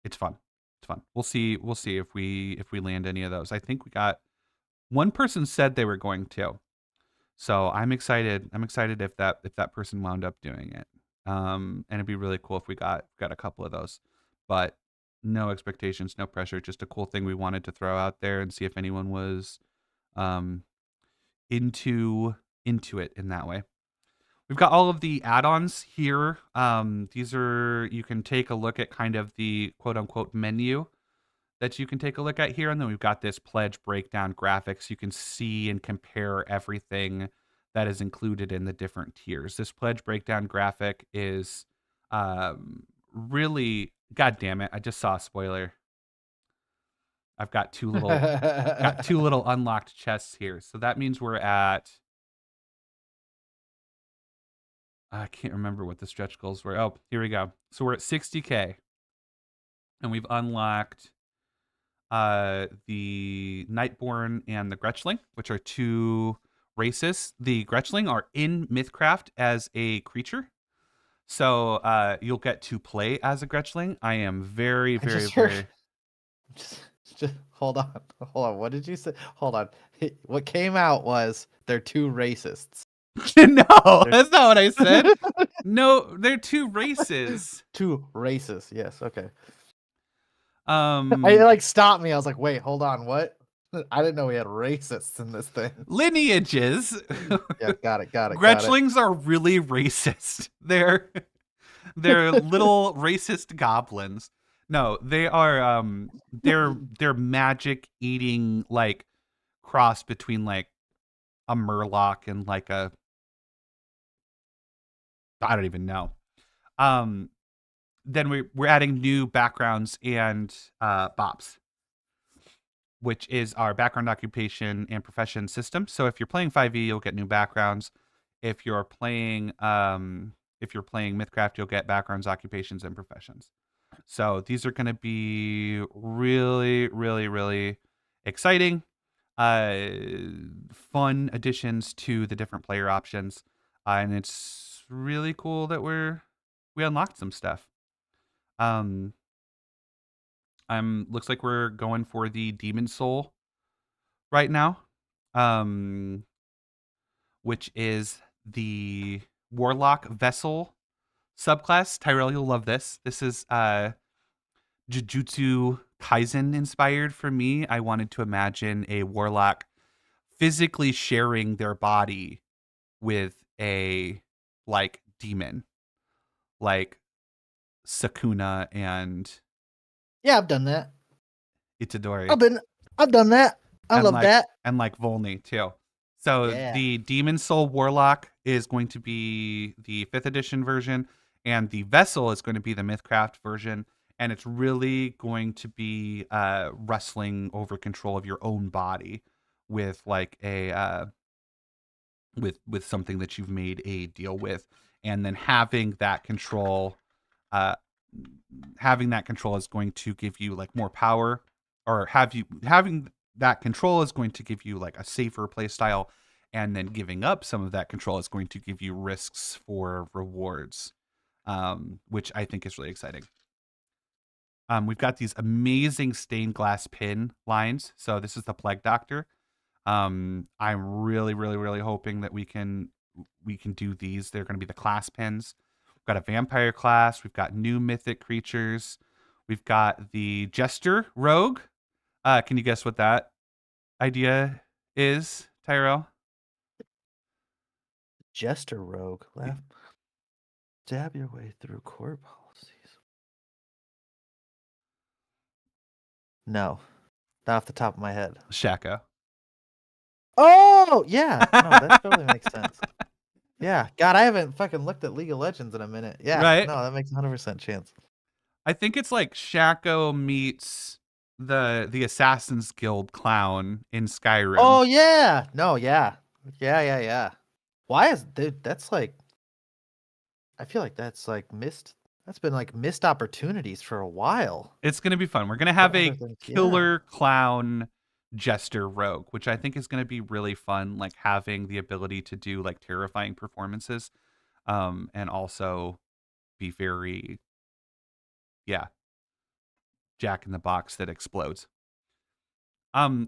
it's fun. It's fun. We'll see if we land any of those. I think we got one person said they were going to. So I'm excited. I'm excited if that person wound up doing it. And it'd be really cool if we got a couple of those. But no expectations, no pressure, just a cool thing we wanted to throw out there and see if anyone was into it in that way. We've got all of the add-ons here. These are, you can take a look at kind of the quote unquote menu that you can take a look at here. And then we've got this pledge breakdown graphics. You can see and compare everything that is included in the different tiers. This pledge breakdown graphic is really, God damn it, I just saw a spoiler. I've got two little unlocked chests here. So that means we're at, I can't remember what the stretch goals were. Oh, here we go. So we're at 60K. And we've unlocked the Nightborn and the Gretchling, which are two races. The Gretchling are in MythCraft as a creature. So you'll get to play as a Gretchling. I am very, very, very... Just hold on. What did you say? Hold on. What came out was they're two racists. No, that's not what I said. No, they're two races. Two races. Yes. Okay. I like stopped me. I was like, wait, hold on. What? I didn't know we had racists in this thing. Lineages. Yeah, got it. Gretchlings are really racist. They're little racist goblins. No, they are they're magic eating, like, cross between like a Murloc and like a, I don't even know. Then we're adding new backgrounds and bops, which is our background, occupation, and profession system. So if you're playing 5e, you'll get new backgrounds. If you're playing MythCraft, you'll get backgrounds, occupations, and professions. So these are going to be really, really, really exciting, fun additions to the different player options, and it's really cool that we unlocked some stuff. Looks like we're going for the Demon Soul right now, which is the Warlock Vessel subclass. Tyrell, you'll love this. This is Jujutsu Kaisen inspired for me. I wanted to imagine a warlock physically sharing their body with a, like, demon, like Sakuna and I've done that. Itadori. I've done that. I love that. And like Volney too. So the Demon Soul Warlock is going to be the 5th edition version, and the Vessel is going to be the MythCraft version, and it's really going to be wrestling over control of your own body with like a with something that you've made a deal with, and then having that control is going to give you like more power, or having that control is going to give you like a safer play style, and then giving up some of that control is going to give you risks for rewards, which I think is really exciting. We've got these amazing stained glass pin lines. So this is the Plague Doctor. I'm really, really, really hoping that we can do these. They're going to be the class pins. We've got a vampire class. We've got new mythic creatures. We've got the Jester Rogue. Can you guess what that idea is, Tyrell? Jester Rogue. Stab your way through core policies. No, not off the top of my head. Shako. Oh, yeah. No, that totally makes sense. Yeah. God, I haven't fucking looked at League of Legends in a minute. Yeah. Right. No, that makes 100% chance. I think it's like Shaco meets the Assassin's Guild clown in Skyrim. Oh yeah, no, yeah. Why is dude? That's like, I feel like that's like missed. That's been like missed opportunities for a while. It's gonna be fun. We're gonna have other a things, yeah. killer clown jester rogue, which I think is gonna be really fun. Like having the ability to do like terrifying performances, and also be very, yeah, Jack in the Box that explodes.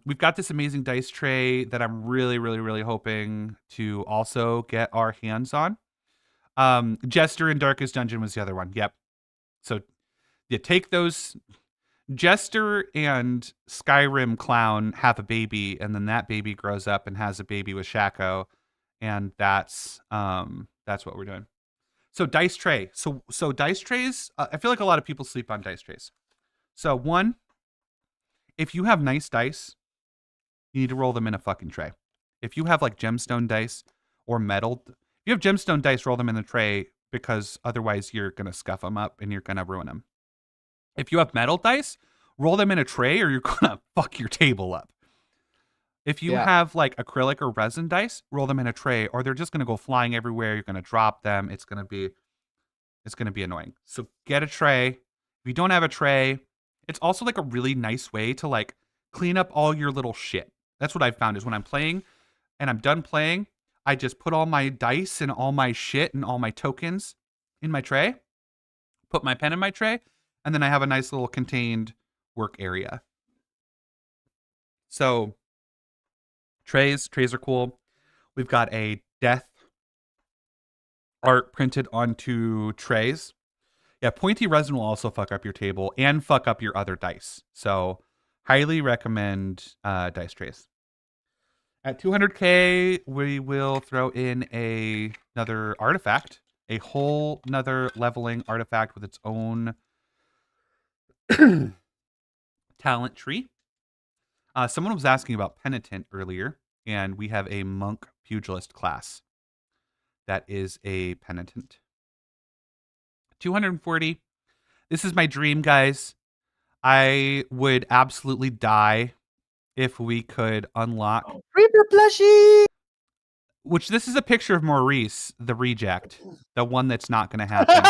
We've got this amazing dice tray that I'm really, really, really hoping to also get our hands on. Jester in Darkest Dungeon was the other one. Yep. So you take those. Jester and Skyrim Clown have a baby, and then that baby grows up and has a baby with Shaco, and that's what we're doing. So dice tray. So dice trays. I feel like a lot of people sleep on dice trays. So one, if you have nice dice, you need to roll them in a fucking tray. If you have like gemstone dice or metal, if you have gemstone dice, roll them in a tray because otherwise you're gonna scuff them up and you're gonna ruin them. If you have metal dice, roll them in a tray or you're gonna fuck your table up. If you have like acrylic or resin dice, roll them in a tray or they're just gonna go flying everywhere. You're gonna drop them. It's gonna be annoying. So get a tray. If you don't have a tray, it's also like a really nice way to like clean up all your little shit. That's what I've found is when I'm playing and I'm done playing, I just put all my dice and all my shit and all my tokens in my tray, put my pen in my tray, and then I have a nice little contained work area. So trays are cool. We've got a death art printed onto trays. Yeah, pointy resin will also fuck up your table and fuck up your other dice. So highly recommend dice trays. At 200K, we will throw in another artifact, a whole nother leveling artifact with its own talent tree. Someone was asking about Penitent earlier, and we have a monk pugilist class that is a Penitent. 240. This is my dream, guys. I would absolutely die if we could unlock. Reaper plushie. Which this is a picture of Maurice, the reject, the one that's not going to happen.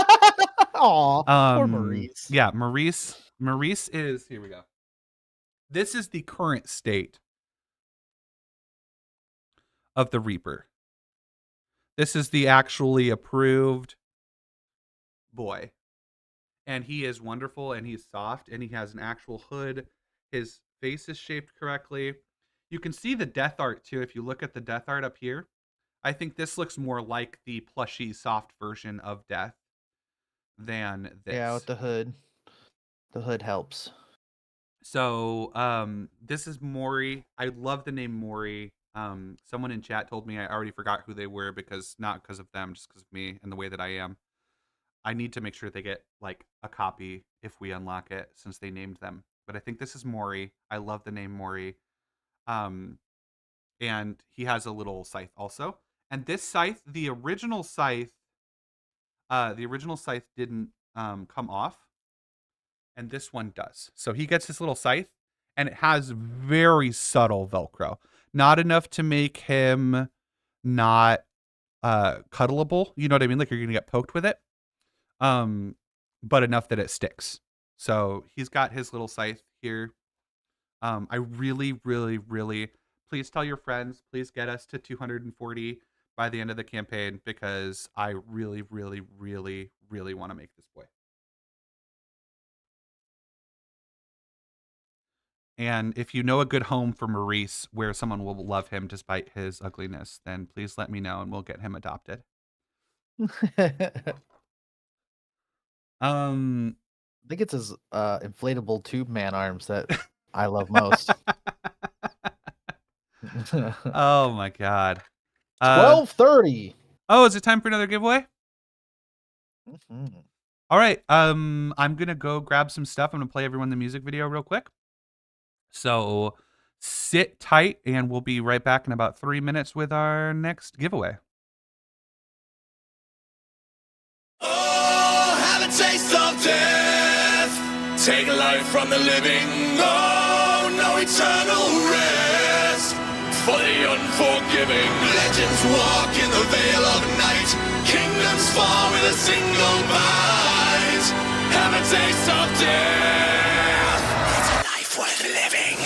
Aw, poor Maurice. Yeah, Maurice. Maurice is, here we go. This is the current state of the Reaper. This is the actually approved boy. And he is wonderful and he's soft and he has an actual hood. His face is shaped correctly. You can see the death art too. If you look at the death art up here, I think this looks more like the plushy soft version of death than this. Yeah, with the hood. The hood helps. So this is Mori. I love the name Mori. Someone in chat told me I already forgot who they were not because of them, just because of me and the way that I am. I need to make sure they get like a copy if we unlock it since they named them. But I think this is Mori. I love the name Mori. And he has a little scythe also. And this scythe, the original scythe didn't come off. And this one does. So he gets this little scythe and it has very subtle Velcro. Not enough to make him not cuddleable. You know what I mean? Like you're going to get poked with it. But enough that it sticks. So he's got his little scythe here. I really, really, really, please tell your friends, please get us to 240 by the end of the campaign because I really, really, really, really want to make this boy. And if you know a good home for Maurice where someone will love him despite his ugliness, then please let me know and we'll get him adopted. I think it's his inflatable tube man arms that I love most. Oh my god. 12:30. Oh, is it time for another giveaway? Mhm. All right. I'm gonna go grab some stuff. I'm gonna play everyone the music video real quick. So sit tight and we'll be right back in about 3 minutes with our next giveaway. Oh, have a taste of death. Take life from the living, oh, no eternal rest. For the unforgiving, legends walk in the veil of night. Kingdoms fall with a single bite. Have a taste of death. It's a life worth living.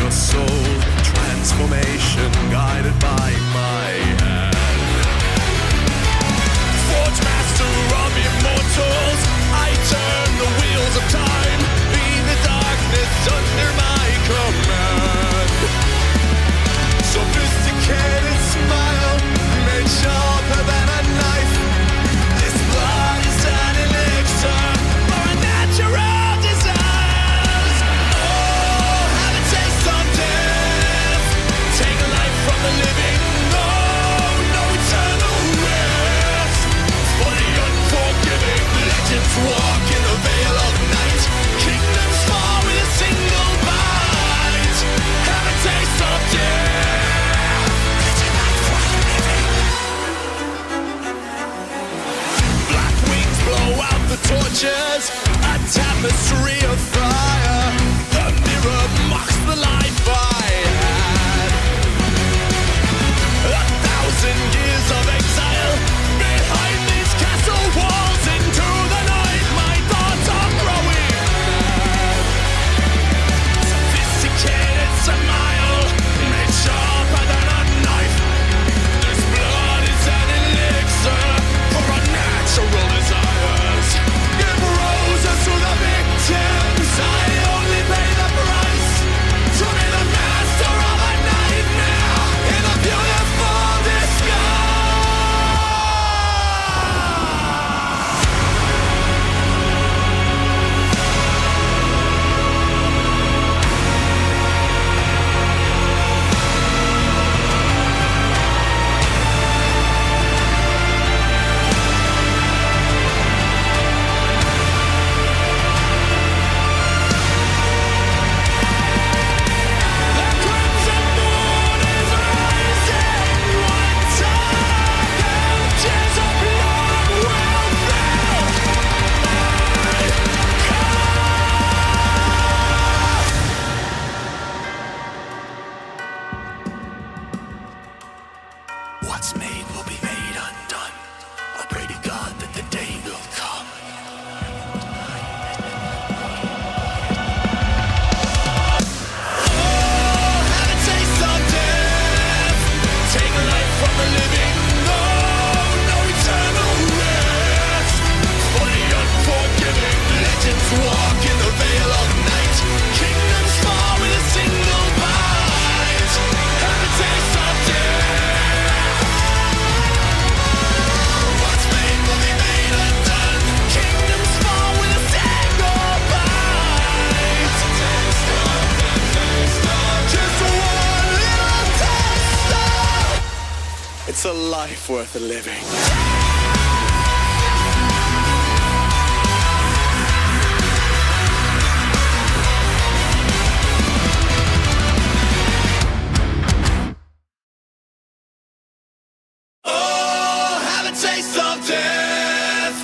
Soul transformation guided by my hand. Forge master of immortals, I turn the wheels of time. Be the darkness under my command. Sophisticated smile, made sharper than a knife. This blood is an elixir for a natural. Walk in the veil of night. Kingdoms fall with a single bite. Have a taste of death. It's a life worth living. Black wings blow out the torches. A tapestry of fire. The mirror mocks the life I had. 1,000 years of exile behind these castle walls. Into the night, my thoughts are growing mad. Sophisticated smile, made sharper than a knife. This blood is an elixir for our natural desires. Give roses to the victims, I only pay the price. To be the master of a nightmare in a beautiful disguise. What's made will be made undone. I pray to God that the day will come. Oh, have a taste of death. Take life from the living. Oh, no eternal rest. For the unforgiving, legends walk in the veil of night. Kingdoms fall with a single bite. Have a taste of death. It's a life worth living. Oh, have a taste of death.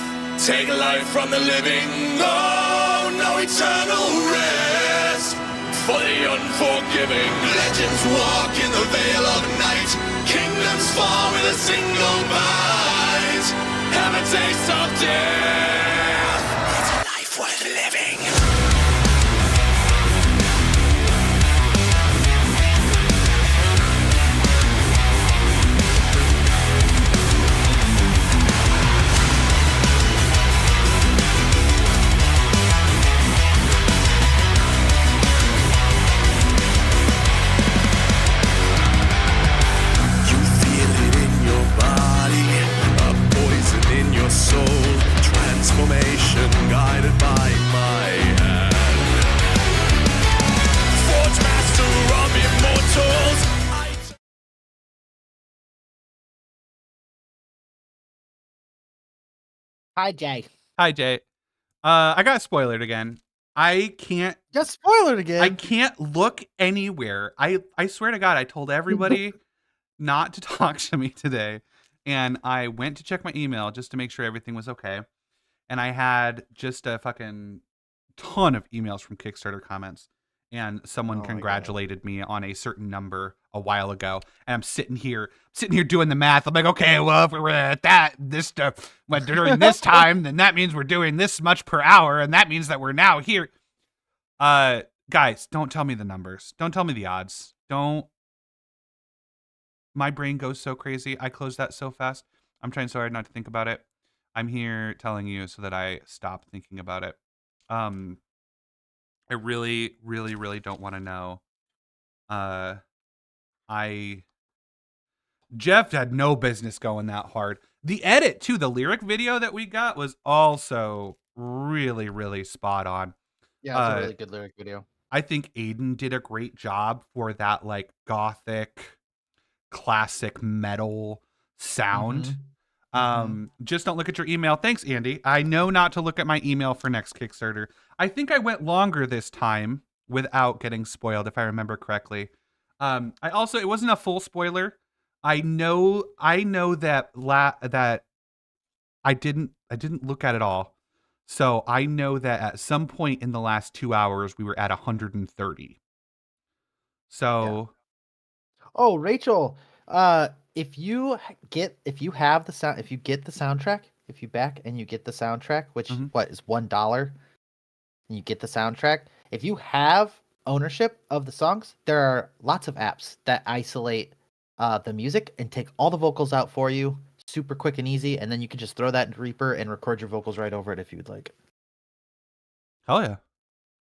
Take life from the living. Oh, no eternal rest. For the unforgiving, legends walk in the veil of night. Kingdoms fall with a single bite. Have a taste of death. It's a life worth living. You feel it in your body, a poison in your soul. Hi, Jay. Hi, Jay. I got spoiled again. I can't Just spoiler again. I can't look anywhere. I swear to God, I told everybody not to talk to me today. And I went to check my email just to make sure everything was okay. And I had just a fucking ton of emails from Kickstarter comments. And someone Oh my God. congratulated me on a certain number a while ago. And I'm sitting here doing the math. I'm like, okay, well, if we were at during this time, then that means we're doing this much per hour. And that means that we're now here. Guys, don't tell me the numbers. Don't tell me the odds. Don't. My brain goes so crazy. I close that so fast. I'm trying so hard not to think about it. I'm here telling you so that I stop thinking about it. I really, really, really don't want to know. Jeff had no business going that hard. The edit too, the lyric video that we got was also really, really spot on. Yeah, it's a really good lyric video. I think Aiden did a great job for that like gothic, classic metal sound. Just don't look at your email. Thanks, Andy. I know not to look at my email for next Kickstarter. I think I went longer this time without getting spoiled, if I remember correctly. It wasn't a full spoiler. I know that that I didn't look at it all. So I know that at some point in the last 2 hours we were at 130. So Oh, Rachel, if you get the soundtrack, if you back and you get the soundtrack, which what is $1, and you get the soundtrack, if you have ownership of the songs, there are lots of apps that isolate the music and take all the vocals out for you, super quick and easy, and then you can just throw that into Reaper and record your vocals right over it if you'd like. hell yeah.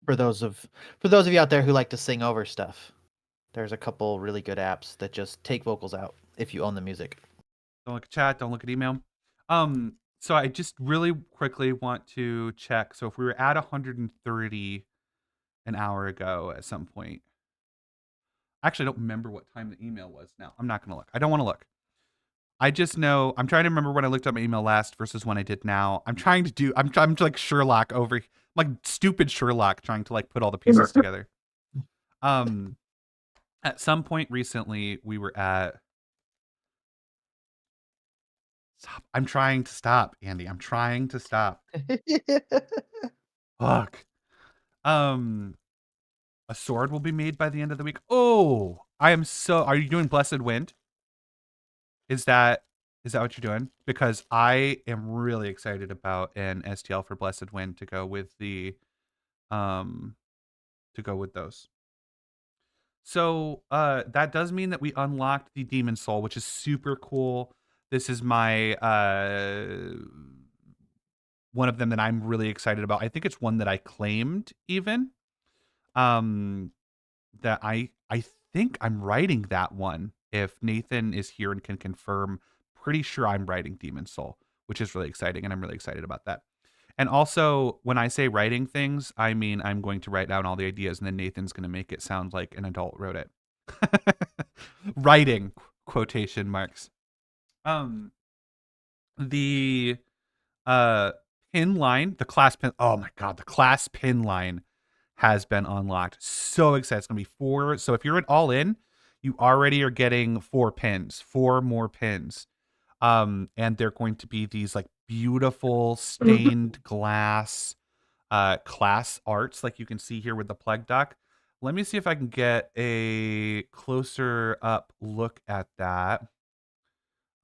For those of you out there who like to sing over stuff, there's a couple really good apps that just take vocals out if you own the music. Don't look at chat. Don't look at email. So I just really quickly want to check. So if we were at 130 an hour ago at some point, actually, I don't remember what time the email was now. I'm not going to look. I don't want to look. I just know I'm trying to remember when I looked at my email last versus when I did now. I'm like Sherlock over, like stupid Sherlock trying to like put all the pieces together. At some point recently, we were at. Stop. I'm trying to stop, Andy. I'm trying to stop. Fuck. A sword will be made by the end of the week. Oh, are you doing Blessed Wind? Is that what you're doing? Because I am really excited about an STL for Blessed Wind to go with those. So, that does mean that we unlocked the Demon Soul, which is super cool. This is my one of them that I'm really excited about. I think it's one that I claimed even. That I think I'm writing that one. If Nathan is here and can confirm, pretty sure I'm writing Demon Soul, which is really exciting, and I'm really excited about that. And also, when I say writing things, I mean I'm going to write down all the ideas, and then Nathan's going to make it sound like an adult wrote it. Writing, quotation marks. The pin line, the class pin. Oh my God, the class pin line has been unlocked. So excited. It's going to be 4. So if you're at all in, you already are getting 4 more pins. And they're going to be these like beautiful stained glass class arts like you can see here with the Plague Doc. Let me see if I can get a closer up look at that.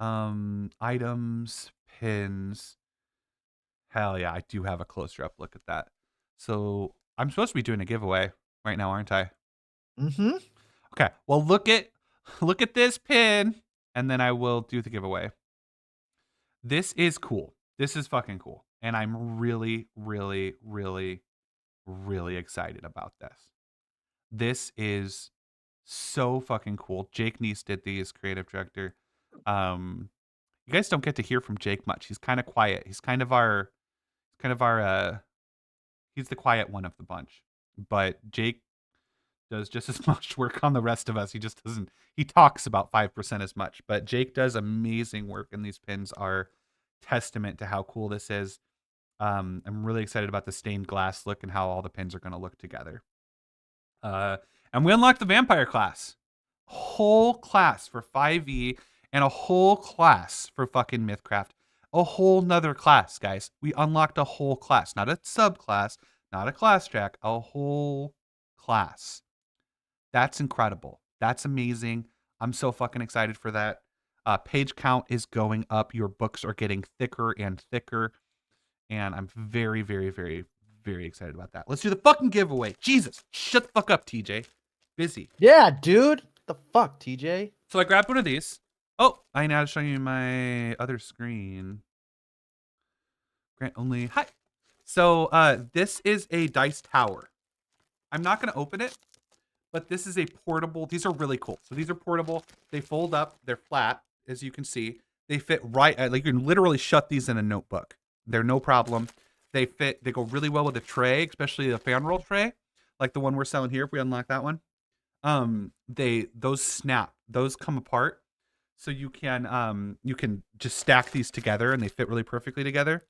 Items, pins. Hell yeah, I do have a closer up look at that. So I'm supposed to be doing a giveaway right now, aren't I? Mm-hmm. Okay. Well, look at this pin, and then I will do the giveaway. This is cool. This is fucking cool. And I'm really, really, really, really excited about this. This is so fucking cool. Jake Neese did these, creative director. You guys don't get to hear from Jake much. He's kind of quiet. He's kind of our he's the quiet one of the bunch. But Jake does just as much work on the rest of us. He just doesn't, he talks about 5% as much. But Jake does amazing work, and these pins are testament to how cool this is. I'm really excited about the stained glass look and how all the pins are going to look together. And we unlocked the vampire class. Whole class for 5e and a whole class for fucking MythCraft. A whole nother class, guys. We unlocked a whole class, not a subclass, not a class track, a whole class. That's incredible. That's amazing. I'm so fucking excited for that. Page count is going up. Your books are getting thicker and thicker. And I'm very, very, very, very excited about that. Let's do the fucking giveaway. Jesus. Shut the fuck up, TJ. Busy. Yeah, dude. The fuck, TJ? So I grabbed one of these. Oh, I now show you my other screen. Grant only. Hi. So this is a dice tower. I'm not going to open it, but this is a portable. These are really cool. So these are portable. They fold up. They're flat, as you can see. They fit right. Like you can literally shut these in a notebook. They're no problem. They fit. They go really well with a tray, especially a fan roll tray, like the one we're selling here. If we unlock that one, those snap. Those come apart, so you can just stack these together, and they fit really perfectly together.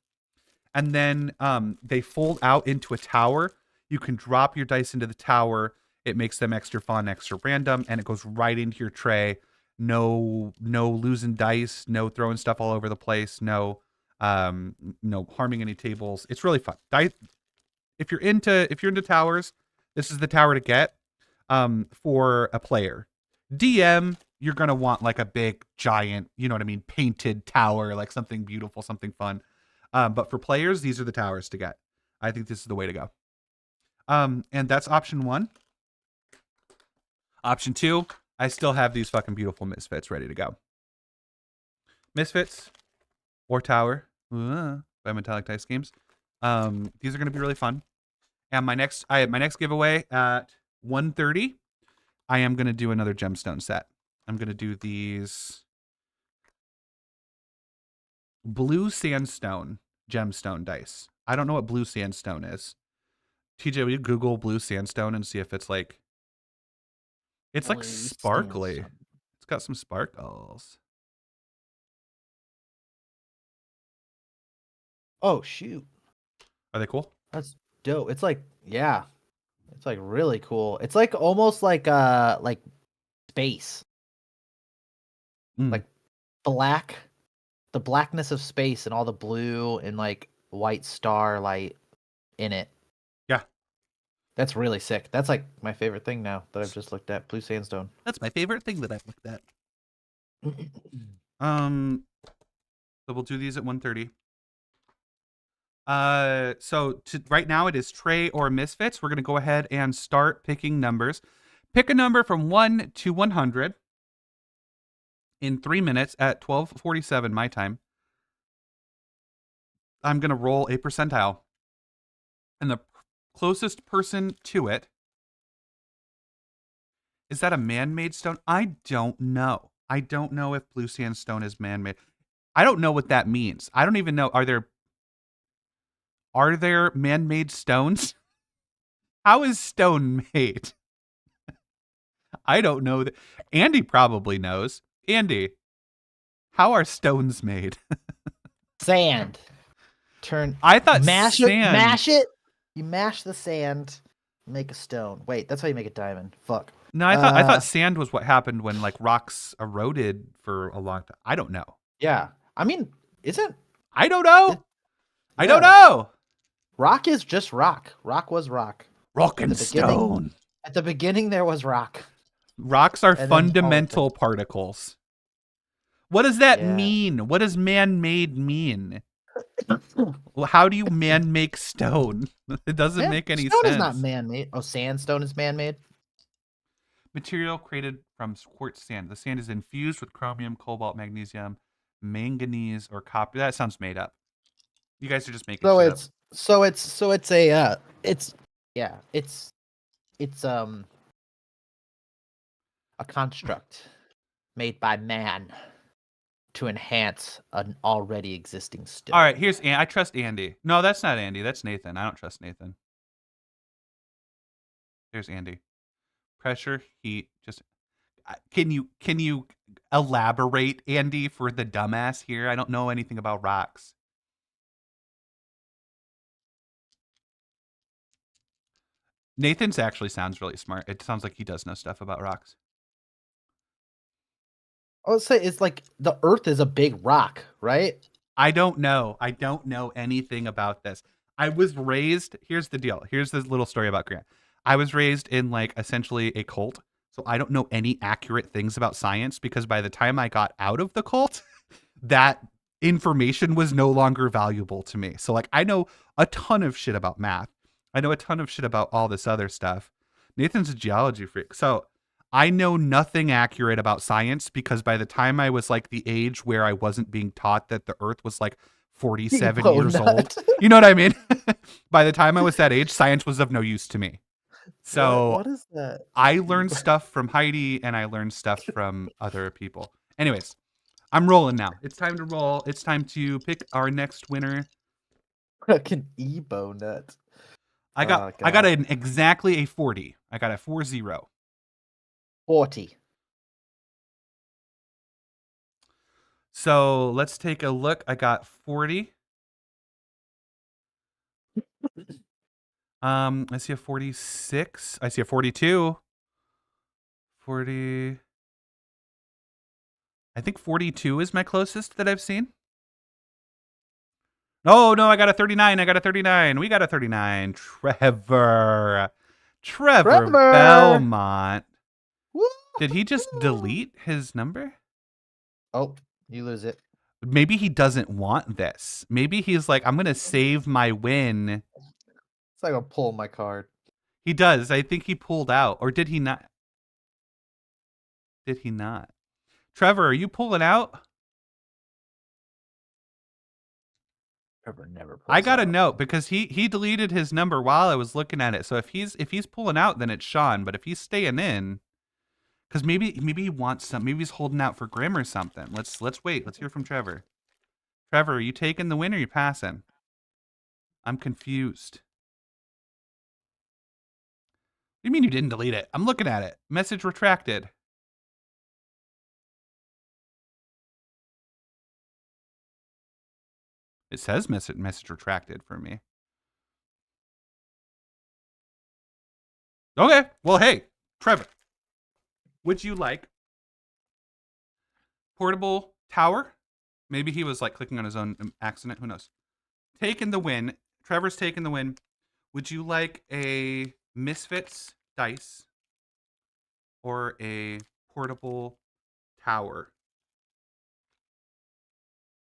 And then they fold out into a tower. You can drop your dice into the tower. It makes them extra fun, extra random, and it goes right into your tray. No losing dice. No throwing stuff all over the place. No harming any tables. It's really fun. If you're into towers, this is the tower to get for a player. DM, you're gonna want like a big giant, you know what I mean, painted tower, like something beautiful, something fun. But for players, these are the towers to get. I think this is the way to go. And that's option 1. Option 2, I still have these fucking beautiful Misfits ready to go. Misfits or Tower by Metallic Dice Games. These are going to be really fun. And my next giveaway at 1:30, I am going to do another gemstone set. I'm going to do these blue sandstone gemstone dice. I don't know what blue sandstone is. TJ, will you Google blue sandstone and see if it's like... It's like sparkly. Sandstone. It's got some sparkles. Oh shoot, Are they cool? that's dope. It's like, yeah, it's like really cool. It's like almost like space, like black, the blackness of space and all the blue and like white starlight in it. Yeah. That's really sick. That's like my favorite thing now that I've just looked at. Blue sandstone. That's my favorite thing that I've looked at. So we'll do these at 1:30. So right now it is Trey or Misfits. We're gonna go ahead and start picking numbers. Pick a number from 1 to 100 in 3 minutes at 12:47 my time. I'm gonna roll a percentile, and the closest person to it. Is that a man-made stone? I don't know. I don't know if blue sandstone is man-made. I don't know what that means. I don't even know. Are there man-made stones? How is stone made? I don't know. Andy probably knows. Andy, how are stones made? Sand. I thought mash sand. it. Mash it. You mash the sand, make a stone. Wait, that's how you make a diamond. Fuck. No, I thought sand was what happened when like rocks eroded for a long time. I don't know. Yeah, I mean, isn't I don't know. I don't yeah. know. Rock is just rock. Rock was rock. Rock and At the beginning- stone. At the beginning, there was rock. Rocks are And then fundamental particles. What does that Yeah. mean? What does man-made mean? Well, how do you man-make stone? It doesn't make any Stone sense. is not man-made. Oh, sandstone is man-made. Material created from quartz sand. The sand is infused with chromium, cobalt, magnesium, manganese, or copper. That sounds made up. You guys are just making So shit it's a construct made by man to enhance an already existing stone. All right, here's I trust Andy. No, that's not Andy. That's Nathan. I don't trust Nathan. Here's Andy. Pressure, heat. Just can you elaborate, Andy, for the dumbass here? I don't know anything about rocks. Nathan's actually sounds really smart. It sounds like he does know stuff about rocks. I would say it's like the Earth is a big rock, right? I don't know. I don't know anything about this. I was raised, here's the deal. Here's this little story about Grant. I was raised in like essentially a cult. So I don't know any accurate things about science because by the time I got out of the cult, that information was no longer valuable to me. So like I know a ton of shit about math. I know a ton of shit about all this other stuff. Nathan's a geology freak. So I know nothing accurate about science because by the time I was like the age where I wasn't being taught that the earth was like 47 Oh, years nut. old. You know what I mean? By the time I was that age, science was of no use to me. So what is that? I learned stuff from Heidi and I learned stuff from other people. Anyways, I'm rolling now. It's time to roll. It's time to pick our next winner. Fucking Ebo nut. I got an exactly a 40. I got a 40. 40. So let's take a look. I got 40. I see a 46. I see a 42. 40. I think 42 is my closest that I've seen. Oh, no, I got a 39. I got a 39. We got a 39. Trevor Belmont. Woo! Did he just delete his number? Oh, you lose it. Maybe he doesn't want this. Maybe he's like, I'm going to save my win. It's like I'm pulling my card. He does. I think he pulled out. Or did he not? Did he not? Trevor, are you pulling out? Trevor never pulls I got a out. note because he deleted his number while I was looking at it. So if he's pulling out, then it's Sean. But if he's staying in, because maybe he wants some. Maybe he's holding out for Grim or something. Let's wait. Let's hear from Trevor. Trevor, are you taking the win or are you passing? I'm confused. What do you mean you didn't delete it? I'm looking at it. Message retracted. It says message retracted for me. Okay. Well, hey, Trevor, would you like portable tower? Maybe he was like clicking on his own accident. Who knows? Taking the win. Trevor's taking the win. Would you like a Misfits dice or a portable tower?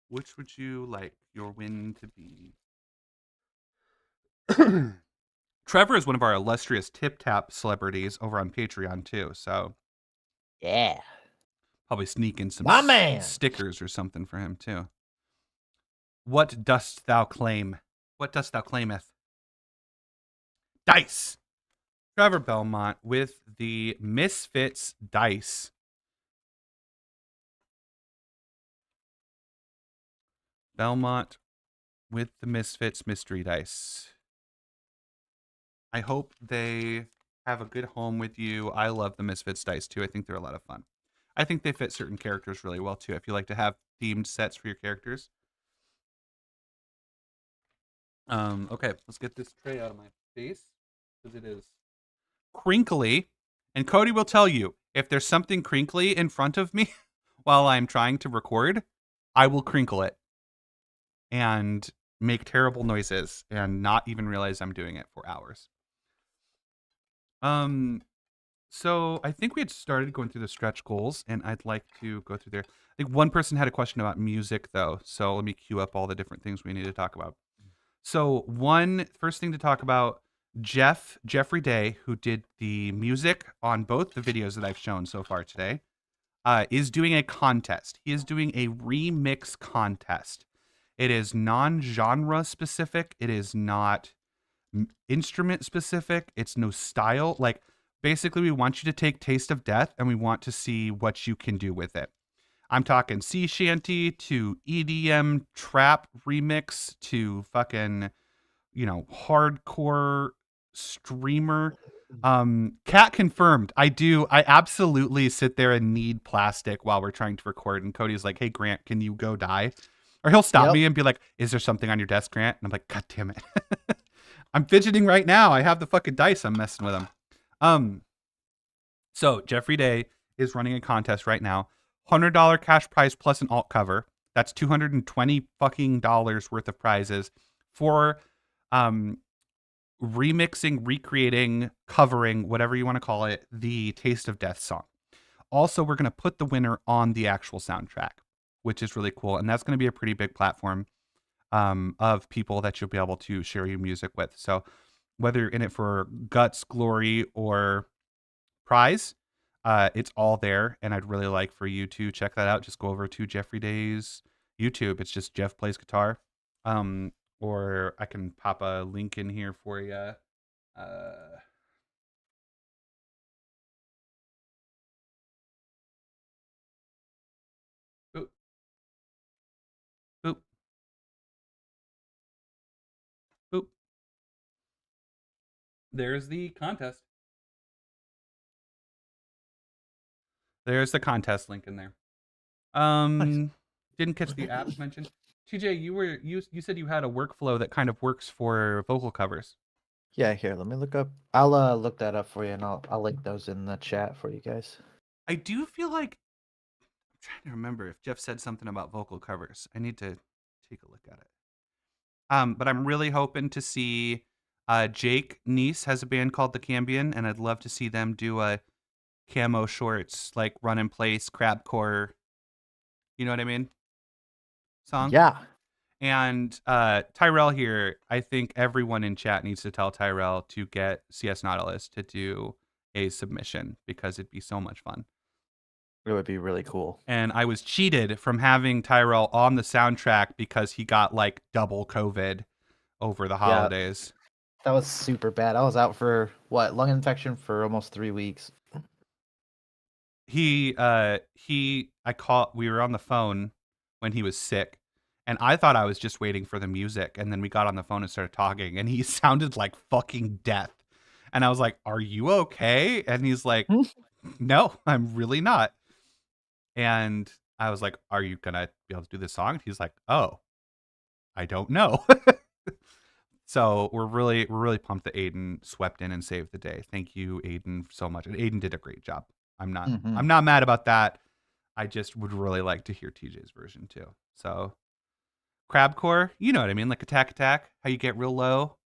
Which would you like your win to be? Trevor is one of our illustrious Tip Tap celebrities over on Patreon too, so Yeah. probably sneak in some My man. stickers or something for him too. What dost thou claim? What dost thou claimeth? Dice. Trevor Belmont with the Misfits dice. Belmont with the Misfits mystery dice. I hope they have a good home with you. I love the Misfits dice too. I think they're a lot of fun. I think they fit certain characters really well too. If you like to have themed sets for your characters. Okay, let's get this tray out of my face because it is crinkly. And Cody will tell you if there's something crinkly in front of me while I'm trying to record, I will crinkle it and make terrible noises and not even realize I'm doing it for hours. So I think we had started going through the stretch goals, and I'd like to go through there. I think one person had a question about music, though, so let me queue up all the different things we need to talk about. So first thing to talk about, Jeffrey Day, who did the music on both the videos that I've shown so far today, is doing a contest. He is doing a remix contest. It is non-genre specific. It is not instrument specific. It's no style. Like, basically, we want you to take Taste of Death and we want to see what you can do with it. I'm talking sea shanty to EDM trap remix to fucking, hardcore streamer. Cat confirmed. I do. I absolutely sit there and knead plastic while we're trying to record. And Cody's like, "Hey, Grant, can you go die?" Or he'll stop Yep. me and be like, "Is there something on your desk, Grant?" And I'm like, "God damn it." I'm fidgeting right now. I have the fucking dice. I'm messing with them. So Jeffrey Day is running a contest right now. $100 cash prize plus an alt cover. That's $220 fucking dollars worth of prizes for remixing, recreating, covering, whatever you want to call it, the Taste of Death song. Also, we're going to put the winner on the actual soundtrack, which is really cool. And that's going to be a pretty big platform of people that you'll be able to share your music with. So whether you're in it for guts, glory, or prize, it's all there. And I'd really like for you to check that out. Just go over to Jeffrey Day's YouTube. It's just Jeff Plays Guitar. Or I can pop a link in here for you. Boop. Boop. Boop. There's the contest. There's the contest link in there. Didn't catch the apps mentioned. TJ, you said you had a workflow that kind of works for vocal covers. Yeah, here, let me look up. I'll look that up for you, and I'll link those in the chat for you guys. I do feel like I'm trying to remember if Jeff said something about vocal covers. I need to take a look at it. But I'm really hoping to see Jake Neese has a band called The Cambion, and I'd love to see them do a camo shorts, like Run in Place, Crabcore. You know what I mean? Song. Yeah. And Tyrell here, I think everyone in chat needs to tell Tyrell to get CS Nautilus to do a submission because it'd be so much fun. It would be really cool. And I was cheated from having Tyrell on the soundtrack because he got like double COVID over the holidays. That was super bad. I was out for lung infection for almost 3 weeks. We were on the phone when he was sick, and I thought I was just waiting for the music, and then we got on the phone and started talking, and he sounded like fucking death. And I was like, "Are you okay?" And he's like, "No, I'm really not." And I was like, "Are you gonna be able to do this song?" And he's like, "Oh, I don't know." So we're really pumped that Aiden swept in and saved the day. Thank you, Aiden, so much. And Aiden did a great job. I'm not mad about that. I just would really like to hear TJ's version too. So Crabcore, you know what I mean, like Attack, how you get real low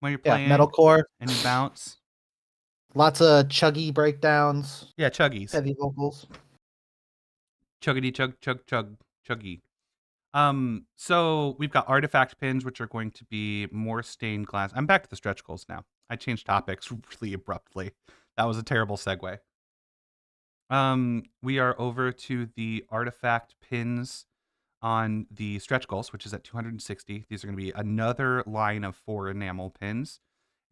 when you're playing. Yeah, metalcore. And you bounce. Lots of chuggy breakdowns. Yeah, chuggies. Heavy vocals. Chuggity chug chug chug chuggy. So we've got artifact pins, which are going to be more stained glass. I'm back to the stretch goals now. I changed topics really abruptly. That was a terrible segue. We are over to the artifact pins on the stretch goals, which is at 260. These are going to be another line of 4 enamel pins.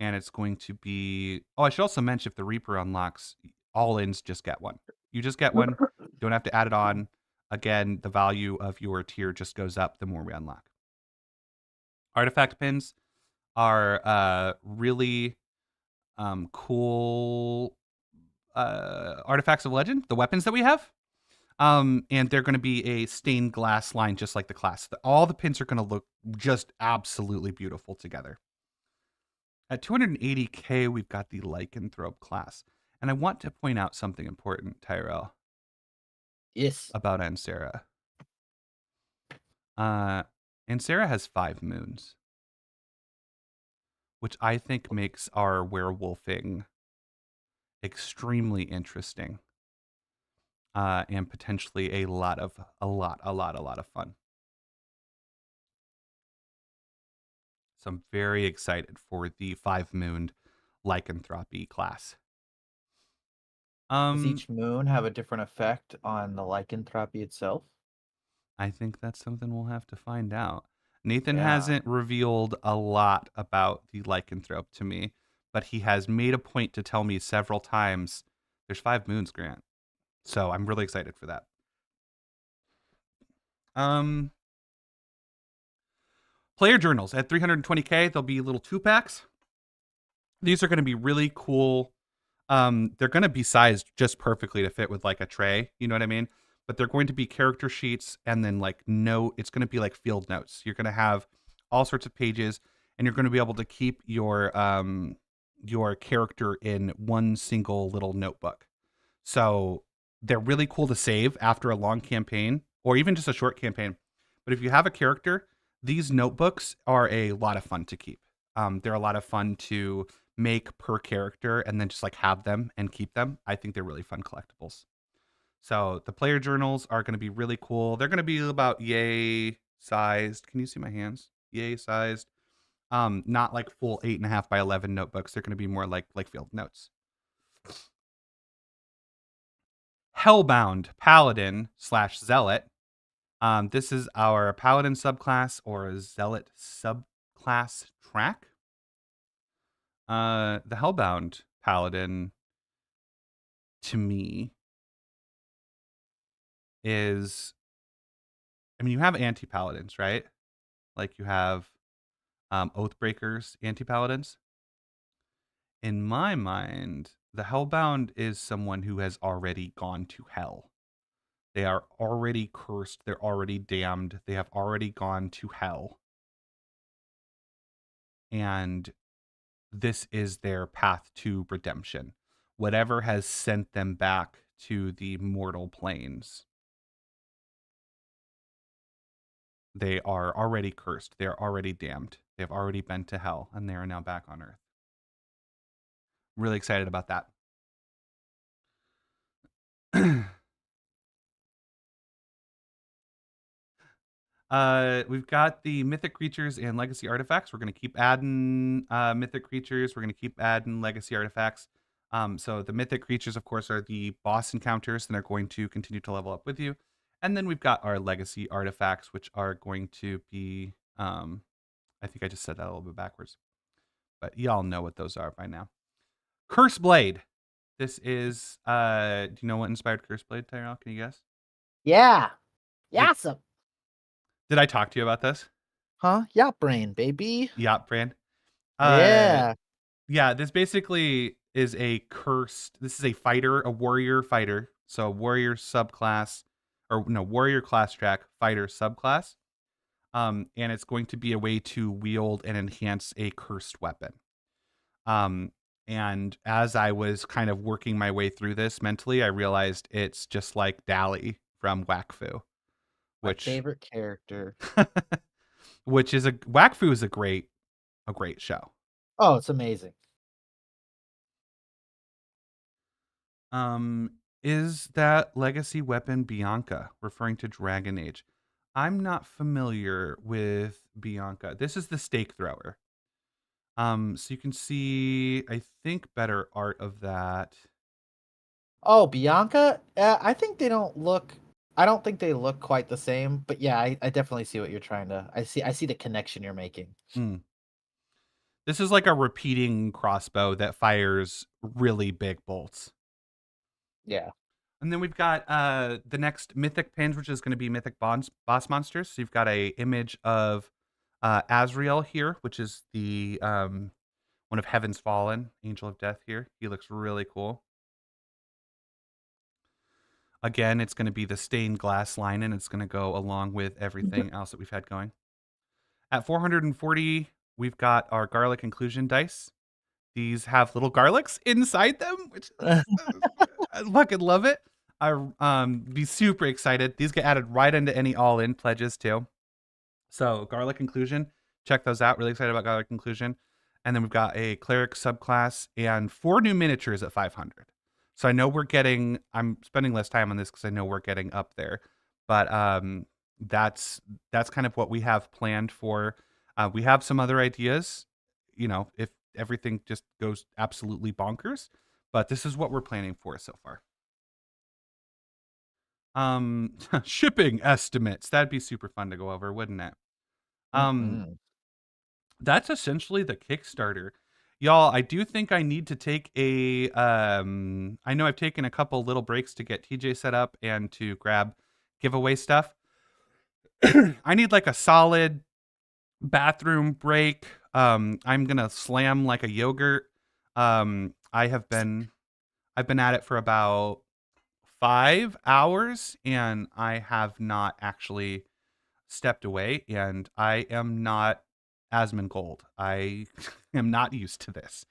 And it's going to be, I should also mention if the Reaper unlocks, all ins just get one. You just get one. Don't have to add it on. Again, the value of your tier just goes up the more we unlock. Artifact pins are really cool artifacts of legend, the weapons that we have. And they're going to be a stained glass line just like the class. All the pins are going to look just absolutely beautiful together. At 280k, we've got the Lycanthrope class. And I want to point out something important, Tyrell. Yes. About Ansera. Ansera has 5 moons, which I think makes our werewolfing extremely interesting, and potentially a lot of fun. So I'm very excited for the 5-mooned lycanthropy class. Does each moon have a different effect on the lycanthropy itself? I think that's something we'll have to find out. Nathan hasn't revealed a lot about the lycanthrope to me, but he has made a point to tell me several times there's 5 moons, Grant. So I'm really excited for that. Player journals at 320k, there'll be little 2-packs. These are going to be really cool. They're going to be sized just perfectly to fit with like a tray. You know what I mean? But they're going to be character sheets, and then like it's going to be like field notes. You're going to have all sorts of pages, and you're going to be able to keep your character in one single little notebook. So they're really cool to save after a long campaign or even just a short campaign. But if you have a character, these notebooks are a lot of fun to keep. They're a lot of fun to make per character and then just like have them and keep them. I think they're really fun collectibles. So the player journals are going to be really cool. They're going to be about yay sized. Can you see my hands? Yay sized. Not like full 8.5 by 11 notebooks. They're going to be more like field notes. Hellbound Paladin / Zealot. This is our Paladin subclass or Zealot subclass track. The Hellbound Paladin, to me, is, I mean, you have anti-paladins, right? Like you have Oathbreakers, anti-paladins. In my mind, the Hellbound is someone who has already gone to hell. They are already cursed. They're already damned. They have already gone to hell. And this is their path to redemption. Whatever has sent them back to the mortal planes, they are already cursed. They are already damned. They have already been to hell, and they are now back on Earth. Really excited about that. We've got the mythic creatures and legacy artifacts. We're going to keep adding mythic creatures. We're going to keep adding legacy artifacts. So the mythic creatures, of course, are the boss encounters, and they're going to continue to level up with you. And then we've got our legacy artifacts, which are going to be, I think I just said that a little bit backwards, but y'all know what those are by now. Curse Blade. This is, do you know what inspired Curse Blade, Tyrell? Can you guess? Yeah. Yasum. Did I talk to you about this? Huh? Yacht brain, baby. Yacht brand. Yeah. Yeah, this basically is a cursed. This is a fighter, a warrior fighter. So warrior subclass, or no, warrior class track, fighter subclass. And it's going to be a way to wield and enhance a cursed weapon. And as I was kind of working my way through this mentally, I realized it's just like Dally from Wakfu, My favorite character. which is Wakfu is a great show. Oh, it's amazing. Is that legacy weapon Bianca, referring to Dragon Age? I'm not familiar with Bianca. This is the stake thrower. So you can see, I think, better art of that. Oh, Bianca? I think they don't look. I don't think they look quite the same, but yeah, I definitely see what you're trying to. I see the connection you're making. This is like a repeating crossbow that fires really big bolts. Yeah. And then we've got the next mythic pins, which is going to be mythic boss monsters. So you've got a image of Azrael here, which is the one of Heaven's Fallen, Angel of Death here. He looks really cool. Again, it's going to be the stained glass line, and it's going to go along with everything else that we've had going. At 440, we've got our garlic inclusion dice. These have little garlics inside them, which I fucking love it. I be super excited. These get added right into any all-in pledges too. So garlic inclusion, check those out. Really excited about garlic inclusion. And then we've got a cleric subclass and 4 new miniatures at 500. So I know I'm spending less time on this because I know we're getting up there. But that's kind of what we have planned for. We have some other ideas, if everything just goes absolutely bonkers. But this is what we're planning for so far. Shipping estimates. That'd be super fun to go over, wouldn't it? That's essentially the Kickstarter. Y'all, I do think I need to take I know I've taken a couple little breaks to get TJ set up and to grab giveaway stuff. I need like a solid bathroom break. I'm gonna slam like a yogurt. I've been at it for about 5 hours, and I have not actually stepped away, and I am not Asmongold. I am not used to this.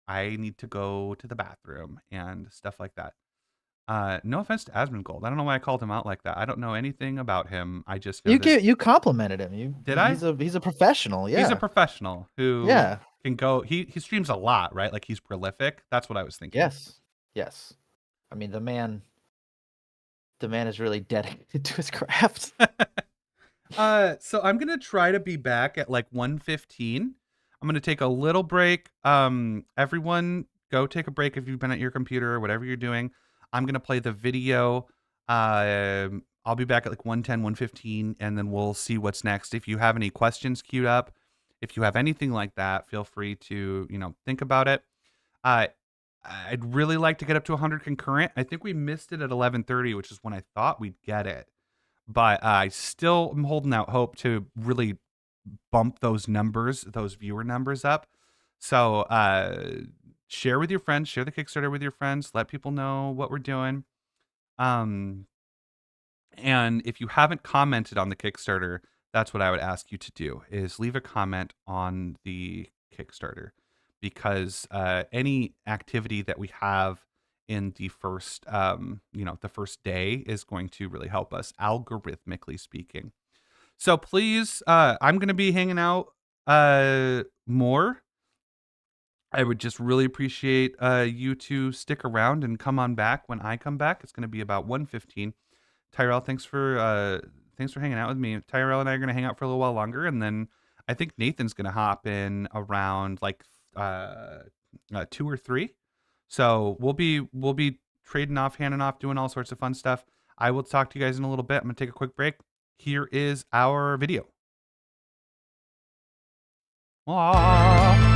I need to go to the bathroom and stuff like that. No offense to Asmongold. I don't know why I called him out like that. I don't know anything about him. I just know You complimented him. Did I? He's a professional. Yeah. He's a professional who Yeah. can go. He streams a lot, right? Like he's prolific. That's what I was thinking. Yes. I mean, the man is really dedicated to his craft. So I'm gonna try to be back at like 1:15. I'm gonna take a little break. Everyone go take a break if you've been at your computer or whatever you're doing. I'm gonna play the video. I'll be back at like 1:10, 1:15, and then we'll see what's next. If you have any questions queued up, if you have anything like that, feel free to, think about it. I'd really like to get up to 100 concurrent. I think we missed it at 11:30, which is when I thought we'd get it. But I still am holding out hope to really bump those viewer numbers up. So share with your friends, share the Kickstarter with your friends, let people know what we're doing. And if you haven't commented on the Kickstarter, that's what I would ask you to do, is leave a comment on the Kickstarter, because any activity that we have in the first the first day is going to really help us, algorithmically speaking. So please, I'm going to be hanging out more. I would just really appreciate you to stick around and come on back when I come back. It's going to be about 1:15. Tyrell, thanks for hanging out with me. Tyrell and I are going to hang out for a little while longer, and then I think Nathan's going to hop in around like 2 or 3. So we'll be trading off, handing off, doing all sorts of fun stuff. I will talk to you guys in a little bit. I'm going to take a quick break. Here is our video. Aww.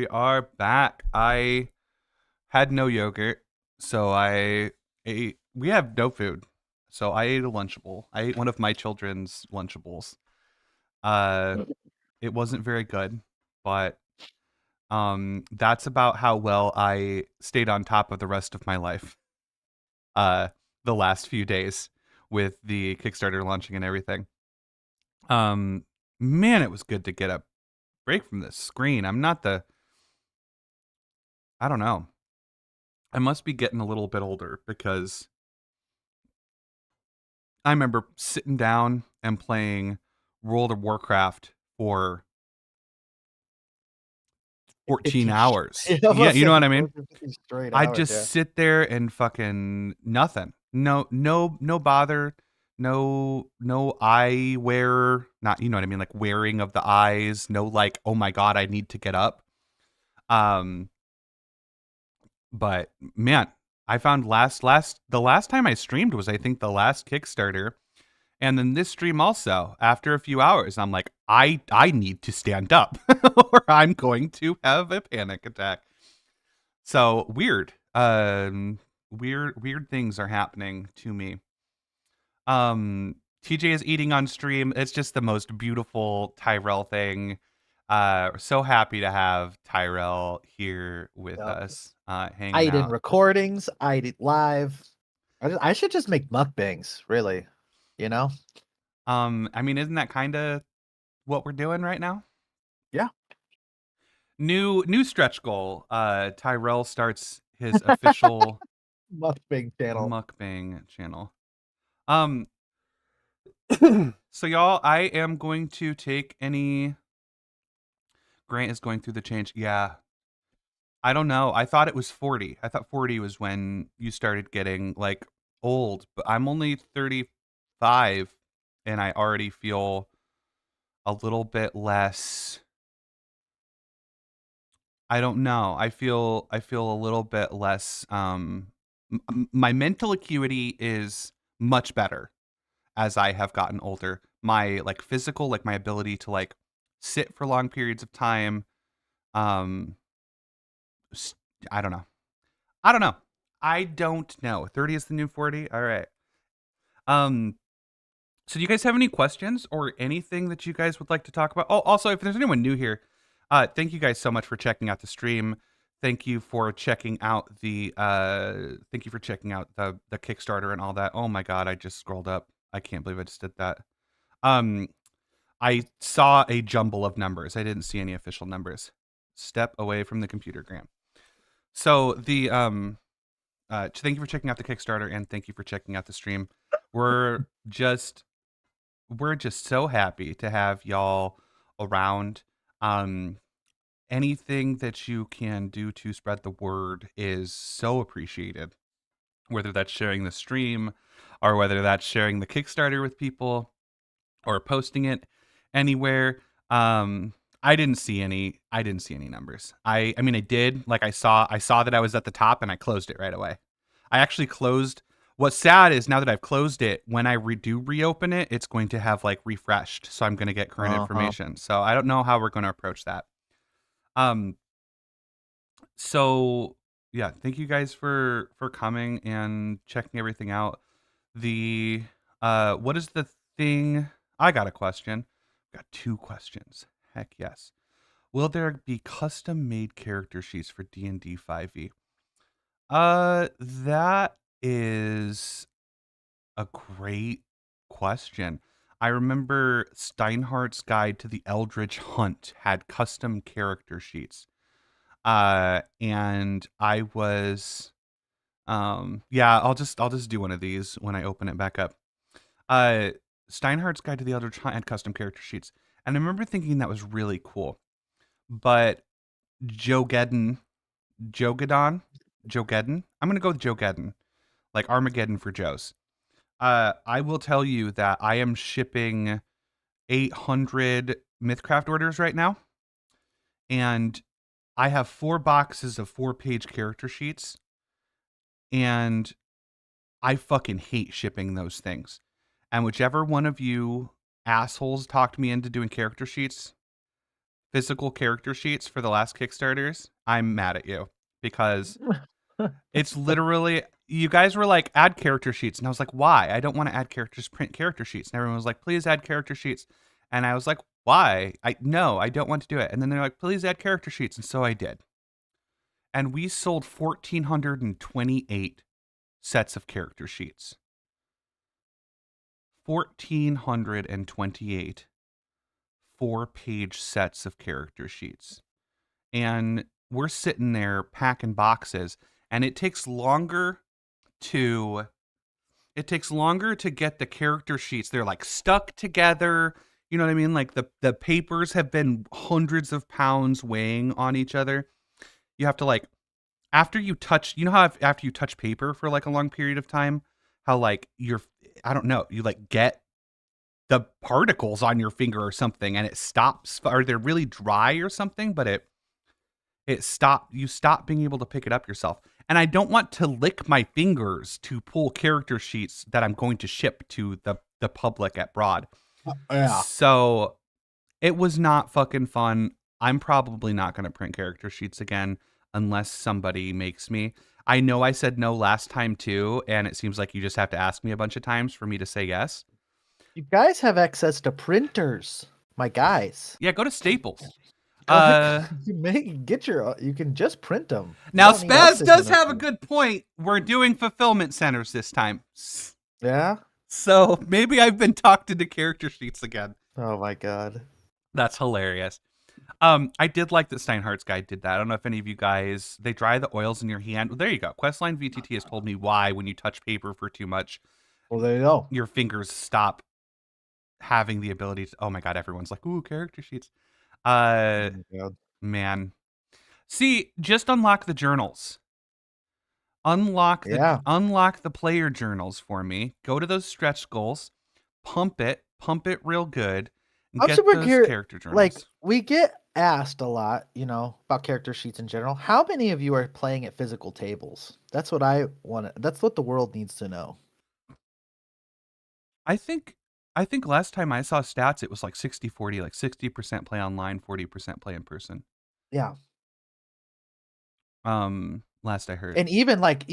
we are back. I had no yogurt, so I ate. We have no food, so I ate a Lunchable. I ate one of my children's Lunchables. It wasn't very good, but that's about how well I stayed on top of the rest of my life. The last few days with the Kickstarter launching and everything. Man, it was good to get a break from this screen. I don't know. I must be getting a little bit older because I remember sitting down and playing World of Warcraft for 14 hours. Yeah, you know what I mean? I'd just sit there and fucking nothing. No bother. No eye wear. Not, you know what I mean? Like wearing of the eyes. No, like, oh my God, I need to get up. But man, I found the last time I streamed was, I think, the last Kickstarter. And then this stream also, after a few hours, I'm like, I need to stand up or I'm going to have a panic attack. So weird. Weird things are happening to me. TJ is eating on stream. It's just the most beautiful Tyrell thing. So happy to have Tyrell here with us, hanging I eat in out. recordings. I eat live. I should just make mukbangs, really. You know? I mean, isn't that kind of what we're doing right now? Yeah. New stretch goal. Tyrell starts his official Mukbang channel. mukbang channel. So y'all, I am going to take any. Grant is going through the change. Yeah. I don't know. I thought it was 40. I thought 40 was when you started getting like old, but I'm only 35 and I already feel a little bit less. I don't know. I feel a little bit less my mental acuity is much better as I have gotten older. My like physical, like my ability to like sit for long periods of time, I don't know. I don't know. 30 is the new 40. All right. So do you guys have any questions or anything that you guys would like to talk about? Oh, also, if there's anyone new here, thank you guys so much for checking out the stream. Thank you for checking out the the Kickstarter and all that. Oh my God, I just scrolled up. I can't believe I just did that. I saw a jumble of numbers. I didn't see any official numbers. Step away from the computer, Graham. So the thank you for checking out the Kickstarter and thank you for checking out the stream. We're just so happy to have y'all around. Anything that you can do to spread the word is so appreciated. Whether that's sharing the stream or whether that's sharing the Kickstarter with people or posting it anywhere. I didn't see any numbers. I mean I did. Like I saw that I was at the top and I closed it right away. I actually closed. What's sad is now that I've closed it, when I do reopen it, it's going to have like refreshed. So I'm going to get current information. So I don't know how we're going to approach that. So yeah, thank you guys for coming and checking everything out. The what is the thing? I got a question. Got two questions. Heck yes. Will there be custom made character sheets for D&D 5e? That is a great question. I remember Steinhardt's Guide to the Eldritch Hunt had custom character sheets. And I was yeah, I'll just do one of these when I open it back up. Steinhardt's Guide to the Eldritch Hunt had custom character sheets. And I remember thinking that was really cool. But Jogeddon, I'm going to go with Jogeddon, like Armageddon for Joes. I will tell you that I am shipping 800 MythCraft orders right now. And I have 4 boxes of 4-page character sheets. And I fucking hate shipping those things. And whichever one of you assholes talked me into doing character sheets, physical character sheets for the last Kickstarters, I'm mad at you because it's literally, you guys were like, add character sheets. And I was like, why? I don't want to add characters, print character sheets. And everyone was like, please add character sheets. And I was like, why? No, I don't want to do it. And then they're like, please add character sheets. And so I did. And we sold 1,428 sets of character sheets. 1,428 4-page sets of character sheets. And we're sitting there packing boxes, and it takes longer to get the character sheets. They're like stuck together. You know what I mean? Like the papers have been hundreds of pounds weighing on each other. You have to like, after you touch, you know how after you touch paper for like a long period of time, how like I don't know, you like get the particles on your finger or something and it stops, or they're really dry or something, but you stop being able to pick it up yourself. And I don't want to lick my fingers to pull character sheets that I'm going to ship to the public at Broad. Yeah. So it was not fucking fun. I'm probably not going to print character sheets again unless somebody makes me. I know I said no last time too, and it seems like you just have to ask me a bunch of times for me to say yes. You guys have access to printers, my guys. Yeah, go to Staples. You can just print them. Now Spaz does have a good point. We're doing fulfillment centers this time. Yeah. So maybe I've been talked into character sheets again. Oh my god. That's hilarious. I did like that Steinhardt's guide did that. I don't know if any of you guys, they dry the oils in your hand. Well, there you go. Questline VTT has told me why when you touch paper for too much, Well, there you go. your fingers stop having the ability to, oh my god, everyone's like, ooh, character sheets. Oh my god. Man. See, just unlock the journals. Unlock the player journals for me. Go to those stretch goals, pump it real good, and I'm get super those curious. character journals. Like, we get asked a lot, about character sheets in general. How many of you are playing at physical tables? That's what I want. That's what the world needs to know. I think last time I saw stats, it was like 60-40, like 60% play online, 40% play in person. Yeah. Last I heard. And even like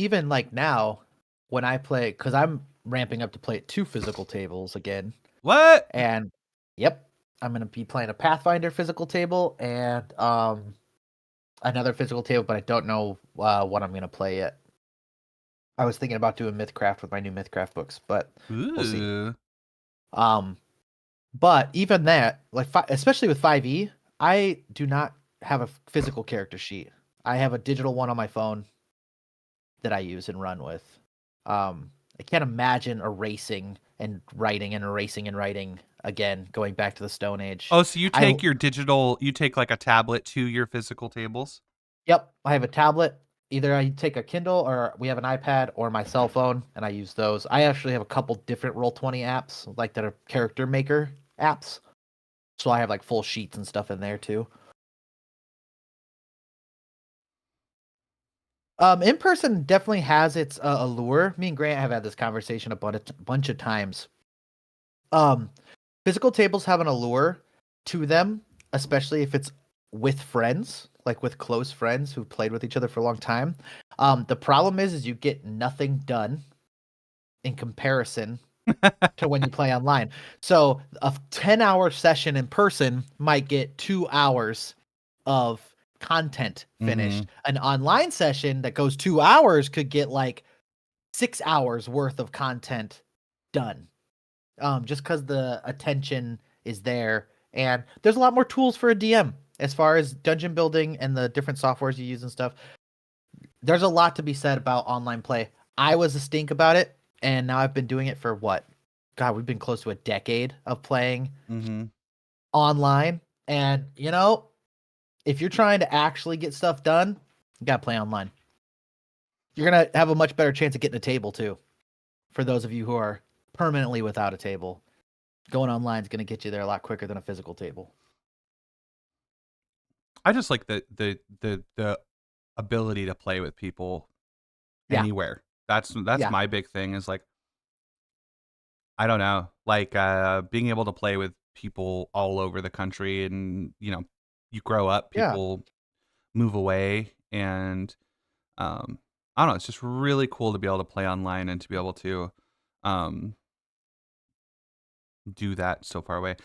now, when I play, because I'm ramping up to play at 2 physical tables again. What? And yep, I'm gonna be playing a Pathfinder physical table and another physical table, but I don't know what I'm gonna play yet. I was thinking about doing MythCraft with my new MythCraft books, but we'll see. Ooh. But even that, like especially with 5e, I do not have a physical character sheet. I have a digital one on my phone that I use and run with. I can't imagine erasing and writing and erasing and writing again, going back to the Stone Age. Oh, so you take you take like a tablet to your physical tables? Yep, I have a tablet. Either I take a Kindle or we have an iPad or my cell phone, and I use those. I actually have a couple different Roll20 apps, like that are character maker apps. So I have like full sheets and stuff in there too. In person definitely has its allure. Me and Grant have had this conversation a bunch of times. Physical tables have an allure to them, especially if it's with friends, like with close friends who've played with each other for a long time. The problem is you get nothing done in comparison to when you play online. So a 10-hour session in person might get 2 hours of content finished. An online session that goes 2 hours could get like 6 hours worth of content done. Just because the attention is there, and there's a lot more tools for a DM as far as dungeon building and the different softwares you use and stuff. There's a lot to be said about online play. I was a stink about it, and now I've been doing it for what? God, we've been close to a decade of playing online. And, if you're trying to actually get stuff done, you gotta play online. You're gonna have a much better chance of getting a table, too. For those of you who are permanently without a table, going online is gonna get you there a lot quicker than a physical table. I just like the ability to play with people anywhere. That's my big thing is like, I don't know, like being able to play with people all over the country, and you grow up, Yeah. people move away, and I don't know, it's just really cool to be able to play online and to be able to um do that so far away.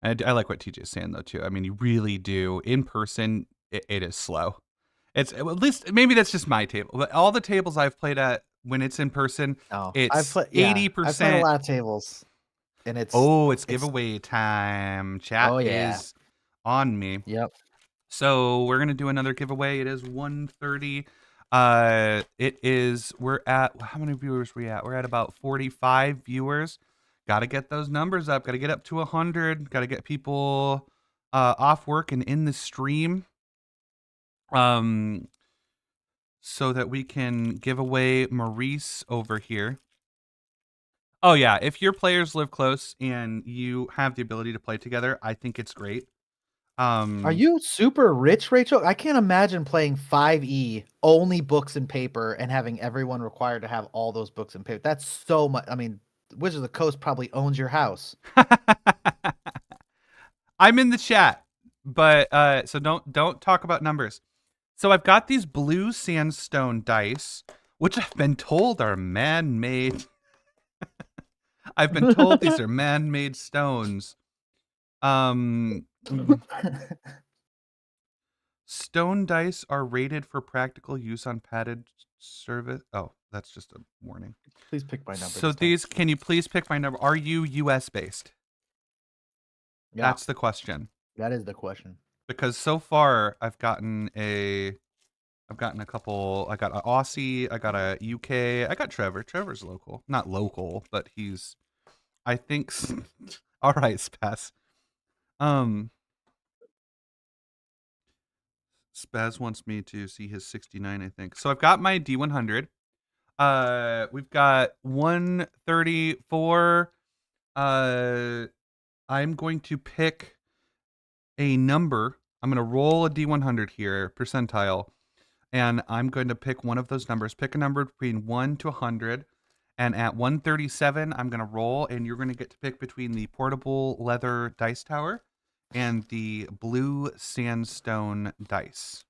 I like what TJ is saying though too. I mean, you really do in person. It is slow. It's at least maybe that's just my table, but all the tables I've played at when it's in person, Oh, it's I've played a 80%. lot of tables, and it's Oh, it's giveaway time. Chat Oh, yeah. is on me. Yep. So we're gonna do another giveaway. It is 1:30. We're at, how many viewers we at? We're at about 45 viewers. Got to get those numbers up. Got to get up to 100. Got to get people off work and in the stream. So that we can give away Maurice over here. Oh yeah, if your players live close and you have the ability to play together, I think it's great. Are you super rich, Rachel? I can't imagine playing 5e, only books and paper, and having everyone required to have all those books and paper. That's so much. I mean, Wizards of the Coast probably owns your house. I'm in the chat, but so don't talk about numbers. So I've got these blue sandstone dice, which I've been told are man-made. I've been told these are man-made stones. Stone dice are rated for practical use on padded service. Oh, that's just a warning. Please pick my number. So this time. these, can you please pick my number? Are you US based? Yeah, That's the question. that is the question. Because so far I've gotten a couple. I got an Aussie, I got a UK, I got Trevor. Trevor's local. Not local, but he's, I think all right, Spaz. Spaz wants me to see his 69, I think. So I've got my D100. We've got 134. I'm going to pick a number. I'm going to roll a D100 here, percentile, and I'm going to pick one of those numbers. Pick a number between 1 to 100, and at 137, I'm going to roll, and you're going to get to pick between the portable leather dice tower and the blue sandstone dice.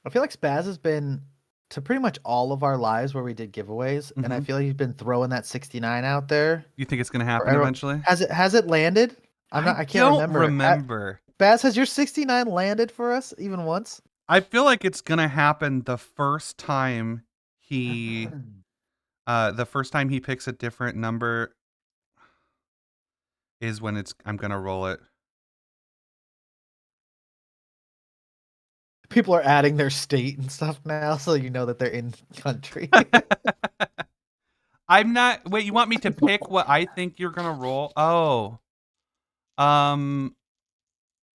I feel like Spaz has been to pretty much all of our lives where we did giveaways, and I feel like he's been throwing that 69 out there. You think it's going to happen Forever. eventually? Has it landed? I can't don't remember. Baz, has your 69 landed for us even once? I feel like it's going to happen the first time he picks a different number is when I'm going to roll it. People are adding their state and stuff now, so you know that they're in country. I'm not. Wait, you want me to pick what I think you're gonna roll? Oh,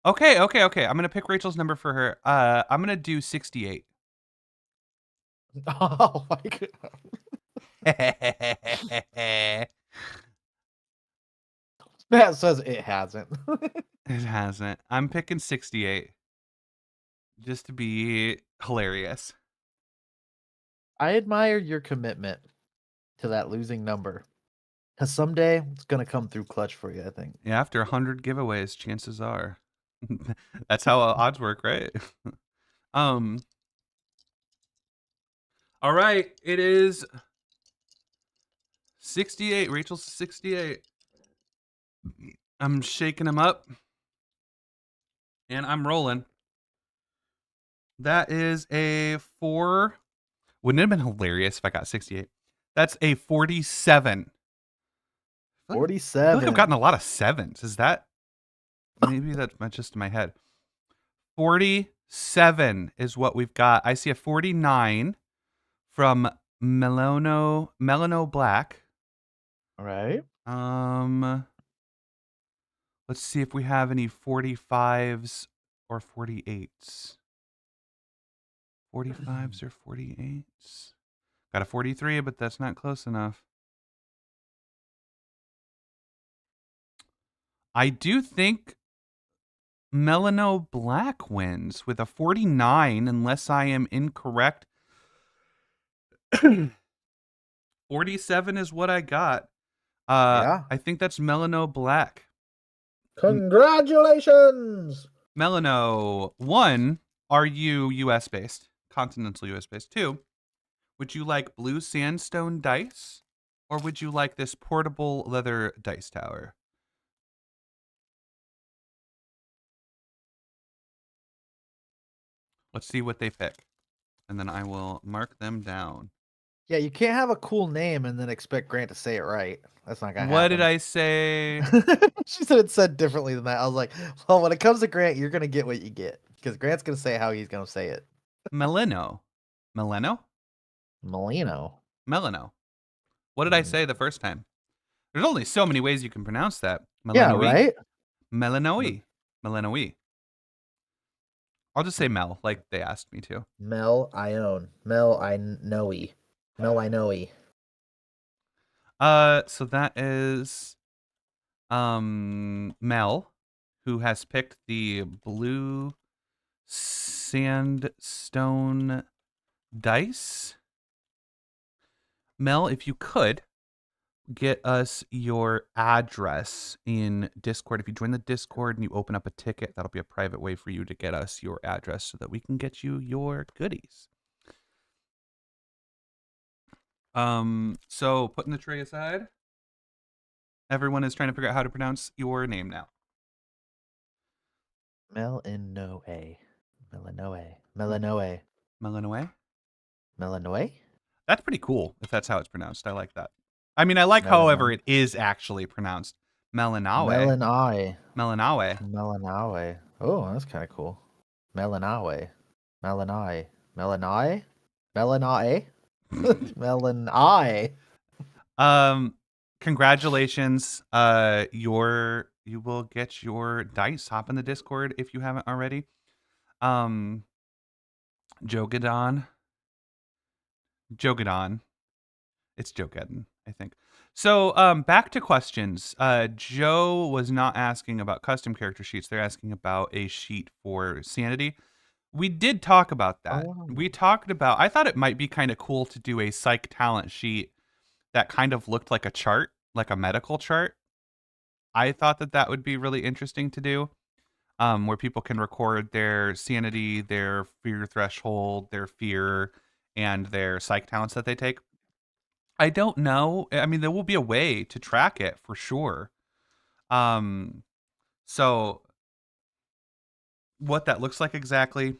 Okay. I'm gonna pick Rachel's number for her. I'm gonna do 68. Oh my god! That says it hasn't. It hasn't. I'm picking 68. Just to be hilarious. I admire your commitment to that losing number. Because someday it's going to come through clutch for you, I think. Yeah, after 100 giveaways, chances are. That's how odds work, right? All right, it is 68. Rachel's 68. I'm shaking him up. And I'm rolling. That is a 4. Wouldn't it have been hilarious if I got 68? That's a 47. I feel 47. like I've gotten a lot of 7s. Is that? Maybe that's just in my head. 47 is what we've got. I see a 49 from Melano Black. All right. Let's see if we have any 45s or 48s. 45s or 48s. Got a 43, but that's not close enough. I do think Melano Black wins with a 49, unless I am incorrect. 47 is what I got. Yeah. I think that's Melano Black. Congratulations! Melano, 1, are you US based? Continental US based. 2, would you like blue sandstone dice? Or would you like this portable leather dice tower? Let's see what they pick. And then I will mark them down. Yeah, you can't have a cool name and then expect Grant to say it right. That's not gonna happen. What did I say? She said it said differently than that. I was like, well, when it comes to Grant, you're gonna get what you get because Grant's gonna say how he's gonna say it. Meleno. Meleno? Molino. Melano. What did I say the first time? There's only so many ways you can pronounce that. Yeah, Melanoe. right. Melanoe. Melanoe. I'll just say Mel, like they asked me to. Mel I own. Mel I know. Mel I know. So that is Mel, who has picked the blue sandstone dice. Mel, if you could get us your address in Discord. If you join the Discord and you open up a ticket, that'll be a private way for you to get us your address so that we can get you your goodies. So putting the tray aside, everyone is trying to figure out how to pronounce your name now. Melanoe. Melanoe. Melanoe. Melanoe? Melanoe? That's pretty cool if that's how it's pronounced. I like that. I mean, I like however it is actually pronounced. Melanawe. Melanae. Melanawe. Melanae. Oh, that's kind of cool. Melanae. Melanae. Melanae? Melanae? Melanae. Congratulations. You will get your dice. Hop in the Discord if you haven't already. Jogadon. It's Jogeddon, I think. So, back to questions. Joe was not asking about custom character sheets. They're asking about a sheet for sanity. We did talk about that. Oh. We talked about, I thought it might be kind of cool to do a psych talent sheet that kind of looked like a chart, like a medical chart. I thought that that would be really interesting to do, where people can record their sanity, their fear threshold, their fear, and their psych talents that they take. I don't know. I mean, there will be a way to track it for sure. So what that looks like exactly,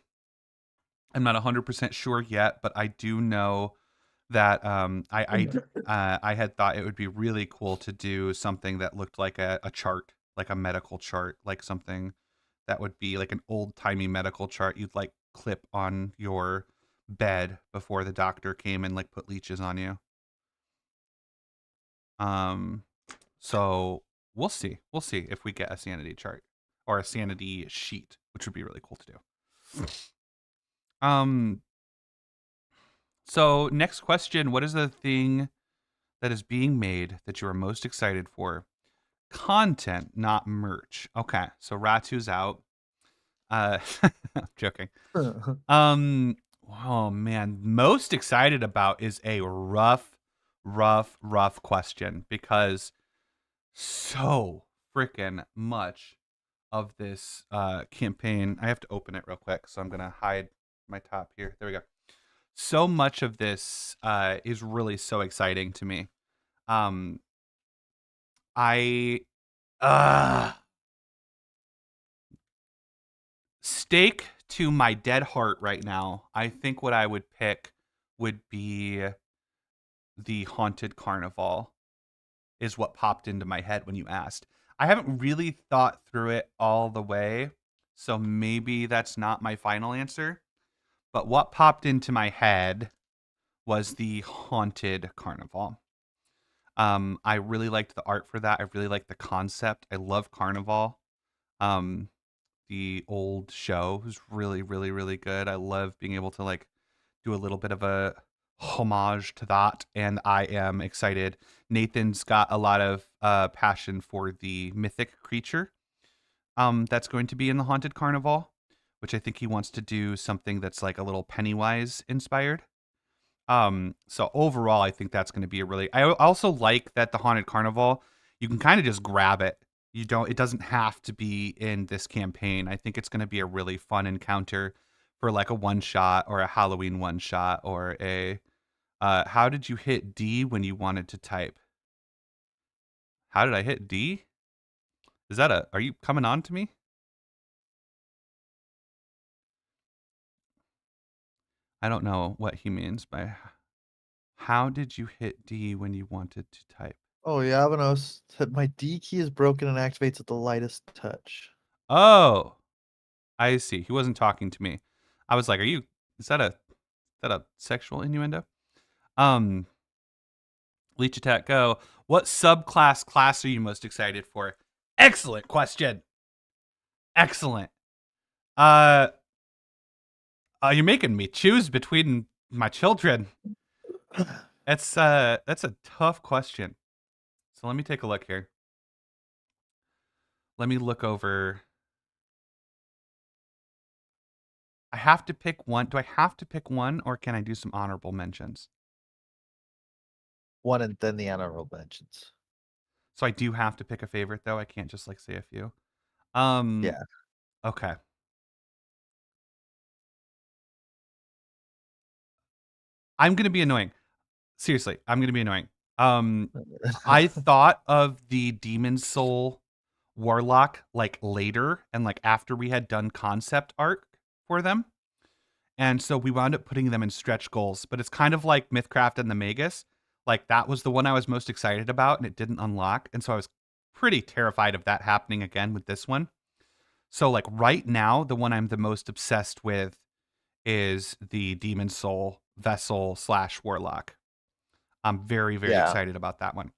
I'm not 100% sure yet, but I do know that I had thought it would be really cool to do something that looked like a chart, like a medical chart, like something that would be like an old-timey medical chart you'd like clip on your bed before the doctor came and like put leeches on you. So we'll see if we get a sanity chart or a sanity sheet, which would be really cool to do. So next question, what is the thing that is being made that you are most excited for? Content, not merch. Okay, so Ratu's out. I'm joking. Oh man, most excited about is a rough question because so freaking much of this campaign, I have to open it real quick, so I'm gonna hide my top here. There we go. So much of this is really so exciting to me. I stake to my dead heart right now. I think what I would pick would be the Haunted Carnival is what popped into my head when you asked. I haven't really thought through it all the way, so maybe that's not my final answer. But what popped into my head was the Haunted Carnival. I really liked the art for that. I really liked the concept. I love Carnival. The old show was really, really, really good. I love being able to like do a little bit of a homage to that, and I am excited. Nathan's got a lot of passion for the mythic creature that's going to be in the Haunted Carnival, which I think he wants to do something that's like a little Pennywise inspired. So overall, I think that's going to be a really. I also like that the Haunted Carnival, you can kind of just grab it It doesn't have to be in this campaign. I think it's going to be a really fun encounter for like a one shot or a Halloween one shot or a how did you hit D when you wanted to type? How did I hit D? Is that are you coming on to me? I don't know what he means by how did you hit D when you wanted to type? Oh, Yavanos said my D key is broken and activates at the lightest touch. Oh, I see. He wasn't talking to me. I was like, is that a sexual innuendo? Leech Attack Go. What subclass class are you most excited for? Excellent question. Excellent. You're making me choose between my children. That's a tough question. So let me take a look here. Let me look over. I have to pick one. Do I have to pick one, or can I do some honorable mentions? One and then the honorable mentions. So I do have to pick a favorite, though. I can't just like say a few. Yeah. Okay. I'm gonna be annoying. Seriously, I'm gonna be annoying. I thought of the Demon Soul Warlock like later and like after we had done concept art for them. And so we wound up putting them in stretch goals, but it's kind of like MythCraft and the Magus. Like that was the one I was most excited about and it didn't unlock. And so I was pretty terrified of that happening again with this one. So like right now, the one I'm the most obsessed with is the Demon Soul Vessel / Warlock. I'm very, very excited about that one.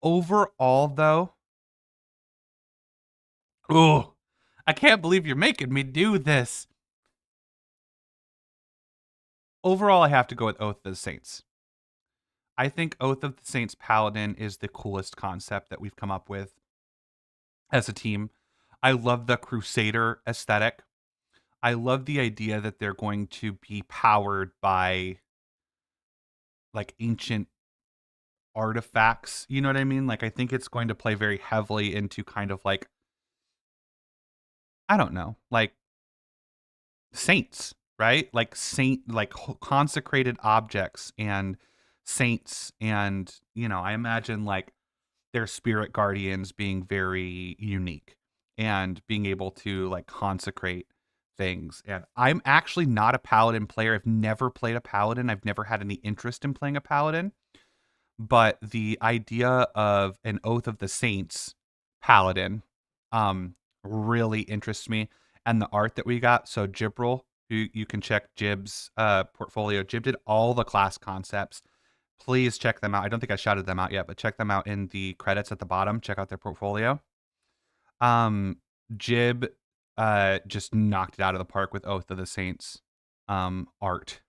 Overall though, I can't believe you're making me do this. Overall, I have to go with Oath of the Saints. I think Oath of the Saints Paladin is the coolest concept that we've come up with as a team. I love the Crusader aesthetic. I love the idea that they're going to be powered by like ancient artifacts. You know what I mean? Like I think it's going to play very heavily into kind of like, I don't know, like saints, right? Like consecrated objects and saints, and I imagine like their spirit guardians being very unique and being able to like consecrate things. And I'm actually not a paladin player. I've never played a paladin. I've never had any interest in playing a paladin, but the idea of an Oath of the Saints paladin really interests me. And the art that we got, so Jibril, who you can check Jib's portfolio. Jib did all the class concepts. Please check them out. I don't think I shouted them out yet, but check them out in the credits at the bottom. Check out their portfolio. Jib just knocked it out of the park with Oath of the Saints art.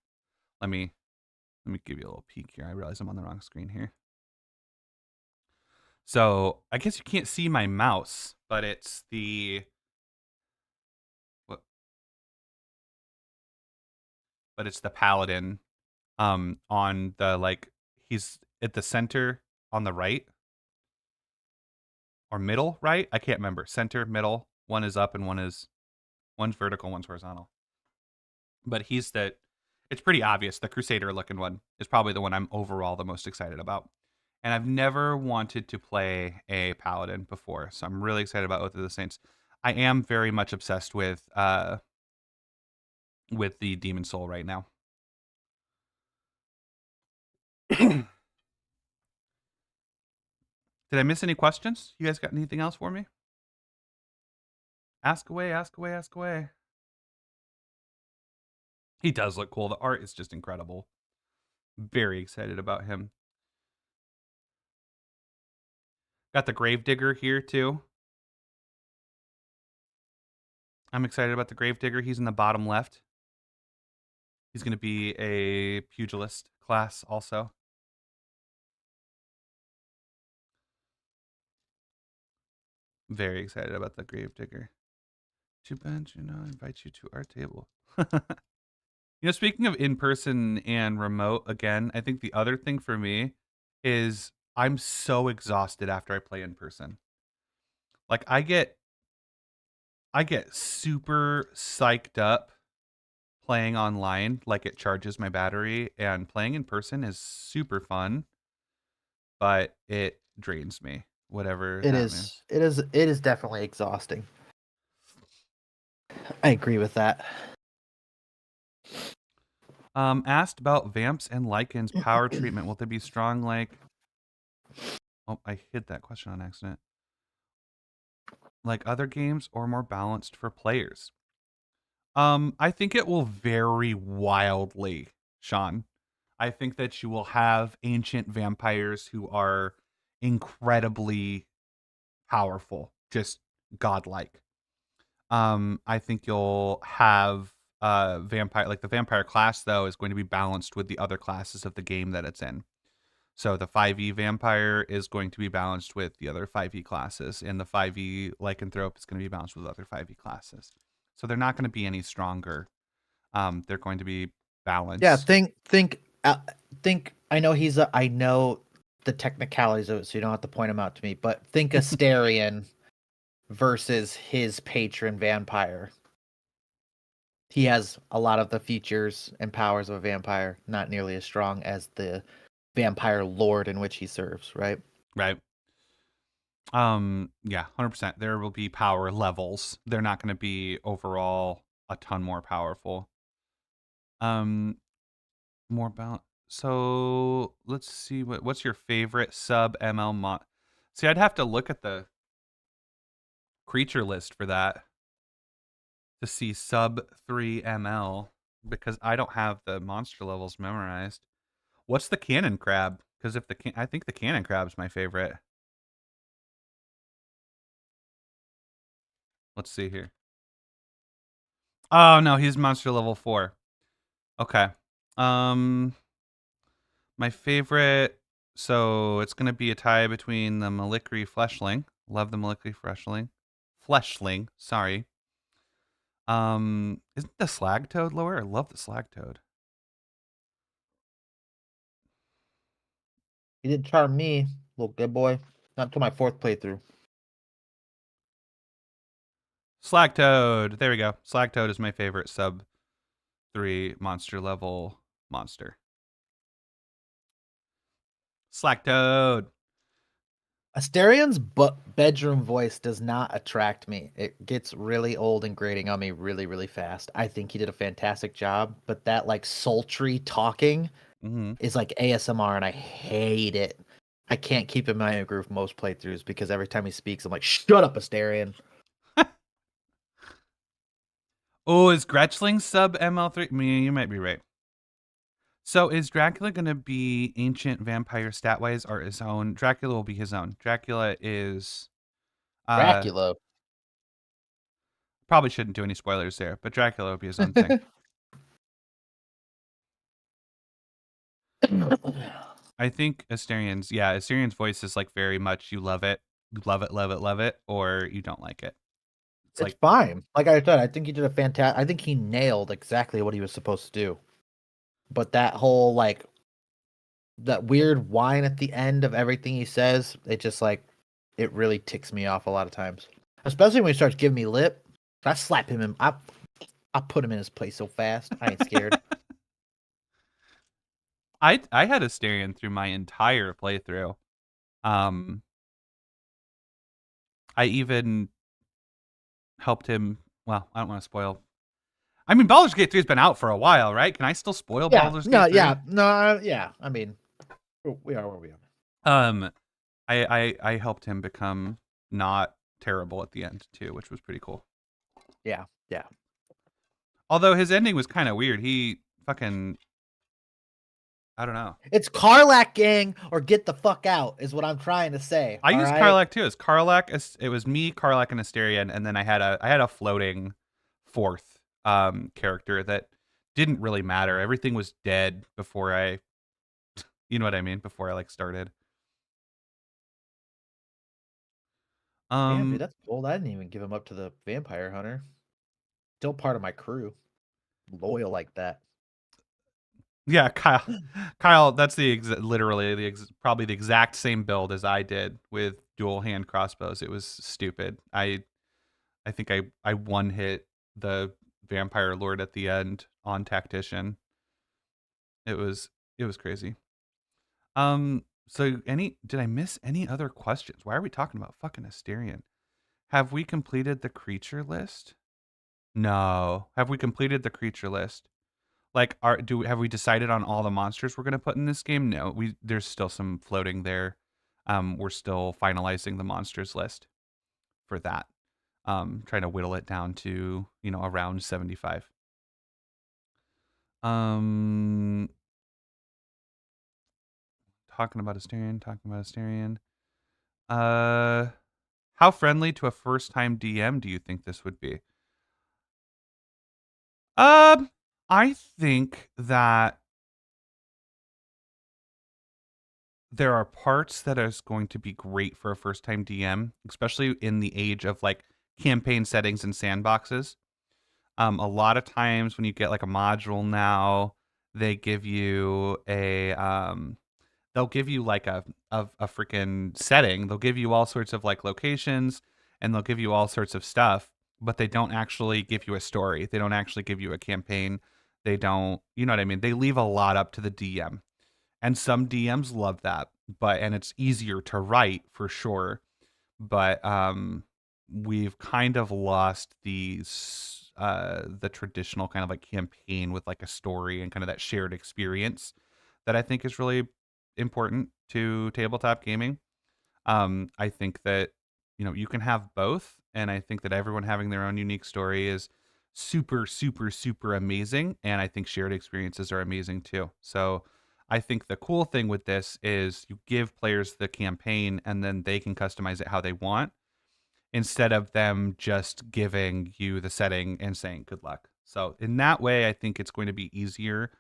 Let me give you a little peek here. I realize I'm on the wrong screen here. So I guess you can't see my mouse, but it's the but it's the paladin on the like he's at the center on the right or middle right. I can't remember. Center, middle. One is up and one's vertical, one's horizontal. But it's pretty obvious. The Crusader looking one is probably the one I'm overall the most excited about. And I've never wanted to play a paladin before, so I'm really excited about Oath of the Saints. I am very much obsessed with the Demon Soul right now. Did I miss any questions? You guys got anything else for me? Ask away, ask away, ask away. He does look cool. The art is just incredible. Very excited about him. Got the Gravedigger here too. I'm excited about the Gravedigger. He's in the bottom left. He's going to be a pugilist class also. Very excited about the Gravedigger. Too bad, I invite you to our table. Speaking of in-person and remote, again, I think the other thing for me is I'm so exhausted after I play in person. Like I get super psyched up playing online, like it charges my battery, and playing in person is super fun, but it drains me, whatever It that is. means. It is definitely exhausting. I agree with that. Asked about Vamps and Lycan's power treatment. Will they be strong like... Oh, I hit that question on accident. Like other games or more balanced for players? I think it will vary wildly, Sean. I think that you will have ancient vampires who are incredibly powerful, just godlike. I think you'll have vampire, like the vampire class though is going to be balanced with the other classes of the game that it's in. So the 5e vampire is going to be balanced with the other 5e classes, and the 5e lycanthrope is going to be balanced with other 5e classes. So they're not going to be any stronger. They're going to be balanced. Yeah, think. I know I know the technicalities of it, so you don't have to point them out to me. But think Asterion versus his patron vampire. He has a lot of the features and powers of a vampire, not nearly as strong as the vampire lord in which he serves, right? Right. Yeah, 100%. There will be power levels. They're not going to be overall a ton more powerful. More balance. So let's see what's your favorite sub ML mod. See, I'd have to look at the creature list for that to see sub 3 ML because I don't have the monster levels memorized. What's the cannon crab? Because I think the cannon crab's my favorite. Let's see here. Oh no, he's monster level 4. Okay. My favorite. So it's gonna be a tie between the Malikri Fleshling. Love the Malikri Fleshling. Fleshling. Sorry. Isn't the Slag Toad lower? I love the Slag Toad. He did charm me, little good boy. Not until my 4th playthrough. Slag Toad. There we go. Slag Toad is my favorite sub 3 monster level monster. Slag Toad. Asterian's bedroom voice does not attract me. It gets really old and grating on me really, really fast. I think he did a fantastic job, but that like sultry talking Mm-hmm. is like ASMR, and I hate it. I can't keep him in my groove most playthroughs because every time he speaks, I'm like, "Shut up, Asterian." Oh, is Gretchling sub ML3? You might be right. So is Dracula going to be ancient vampire stat-wise or his own? Dracula will be his own. Dracula is... Dracula. Probably shouldn't do any spoilers there, but Dracula will be his own thing. I think Asterian's voice is like very much you love it, love it, or you don't like it. It's like fine. Like I said, I think he did a fantastic. I think he nailed exactly what he was supposed to do. But that whole like that weird whine at the end of everything he says, it just like it really ticks me off a lot of times. Especially when he starts giving me lip. I slap him in. I put him in his place so fast. I ain't scared. I had Asterion through my entire playthrough. I even helped him. Well, I don't want to spoil. I mean, Baldur's Gate 3 has been out for a while, right? Can I still spoil Baldur's Gate 3? Yeah. I mean, we are where we are. I helped him become not terrible at the end too, which was pretty cool. Yeah. Although his ending was kind of weird. He fucking, I don't know. It's Karlak gang or get the fuck out is what I'm trying to say. I all used right? Karlak too. It's Karlak. It was me, Karlak, and Asterion, and then I had a floating fourth character that didn't really matter. Everything was dead before I, you know what I mean, before I like started. Damn, dude, that's bold. I didn't even give him up to the vampire hunter. Still part of my crew. Loyal like that. Yeah, Kyle, that's literally probably the exact same build as I did with dual hand crossbows. It was stupid. I think I one hit the vampire lord at the end on tactician. It was crazy. So did I miss any other questions? Why are we talking about fucking Asterion? Have we completed the creature list? No. Have we completed the creature list? Like, have we decided on all the monsters we're gonna put in this game? No. There's still some floating there. We're still finalizing the monsters list for that. Trying to whittle it down to, around 75. Talking about Asterion. How friendly to a first-time DM do you think this would be? I think that there are parts that is going to be great for a first-time DM, especially in the age of like campaign settings and sandboxes. A lot of times when you get like a module now, they give you they'll give you like a freaking setting. They'll give you all sorts of like locations and they'll give you all sorts of stuff, but they don't actually give you a story. They don't actually give you a campaign. They don't, you know what I mean? They leave a lot up to the DM. And some DMs love that, and it's easier to write for sure. But we've kind of lost the traditional kind of like campaign with like a story and kind of that shared experience that I think is really important to tabletop gaming. I think that you can have both, and I think that everyone having their own unique story is super, super, super amazing, and I think shared experiences are amazing too. So I think the cool thing with this is you give players the campaign and then they can customize it how they want instead of them just giving you the setting and saying good luck. So in that way, I think it's going to be easier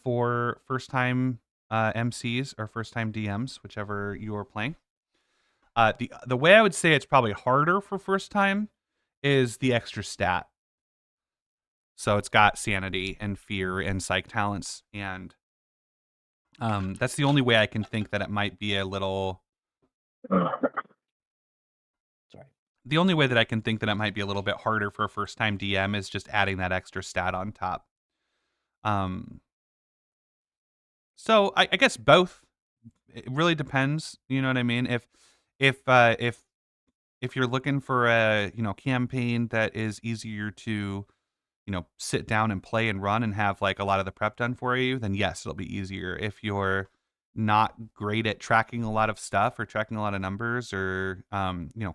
for first-time MCs or first-time DMs, whichever you're playing. The way I would say it's probably harder for first time is the extra stat. So it's got sanity and fear and psych talents, and that's the only way I can think that it might be a little. Sorry. The only way that I can think that it might be a little bit harder for a first time DM is just adding that extra stat on top. So I guess both. It really depends. You know what I mean? If you're looking for a campaign that is easier to sit down and play and run and have like a lot of the prep done for you, then yes, it'll be easier. If you're not great at tracking a lot of stuff or tracking a lot of numbers or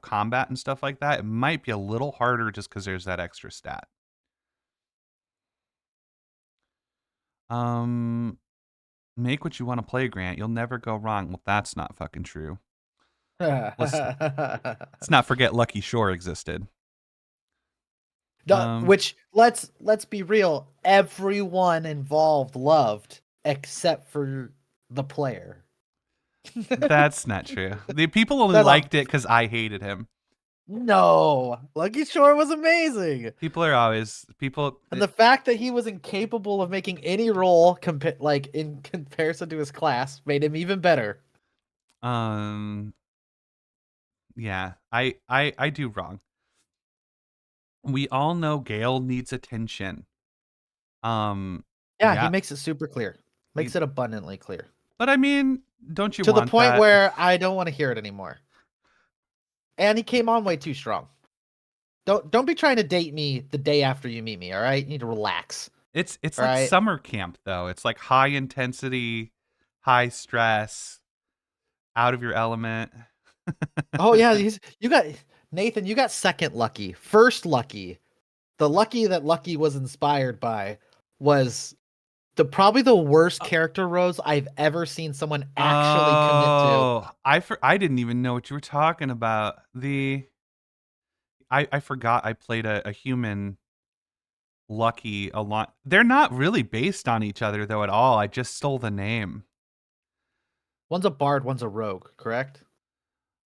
combat and stuff like that, it might be a little harder just because there's that extra stat. Make what you want to play, Grant. You'll never go wrong. Well, that's not fucking true. Let's not forget Lucky Shore existed. Which let's be real, everyone involved loved except for the player. That's not true. The people only liked it because I hated him. No, Lucky Shore was amazing. People are always people, and the fact that he was incapable of making any role in comparison to his class made him even better. Yeah, I do wrong. We all know Gale needs attention. Yeah, he makes it super clear. Makes it abundantly clear. But I mean, don't you to want the point that? where I don't want to hear it anymore. And he came on way too strong. Don't be trying to date me the day after you meet me, all right? You need to relax. It's like summer camp though. It's like high intensity, high stress, out of your element. Oh yeah, you got Nathan, you got second lucky. First lucky. The lucky that Lucky was inspired by was probably the worst character roles I've ever seen someone actually commit to. I didn't even know what you were talking about. I forgot I played a human Lucky a lot. They're not really based on each other though at all. I just stole the name. One's a bard, one's a rogue, correct?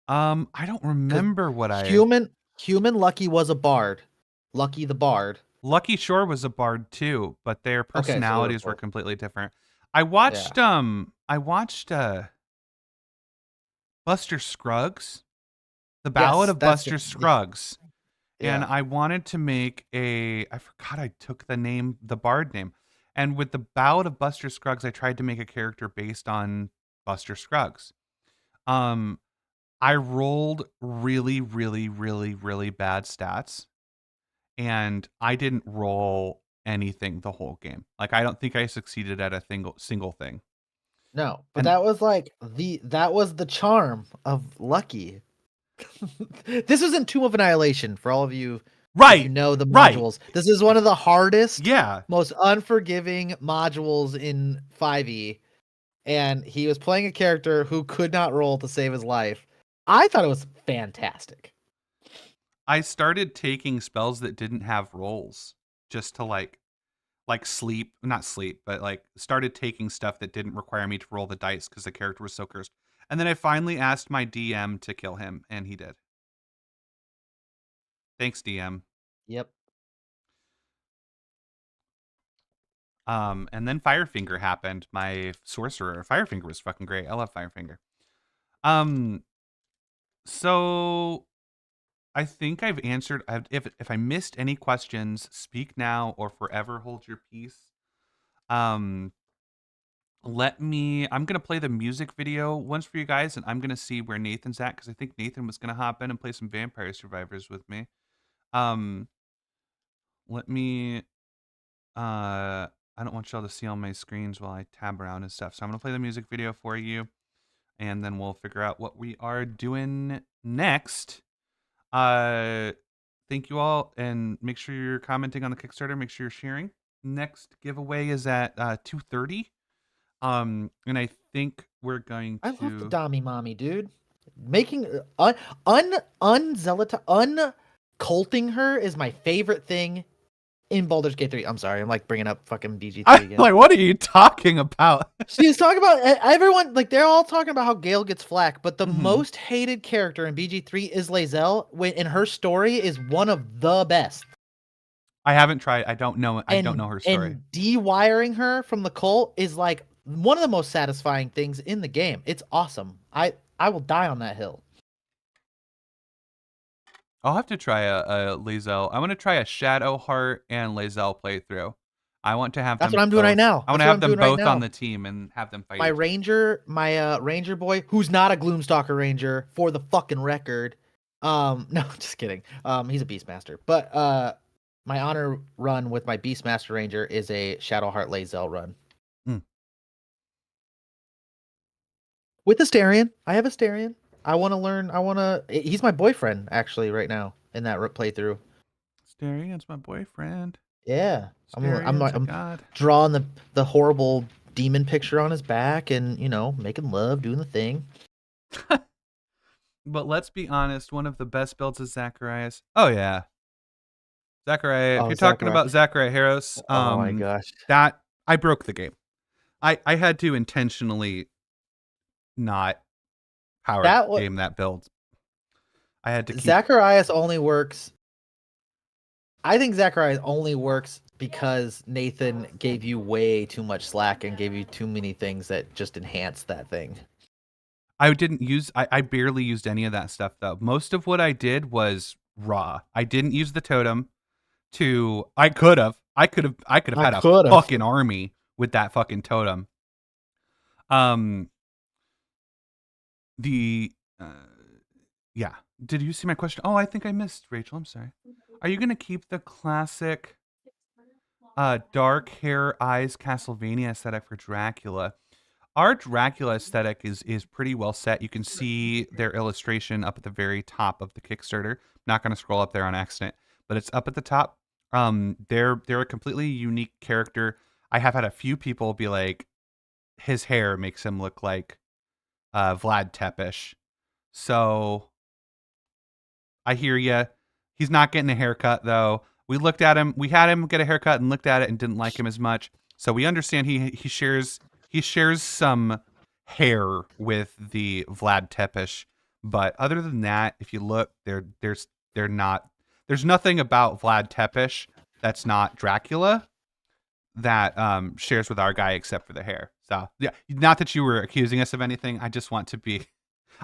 I don't remember what human Lucky was a bard. Lucky the bard. Lucky Shore was a bard too, but their personalities were completely different. I watched Buster Scruggs. The Ballad Yes, of that's Buster it. Scruggs. And Yeah. I wanted to make I forgot I took the bard name. And with the Ballad of Buster Scruggs, I tried to make a character based on Buster Scruggs. Um, I rolled really, really, really, really bad stats, and I didn't roll anything the whole game. Like, I don't think I succeeded at a single thing. No, but And that was like that was the charm of Lucky. This was in Tomb of Annihilation for all of you. If you know the right. modules. This is one of the hardest, Yeah. most unforgiving modules in 5e. And he was playing a character who could not roll to save his life. I thought it was fantastic. I started taking spells that didn't have rolls just to like sleep, not sleep, but like started taking stuff that didn't require me to roll the dice because the character was so cursed. And then I finally asked my DM to kill him, and he did. Thanks, DM. Yep. And then Firefinger happened. My sorcerer, Firefinger was fucking great. I love Firefinger. So I think I've answered. If I missed any questions, speak now or forever hold your peace. I'm gonna play the music video once for you guys, and I'm gonna see where Nathan's at because I think Nathan was gonna hop in and play some Vampire Survivors with me. Let me. I don't want y'all to see all my screens while I tab around and stuff. So I'm gonna play the music video for you, and then we'll figure out what we are doing next. Thank you all, and make sure you're commenting on the Kickstarter. Make sure you're sharing. Next giveaway is at 2:30. And I think we're going to. I love the Dami Mommy, dude. Making unculting her is my favorite thing in Baldur's Gate 3. I'm sorry, I'm like bringing up fucking BG3 again. Like, what are you talking about? She's talking about everyone, like they're all talking about how Gale gets flack, but the Mhm. most hated character in BG3 is Lae'zel. In her story is one of the best. I haven't tried. I don't know. I don't know her story. And de-wiring her from the cult is like one of the most satisfying things in the game. It's awesome. I will die on that hill. I'll have to try a Lae'zel. I want to try a Shadowheart and Lae'zel playthrough. I want to have That's them what I'm doing right both- now. I want That's to what have I'm them doing right both now. on the team and have them fight. My ranger, ranger boy, who's not a Gloomstalker ranger, for the fucking record. No, just kidding. He's a Beastmaster. But my honor run with my Beastmaster ranger is a Shadowheart Lae'zel run. Mm. With Astarion. I have Astarion. I want to learn. He's my boyfriend actually right now in that playthrough. Astarion's my boyfriend. Yeah, I'm God. drawing the horrible demon picture on his back, and making love, doing the thing. But let's be honest, one of the best builds is Zacharias. Oh yeah. Zachariah, if you're talking about Zachariah Harros, Oh my gosh. that I broke the game. I had to intentionally not power game that build. I had to keep Zacharias only works. I think Zacharias only works because Nathan gave you way too much slack and gave you too many things that just enhance that thing. I didn't use I barely used any of that stuff though. Most of what I did was raw. I didn't use the totem I could have had a fucking army with that fucking totem. Yeah. Did you see my question? Oh, I think I missed, Rachel. I'm sorry. Are you gonna keep the classic dark hair eyes Castlevania aesthetic for Dracula? Our Dracula aesthetic is pretty well set. You can see their illustration up at the very top of the Kickstarter. Not going to scroll up there on accident, but it's up at the top. They're a completely unique character. I have had a few people be like, his hair makes him look like Vlad Tepish. So I hear you. He's not getting a haircut though. We looked at him. We had him get a haircut and looked at it and didn't like him as much. So we understand he shares some hair with the Vlad Tepish, but other than that, if you look, there's nothing about Vlad Tepish that's not Dracula that shares with our guy except for the hair. So yeah, not that you were accusing us of anything. I just want to be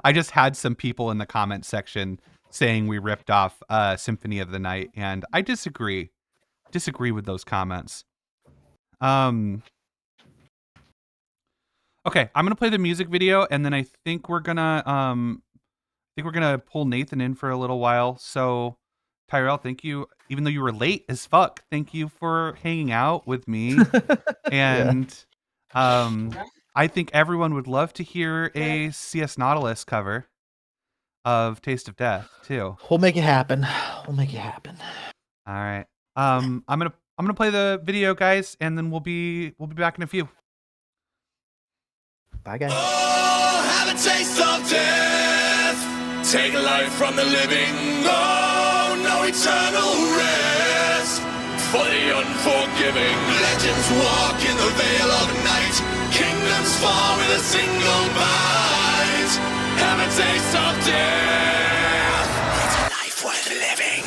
I just had some people in the comment section saying we ripped off Symphony of the Night, and I disagree with those comments. Okay, I'm gonna play the music video, and then I think we're gonna pull Nathan in for a little while. So Tyrell, thank you. Even though you were late as fuck, thank you for hanging out with me. And I think everyone would love to hear a CS Nautilus cover of Taste of Death too. We'll make it happen. We'll make it happen. All right. I'm gonna play the video, guys, and then we'll be back in a few. Bye, guys. Oh, have a taste of death. Take life from the living. Oh, no eternal rest. For the unforgiving, legends walk in the veil of night. Kingdoms fall with a single bite. Have a taste of death. It's a life worth living.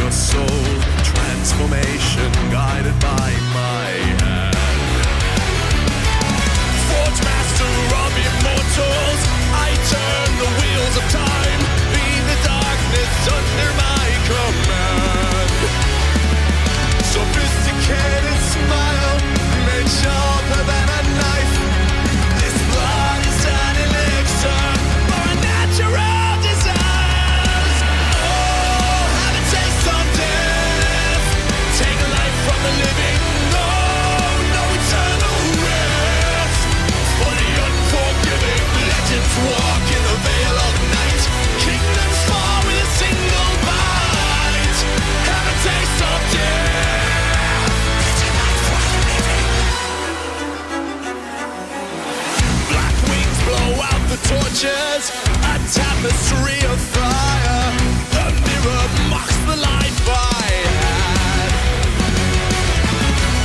Soul transformation guided by my hand. Forge master of immortals, I turn the wheels of time. Be the darkness under my command. Sophisticated smile, made sharper than a knife. This blood is an elixir for a natural. Walk in the veil of night. Kingdoms fall with a single bite. Have a taste of death. It's a life worth living. Black wings blow out the torches. A tapestry of fire. The mirror mocks the life I had.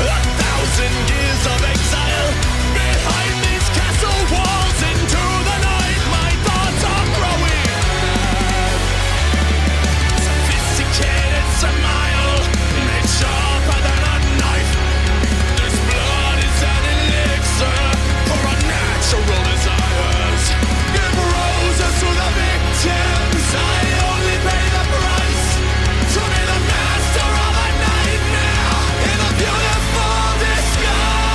1,000 years of exile behind these castle walls. Into the night, my thoughts are growing mad. Sophisticated smile, made sharper than a knife. This blood is an elixir for our natural desires. Give roses to the victims. I only pay the price to be the master of a nightmare in a beautiful disguise.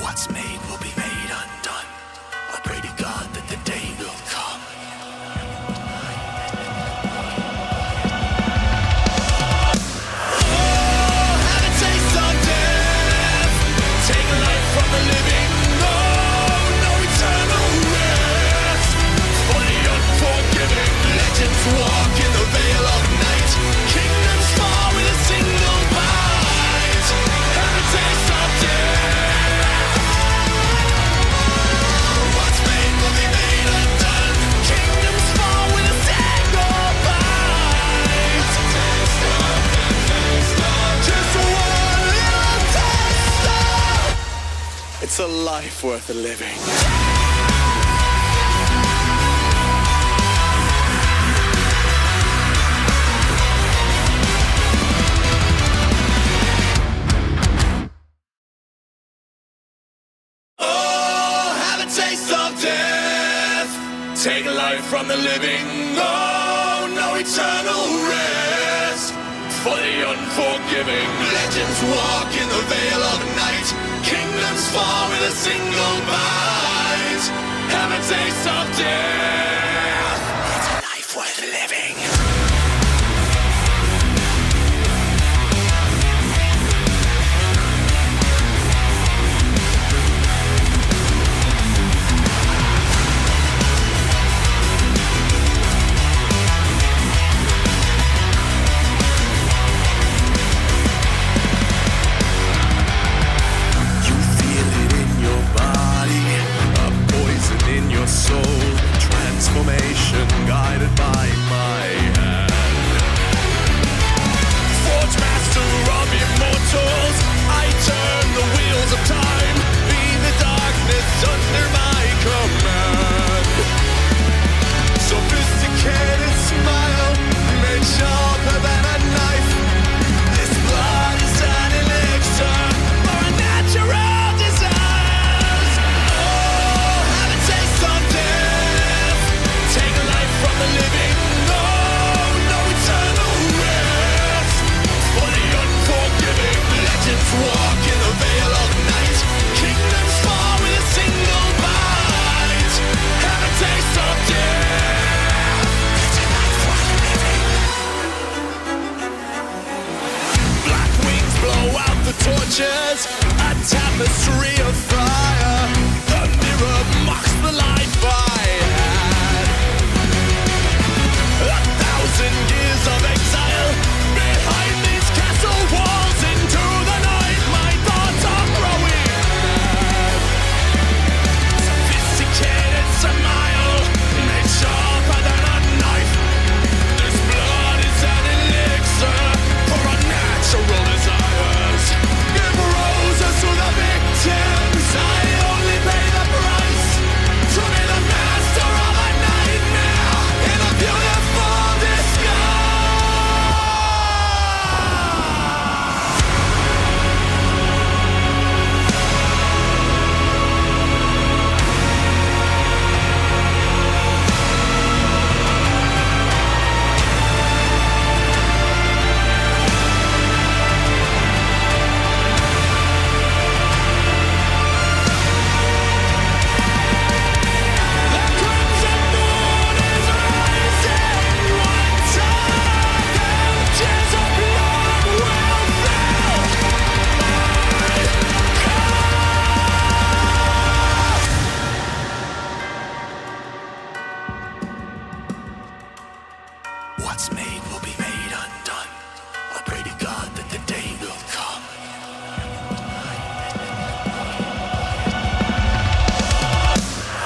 What's made will be made undone. I pray to God that the day will come. Oh, have a taste of death. Take life from the living. Oh, no eternal rest. For the unforgiving, legends walk in the veil of night. Kingdoms fall with a single bite. Have a taste of death. What's made will be made undone. Kingdoms fall with a single bite. Just one little taste. It's a life worth living. Oh, have a taste of death. Take life from the living. Oh, no eternal rest. for the unforgiving. Legends walk in the veil of night. Kingdoms fall with a single bite. Have a taste of death. It's a life worth living. You feel it in your body, a poison in your soul, transformation guided by my hand. Forge master of immortals, I turn the wheels of time, be the darkness under my command. Sophisticated smile, made sharper than a knife. This blood is an elixir for a natural desires. Oh, have a taste of death. Take life from the living. No, no eternal rest. For the unforgiving, legends walk in the veil of night. Kingdoms fall with a single bite. Have a taste of death. It's a life worth living. Black wings blow out the torches, a tapestry of fire. The mirror mocks the life I had. 1,000 years of exile behind these castle walls. Into the night, my thoughts are growing mad. Sophisticated smile, made sharper than a knife. This blood is an elixir for unnatural desires. Give roses to the victims. I only pay the price to be the master of a nightmare in a beautiful disguise. The crimson moon is rising. One time, tears of blood will fill my cup. What's made will be made undone. I pray to God that the day will come.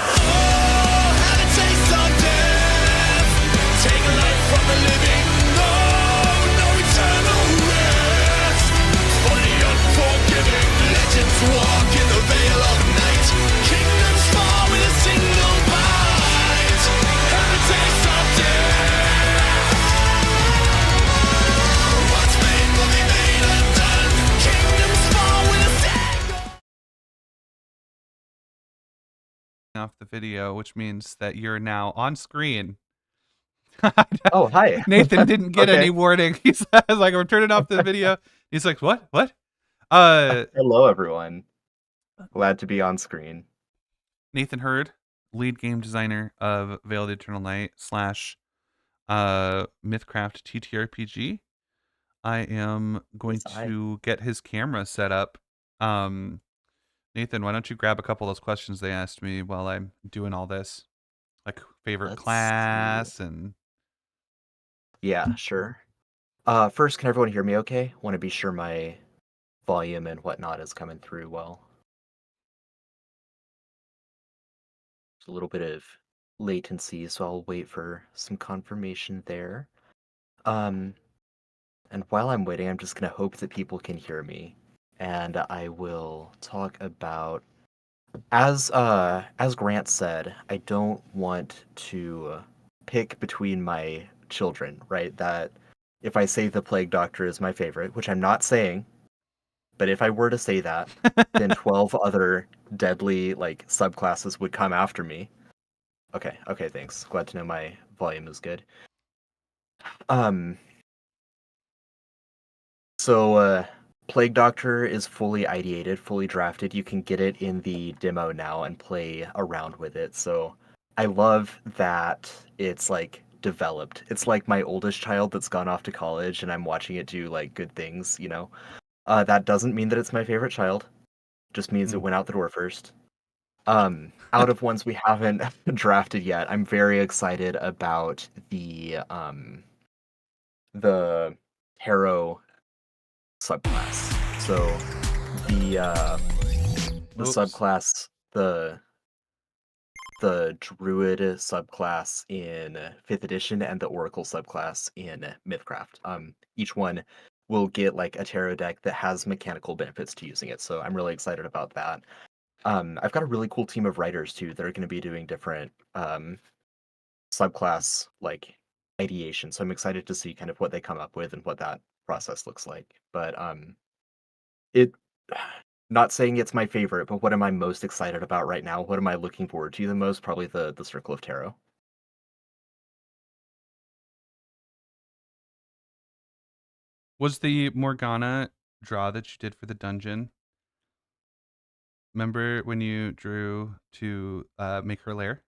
Oh, have a taste of death. Take life from the living. No, no eternal rest. For the unforgiving, legends walk in the veil of night. Kingdoms fall with a single bite. Have a taste of death. What's made will be made undone. Kingdoms fall with a single. Off the video, which means that you're now on screen. Oh, hi. Nathan didn't get Okay. any warning. He says like, "We're turning off the video." He's like, "What? What?" Hello, everyone. Glad to be on screen. Nathan Hurd, lead game designer of Veil of the Eternal Night / MythCraft TTRPG. I am going Yes, I- to get his camera set up. Nathan, why don't you grab a couple of those questions they asked me while I'm doing all this? Like favorite Let's class and Yeah, sure. First, can everyone hear me okay? Want to be sure my volume and whatnot is coming through well. There's a little bit of latency, so I'll wait for some confirmation there. And while I'm waiting, I'm just gonna hope that people can hear me, and I will talk about as Grant said, I don't want to pick between my children, right? That if I say the Plague Doctor is my favorite, which I'm not saying, but if I were to say that, then 12 other deadly like subclasses would come after me. Okay, thanks. Glad to know my volume is good. So, Plague Doctor is fully ideated, fully drafted. You can get it in the demo now and play around with it. So I love that it's like developed. It's like my oldest child that's gone off to college and I'm watching it do like good things, you know. That doesn't mean that it's my favorite child. Just means it Mm. went out the door first. Out of ones we haven't drafted yet, I'm very excited about the Harrow subclass. So the Oops. subclass, the Druid subclass in 5th edition and the Oracle subclass in MythCraft. Each one will get like a tarot deck that has mechanical benefits to using it. So I'm really excited about that. I've got a really cool team of writers too that are going to be doing different subclass like ideation. So I'm excited to see kind of what they come up with and what that process looks like. But it not saying it's my favorite, but what am I most excited about right now? What am I looking forward to the most? Probably the Circle of Tarot. Was the Morgana draw that you did for the dungeon? Remember when you drew to make her lair?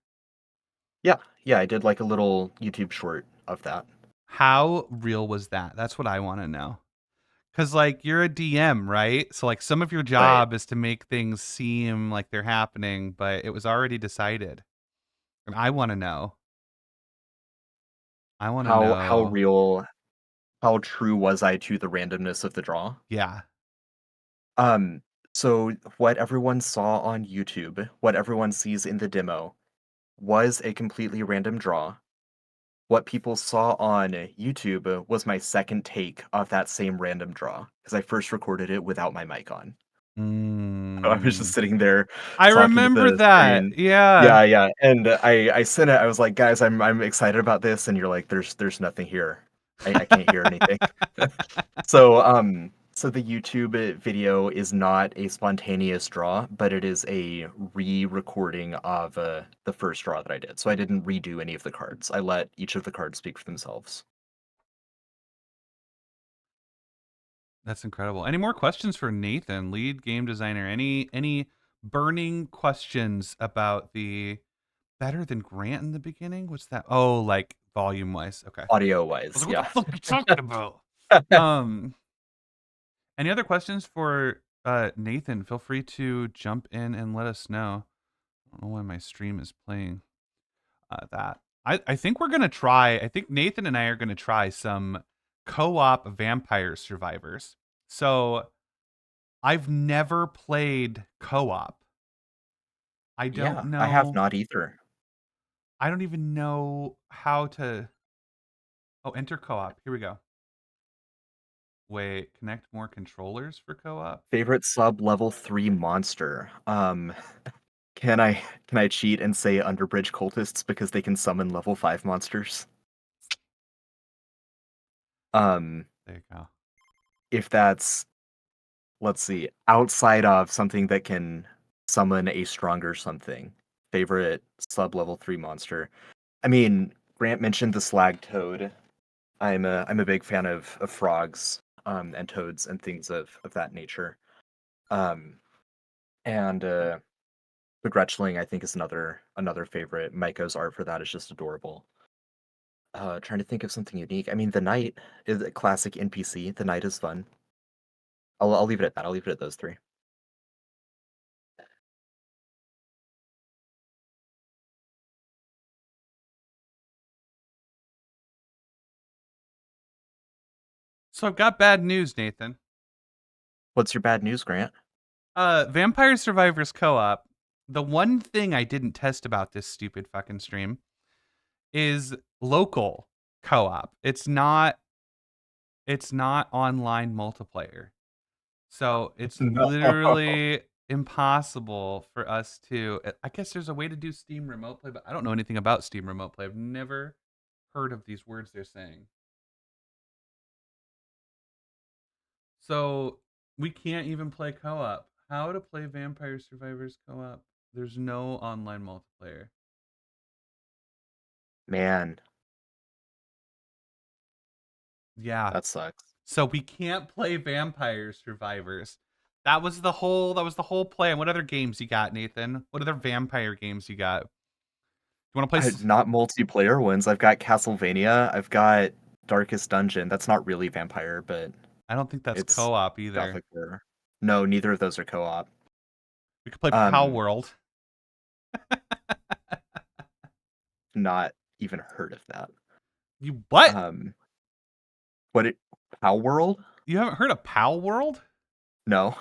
Yeah, I did like a little YouTube short of that. How real was that? That's what I want to know. Because, like, you're a DM, right? So, like, some of your Right. job is to make things seem like they're happening, but it was already decided. And I want to know. I want to How know. real, how true was I to the randomness of the draw? Yeah. Um, so what everyone saw on YouTube, what everyone sees in the demo, was a completely random draw. What people saw on YouTube was my second take of that same random draw because I first recorded it without my mic on. I was just Mm. sitting there I talking to remember the that. screen. Yeah. Yeah, and I sent it. I was like, "Guys, I'm excited about this," and you're like, "There's nothing here. I can't hear anything." So the YouTube video is not a spontaneous draw, but it is a re-recording of the first draw that I did. So I didn't redo any of the cards. I let each of the cards speak for themselves. That's incredible. Any more questions for Nathan, lead game designer? Any burning questions about the better than Grant in the beginning? What's that? Oh, like volume wise. Okay. I Audio-wise, was like, what yeah. the fuck are you talking about? Any other questions for Nathan? Feel free to jump in and let us know. I don't know why my stream is playing that. I think we're gonna try. I think Nathan and I are gonna try some co-op Vampire Survivors. So I've never played co-op. I don't Yeah, I have know. not either. I don't even know how to. Oh, enter co-op. Here we go. Wait, connect more controllers for co-op. Favorite sub level 3 monster. Can I can I cheat and say Underbridge cultists because they can summon level 5 monsters? Um, There you go. if that's, let's see, outside of something that can summon a stronger something. Favorite sub level 3 monster. I mean, Grant mentioned the slag toad. I'm a big fan of frogs and toads and things of that nature. Um and the Gretchling I think is another favorite. Maiko's art for that is just adorable. Trying to think of something unique. I mean, the knight is a classic NPC. The knight is fun. I'll leave it at that. I'll leave it at those three. So I've got bad news, Nathan. What's your bad news, Grant? Vampire Survivors co-op. The one thing I didn't test about this stupid fucking stream is local co-op. It's not online multiplayer. So it's No. literally impossible for us to. I guess there's a way to do Steam Remote Play, but I don't know anything about Steam Remote Play. I've never heard of these words they're saying. So we can't even play co-op. How to play Vampire Survivors co-op? There's no online multiplayer. Man, Yeah. that sucks. So we can't play Vampire Survivors. That was the whole plan. What other games you got, Nathan? What other vampire games you got? You want to play Not multiplayer ones. I've got Castlevania. I've got Darkest Dungeon. That's not really vampire, but I don't think that's it's co-op either. Gothic horror. No, neither of those are co-op. We could play Pal Um, World. Not even heard of that. You what? Pal World? You haven't heard of Pal World? No.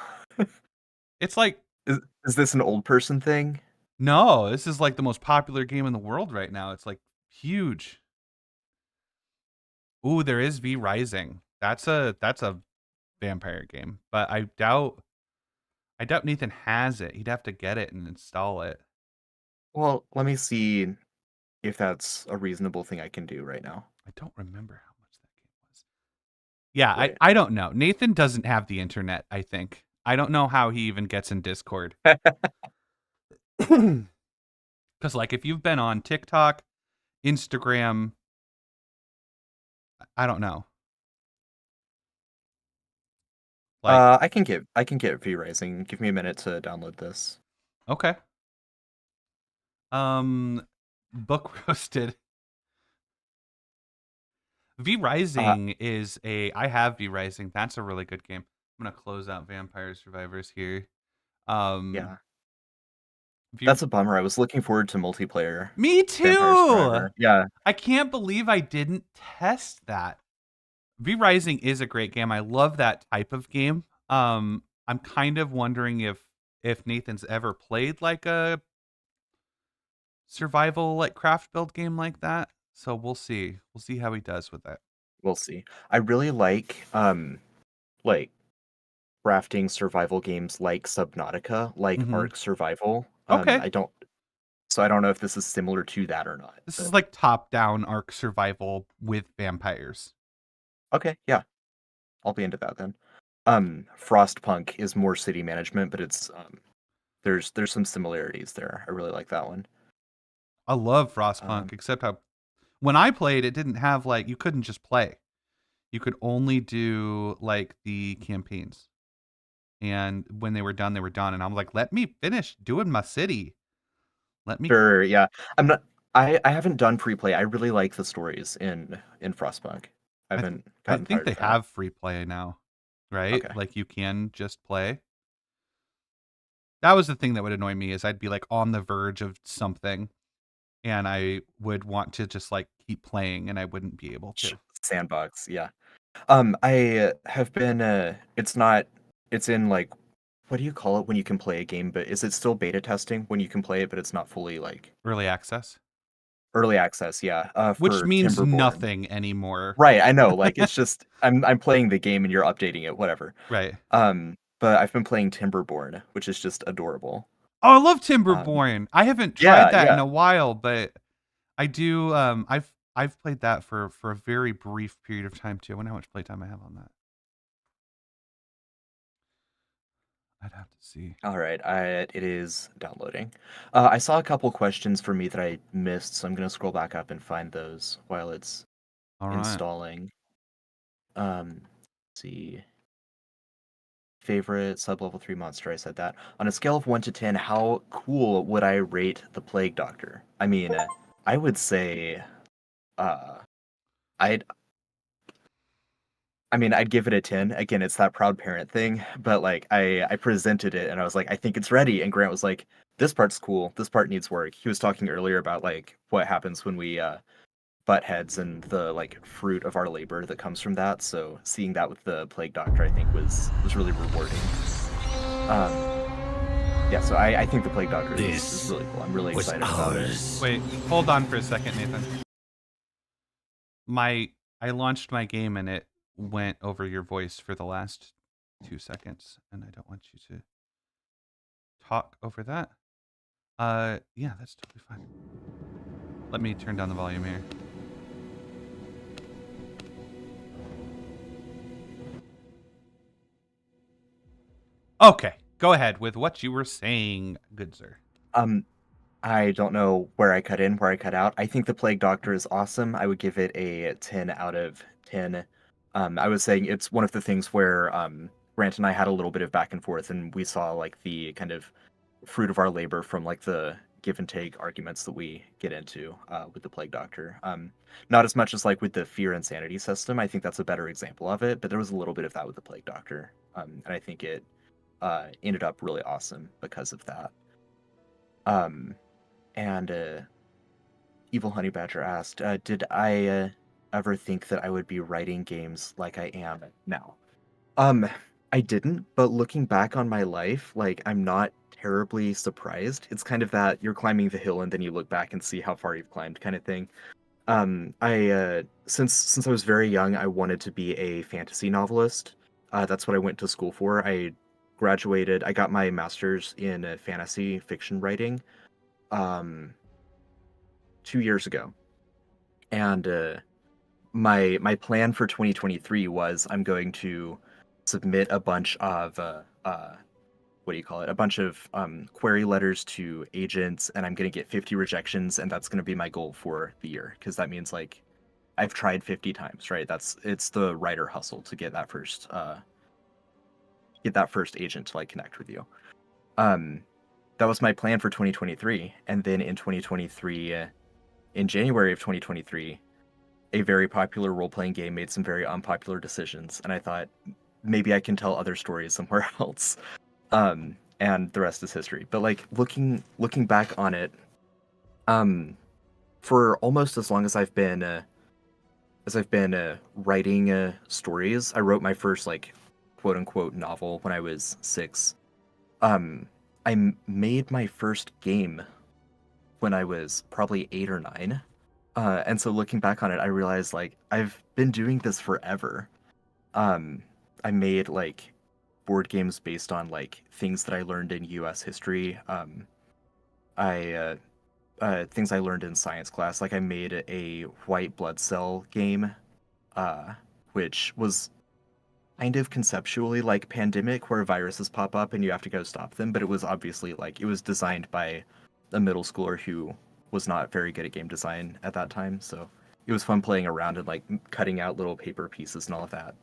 It's like Is this an old person thing? no, this is like the most popular game in the world right now. It's like huge. Ooh, there is V Rising. That's a vampire game, but I doubt Nathan has it. He'd have to get it and install it. Well, let me see if that's a reasonable thing I can do right now. I don't remember how much that game was. Yeah, Right. I don't know. Nathan doesn't have the internet, I think. I don't know how he even gets in Discord. Because, like, if you've been on TikTok, Instagram, I don't know. Like, I can get V Rising. Give me a minute to download this. okay. Book roasted. V Rising is I have V Rising. That's a really good game. I'm gonna close out Vampire Survivors here. Yeah. V- That's a bummer. I was looking forward to multiplayer. Me Vampire too. Survivor. Yeah. I can't believe I didn't test that. V Rising is a great game. I love that type of game. I'm kind of wondering if Nathan's ever played like a survival like craft build game like that. So we'll see. We'll see how he does with it. We'll see. I really like crafting survival games like Subnautica, like Mhm. Ark Survival. Okay. I don't know if this is similar to that or not. This but- is like top-down Ark survival with vampires. Okay, yeah. I'll be into that then. Frostpunk is more city management, but it's there's some similarities there. I really like that one. I love Frostpunk, except how when I played, it didn't have like you couldn't just play. You could only do like the campaigns. And when they were done, they were done. And I'm like, let me finish doing my city. Let me Sure, yeah. I haven't done pre-play. I really like the stories in Frostpunk. I haven't I gotten think tired they of that. have free play now. Right? Okay. Like you can just play. That was the thing that would annoy me is I'd be like on the verge of something and I would want to just like keep playing and I wouldn't be able to. Sandbox, yeah. I have been it's in like what do you call it when you can play a game, but is it still beta testing when you can play it but it's not fully like Early access. early access, yeah. Which For means Timberborn. nothing anymore. Right, I know. Like it's just I'm playing the game and you're updating it, whatever. Right. But I've been playing Timberborn, which is just adorable. Oh, I love Timberborn. I haven't tried that in a while, but I do. I've played that for a very brief period of time too. I wonder how much playtime I have on that. I'd have to see. All right, it is downloading. I saw a couple questions for me that I missed, so I'm gonna scroll back up and find those while it's All right. installing. Let's see. Favorite sub-level 3 monster, I said that. On a scale of 1 to 10, how cool would I rate the Plague Doctor? I mean, I would say, I'd give it a 10. Again, it's that proud parent thing, but like I presented it and I was like, I think it's ready. And Grant was like, this part's cool. This part needs work. He was talking earlier about like what happens when we butt heads and the like fruit of our labor that comes from that. So seeing that with the Plague Doctor, I think was really rewarding. Yeah, so I think the Plague Doctor is really cool. I'm really excited about it. Wait, hold on for a second, Nathan. I launched my game and it went over your voice for the last 2 seconds, and I don't want you to talk over that. Yeah, that's totally fine. Let me turn down the volume here. Okay, go ahead with what you were saying, good sir. I don't know where I cut in, where I cut out. I think the Plague Doctor is awesome. I would give it a 10 out of 10. I was saying it's one of the things where Grant and I had a little bit of back and forth, and we saw like the kind of fruit of our labor from like the give and take arguments that we get into with the Plague Doctor. Not as much as like with the fear and sanity system. I think that's a better example of it, but there was a little bit of that with the Plague Doctor, and I think it ended up really awesome because of that. And Evil Honey Badger asked, did I ever think that I would be writing games like I am now? I didn't, but looking back on my life, like, I'm not terribly surprised. It's kind of that you're climbing the hill and then you look back and see how far you've climbed kind of thing. I since I was very young, I wanted to be a fantasy novelist. That's what I went to school for. I graduated, I got my master's in fantasy fiction writing 2 years ago. And my plan for 2023 was I'm going to submit a bunch of what do you call it? A bunch of query letters to agents, and I'm going to get 50 rejections, and that's going to be my goal for the year, because that means like I've tried 50 times, right? It's the writer hustle to get that first agent to like connect with you. That was my plan for 2023, and then in 2023, in January of 2023, a very popular role-playing game made some very unpopular decisions, and I thought maybe I can tell other stories somewhere else. And the rest is history. But like looking back on it, for almost as long as I've been writing stories, I wrote my first like quote unquote novel when I was 6. I made my first game when I was probably 8 or 9. And so looking back on it, I realized like I've been doing this forever. I made like board games based on like things that I learned in U.S. history. Things I learned in science class. Like I made a white blood cell game, which was kind of conceptually like Pandemic, where viruses pop up and you have to go stop them. But it was obviously like it was designed by a middle schooler who was not very good at game design at that time. So it was fun playing around and like cutting out little paper pieces and all of that.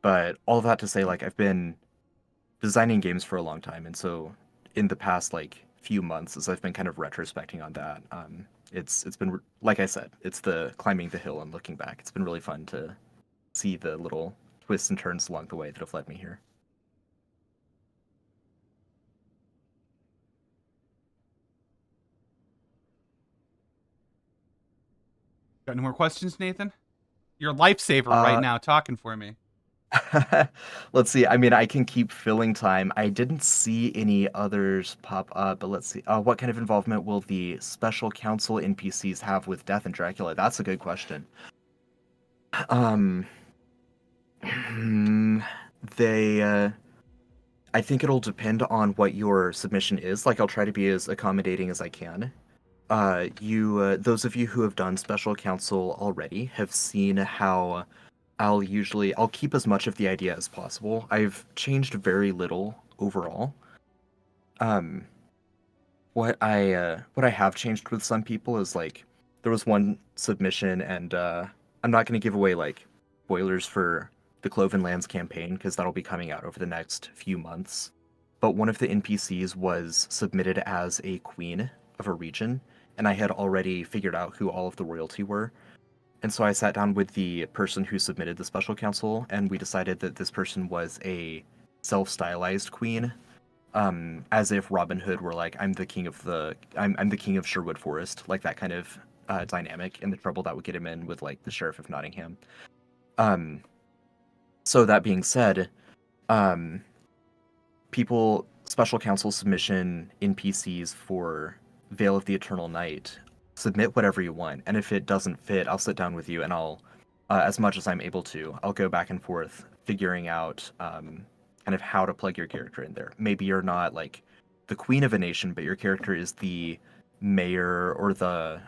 But all of that to say, like, I've been designing games for a long time, and so in the past like few months, as I've been kind of retrospecting on that, it's been like I said, it's the climbing the hill and looking back. It's been really fun to see the little twists and turns along the way that have led me here. Got any more questions, Nathan? You're a lifesaver right now, talking for me. Let's see. I mean, I can keep filling time. I didn't see any others pop up, but let's see. What kind of involvement will the special council NPCs have with Death and Dracula? That's a good question. They, I think it'll depend on what your submission is. Like, I'll try to be as accommodating as I can. Those of you who have done special council already have seen how I'll keep as much of the idea as possible. I've changed very little overall. What I have changed with some people is like there was one submission, and I'm not going to give away like spoilers for the Cloven Lands campaign because that'll be coming out over the next few months. But one of the NPCs was submitted as a queen of a region, and I had already figured out who all of the royalty were. And so I sat down with the person who submitted the special council, and we decided that this person was a self-stylized queen, as if Robin Hood were like, I'm the king of Sherwood Forest, like that kind of dynamic, and the trouble that would get him in with like the Sheriff of Nottingham. So that being said, special council submission NPCs for Veil of the Eternal Night, submit whatever you want, and if it doesn't fit, I'll sit down with you and I'll, as much as I'm able to, I'll go back and forth figuring out kind of how to plug your character in there. Maybe you're not like the queen of a nation, but your character is the mayor or the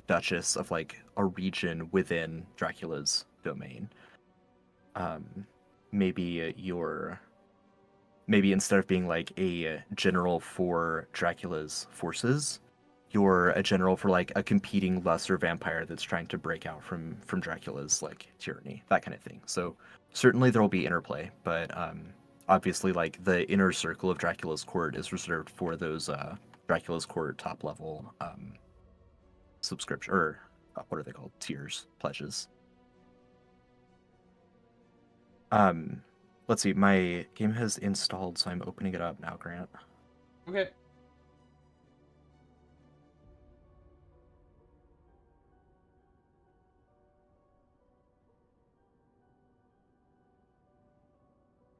duchess of like a region within Dracula's domain. Maybe instead of being like a general for Dracula's forces, you're a general for like a competing lesser vampire that's trying to break out from Dracula's like tyranny, that kind of thing. So certainly there will be interplay, but obviously like the inner circle of Dracula's court is reserved for those Dracula's court top level subscription, or what are they called, tiers, pledges. Let's see, my game has installed, so I'm opening it up now, Grant. Okay.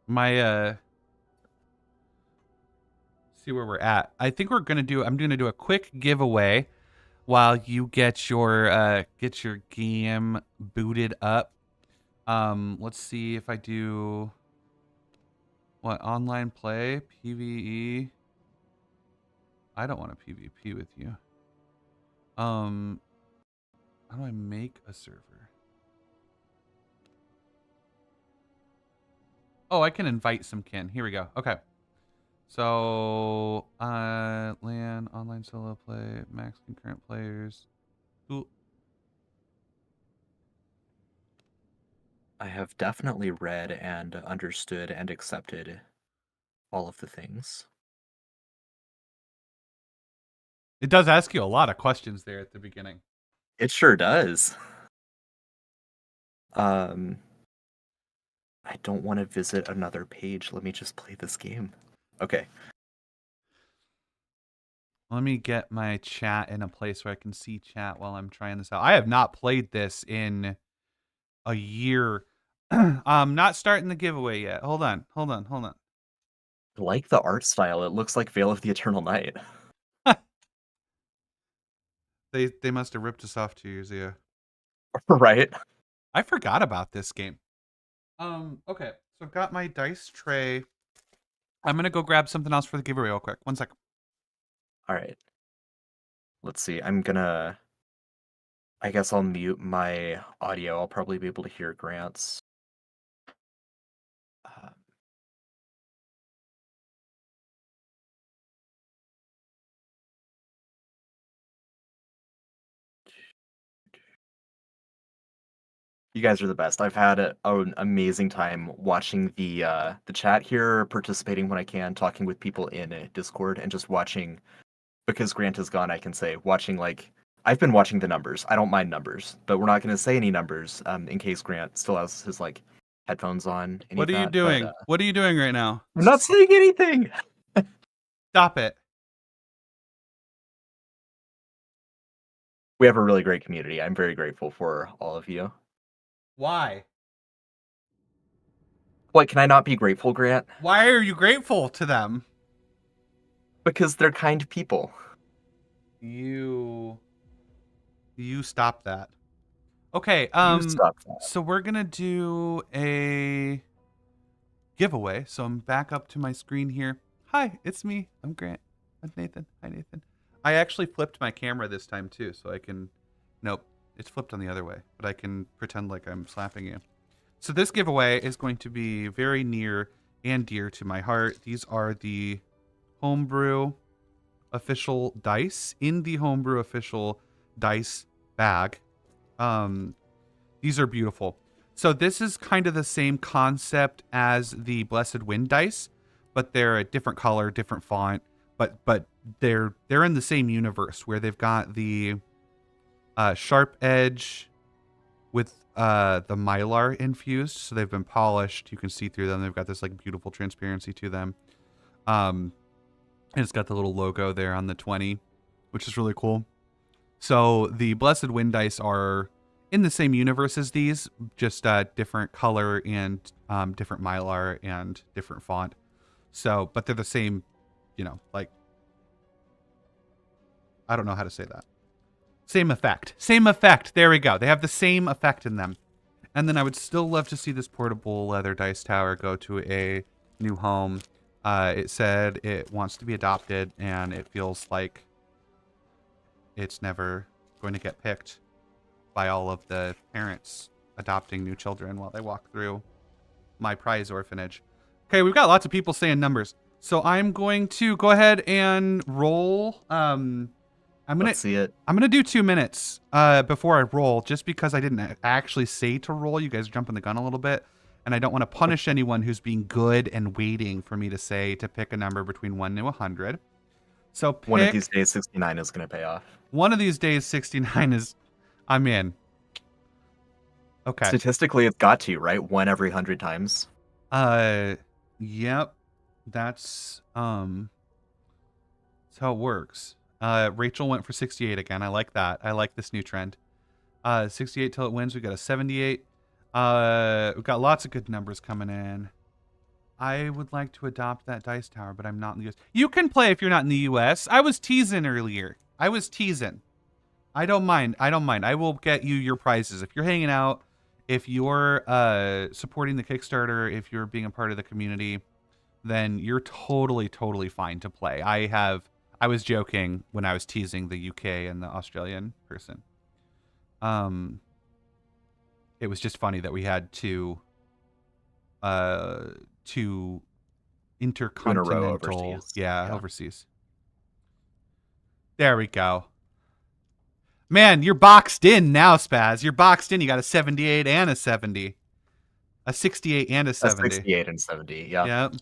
My see where we're at. I think I'm gonna do a quick giveaway while you get your game booted up. Let's see if I do what, online play, PvE. I don't want to PvP with you. How do I make a server? Oh, I can invite some kin. Here we go. Okay. So, LAN, online solo play, max concurrent players. Ooh. I have definitely read and understood and accepted all of the things. It does ask you a lot of questions there at the beginning. It sure does. I don't want to visit another page. Let me just play this game. Okay. Let me get my chat in a place where I can see chat while I'm trying this out. I have not played this in a year. I'm not starting the giveaway yet. Hold on. I like the art style. It looks like Veil of the Eternal Night. They must have ripped us off 2 years ago. Right? I forgot about this game. Okay. So I've got my dice tray. I'm gonna go grab something else for the giveaway real quick. 1 second. All right. Let's see. I guess I'll mute my audio. I'll probably be able to hear Grant's. You guys are the best. I've had an amazing time watching the chat here, participating when I can, talking with people in Discord, and just watching. Because Grant is gone, I can say watching like I've been watching the numbers. I don't mind numbers, but we're not going to say any numbers in case Grant still has his like headphones on. What are you doing? What are you doing right now? I'm not saying anything. Stop it. We have a really great community. I'm very grateful for all of you. Why? What, can I not be grateful, Grant? Why are you grateful to them? Because they're kind people. You stop that. Okay, You stop that. so we're gonna do a giveaway. So I'm back up to my screen here. Hi, it's me. I'm Grant. I'm Nathan. Hi, Nathan. I actually flipped my camera this time too, so I can. Nope, it's flipped on the other way, but I can pretend like I'm slapping you. So this giveaway is going to be very near and dear to my heart. These are the Homebrew official dice in the Homebrew official dice bag. These are beautiful. So this is kind of the same concept as the Blessed Wind dice, but they're a different color, different font, but they're in the same universe where they've got the sharp edge with the mylar infused, so they've been polished. You can see through them. They've got this like beautiful transparency to them. And it's got the little logo there on the 20, which is really cool. So the Blessed Wind dice are in the same universe as these, just different color and different mylar and different font. So, but they're the same, like, I don't know how to say that. Same effect. Same effect. There we go. They have the same effect in them. And then I would still love to see this portable leather dice tower go to a new home. It said it wants to be adopted, and it feels like it's never going to get picked by all of the parents adopting new children while they walk through my prize orphanage. Okay, we've got lots of people saying numbers. So I'm going to go ahead and roll Let's see it. I'm gonna do 2 minutes before I roll, just because I didn't actually say to roll. You guys are jumping the gun a little bit, and I don't want to punish anyone who's being good and waiting for me to say to pick a number between 1 to 100. So pick, One of these days, 69 is going to pay off. one of these days, 69 is. I'm in. Okay. Statistically, it's got to, right? 1 every 100 times. Yep. That's how it works. Rachel went for 68 again. I like that. I like this new trend. 68 till it wins. We got a 78. We've got lots of good numbers coming in. I would like to adopt that dice tower, but I'm not in the US. You can play if you're not in the US. I was teasing earlier. I was teasing. I don't mind. I don't mind. I will get you your prizes. If you're hanging out, if you're supporting the Kickstarter, if you're being a part of the community, then you're totally, totally fine to play. I was joking when I was teasing the UK and the Australian person. It was just funny that we had two intercontinental, overseas. yeah, overseas. There we go. Man, you're boxed in now, Spaz. You're boxed in. You got a 78 and a 70. A 68 and a 70. A 68 and 70, yeah. Yep.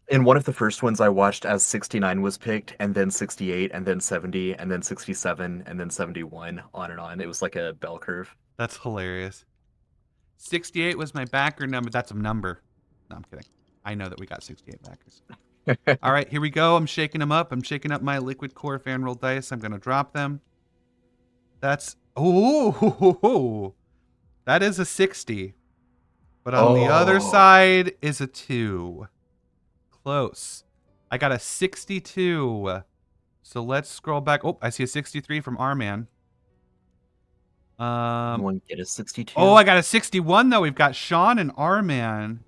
In one of the first ones I watched, as 69 was picked, and then 68, and then 70, and then 67, and then 71, on and on. It was like a bell curve. That's hilarious. 68 was my backer number. That's a number. No, I'm kidding. I know that we got 68 backers. All right, here we go. I'm shaking them up. I'm shaking up my liquid core fan roll dice. I'm going to drop them. That's... Oh, that is a 60. But on the other side is a 2. Close. I got a 62. So let's scroll back. Oh, I see a 63 from R-Man. Someone get a 62. Oh, I got a 61 though. We've got Sean and R-Man.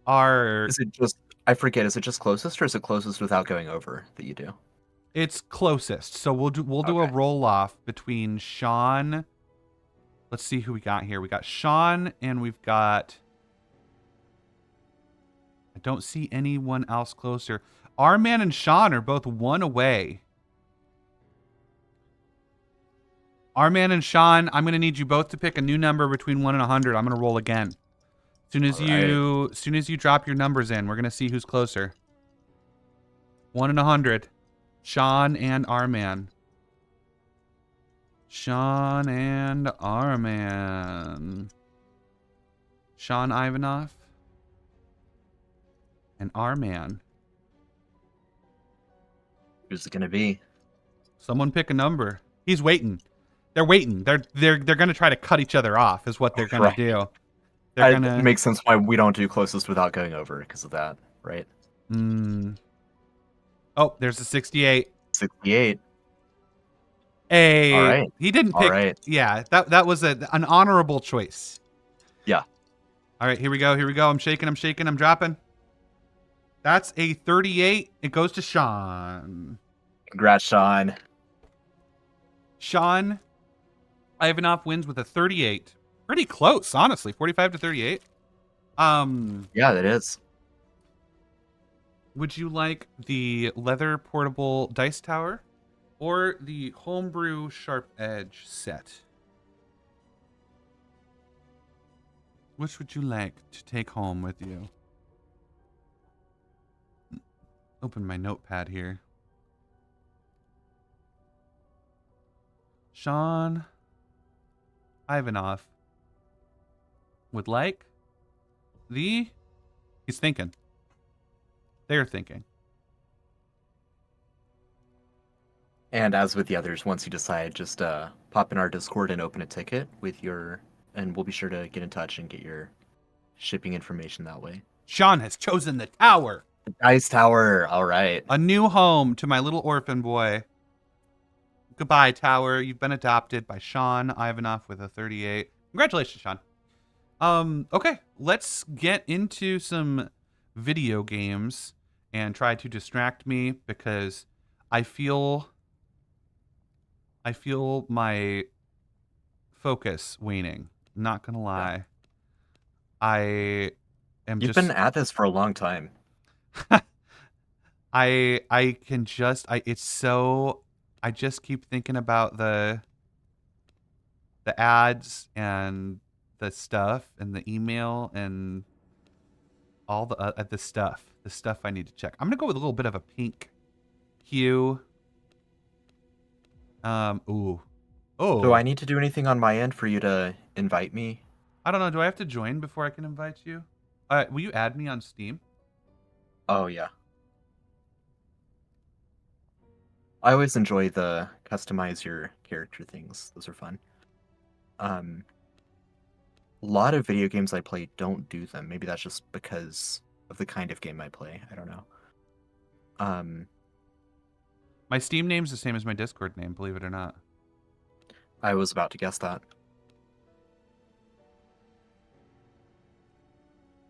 Is it just... I forget, is it just closest, or is it closest without going over that you do? It's closest. So we'll do a roll off between Sean. Let's see who we got here. We got Sean and we've got... I don't see anyone else closer. R-Man and Sean are both 1 away. R-Man and Sean, I'm going to need you both to pick a new number between 1 and 100. I'm going to roll again. As soon as you drop your numbers in, we're going to see who's closer. 1 and 100. Sean and R-Man. Sean and R-Man. Sean Ivanov and R-Man. Who's it gonna be? Someone pick a number. He's waiting. They're waiting. They're gonna try to cut each other off. Is what they're gonna do. They're gonna... It makes sense why we don't do closest without going over because of that, right? Oh, there's a 68. 68. Hey, All right. He didn't pick. All right. Yeah, that was an honorable choice. Yeah. All right, here we go. Here we go. I'm shaking. I'm shaking. I'm dropping. That's a 38. It goes to Sean. Congrats, Sean. Sean Ivanov wins with a 38. Pretty close, honestly. 45 to 38. Yeah, that is. Would you like the leather portable dice tower or the homebrew sharp edge set? Which would you like to take home with you? Open my notepad here. Sean Ivanov would like the... He's thinking. They're thinking. And as with the others, once you decide, just pop in our Discord and open a ticket with your... And we'll be sure to get in touch and get your shipping information that way. Sean has chosen the tower. The dice tower. All right. A new home to my little orphan boy. Goodbye, tower. You've been adopted by Sean Ivanov with a 38. Congratulations, Sean. Okay, let's get into some video games and try to distract me because I feel my focus waning. Not gonna lie. I am You've been at this for a long time. I can just it's so I just keep thinking about the ads and the stuff and the email and all the stuff I need to check. I'm gonna go with a little bit of a pink hue. Ooh. Oh. Do I need to do anything on my end for you to invite me? I don't know. Do I have to join before I can invite you? Will you add me on Steam? Oh, yeah. I always enjoy the customize your character things. Those are fun. A lot of video games I play don't do them. Maybe that's just because of the kind of game I play. I don't know. My Steam name's the same as my Discord name, believe it or not. I was about to guess that.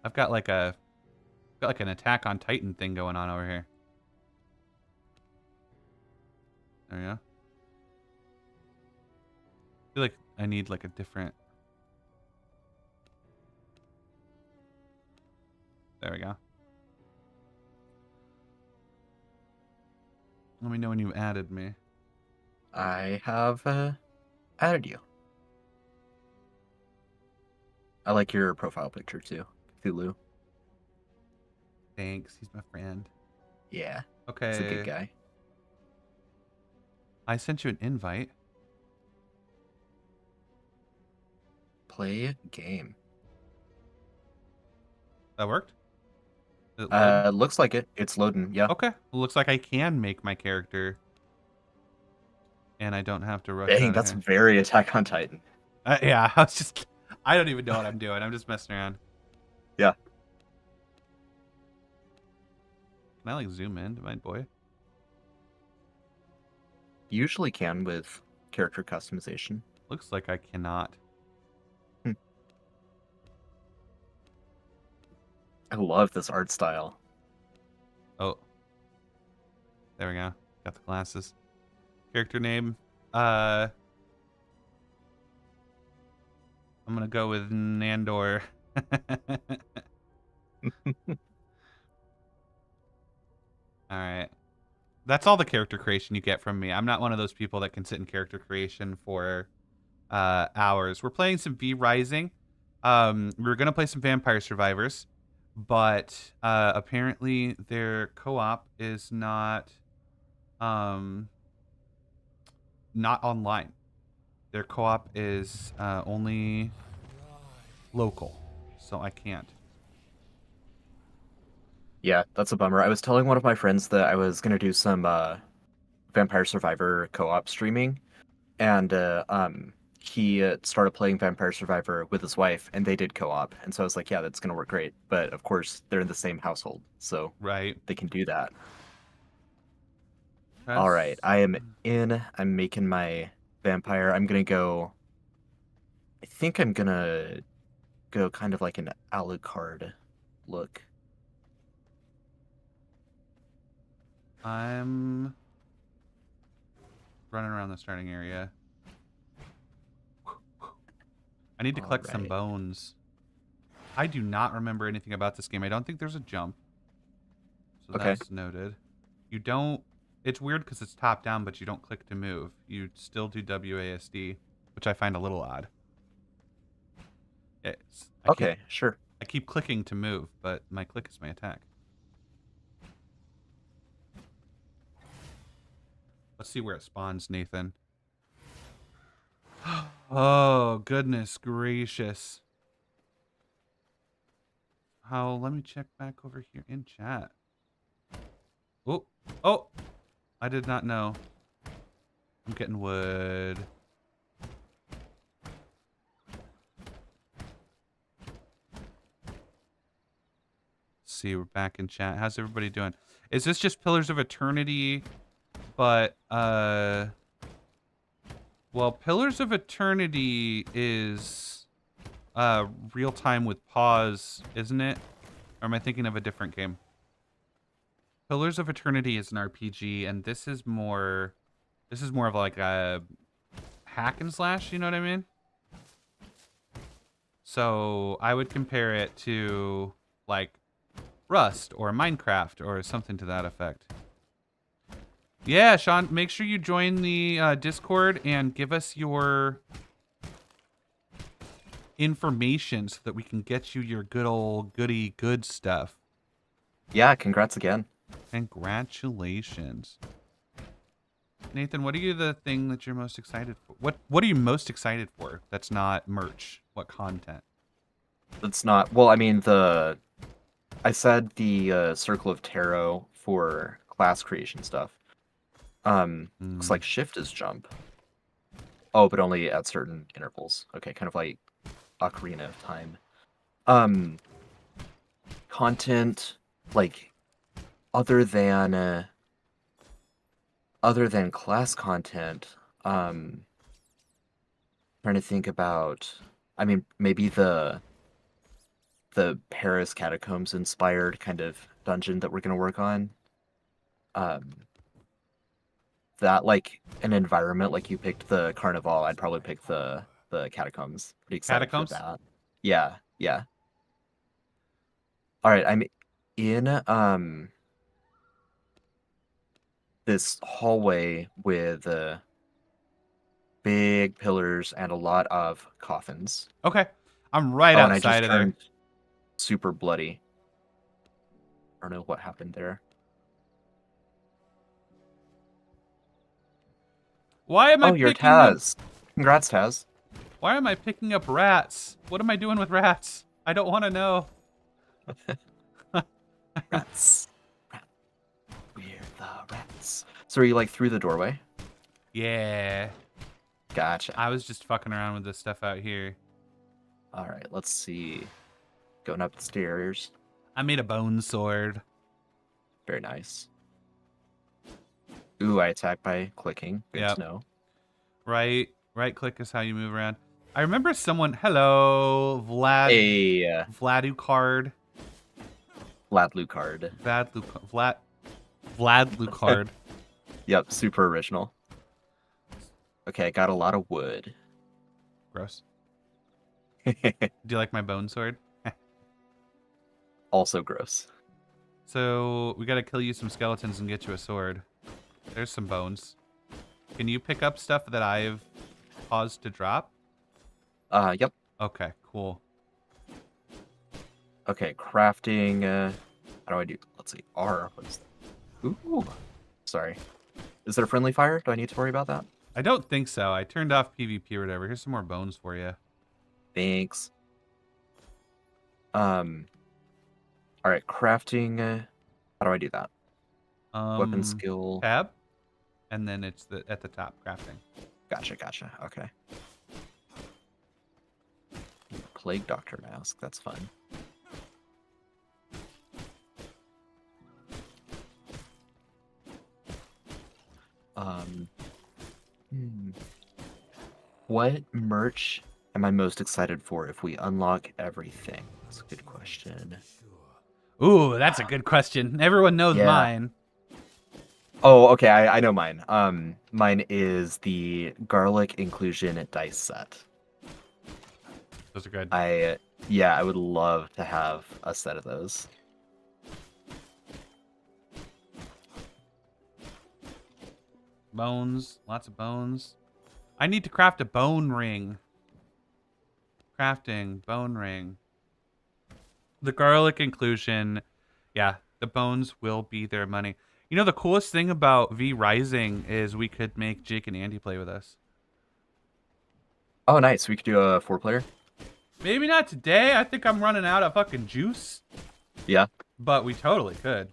I've got like an Attack on Titan thing going on over here. There we go. I feel like I need like a different. There we go. Let me know when you added me. I have added you. I like your profile picture too, Cthulhu. Thanks, he's my friend. Yeah, Okay. he's a good guy. I sent you an invite. Play game. That worked? Is it loading? Looks like it. It's loading. Yeah. Okay. Looks like I can make my character. And I don't have to rush Dang, out that's of very Attack on Titan. here. Yeah, I don't even know what I'm doing. I'm just messing around. Yeah. Can I like zoom in to my boy? Usually can with character customization. Looks like I cannot. I love this art style. Oh. There we go. Got the glasses. Character name. I'm gonna go with Nandor. Alright. That's all the character creation you get from me. I'm not one of those people that can sit in character creation for hours. We're playing some V Rising. We're gonna play some Vampire Survivors, but apparently their co-op is not online. Their co-op is only local, so I can't. Yeah, that's a bummer. I was telling one of my friends that I was gonna do some Vampire Survivor co-op streaming, and he started playing Vampire Survivor with his wife, and they did co-op, and so I was like, yeah, that's gonna work great. But of course, they're in the same household, so Right. they can do that. That's- All right, I am in. I'm making my vampire. I'm gonna go. I think I'm gonna go kind of like an Alucard look. I'm running around the starting area. I need to collect some Alright. bones. I do not remember anything about this game. I don't think there's a jump. So Okay. that's noted. You don't... It's weird because it's top down, but you don't click to move. You still do WASD, which I find a little odd. Okay, sure. I keep clicking to move, but my click is my attack. Let's see where it spawns, Nathan. Oh, goodness gracious. Let me check back over here in chat. Oh, I did not know. I'm getting wood. Let's see, we're back in chat. How's everybody doing? Is this just Pillars of Eternity? But, well, Pillars of Eternity is real time with pause, isn't it? Or am I thinking of a different game? Pillars of Eternity is an RPG, and this is more of like a hack and slash, you know what I mean? So I would compare it to like Rust or Minecraft or something to that effect. Yeah, Sean, make sure you join the Discord and give us your information so that we can get you your good old goody good stuff. Yeah, congrats again. Congratulations. Nathan, what are you the thing that you're most excited for? What are you most excited for that's not merch? What content? It's not, well, I mean, I said the Circle of Tarot for class creation stuff. Looks like shift is jump. Oh, but only at certain intervals. Okay, kind of like Ocarina of Time. Content, like, other than class content, trying to think about, I mean, maybe the Paris catacombs inspired kind of dungeon that we're going to work on. That, like, an environment, like you picked the Carnival, I'd probably pick the catacombs. Pretty excited Catacombs? for that. Yeah, yeah. All right, I'm in this hallway with big pillars and a lot of coffins. Okay. I'm right Oh, and I just outside of there. turned super bloody. I don't know what happened there. Why am I Oh, you're picking up Taz. Congrats, Taz. Why am I picking up rats? What am I doing with rats? I don't want to know. Rats. We're the rats. So are you, like, through the doorway? Yeah. Gotcha. I was just fucking around with this stuff out here. All right, let's see. Going up the stairs. I made a bone sword. Very nice. Ooh, I attack by clicking. Good Yep. to know. Right click is how you move around. I remember someone. Hello, Vlad. Hey, Vladucard. Vlad Lucard. Vlad Lucard. Yep, super original. Okay, I got a lot of wood. Gross. Do you like my bone sword? Also gross. So we gotta kill you some skeletons and get you a sword. There's some bones. Can you pick up stuff that I've paused to drop? Yep. Okay, cool. Okay, crafting. How do I do? Let's see. R. What is that? Ooh. Sorry. Is there friendly fire? Do I need to worry about that? I don't think so. I turned off PvP or whatever. Here's some more bones for you. Thanks. All right, crafting. How do I do that? Weapon skill. Tab, and then it's at the top crafting. Gotcha. Okay. Plague Doctor mask. That's fun. What merch am I most excited for if we unlock everything? That's a good question. Ooh, that's a good question. Everyone knows Yeah. mine. Oh, okay, I know mine. Mine is the garlic inclusion dice set. Those are good. I would love to have a set of those. Bones, lots of bones. I need to craft a bone ring. Crafting, bone ring. The garlic inclusion, yeah, the bones will be their money. You know, the coolest thing about V Rising is we could make Jake and Andy play with us. Oh, nice. We could do a 4-player. Maybe not today. I think I'm running out of fucking juice. Yeah. But we totally could.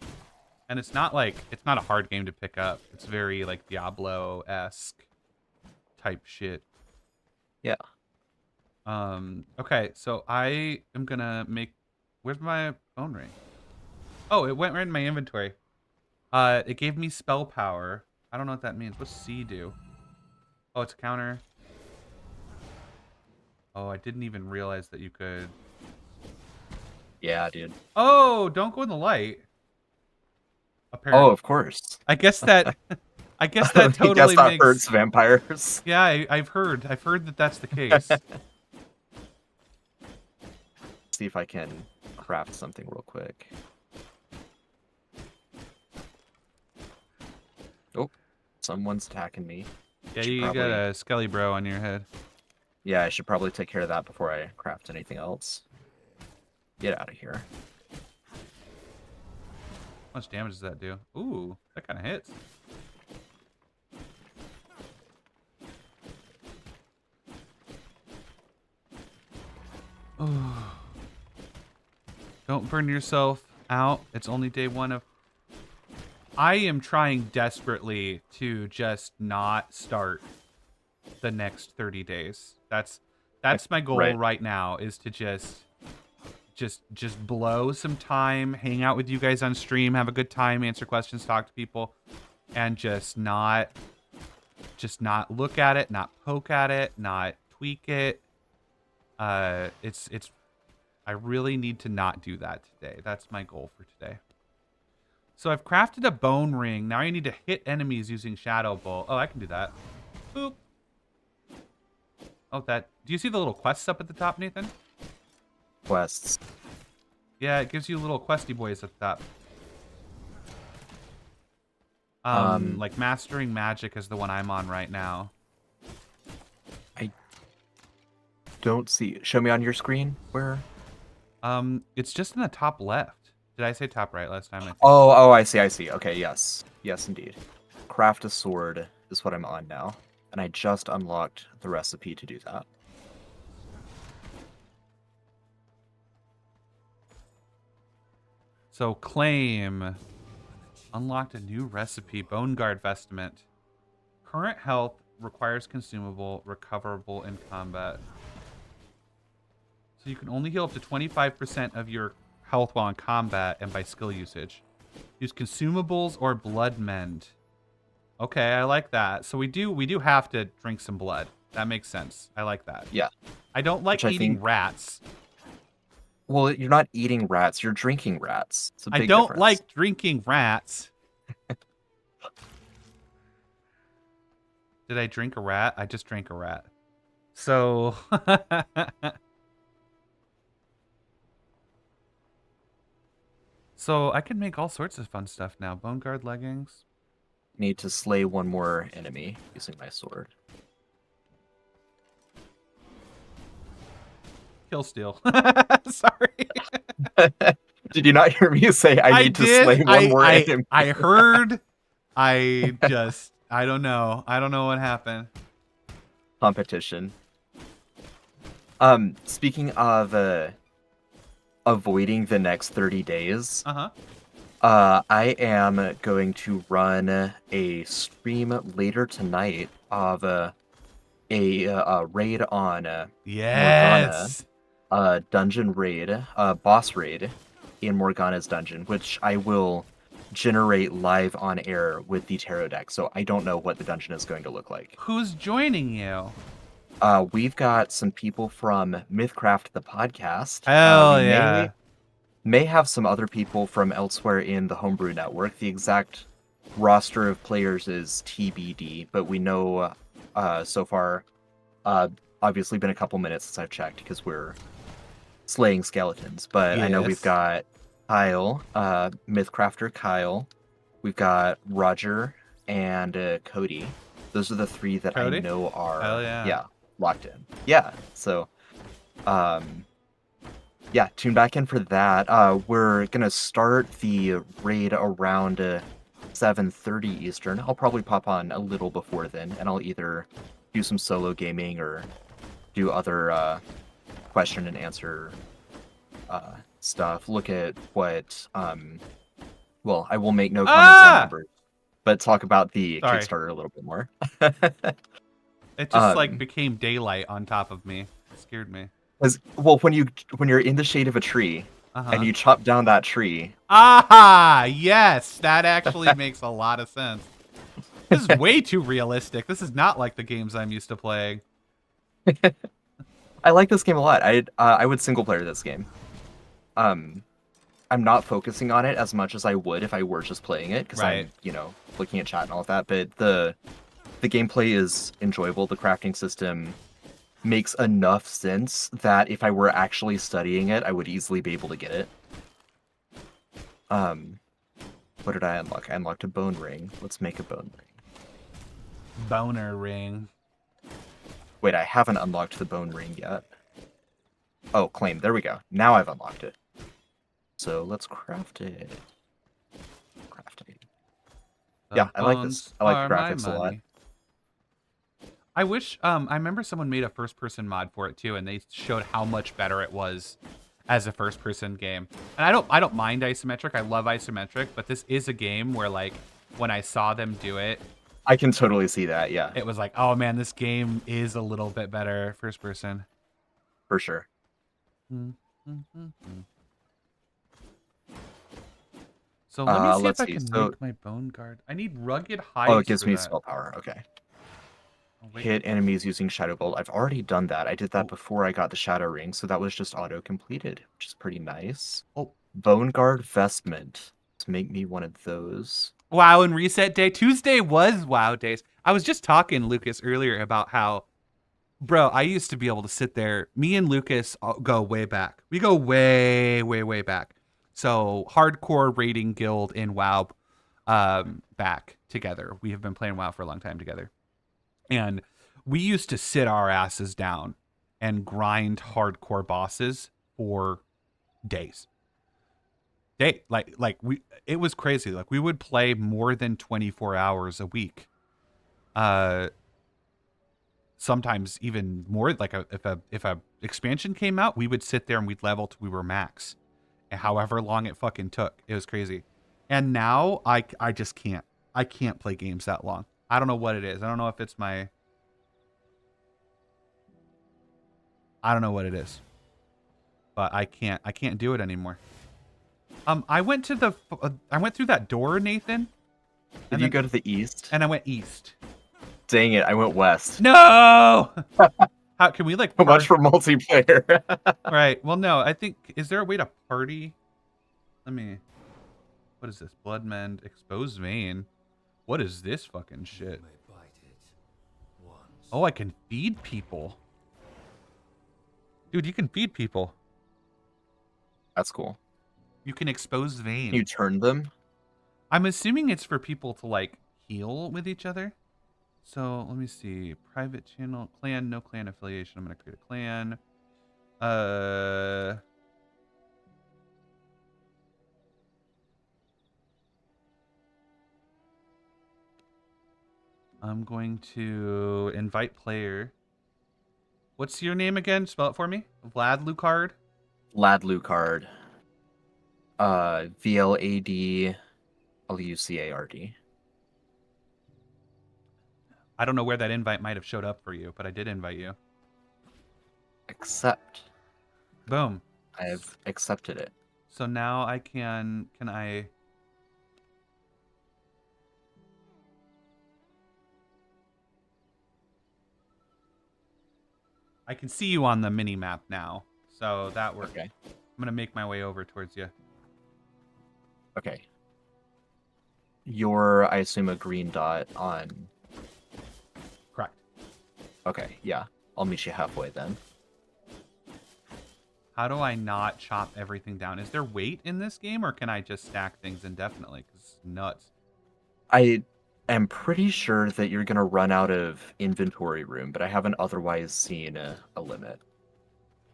And it's not a hard game to pick up. It's very like Diablo-esque type shit. Yeah. Okay, so I am gonna make, where's my bone ring? Oh, it went right in my inventory. It gave me spell power. I don't know what that means. What's C do? Oh, it's a counter. Oh, I didn't even realize that you could. Yeah, dude. Oh, don't go in the light. Oh, Apparently. of course. I guess that I totally guess that makes hurts vampires. Yeah, I've heard that that's the case. See if I can craft something real quick. Oh, Someone's attacking me. Yeah, Should you probably- got a skelly bro on your head. Yeah, I should probably take care of that before I craft anything else. Get out of here. How much damage does that do? Ooh, that kind of hits. Ooh. Don't burn yourself out. It's only day 1 of... I am trying desperately to just not start the next 30 days. That's my goal right now, is to just blow some time, hang out with you guys on stream, have a good time, answer questions, talk to people, and just not look at it, not poke at it, not tweak it. I really need to not do that today. That's my goal for today. So I've crafted a bone ring. Now I need to hit enemies using Shadow Bolt. Oh, I can do that. Boop. Oh, do you see the little quests up at the top, Nathan? Quests. Yeah, it gives you little questy boys at the top. Like Mastering Magic is the one I'm on right now. Don't see. Show me on your screen. Where? It's just in the top left. Did I say top right last time? I think. Oh, I see. Okay, yes. Yes, indeed. Craft a sword is what I'm on now. And I just unlocked the recipe to do that. So claim. Unlocked a new recipe. Bone Guard Vestment. Current health requires consumable, recoverable in combat. So you can only heal up to 25% of your health while in combat and by skill usage. Use consumables or blood mend. Okay, I like that. So we do have to drink some blood. That makes sense. I like that. Yeah. I don't like Which I eating think- rats. Well, you're not eating rats. You're drinking rats. It's a big I don't difference. like drinking rats. Did I drink a rat? I just drank a rat. So... So I can make all sorts of fun stuff now. Bone Guard leggings. Need to slay one more enemy using my sword. Kill steal. Sorry. Did you not hear me say I need to slay one more enemy? I heard. I don't know. I don't know what happened. Competition. Speaking of avoiding the next 30 days, I am going to run a stream later tonight of a raid on Yes. Morgana, dungeon raid, boss raid in Morgana's dungeon, which I will generate live on air with the tarot deck. So I don't know what the dungeon is going to look like. Who's joining you? We've got some people from MythCraft, the podcast. Hell We yeah. may have some other people from elsewhere in the Homebrew Network. The exact roster of players is TBD, but we know so far, obviously been a couple minutes since I've checked because we're slaying skeletons. But I know we've Yes. got Kyle, MythCrafter Kyle. We've got Roger and Cody. Those are the 3 that Cody? I know are Hell yeah. locked in. Yeah, so yeah, tune back in for that. We're gonna start the raid around 7:30 Eastern. I'll probably pop on a little before then, and I'll either do some solo gaming or do other question and answer stuff. Look at what well, I will make no comments on numbers, but talk about the Sorry. Kickstarter a little bit more. It just like became daylight on top of me. It scared me. Well, when you're in the shade of a tree and you chop down that tree. Yes, that actually makes a lot of sense. This is way too realistic. This is not like the games I'm used to playing. I like this game a lot. I would single player this game. I'm not focusing on it as much as I would if I were just playing it because I'm, looking at chat and all of that. But the gameplay is enjoyable. The crafting system makes enough sense that if I were actually studying it, I would easily be able to get it. What did I unlock? I unlocked a bone ring. Let's make a bone ring. Boner ring. Wait, I haven't unlocked the bone ring yet. Oh, claim. There we go. Now I've unlocked it. So let's craft it. Crafting. Yeah, I like this. I like the graphics a lot. I wish I remember someone made a first-person mod for it too, and they showed how much better it was as a first-person game. And I don't mind isometric. I love isometric, but this is a game where like when I saw them do it, I can totally see that. Yeah, it was like, oh man, this game is a little bit better first person. for sure. So let me see if let's I see, can so- make my bone guard. I need rugged hides. Oh, it gives for me that. spell power. Okay. Oh, wait. Hit enemies using Shadow Bolt. I've already done that. I did that Oh. before I got the Shadow Ring, so that was just auto-completed, which is pretty nice. Oh. Bone Guard Vestment. Let's make me one of those. WoW and reset day. Tuesday was WoW days. I was just talking, Lucas, earlier about how, bro, I used to be able to sit there. Me and Lucas go way back. We go way, way, way back. So hardcore raiding guild in WoW back together. We have been playing WoW for a long time together. And we used to sit our asses down and grind hardcore bosses for days. It was crazy. Like we would play more than 24 hours a week. Sometimes even more. Like if a expansion came out, we would sit there and we'd level till we were max. And however long it fucking took. It was crazy. And now I just can't. I can't play games that long. I don't know what it is. I don't know if it's my... I don't know what it is. But I can't do it anymore. I went through that door, Nathan. Did you go to the east? And I went east. Dang it, I went west. No! How can we like... So much for multiplayer. Right. Well, no, I think... Is there a way to party? Let me... What is this? Bloodmend, exposed vein. What is this fucking shit? Oh, I can feed people. Dude, you can feed people. That's cool. You can expose vein. You turn them? I'm assuming it's for people to like heal with each other. So let me see. Private channel, clan, no clan affiliation. I'm gonna create a clan. I'm going to invite player. What's your name again? Spell it for me. Vlad Lucard. Vlad Lucard. VLAD LUCARD. I don't know where that invite might have showed up for you, but I did invite you. Accept. Boom. I have accepted it. So now I can I... I can see you on the mini map now. So that works. Okay. I'm going to make my way over towards you. Okay. You're, I assume, a green dot on... Correct. Okay, yeah. I'll meet you halfway then. How do I not chop everything down? Is there weight in this game, or can I just stack things indefinitely? Because it's nuts. I am pretty sure that you're going to run out of inventory room, but I haven't otherwise seen a limit.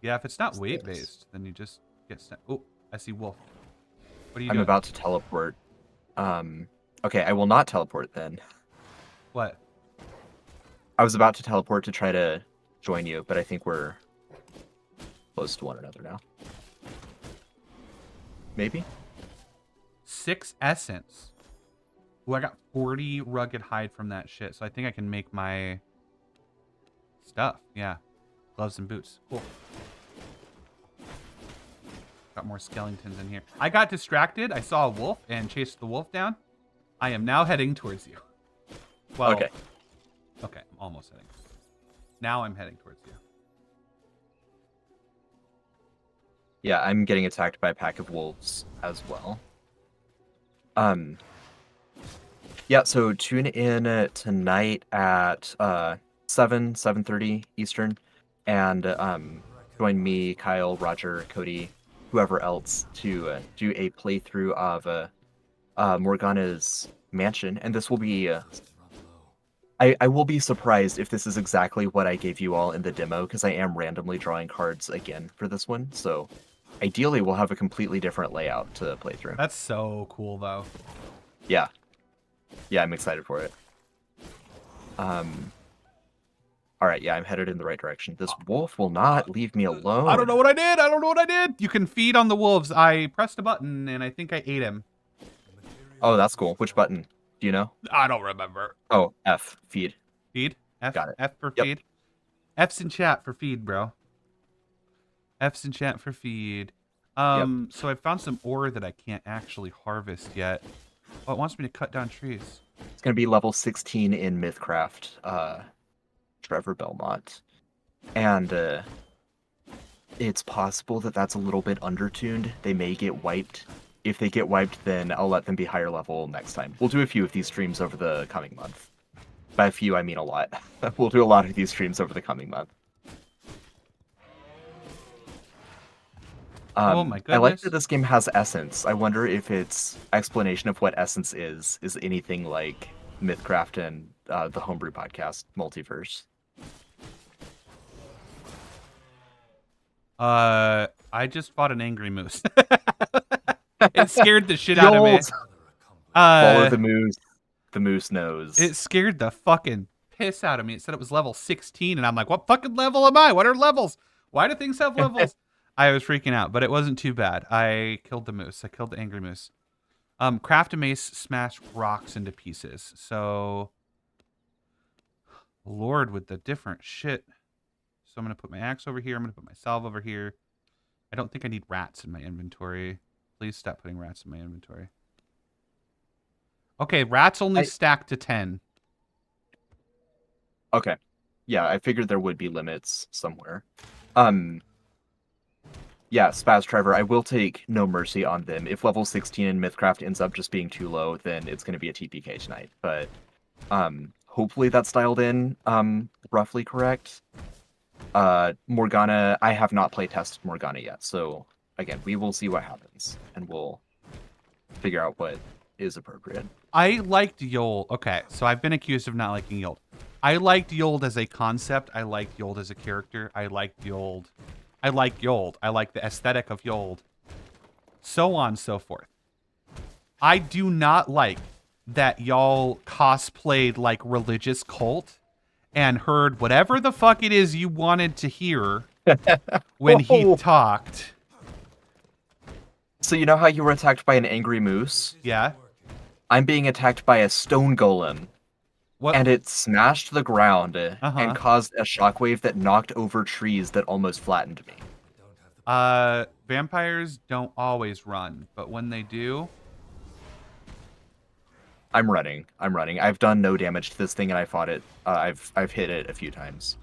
Yeah, if it's not weight-based, then you just get stacked. Oh, I see wolf. What are you I'm doing? about to teleport. Okay, I will not teleport then. What? I was about to teleport to try to join you, but I think we're close to one another now. Maybe? 6 essence. Ooh, I got 40 rugged hide from that shit, so I think I can make my stuff. Yeah. Gloves and boots. Cool. Got more skeletons in here. I got distracted. I saw a wolf and chased the wolf down. I am now heading towards you. Well, Okay. Okay, I'm almost heading. Now I'm heading towards you. Yeah, I'm getting attacked by a pack of wolves as well. Yeah, so tune in tonight at 7:30 Eastern, and join me, Kyle, Roger, Cody, whoever else to do a playthrough of Morgana's mansion, and this will be I will be surprised if this is exactly what I gave you all in the demo, because I am randomly drawing cards again for this one. So ideally, we'll have a completely different layout to play through. That's so cool, though. Yeah. Yeah, I'm excited for it. All right, yeah, I'm headed in the right direction. This wolf will not leave me alone. I don't know what I did. I don't know what I did. You can feed on the wolves. I pressed a button, and I think I ate him. Oh, that's cool. Which button? Do you know? I don't remember. Oh, F, feed. Feed? F, Got it. F for Yep. feed? F's in chat for feed, bro. F's in chat for feed. So I found some ore that I can't actually harvest yet. Oh, it wants me to cut down trees. It's going to be level 16 in MythCraft, Trevor Belmont. And it's possible that that's a little bit undertuned. They may get wiped. If they get wiped, then I'll let them be higher level next time. We'll do a few of these streams over the coming month. By a few, I mean a lot. We'll do a lot of these streams over the coming month. Oh my I like goodness. that this game has essence. I wonder if its explanation of what essence is anything like MythCraft and the Homebrew podcast Multiverse. I just fought an angry moose. It scared the shit out of me. Follow the moose. The moose knows. It scared the fucking piss out of me. It said it was level 16, and I'm like, what fucking level am I? What are levels? Why do things have levels? I was freaking out, but it wasn't too bad. I killed the moose. I killed the angry moose. Craft a mace, smash rocks into pieces. So, Lord, with the different shit. So I'm going to put my axe over here. I'm going to put my salve over here. I don't think I need rats in my inventory. Please stop putting rats in my inventory. Okay, rats only stack to 10. Okay. Yeah, I figured there would be limits somewhere. Yeah, Spaz Trevor, I will take no mercy on them. If level 16 in MythCraft ends up just being too low, then it's going to be a TPK tonight. But hopefully that's dialed in roughly correct. Morgana, I have not play tested Morgana yet. So, again, we will see what happens. And we'll figure out what is appropriate. I liked Yold. Okay, so I've been accused of not liking Yold. I liked Yold as a concept. I liked Yold as a character. I liked Yold. I like Yold. I like the aesthetic of Yold. So on and so forth. I do not like that y'all cosplayed like religious cult and heard whatever the fuck it is you wanted to hear when he talked. So you know how you were attacked by an angry moose? Yeah? I'm being attacked by a stone golem. What? And it smashed the ground and caused a shockwave that knocked over trees that almost flattened me. Vampires don't always run, but when they do... I'm running. I've done no damage to this thing, and I fought it. I've hit it a few times.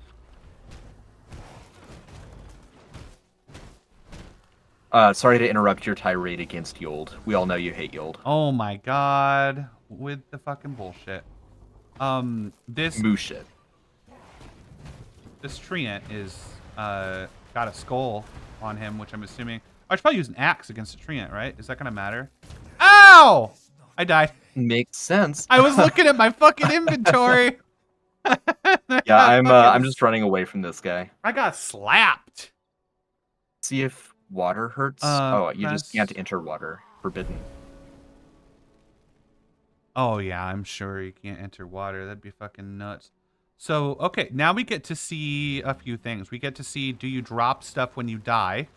Sorry to interrupt your tirade against Yold. We all know you hate Yold. Oh my god. With the fucking bullshit. This moose shit. This treant is got a skull on him, which I'm assuming I should probably use an axe against a treant, right? Is that gonna matter? Ow! I died. Makes sense. I was looking at my fucking inventory. Yeah, I'm just running away from this guy. I got slapped. See if water hurts. You just can't enter water. Forbidden. Oh, yeah, I'm sure you can't enter water. That'd be fucking nuts. So, okay, now we get to see a few things. We get to see, do you drop stuff when you die?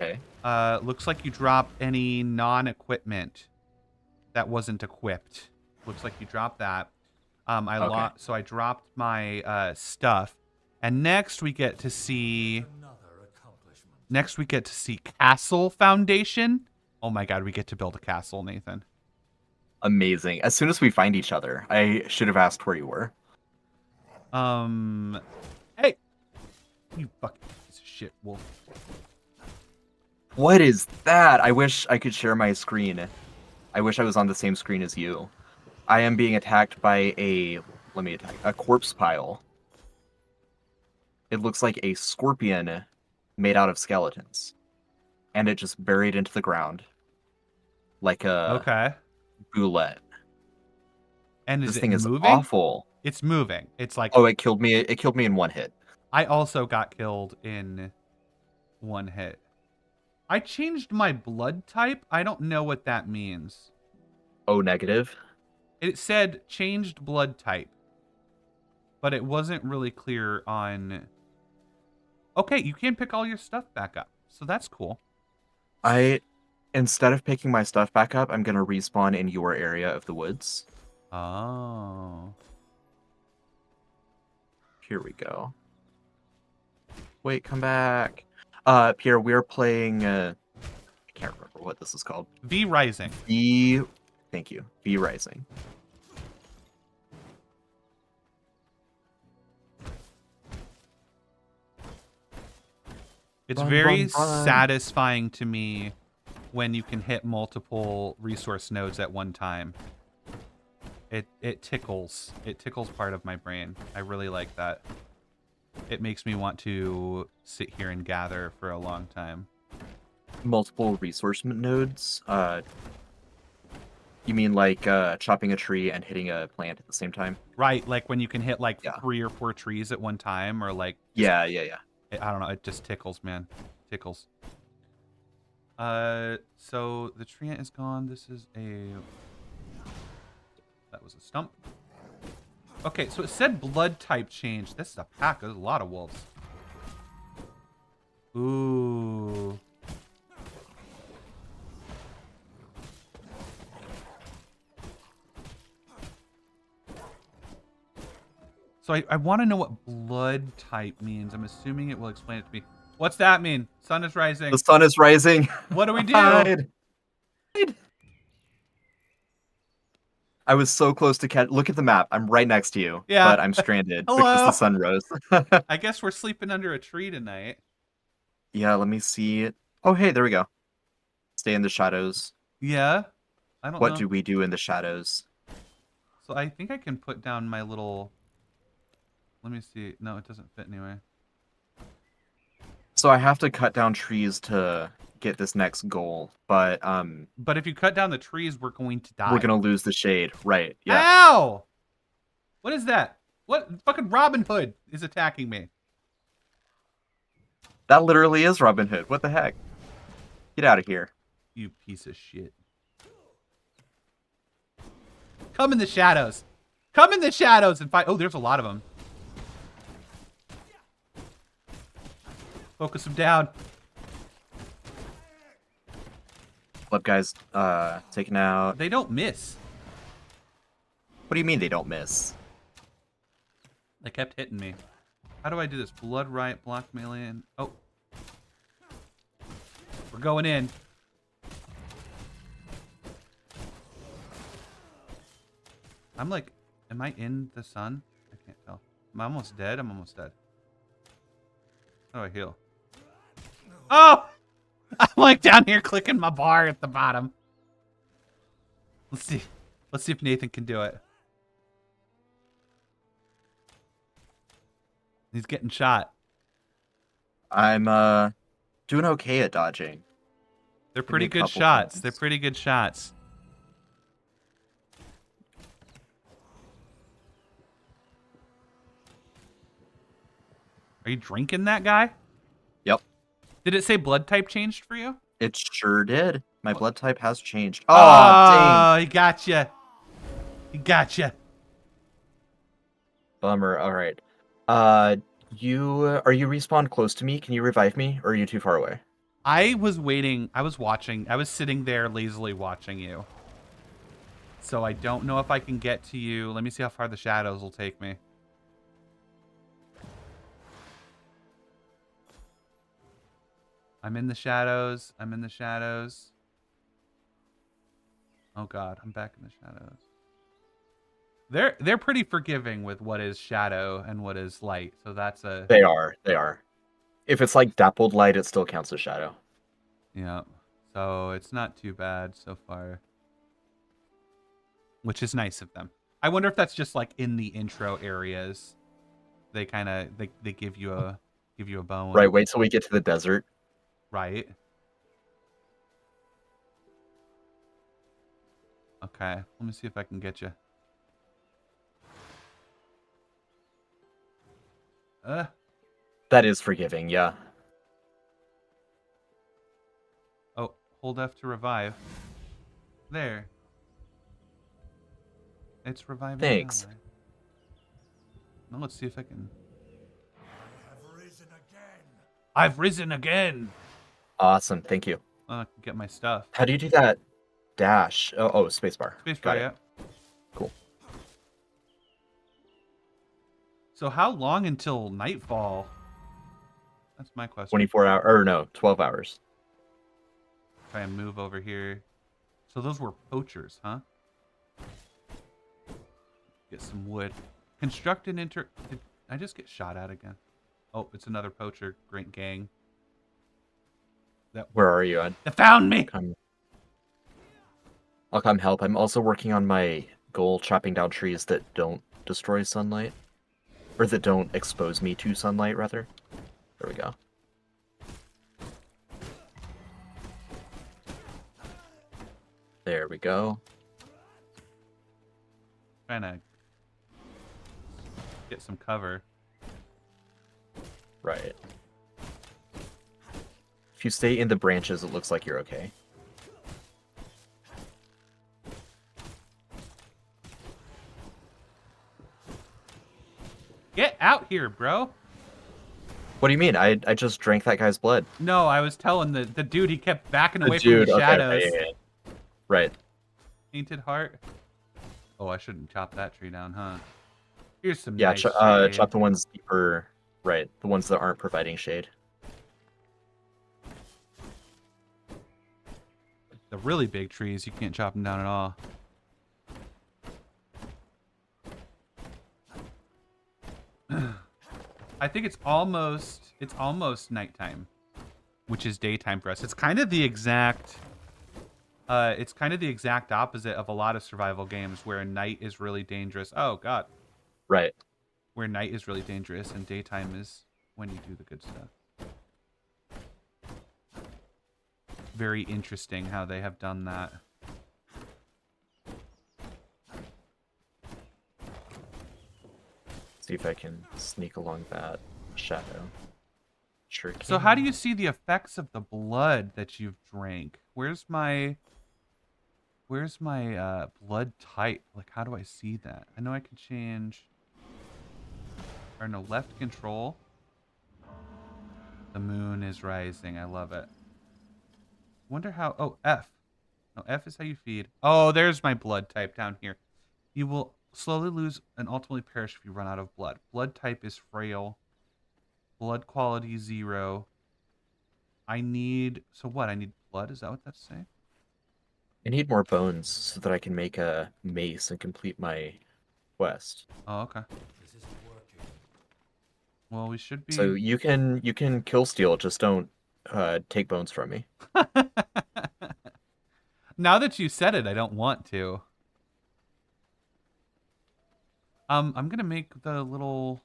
Okay. Looks like you dropped any non-equipment that wasn't equipped. Looks like you dropped that. So I dropped my stuff. And next we get to see... Castle Foundation. Oh my god, we get to build a castle, Nathan. Amazing. As soon as we find each other, I should have asked where you were. Hey! You fucking piece of shit, wolf. What is that? I wish I could share my screen. I wish I was on the same screen as you. I am being attacked by a corpse pile. It looks like a scorpion made out of skeletons. And it just buried into the ground. Like a boulette. And is This it thing is moving? awful. It's moving. It's like Oh, it killed me. It killed me in one hit. I also got killed in one hit. I changed my blood type. I don't know what that means. O negative. It said changed blood type, but it wasn't really clear on. Okay, you can pick all your stuff back up, so that's cool. Instead of picking my stuff back up, I'm gonna respawn in your area of the woods. Oh. Here we go. Wait, come back. Pierre, we're playing. I can't remember what this is called. V Rising. Thank you. V Rising. It's Run, very run, run. satisfying to me when you can hit multiple resource nodes at one time. It tickles. It tickles part of my brain. I really like that. It makes me want to sit here and gather for a long time. Multiple resource nodes. You mean like chopping a tree and hitting a plant at the same time? Right, like when you can hit like Yeah. 3 or 4 trees at one time, or like Yeah. I don't know. It just tickles, man. Tickles. So the tree ant is gone. This is a. That was a stump. Okay, so it said blood type change. This is a pack. There's a lot of wolves. Ooh. So I want to know what blood type means. I'm assuming it will explain it to me. What's that mean? Sun is rising. The sun is rising. What do we do? Hide. I was so close to catch. Look at the map. I'm right next to you. Yeah. But I'm stranded because Hello. the sun rose. I guess we're sleeping under a tree tonight. Yeah, let me see it. Oh, hey, there we go. Stay in the shadows. Yeah. I don't What know. do we do in the shadows? So I think I can put down my little. Let me see. No, it doesn't fit anyway. So I have to cut down trees to get this next goal, but But if you cut down the trees, we're going to die. we're gonna lose the shade, right? Yeah. Ow! What is that? What fucking Robin Hood is attacking me? That literally is Robin Hood. What the heck? Get out of here. You piece of shit. Come in the shadows. Come in the shadows and fight. Oh, there's a lot of them. Focus them down. Club guys, taken out. They don't miss. What do you mean they don't miss? They kept hitting me. How do I do this? Blood right, block melee in. Oh. We're going in. I'm like, am I in the sun? I can't tell. Am I almost dead? I'm almost dead. How do I heal? Oh! I'm like down here clicking my bar at the bottom. Let's see. Let's see if Nathan can do it. He's getting shot. I'm doing okay at dodging. They're me pretty a good couple shots. times. They're pretty good shots. Are you drinking that guy? Yep. Did it say blood type changed for you? It sure did. My blood type has changed. Oh, Oh, dang. he got you. He got you. Bummer. All right. You are you respawned close to me? Can you revive me, or are you too far away? I was waiting. I was watching. I was sitting there lazily watching you. So I don't know if I can get to you. Let me see how far the shadows will take me. I'm in the shadows. I'm in the shadows. Oh god, I'm back in the shadows. They're pretty forgiving with what is shadow and what is light. So that's a They are. They are. If it's like dappled light, it still counts as shadow. yeah. So it's not too bad so far. Which is nice of them. I wonder if that's just like in the intro areas. They kind of they give you a bone. Right. Wait till we get to the desert. Right. Okay. Let me see if I can get you. That is forgiving, yeah. Oh, hold F to revive. There. It's reviving. Thanks. Ally. Now let's see if I can. I've risen again. Awesome, thank you. I can get my stuff. How do you do that dash? Oh, spacebar. Space Got bar, it. yeah. Cool. So how long until nightfall? That's my question. 24 hour or no, 12 hours. Try and move over here. So those were poachers, huh? Get some wood. Construct an Did I just get shot at again? Oh, it's another poacher. Great gang. Where are you, Ed? They found me! I'll come help. I'm also working on my goal, chopping down trees that don't destroy sunlight. Or that don't expose me to sunlight, rather. There we go. There we go. Trying to get some cover. Right. If you stay in the branches, it looks like you're okay. Get out here, bro. What do you mean? I just drank that guy's blood. No, I was telling the dude he kept backing The away dude, from the okay, shadows. yeah. Right. Painted heart. Oh, I shouldn't chop that tree down, huh? Here's some Yeah, nice shade. chop the ones deeper. Right, the ones that aren't providing shade. The really big trees, you can't chop them down at all. I think it's almost nighttime, which is daytime for us. It's kind of the exact opposite of a lot of survival games where night is really dangerous. Oh god. Right. Where night is really dangerous and daytime is when you do the good stuff. Very interesting how they have done that. See if I can sneak along that shadow. Sure can. So how do you see the effects of the blood that you've drank? Where's my blood type? Like, how do I see that? I know I can change. Or no, left control. The moon is rising. I love it. Wonder how. Oh, F. No, F is how you feed. Oh, there's my blood type down here. You will slowly lose and ultimately perish if you run out of blood. Blood type is frail. Blood quality 0. I need. So what? I need blood? Is that what that's saying? I need more bones so that I can make a mace and complete my quest. Oh, okay. Well, we should be. So you can kill steal, just don't take bones from me. Now that you said it, I don't want to. I'm gonna make the little.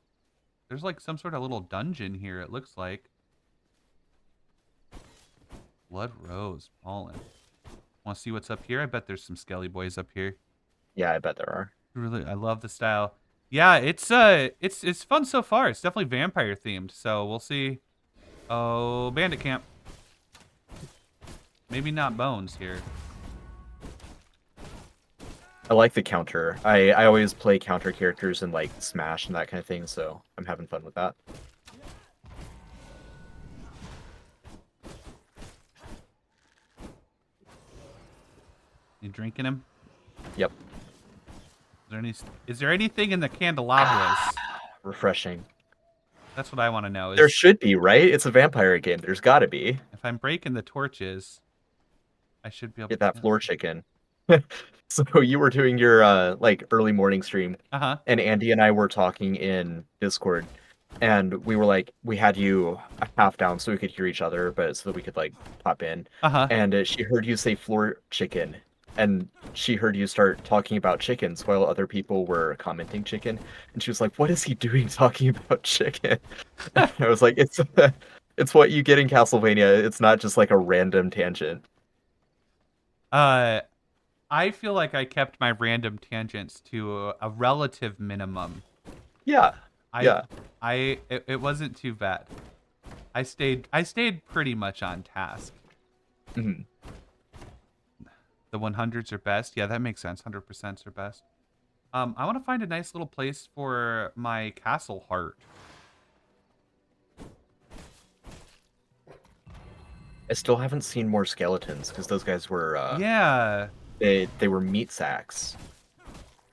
There's like some sort of little dungeon here. It looks like. Blood rose pollen. Want to see what's up here? I bet there's some skelly boys up here. Yeah, I bet there are. Really, I love the style. Yeah, it's fun so far. It's definitely vampire themed. So we'll see. Oh, bandit camp. Maybe not bones here. I like the counter. I always play counter characters in like Smash and that kind of thing, so I'm having fun with that. You drinking him? Yep. Is there anything in the candelabras? Refreshing. That's what I want to know. There should be, right? It's a vampire game. There's got to be. If I'm breaking the torches, I should be able Get to that floor chicken. So you were doing your like early morning stream, and Andy and I were talking in Discord, and we were like, we had you half down so we could hear each other, but so that we could like pop in. And she heard you say floor chicken, and she heard you start talking about chickens while other people were commenting chicken, and she was like, "What is he doing talking about chicken?" And I was like, "It's what you get in Castlevania. It's not just like a random tangent." I feel like I kept my random tangents to a relative minimum. Yeah. I it wasn't too bad. I stayed pretty much on task. Mhm. The 100s are best. Yeah, that makes sense. 100% are best. I want to find a nice little place for my castle heart. I still haven't seen more skeletons because those guys were Yeah, they were meat sacks.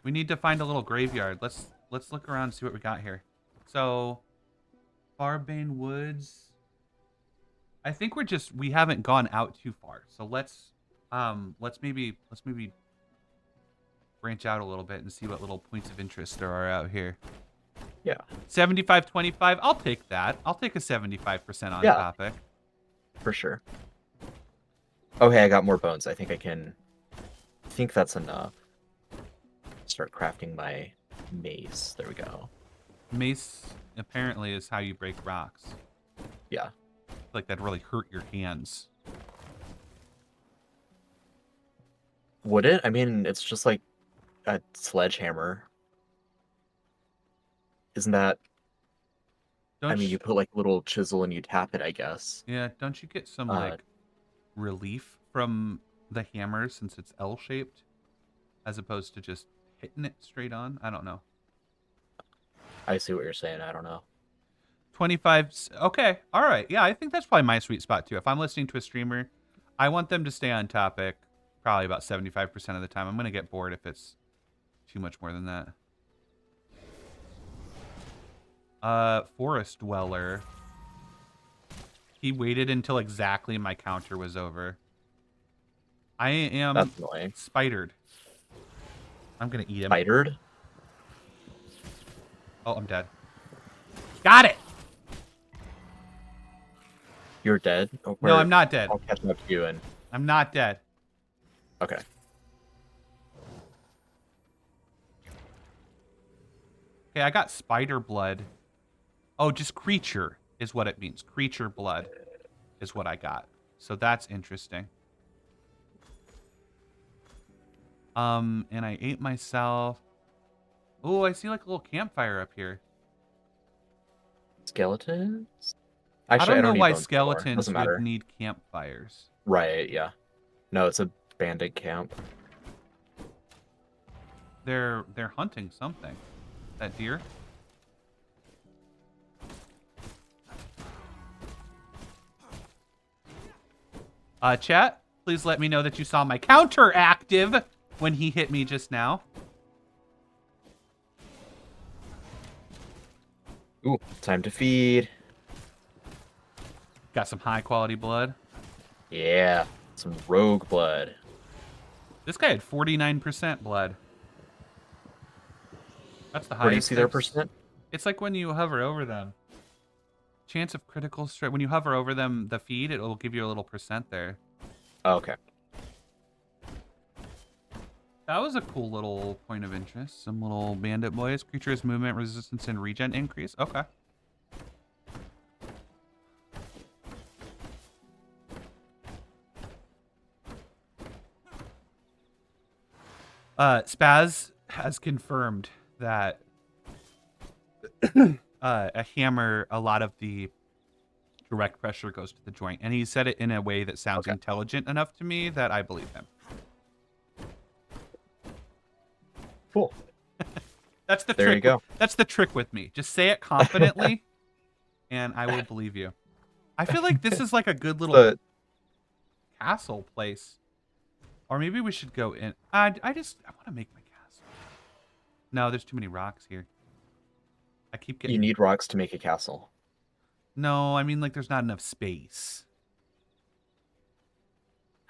we need to find a little graveyard. Let's look around and see what we got here. So, Farbane Woods. I think we haven't gone out too far. So let's maybe branch out a little bit and see what little points of interest there are out here. Yeah. 75-25. I'll take that. I'll take a 75% on Yeah. topic. For sure. Okay, I got more bones. I think that's enough. Start crafting my mace. There we go. Mace apparently is how you break rocks. Yeah. Like that'd really hurt your hands. Would it? I mean, it's just like a sledgehammer. Isn't that... I mean, you put like a little chisel and you tap it, I guess. Yeah, don't you get some Uh, like relief from the hammer since it's L-shaped as opposed to just hitting it straight on? I don't know. I see what you're saying. I don't know. 25. Okay. All right. Yeah, I think that's probably my sweet spot too. If I'm listening to a streamer, I want them to stay on topic probably about 75% of the time. I'm going to get bored if it's too much more than that. Forest Dweller. He waited until exactly my counter was over. I am That's annoying. spidered. I'm going to eat him. Spidered? Oh, I'm dead. Got it! You're dead? No, Where- I'm not dead. I'll catch up to you and... I'm not dead. Okay. Okay, I got spider blood. Oh, just creature is what it means. Creature blood is what I got. So that's interesting. And I ate myself. Oh, I see like a little campfire up here. Skeletons? I Actually, don't know need why bones anymore. skeletons Doesn't matter. would need campfires. Right, yeah. No, it's a bandit camp. They're hunting something. That deer? Chat, please let me know that you saw my counter active when he hit me just now. Ooh, time to feed. Got some high quality blood. Yeah, some rogue blood. This guy had 49% blood. That's the highest. Where do you see their it's- percent? It's like when you hover over them. Chance of critical strike. When you hover over them, the feed, it will give you a little percent there. Oh, okay. That was a cool little point of interest. Some little bandit boys. Creatures movement, resistance, and regen increase. Okay. Spaz has confirmed that a hammer, a lot of the direct pressure goes to the joint. And he said it in a way that sounds Okay. intelligent enough to me that I believe him. Cool. That's the There trick. you go. That's the trick with me. Just say it confidently, and I will believe you. I feel like this is like a good little But castle place. Or maybe we should go in. I want to make my castle. No, there's too many rocks here. I keep getting... you need rocks to make a castle. No, I mean like there's not enough space.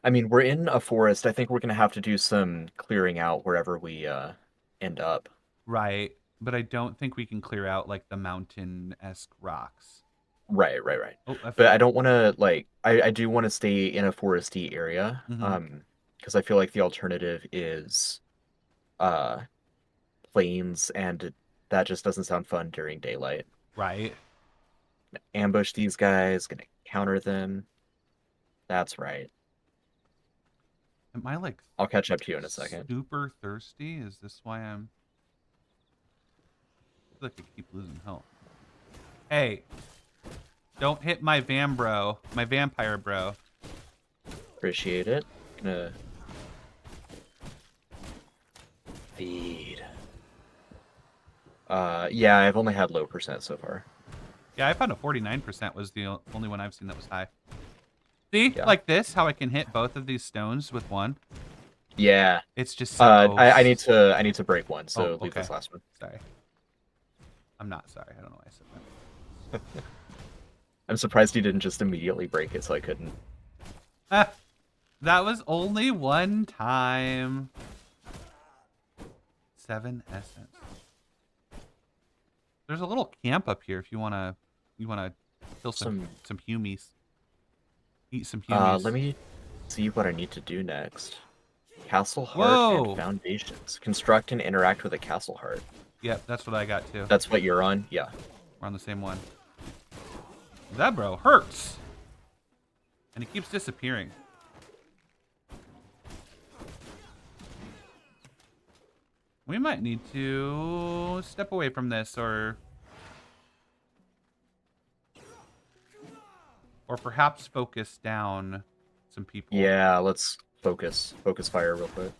I mean, we're in a forest. I think we're going to have to do some clearing out wherever we end up. Right. But I don't think we can clear out like the mountain-esque rocks. Right. Oh, But I don't want to, like, I do want to stay in a foresty area. Mhm. Because I feel like the alternative is plains, and that just doesn't sound fun during daylight. Right. Ambush these guys, gonna counter them. That's right. Am I like I'll catch up to you in a second. super thirsty? Is this why I'm... feel like I keep losing health. Hey, don't hit my vampire bro. Appreciate it. Gonna feed. Yeah, I've only had low percent so far. Yeah, I found a 49% was the only one I've seen that was high. See, Yeah. like this, how I can hit both of these stones with one. Yeah. It's just so. I need to break one, so Oh, leave this okay. last one. Sorry. I'm not sorry. I don't know why I said that. I'm surprised he didn't just immediately break it so I couldn't. Ah, that was only one time. 7 essence. There's a little camp up here if you wanna kill some humies. Eat some humies. Let me see what I need to do next. Castle heart Whoa. and foundations. Construct and interact with a castle heart. Yep, that's what I got too. That's what you're on? Yeah. We're on the same one. That bro hurts. And he keeps disappearing. We might need to step away from this or perhaps focus down some people. Yeah, let's focus fire real quick.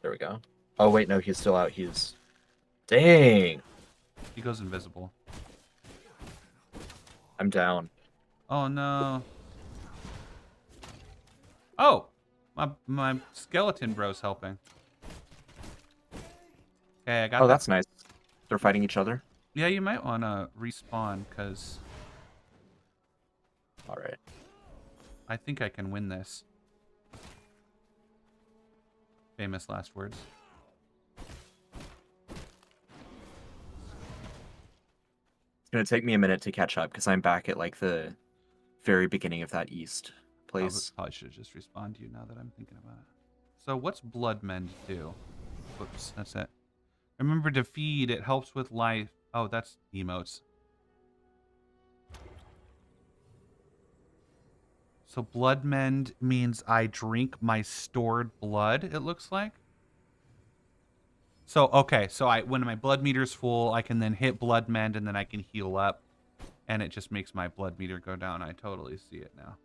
There we go. Oh wait, no, he's still out. He's dang. He goes invisible. I'm down. Oh no. Oh, my skeleton bro's helping. Okay, I got. Oh, that's nice. They're fighting each other. Yeah, you might want to respawn because All right. I think I can win this. Famous last words. It's gonna take me a minute to catch up because I'm back at like the very beginning of that east place. Probably should just respond to you now that I'm thinking about it. So what's Blood Mend do? Whoops, that's it. Remember to feed. It helps with life. Oh, that's emotes. So Blood Mend means I drink my stored blood, it looks like. So, okay, so when my blood meter's full, I can then hit Blood Mend and then I can heal up. And it just makes my blood meter go down. I totally see it now.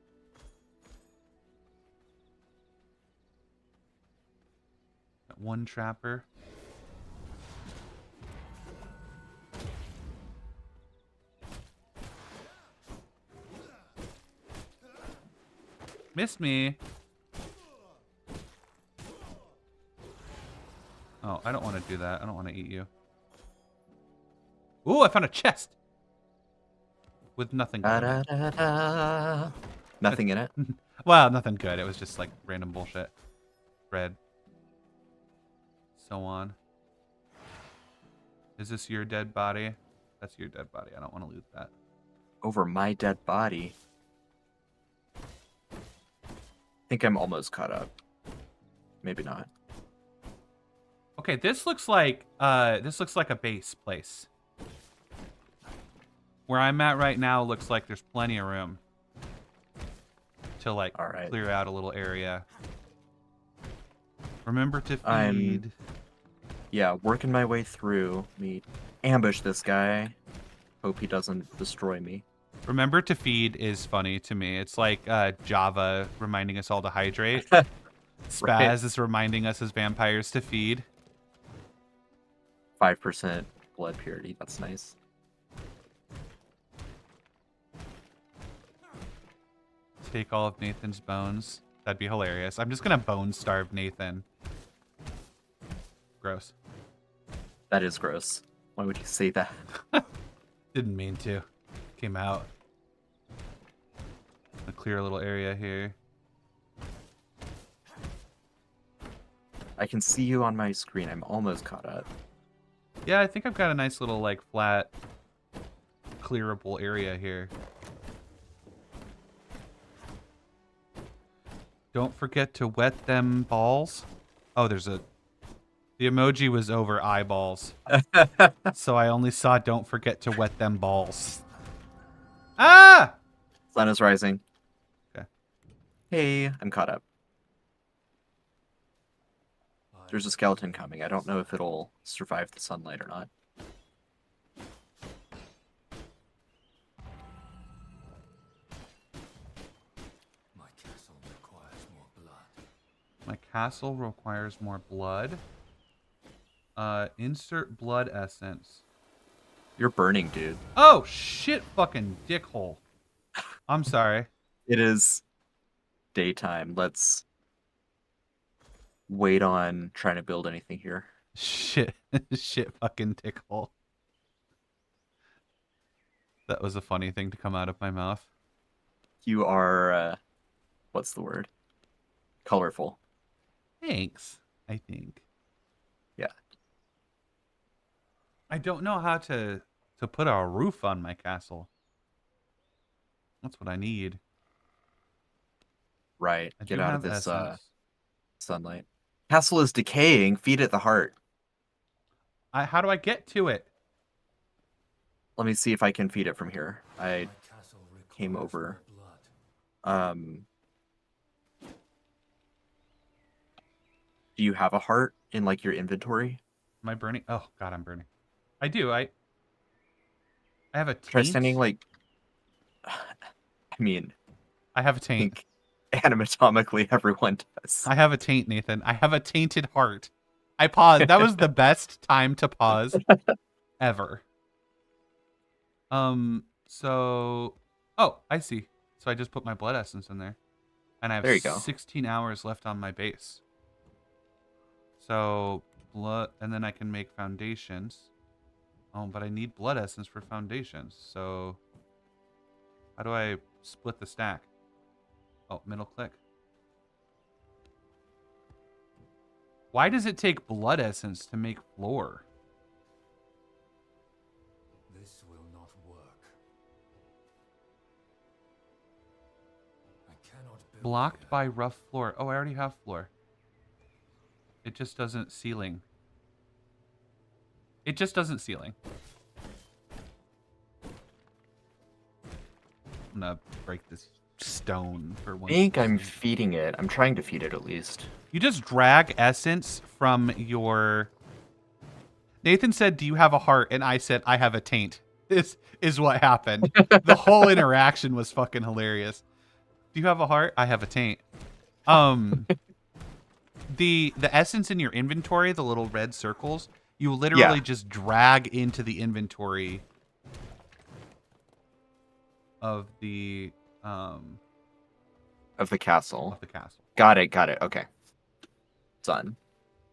That one trapper. Missed me. Oh, I don't want to do that. I don't want to eat you. Ooh, I found a chest. With nothing good. Da-da-da-da. Nothing in it. Well, nothing good. It was just like random bullshit. Bread. So on. Is this your dead body? That's your dead body. I don't want to loot that. Over my dead body. I think I'm almost caught up. Maybe not. Okay, this looks like a base place. Where I'm at right now looks like there's plenty of room to like All right. clear out a little area. Remember to feed. I'm Yeah, working my way through. Me ambush this guy. Hope he doesn't destroy me. Remember to feed is funny to me. It's like Java reminding us all to hydrate. Spaz Right. is reminding us as vampires to feed. 5% blood purity. That's nice. Take all of Nathan's bones. That'd be hilarious. I'm just gonna bone starve Nathan. Gross. That is gross. Why would you say that? Didn't mean to. Came out. A clear little area here. I can see you on my screen. I'm almost caught up. Yeah, I think I've got a nice little like flat, clearable area here. Don't forget to wet them balls. Oh, there's a... The emoji was over eyeballs. So I only saw don't forget to wet them balls. Ah! Sun is rising. Okay. Hey, I'm caught up. There's a skeleton coming. I don't know if it'll survive the sunlight or not. My castle requires more blood. My castle requires more blood. Insert blood essence. You're burning, dude. Oh, shit fucking dickhole. I'm sorry. It is daytime. Let's wait on trying to build anything here. Shit. Shit fucking dickhole. That was a funny thing to come out of my mouth. You are, what's the word? Colorful. Thanks, I think. Yeah. I don't know how to put a roof on my castle. That's what I need. Right. I Get do out of have this essence. sunlight. Castle is decaying. Feed it the heart. How do I get to it? Let me see if I can feed it from here. I My castle came requires over. more blood. Do you have a heart in like your inventory? Am I burning? Oh god, I'm burning. I do. I have a taint. Try sending like. I mean, I have a I taint. think anatomically everyone does. I have a taint, Nathan. I have a tainted heart. I paused. That was the best time to pause ever. So oh, I see. So I just put my blood essence in there. And I have There you go. 16 hours left on my base. So blood, and then I can make foundations. Oh, but I need blood essence for foundations. So how do I split the stack? Oh, middle click. Why does it take blood essence to make floor? This will not work. I cannot build Blocked here. by rough floor. Oh, I already have floor. It just doesn't ceiling. It just doesn't ceiling. I'm gonna break this stone for I one. think I'm second. feeding it. I'm trying to feed it at least. You just drag essence from your... Nathan said, do you have a heart? And I said, I have a taint. This is what happened. The whole interaction was fucking hilarious. Do you have a heart? I have a taint. The essence in your inventory, the little red circles, you literally just drag into the inventory of the Of the castle. of the castle. Got it. Okay. Done.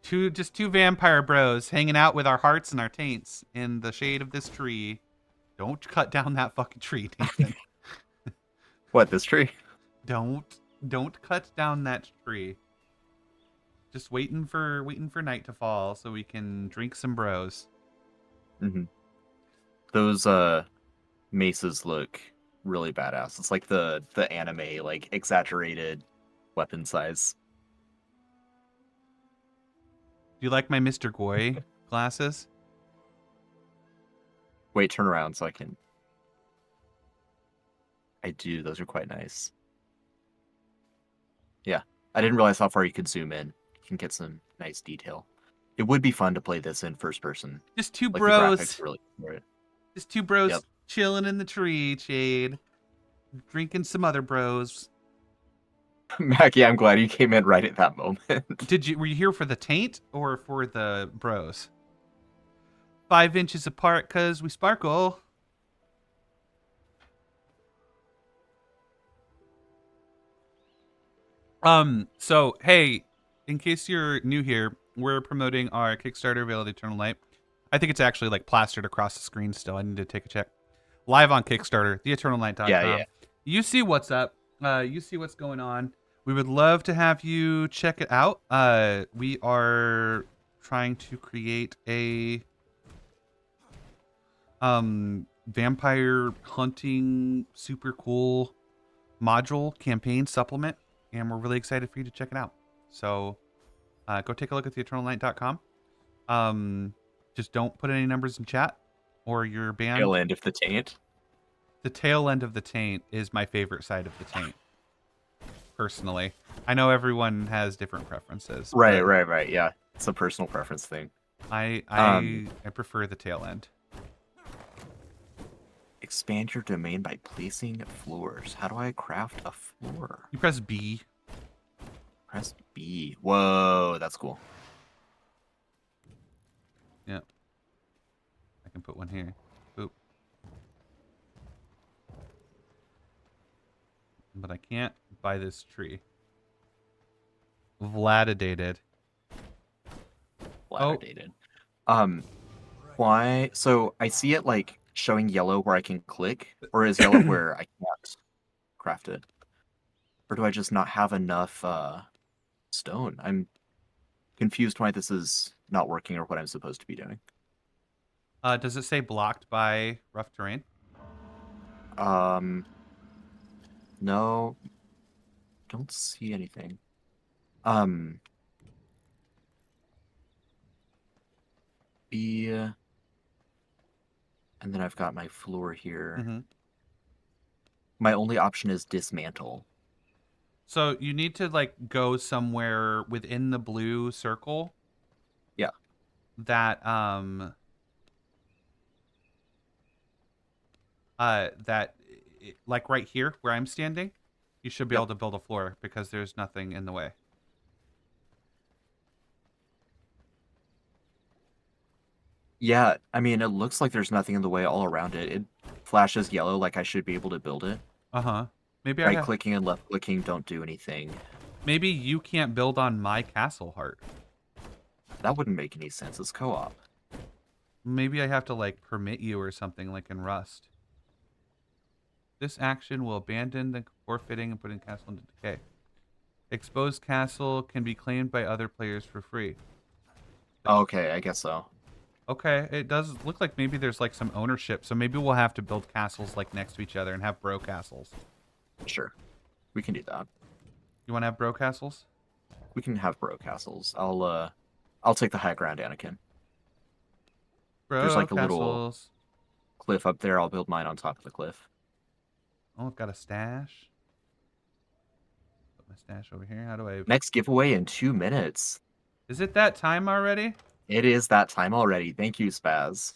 Two vampire bros hanging out with our hearts and our taints in the shade of this tree. Don't cut down that fucking tree, Nathan. What, this tree? Don't cut down that tree. Just waiting for night to fall so we can drink some bros. Mm-hmm. Those maces look really badass. It's like the anime, like exaggerated weapon size. Do you like my Mr. Goy glasses? Wait, turn around so I can. I do. Those are quite nice. Yeah, I didn't realize how far you could zoom in. You can get some nice detail. It would be fun to play this in first person. Just two Like the bros. graphics really for it. Just two bros Yep. chilling in the tree shade. Drinking some other bros. Mackie, I'm glad you came in right at that moment. Were you here for the taint or for the bros? 5 inches apart cause we sparkle. So hey, in case you're new here, we're promoting our Kickstarter Veil of the Eternal Night. I think it's actually like plastered across the screen still. I need to take a check. Live on Kickstarter, theeternalnight.com. Yeah. You see what's up. You see what's going on. We would love to have you check it out. We are trying to create a vampire hunting super cool module campaign supplement, and we're really excited for you to check it out. So go take a look at theeternalnight.com. Just don't put any numbers in chat or you're banned. Tail end of the taint. The tail end of the taint is my favorite side of the taint. Personally, I know everyone has different preferences. Right. but Yeah. It's a personal preference thing. I prefer the tail end. Expand your domain by placing floors. How do I craft a floor? You press B. Press B. Whoa, that's cool. Yeah. I can put one here. Oop. But I can't buy this tree. Vladidated. Validated. Why? So I see it like showing yellow where I can click, or is yellow where I can't craft it? Or do I just not have enough stone? I'm confused why this is not working or what I'm supposed to be doing. Does it say blocked by rough terrain? No. Don't see anything. B, and then I've got my floor here. Mm-hmm. My only option is dismantle. So you need to like go somewhere within the blue circle. Yeah. That like right here where I'm standing, you should be able to build a floor because there's nothing in the way. Yeah, I mean, it looks like there's nothing in the way all around it. It flashes yellow like I should be able to build it. Uh-huh. Maybe Right clicking and left clicking don't do anything. Maybe you can't build on my castle heart. That wouldn't make any sense. It's co-op. Maybe I have to like permit you or something like in Rust. This action will abandon the forfeiting and put in castle into decay. Exposed castle can be claimed by other players for free. Okay, I guess so. Okay, it does look like maybe there's like some ownership, so maybe we'll have to build castles like next to each other and have bro castles. Sure. We can do that. You want to have bro castles? We can have bro castles. I'll take the high ground, Anakin. Bro There's like castles. a little cliff up there. I'll build mine on top of the cliff. Oh, I've got a stash. Put my stash over here. How do I... Next giveaway in 2 minutes. Is it that time already? It is that time already. Thank you, Spaz.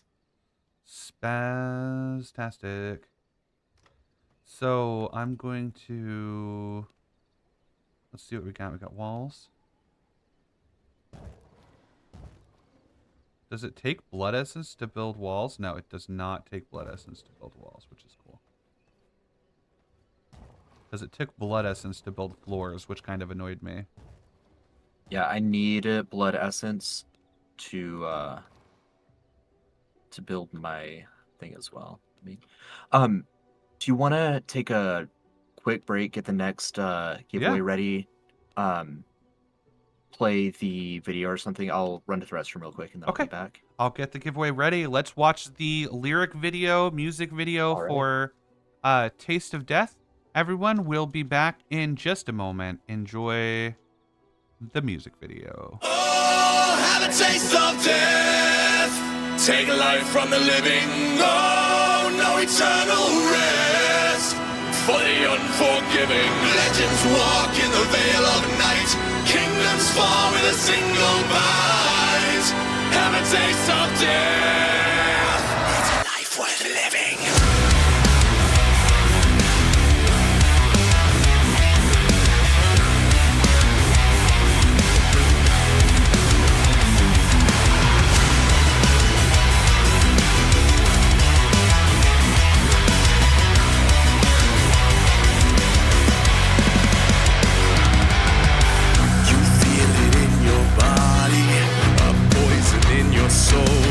Spaztastic. So I'm going to... Let's see what we got. We got walls. Does it take blood essence to build walls? No, it does not take blood essence to build walls, which is cool. Because it took blood essence to build floors, which kind of annoyed me. Yeah, I need blood essence to build my thing as well. I mean, do you want to take a quick break, get the next giveaway ready, play the video or something? I'll run to the restroom real quick and then I'll be back. I'll get the giveaway ready. Let's watch the lyric video, music video for Taste of Death. Everyone, we'll be back in just a moment. Enjoy the music video. Oh, have a taste of death. Take life from the living. Oh, no eternal rest. For the unforgiving, legends walk in the veil of night. Kingdoms fall with a single bite. Have a taste of death. It's a life worth living. You feel it in your body, a poison in your soul.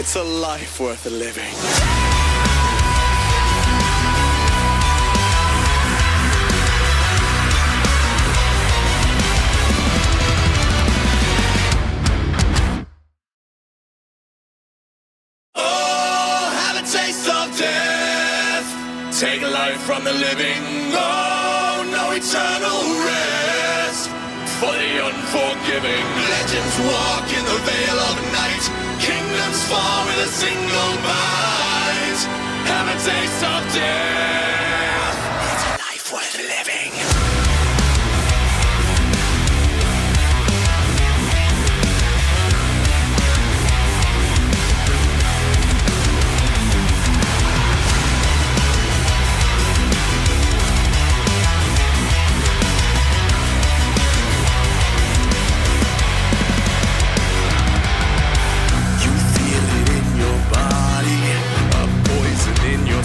It's a life worth living. Oh, have a taste of death. Take life from the living. Oh, no eternal rest. For the unforgiving, legends walk in the veil of night. Kingdoms fall with a single bite. Have a taste of death. It's a life worth living.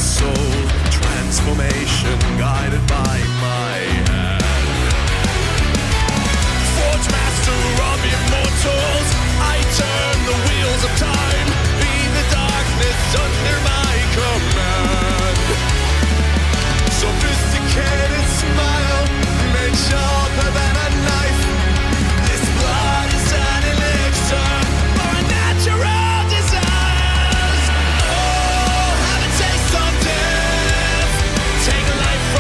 Soul transformation guided by my hand. Forge master of immortals, I turn the wheels of time. Be the darkness under my command. Sophisticated smile, made sharper than a knife. This blood is an elixir for a natural desire.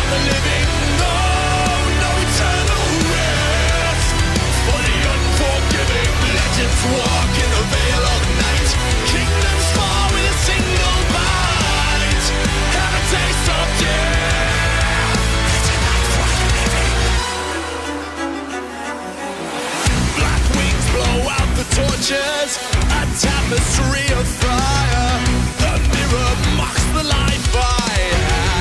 The living, no eternal rest. For the unforgiving, legends walk in the veil of night. Kingdoms fall with a single bite. Have a taste of death. It's a life worth living. Black wings blow out the torches, a tapestry of fire. The mirror mocks the life I had.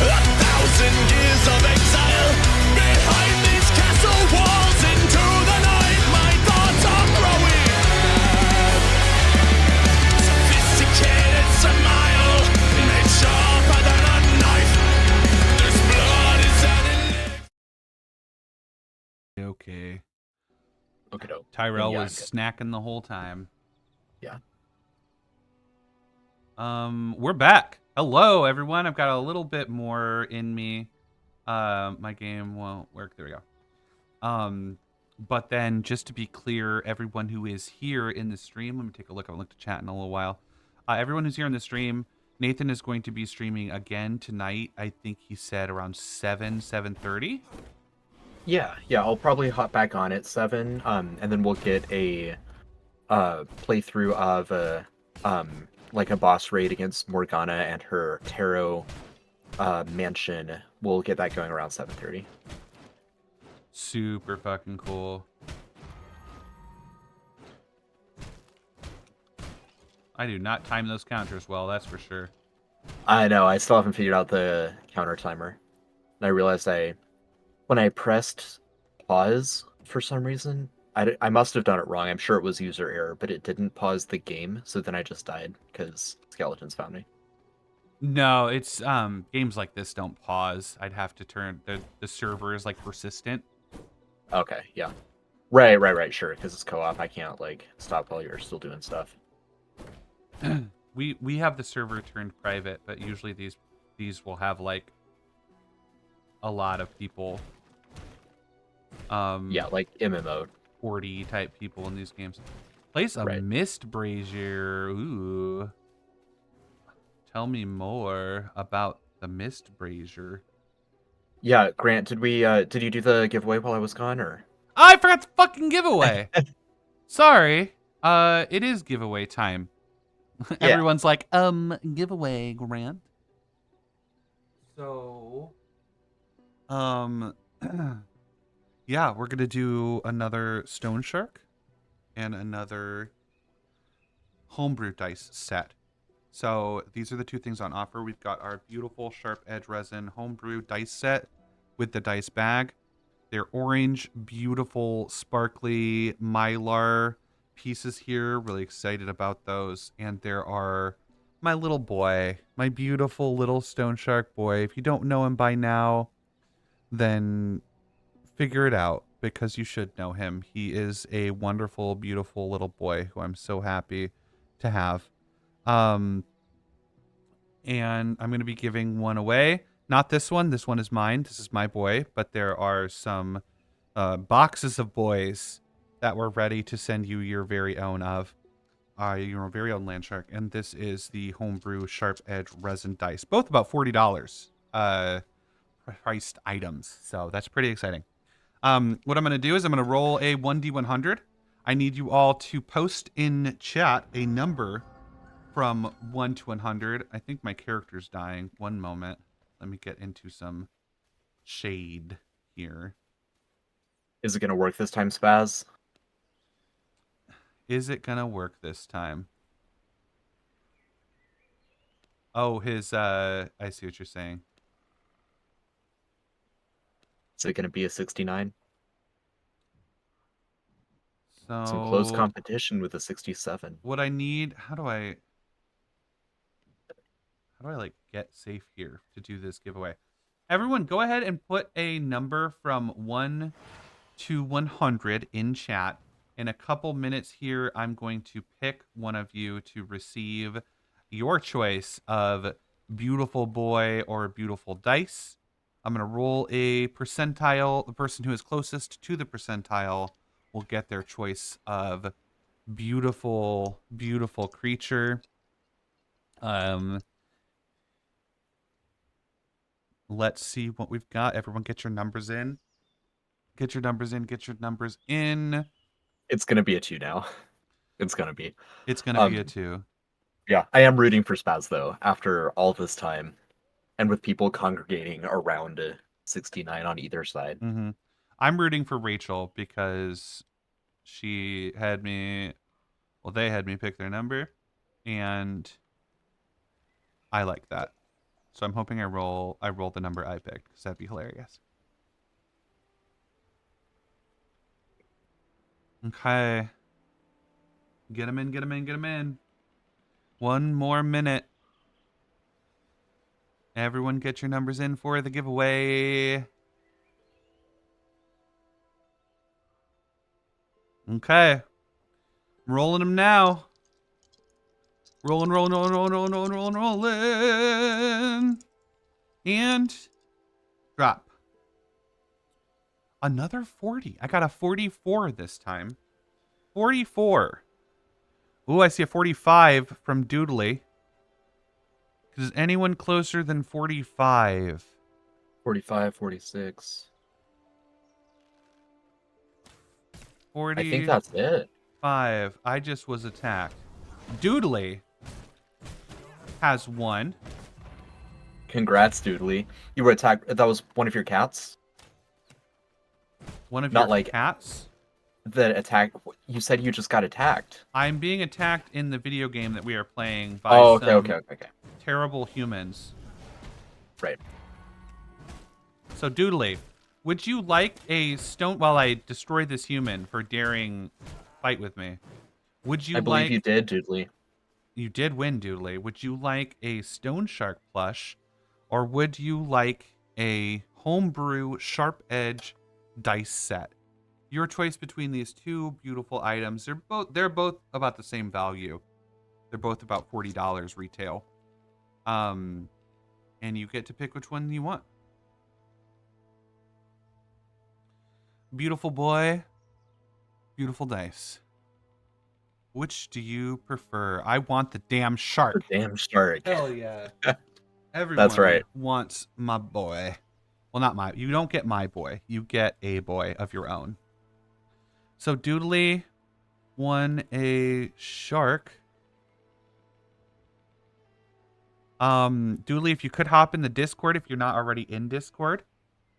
1,000 years of exile behind these castle walls. Into the night my thoughts are growing mad. Sophisticated smile, made sharper than a knife. This blood is an Okay. Okay, dope. Tyrell Yeah, was good. snacking the whole time. Yeah. We're back. Hello, everyone. I've got a little bit more in me. My game won't work. There we go. But then, just to be clear, everyone who is here in the stream, let me take a look. I haven't looked at chat in a little while. Everyone who's here in the stream, Nathan is going to be streaming again tonight. I think he said around 7:30. Yeah, I'll probably hop back on at 7, and then we'll get a playthrough of like a boss raid against Morgana and her tarot mansion. We'll get that going around 7:30. Super fucking cool. I do not time those counters well, that's for sure. I know, I still haven't figured out the counter timer. And I realized when I pressed pause for some reason, I must have done it wrong. I'm sure it was user error, but it didn't pause the game, so then I just died because skeletons found me. No, it's games like this don't pause. I'd have to turn the server is like persistent. Okay, yeah. Right, sure, because it's co-op. I can't like stop while you're still doing stuff. We have the server turned private, but usually these will have like a lot of people. Yeah, like MMO. 40 type people in these games. Place a Right. mist brazier. Ooh. Tell me more about the mist brazier. Yeah, Grant, did you do the giveaway while I was gone, or? I forgot the fucking giveaway. Sorry. It is giveaway time. Yeah. Everyone's like, giveaway, Grant. So, yeah, we're gonna do another Stone Shark and another homebrew dice set. So these are the two things on offer. We've got our beautiful sharp edge resin homebrew dice set with the dice bag. They're orange, beautiful, sparkly mylar pieces here. Really excited about those. And there are my little boy, my beautiful little Stone Shark boy. If you don't know him by now, then figure it out. because you should know him. He is a wonderful, beautiful little boy who I'm so happy to have. And I'm going to be giving one away. Not this one. This one is mine. This is my boy. But there are some boxes of boys that we're ready to send you your very own your very own land shark. And this is the homebrew sharp edge resin dice. Both about $40 priced items. So that's pretty exciting. What I'm going to do is I'm going to roll a 1d100. I need you all to post in chat a number from 1 to 100. I think my character's dying. One moment. Let me get into some shade here. Is it going to work this time, Spaz? Is it going to work this time? Oh, I see what you're saying. Is it going to be a 69? So Some close competition with a 67. what I need, how do I like get safe here to do this giveaway? Everyone, go ahead and put a number from 1 to 100 in chat. In a couple minutes here, I'm going to pick one of you to receive your choice of beautiful boy or beautiful dice. I'm going to roll a percentile. The person who is closest to the percentile will get their choice of beautiful, beautiful creature. Let's see what we've got. Everyone get your numbers in. Get your numbers in. Get your numbers in. It's going to be a 2 now. It's going to be. It's going to be a 2. Yeah, I am rooting for Spaz, though, after all this time. And with people congregating around a 69 on either side. Mm-hmm. I'm rooting for Rachel because she had me... Well, they had me pick their number. And I like that. So I'm hoping I roll the number I picked, because that'd be hilarious. Okay. Get him in, get him in, get him in. One more minute. Everyone get your numbers in for the giveaway. Okay. I'm rolling them now. Rolling, rolling, rolling, rolling, rolling, rolling, rolling, rolling. And drop. Another 40. I got a 44 this time. 44. Ooh, I see a 45 from Doodly. Is anyone closer than 45? 45, 46. 40. I think that's it. 5. I just was attacked. Doodly has 1. Congrats, Doodly. You were attacked. That was one of your cats? One of Not your like- cats? That attack. You said you just got attacked. I'm being attacked in the video game that we are playing by Okay. terrible humans. Right. So, Doodly, would you like a stone... While I destroy this human for daring fight with me, would you I believe like... you did, Doodly. You did win, Doodly. Would you like a stone shark plush, or would you like a homebrew sharp edge dice set? Your choice between these two beautiful items. They're both about the same value. They're both about $40 retail. And you get to pick which one you want. Beautiful boy, beautiful dice. Which do you prefer? I want the damn shark. The damn shark. Hell yeah. Everyone That's right. wants my boy. Well, not my. You don't get my boy. You get a boy of your own. So Doodly won a shark. Doodly, if you could hop in the Discord if you're not already in Discord,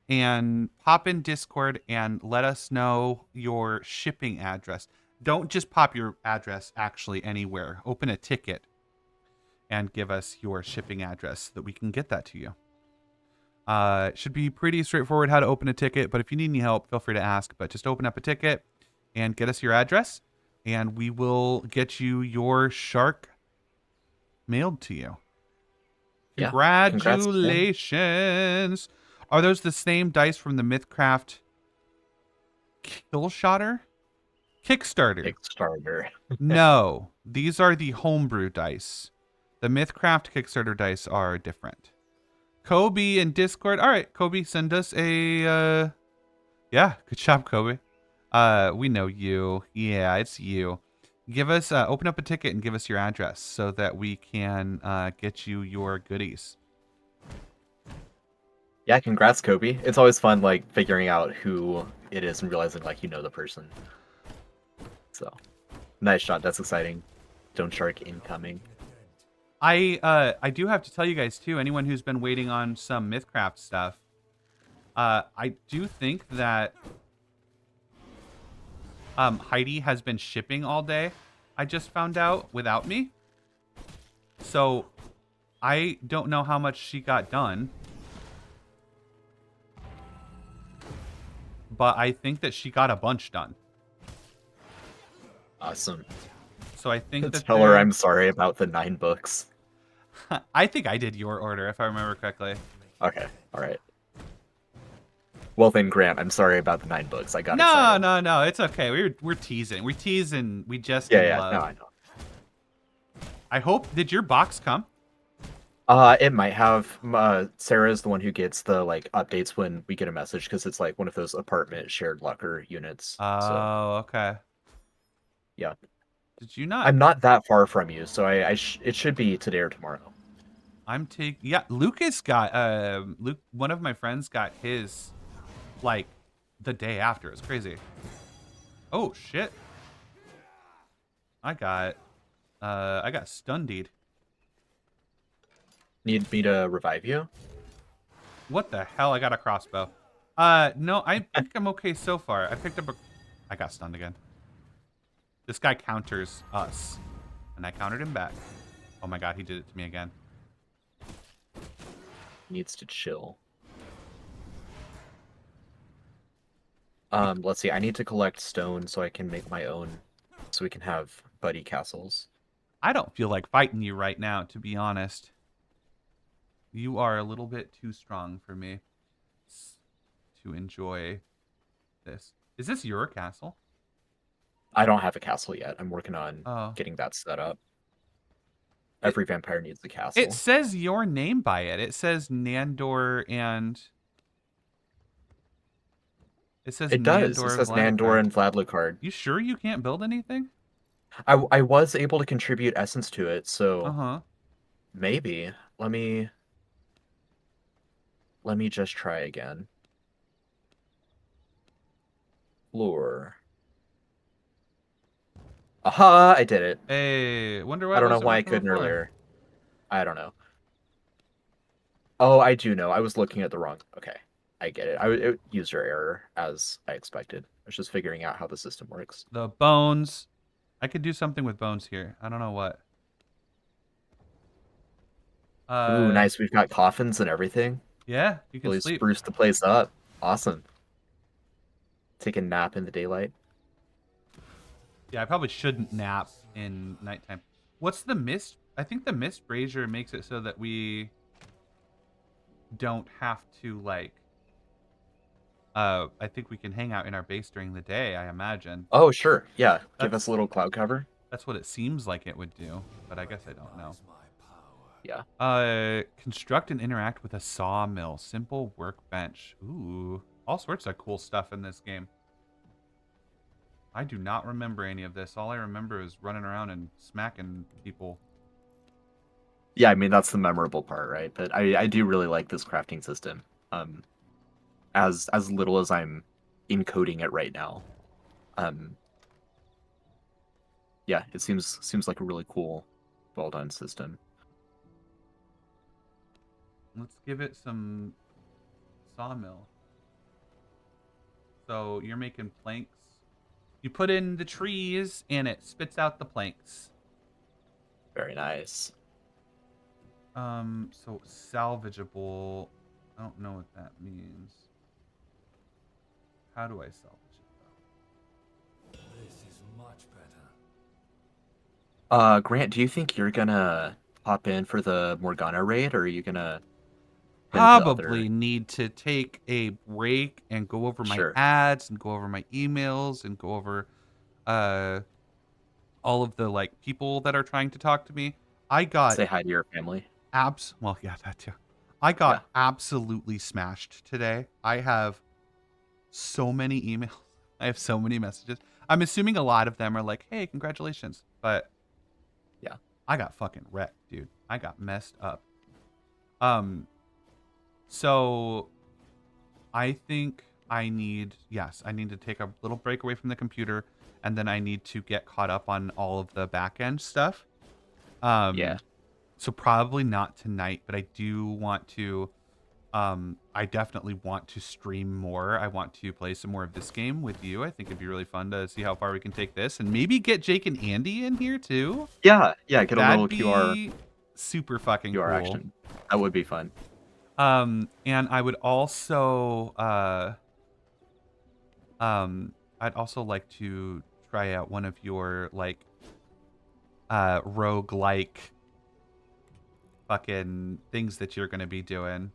and pop in Discord and let us know your shipping address. Don't just pop your address actually anywhere. Open a ticket and give us your shipping address so that we can get that to you. It should be pretty straightforward how to open a ticket, but if you need any help, feel free to ask. But just open up a ticket and get us your address, and we will get you your shark mailed to you. Yeah, Congratulations. Are those the same dice from the MythCraft Killshotter? Kickstarter. Kickstarter. No, these are the homebrew dice. The MythCraft Kickstarter dice are different. Kobe in Discord. All right, Kobe, send us a. Yeah, good job, Kobe. We know you. Yeah, it's you. Give us open up a ticket and give us your address so that we can get you your goodies. Yeah, congrats, Kobe. It's always fun, like, figuring out who it is and realizing, like, you know the person. So, nice shot. That's exciting. Stone Shark incoming. I do have to tell you guys too, anyone who's been waiting on some MythCraft stuff, I do think that Heidi has been shipping all day. I just found out without me. So I don't know how much she got done. But I think that she got a bunch done. Awesome. So I think that Tell her I'm sorry about the 9 books. I think I did your order, if I remember correctly. Okay, alright. Well then, Grant, I'm sorry about the 9 books. I got No, excited. no, it's okay. We're teasing. We're teasing. We just Yeah, love. no, I know. I hope. Did your box come? It might have. Sarah's the one who gets the like updates when we get a message because it's like one of those apartment shared locker units. Oh, So okay. yeah, Did you not? I'm not that far from you, so it should be today or tomorrow. I'm taking. Yeah, Lucas got. Luke. One of my friends got his, like, the day after. It's crazy. Oh shit. I got stundied. Need me to revive you? What the hell? I got a crossbow. No, I think I'm okay so far. I picked up a. I got stunned again. This guy counters us, and I countered him back. Oh my god, he did it to me again. Needs to chill. Let's see. I need to collect stone so I can make my own, so we can have buddy castles. I don't feel like fighting you right now, to be honest. You are a little bit too strong for me to enjoy this. Is this your castle? I don't have a castle yet. I'm working on Oh. getting that set up. Every vampire needs a castle. It says your name by it. It says Nandor and... It says It does. It says Nandor and Vladlucard. You sure you can't build anything? I was able to contribute essence to it, so Uh-huh. maybe. Let me just try again. Lure. Aha! I did it. Hey, wonder why I don't know wasn't why I working couldn't before. earlier. I don't know. Oh, I do know. I was looking at the wrong. Okay, I get it. It user error, as I expected. I was just figuring out how the system works. The bones. I could do something with bones here. I don't know what. Ooh, nice. We've got coffins and everything. Yeah, you can Really sleep. spruce the place up. Awesome. Take a nap in the daylight. Yeah, I probably shouldn't nap in nighttime. What's the mist? I think the mist brazier makes it so that we don't have to, like... I think we can hang out in our base during the day, I imagine. Oh, sure. Yeah. Give That's- us a little cloud cover. That's what it seems like it would do, but I guess I don't know. Yeah. Construct and interact with a sawmill. Simple workbench. Ooh, all sorts of cool stuff in this game. I do not remember any of this. All I remember is running around and smacking people. Yeah, I mean, that's the memorable part, right? But I do really like this crafting system. As little as I'm encoding it right now. Yeah, it seems like a really cool, well done system. Let's give it some sawmill. So you're making planks. You put in the trees and it spits out the planks. Very nice. So salvageable. I don't know what that means. How do I salvage it though? Grant, do you think you're gonna hop in for the Morgana raid, or are you gonna than to probably other. need to take a break and go over my Sure. ads and go over my emails and go over uh all of the like people that are trying to talk to me. I got Say hi to your family. well, yeah, that too. I Yeah. got absolutely smashed today. I have so many emails. I have so many messages. I'm assuming a lot of them are like, "Hey, congratulations." But Yeah. I got fucking wrecked, dude. I got messed up. Um so I think I need to take a little break away from the computer, and then I need to get caught up on all of the back end stuff. Yeah. So probably not tonight, but I do want to I definitely want to stream more. I want to play some more of this game with you. I think it'd be really fun to see how far we can take this, and maybe get Jake and Andy in here too. Yeah. Yeah. Get a That'd little QR be super fucking cool. action. That would be fun. And I would also I'd also like to try out one of your like roguelike fucking things that you're gonna be doing.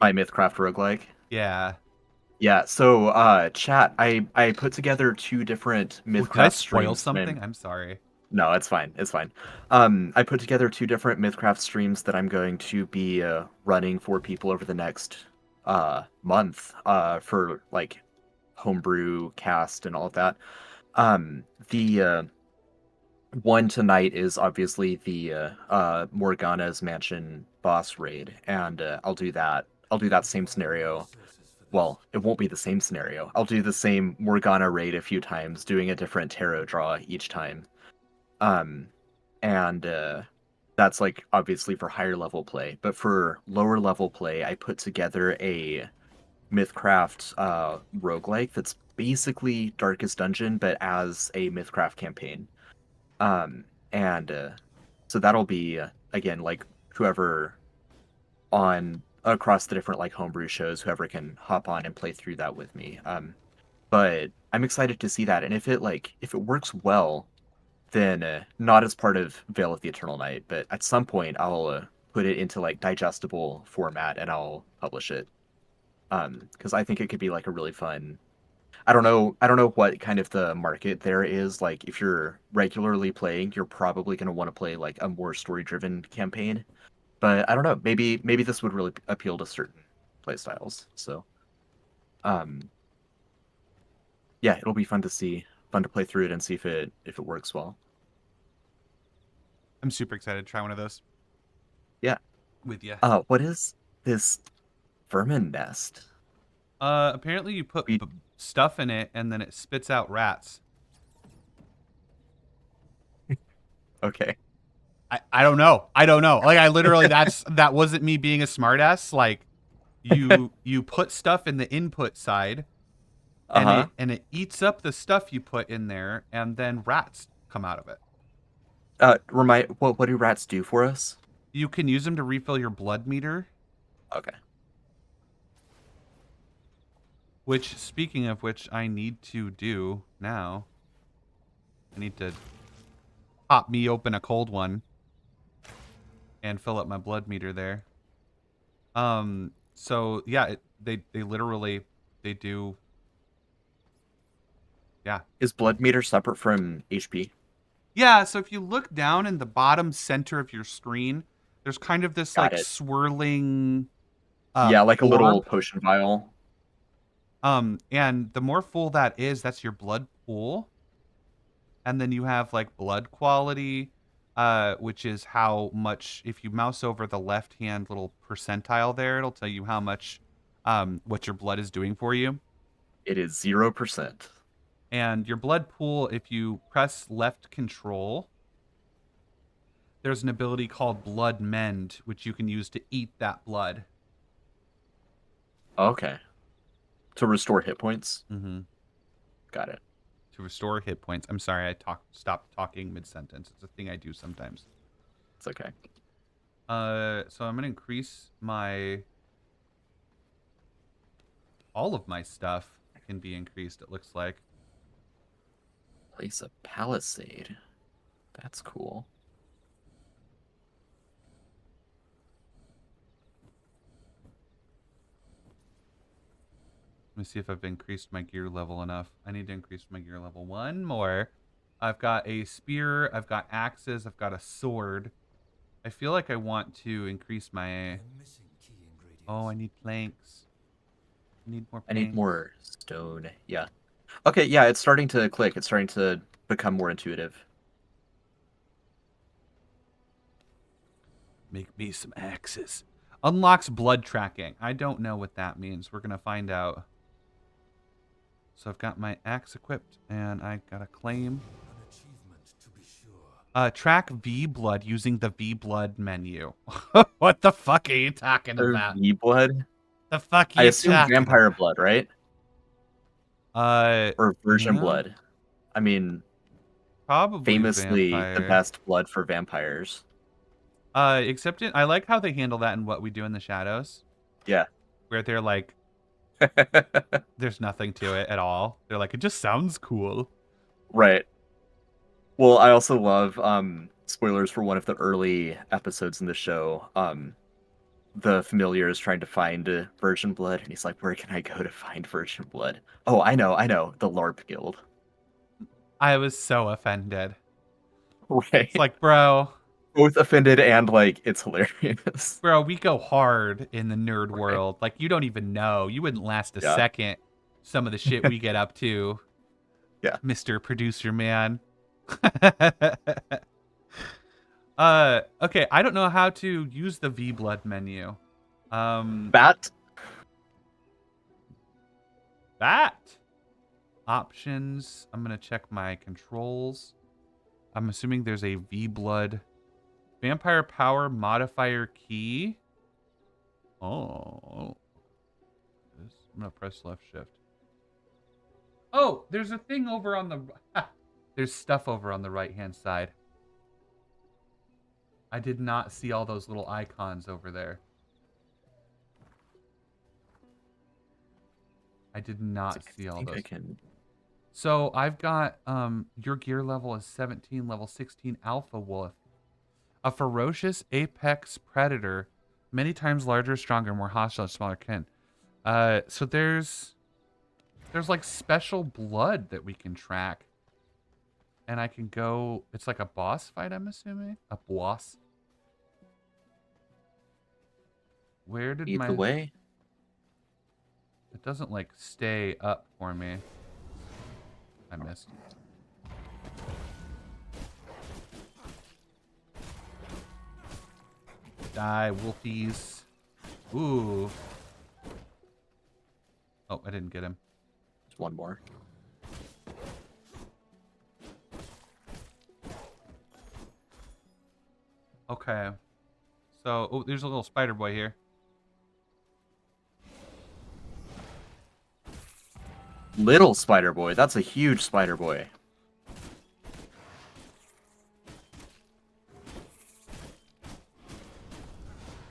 My MythCraft roguelike. Yeah. Yeah. So, chat. I put together 2 different Did I MythCraft spoil streams. that something? I'm sorry. No, it's fine. It's fine. I put together 2 different MythCraft streams that I'm going to be running for people over the next month for like homebrew cast and all of that. The one tonight is obviously the Morgana's Mansion boss raid, and I'll do that. I'll do that same scenario. Well, it won't be the same scenario. I'll do the same Morgana raid a few times, doing a different tarot draw each time. And that's like obviously for higher level play, but for lower level play, I put together a MythCraft roguelike that's basically Darkest Dungeon, but as a MythCraft campaign. And so that'll be again like whoever on across the different like homebrew shows, whoever can hop on and play through that with me. But I'm excited to see that, and if it works well, then not as part of Veil of the Eternal Night, but at some point I'll put it into like digestible format and I'll publish it. Because I think it could be like a really fun. I don't know what kind of the market there is. Like if you're regularly playing, you're probably going to want to play like a more story-driven campaign. But I don't know. Maybe this would really appeal to certain playstyles. So, yeah, it'll be fun to play through it and see if it works well. I'm super excited to try one of those. Yeah. With you. What is this vermin nest? Apparently you put stuff in it and then it spits out rats. Okay. I don't know. Like I literally that wasn't me being a smartass. Like you put stuff in the input side and it eats up the stuff you put in there, and then rats come out of it. What do rats do for us? You can use them to refill your blood meter. Okay. Which, speaking of which, I need to do now. I need to pop me open a cold one and fill up my blood meter there. So yeah, they literally they do. Yeah. Is blood meter separate from HP? Yeah. So if you look down in the bottom center of your screen, there's kind of this Got like it. swirling. Yeah, like a little orb. potion vial. And the more full that is, that's your blood pool. And then you have like blood quality, which is how much, if you mouse over the left hand little percentile there, it'll tell you how much what your blood is doing for you. It is 0%. And your blood pool, if you press left control, there's an ability called Blood Mend, which you can use to eat that blood. Okay. To restore hit points? Mm-hmm. Got it. To restore hit points. I'm sorry, stopped talking mid-sentence. It's a thing I do sometimes. It's okay. So I'm gonna increase all of my stuff can be increased, it looks like. Place a palisade. That's cool. Let me see if I've increased my gear level enough. I need to increase my gear level one more. I've got a spear. I've got axes. I've got a sword. I feel like I want to increase my... Oh, I need planks. I need more I planks. need more stone. Yeah. Okay, yeah, it's starting to click. It's starting to become more intuitive. Make me some axes. Unlocks blood tracking. I don't know what that means. We're going to find out. So I've got my axe equipped, and I got a claim. Track V blood using the V blood menu. What the fuck are you talking about? V blood? The fuck I you assume talking vampire about? blood, right? Or virgin Yeah, blood. I mean, probably famously the vampire. best blood for vampires. Except I like how they handle that in What We Do in the Shadows, Yeah. where they're like, there's nothing to it at all. They're like, it just sounds cool. Right. Well, I also love spoilers for one of the early episodes in the show. The familiar is trying to find virgin blood, and he's like, "Where can I go to find virgin blood?" Oh, I know, the LARP guild. I was so offended. Right. It's like, bro, Both offended and like it's hilarious. bro, we go hard in the nerd world. Like, you don't even know. You wouldn't last a second. Some of the shit we get up to. Yeah. Mr. Producer Man. Okay, I don't know how to use the V blood menu. Bat. Options. I'm gonna check my controls. I'm assuming there's a V blood vampire power modifier key. Oh. I'm gonna press left shift. Oh, there's a thing over on the... There's stuff over on the right-hand side. I did not see all those little icons over there. I did not see all those. So I've got your gear level is 17, level 16 Alpha Wolf. A ferocious apex predator, many times larger, stronger, more hostile, smaller kin. So there's like special blood that we can track. And I can go, it's like a boss fight, I'm assuming? A boss. Where did Either way. It doesn't like stay up for me. I missed. Die, wolfies. Ooh. Oh, I didn't get him. There's one more. Okay. So, oh, there's a little spider boy here. Little spider boy. That's a huge spider boy.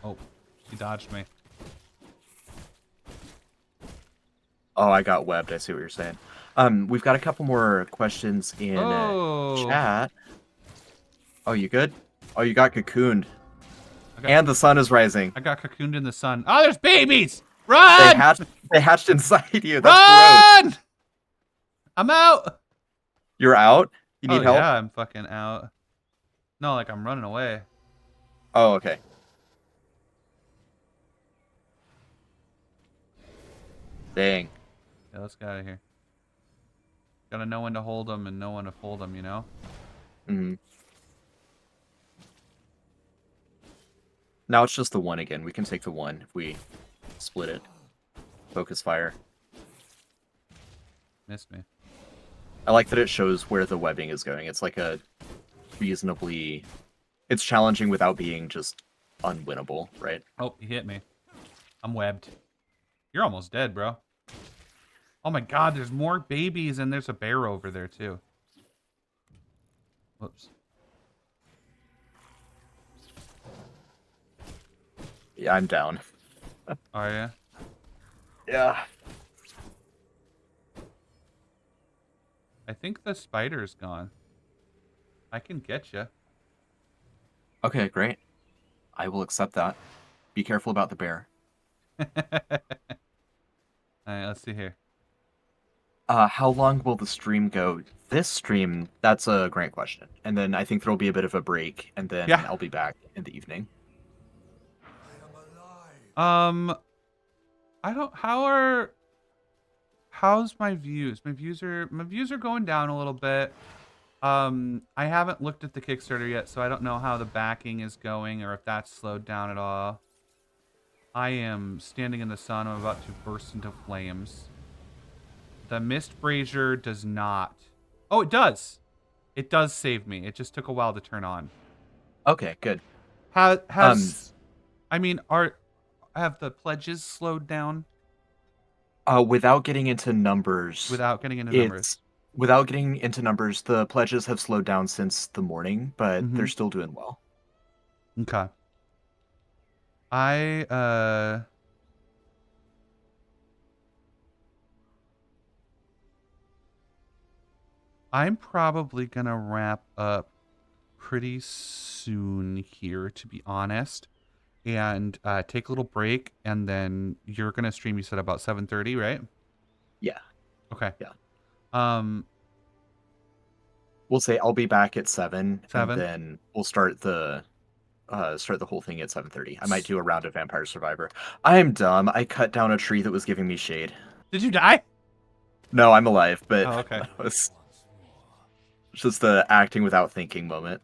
Oh, he dodged me. Oh, I got webbed. I see what you're saying. We've got a couple more questions in chat. Oh, you good? Oh, you got cocooned. And the sun is rising. I got cocooned in the sun. Oh, there's babies! Run! They hatched inside you. That's gross. I'm out! You're out? You need help? Yeah, I'm fucking out. No, like I'm running away. Oh, okay. Dang. Yeah, let's get out of here. Gotta know when to hold them and know when to fold them, you know? Mm-hmm. Now it's just the one again. We can take the one if we split it. Focus fire. Missed me. I like that it shows where the webbing is going. It's like a reasonably... It's challenging without being just unwinnable, right? Oh, he hit me. I'm webbed. You're almost dead, bro. Oh my god, there's more babies and there's a bear over there too. Whoops. Yeah, I'm down. Are ya? Yeah. I think the spider's gone. I can get you. Okay, great. I will accept that. Be careful about the bear. All right, let's see here. How long will the stream go? This stream, that's a great question. And then I think there'll be a bit of a break, and then Yeah. I'll be back in the evening. I don't. How's my views? My views are going down a little bit. I haven't looked at the Kickstarter yet, so I don't know how the backing is going or if that's slowed down at all. I am standing in the sun. I'm about to burst into flames. The Mist Brazier does not. Oh, it does. It does save me. It just took a while to turn on. Okay, good. Have the pledges slowed down? Without getting into numbers, Without getting into numbers. Without getting into numbers, the pledges have slowed down since the morning, but Mhm. they're still doing well. Okay. I'm probably gonna wrap up pretty soon here, to be honest, and take a little break, and then you're gonna stream. You said about 7:30, right? Yeah. Okay. Yeah. We'll say I'll be back at 7, 7? and then we'll start the whole thing at 7:30. I might do a round of Vampire Survivor. I am dumb. I cut down a tree that was giving me shade. Did you die? No, I'm alive, but Oh, okay. It's just the acting without thinking moment.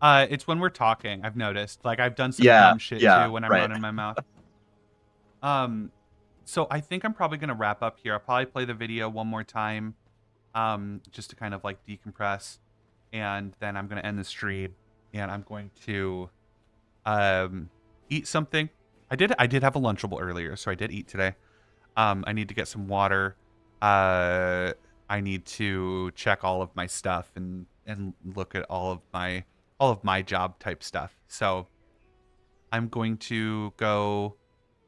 It's when we're talking. I've noticed. Like I've done some dumb shit too when I'm running my mouth. So I think I'm probably gonna wrap up here. I'll probably play the video one more time, just to kind of like decompress, and then I'm gonna end the stream, and I'm going to, eat something. I did have a Lunchable earlier, so I did eat today. I need to get some water. I need to check all of my stuff and look at all of my job type stuff. So I'm going to go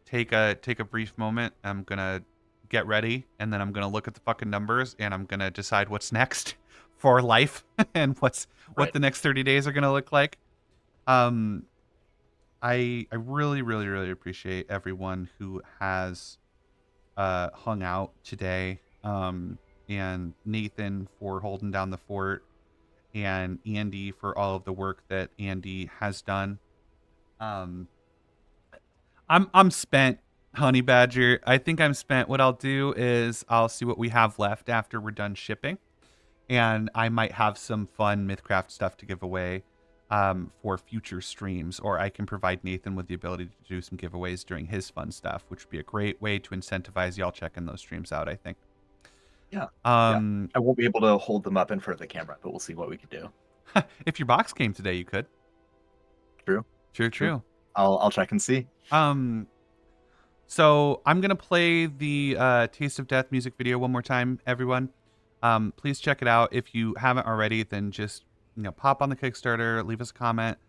take a brief moment. I'm gonna get ready, and then I'm gonna look at the fucking numbers, and I'm gonna decide what's next for life and what the next 30 days are gonna look like. I really, really, really appreciate everyone who has hung out today. And Nathan for holding down the fort, and Andy for all of the work that Andy has done. I'm spent, Honey Badger. I think I'm spent. What I'll do is I'll see what we have left after we're done shipping, and I might have some fun MythCraft stuff to give away for future streams, or I can provide Nathan with the ability to do some giveaways during his fun stuff, which would be a great way to incentivize y'all checking those streams out, I think. Yeah. I won't be able to hold them up in front of the camera, but we'll see what we can do. If your box came today, you could. True. I'll check and see. So I'm gonna play the Taste of Death music video one more time, everyone. Please check it out. If you haven't already, then just pop on the Kickstarter, leave us a comment.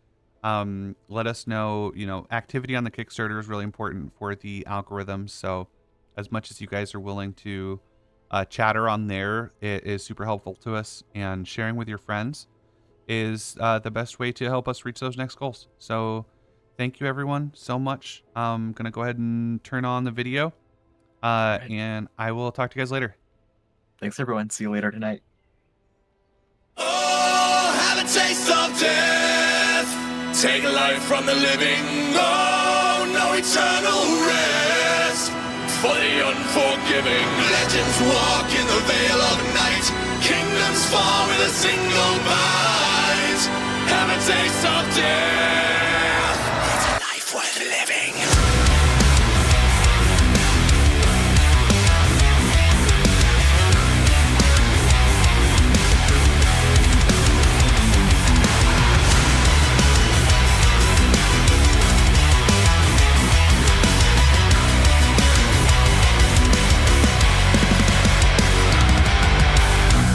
Let us know. Activity on the Kickstarter is really important for the algorithm. So as much as you guys are willing to chatter on there, it is super helpful to us, and sharing with your friends is the best way to help us reach those next goals. So thank you everyone so much. I'm gonna go ahead and turn on the video, and I will talk to you guys later. Thanks everyone. See you later tonight. Oh, have a taste of death. Take life from the living. Oh, no eternal rest for the unforgiving. Legends walk in the veil of night. Kingdoms fall with a single bite. Have a taste of death. It's a life worth living.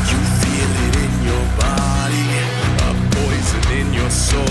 You feel it in your body, a poison in your soul.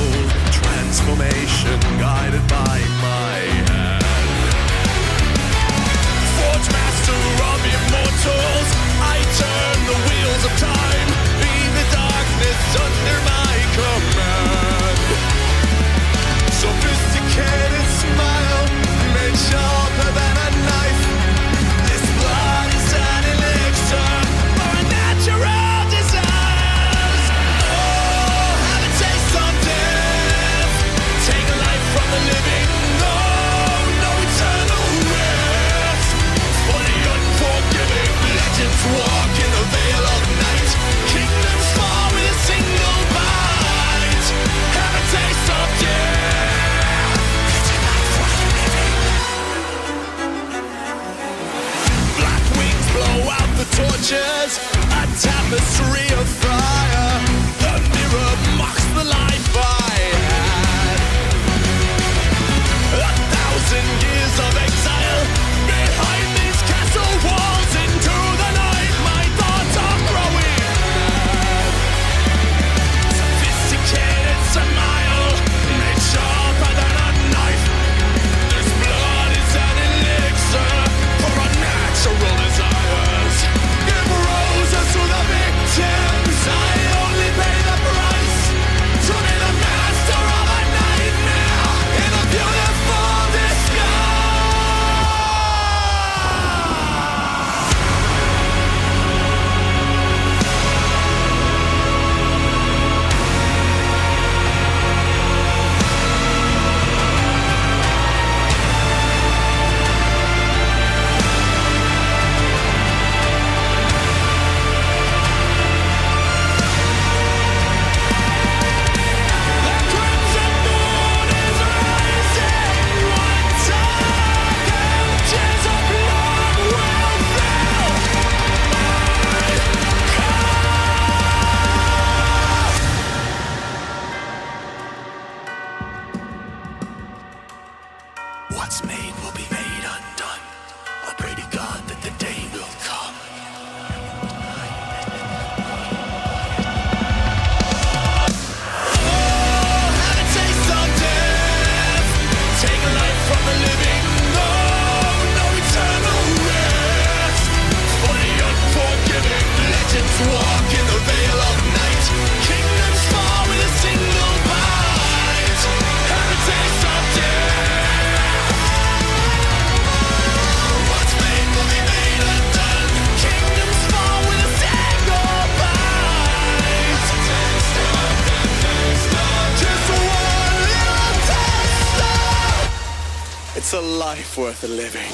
life worth living.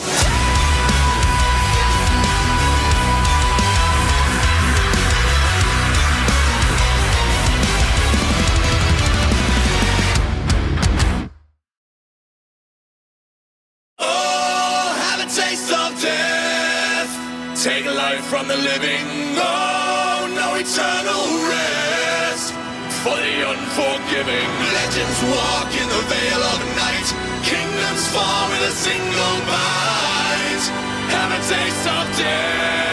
Oh, have a taste of death. Take life from the living. Oh, no eternal rest for the unforgiving. Legends walk in the veil of night. Kingdoms fall with a single bite. Have a taste of death.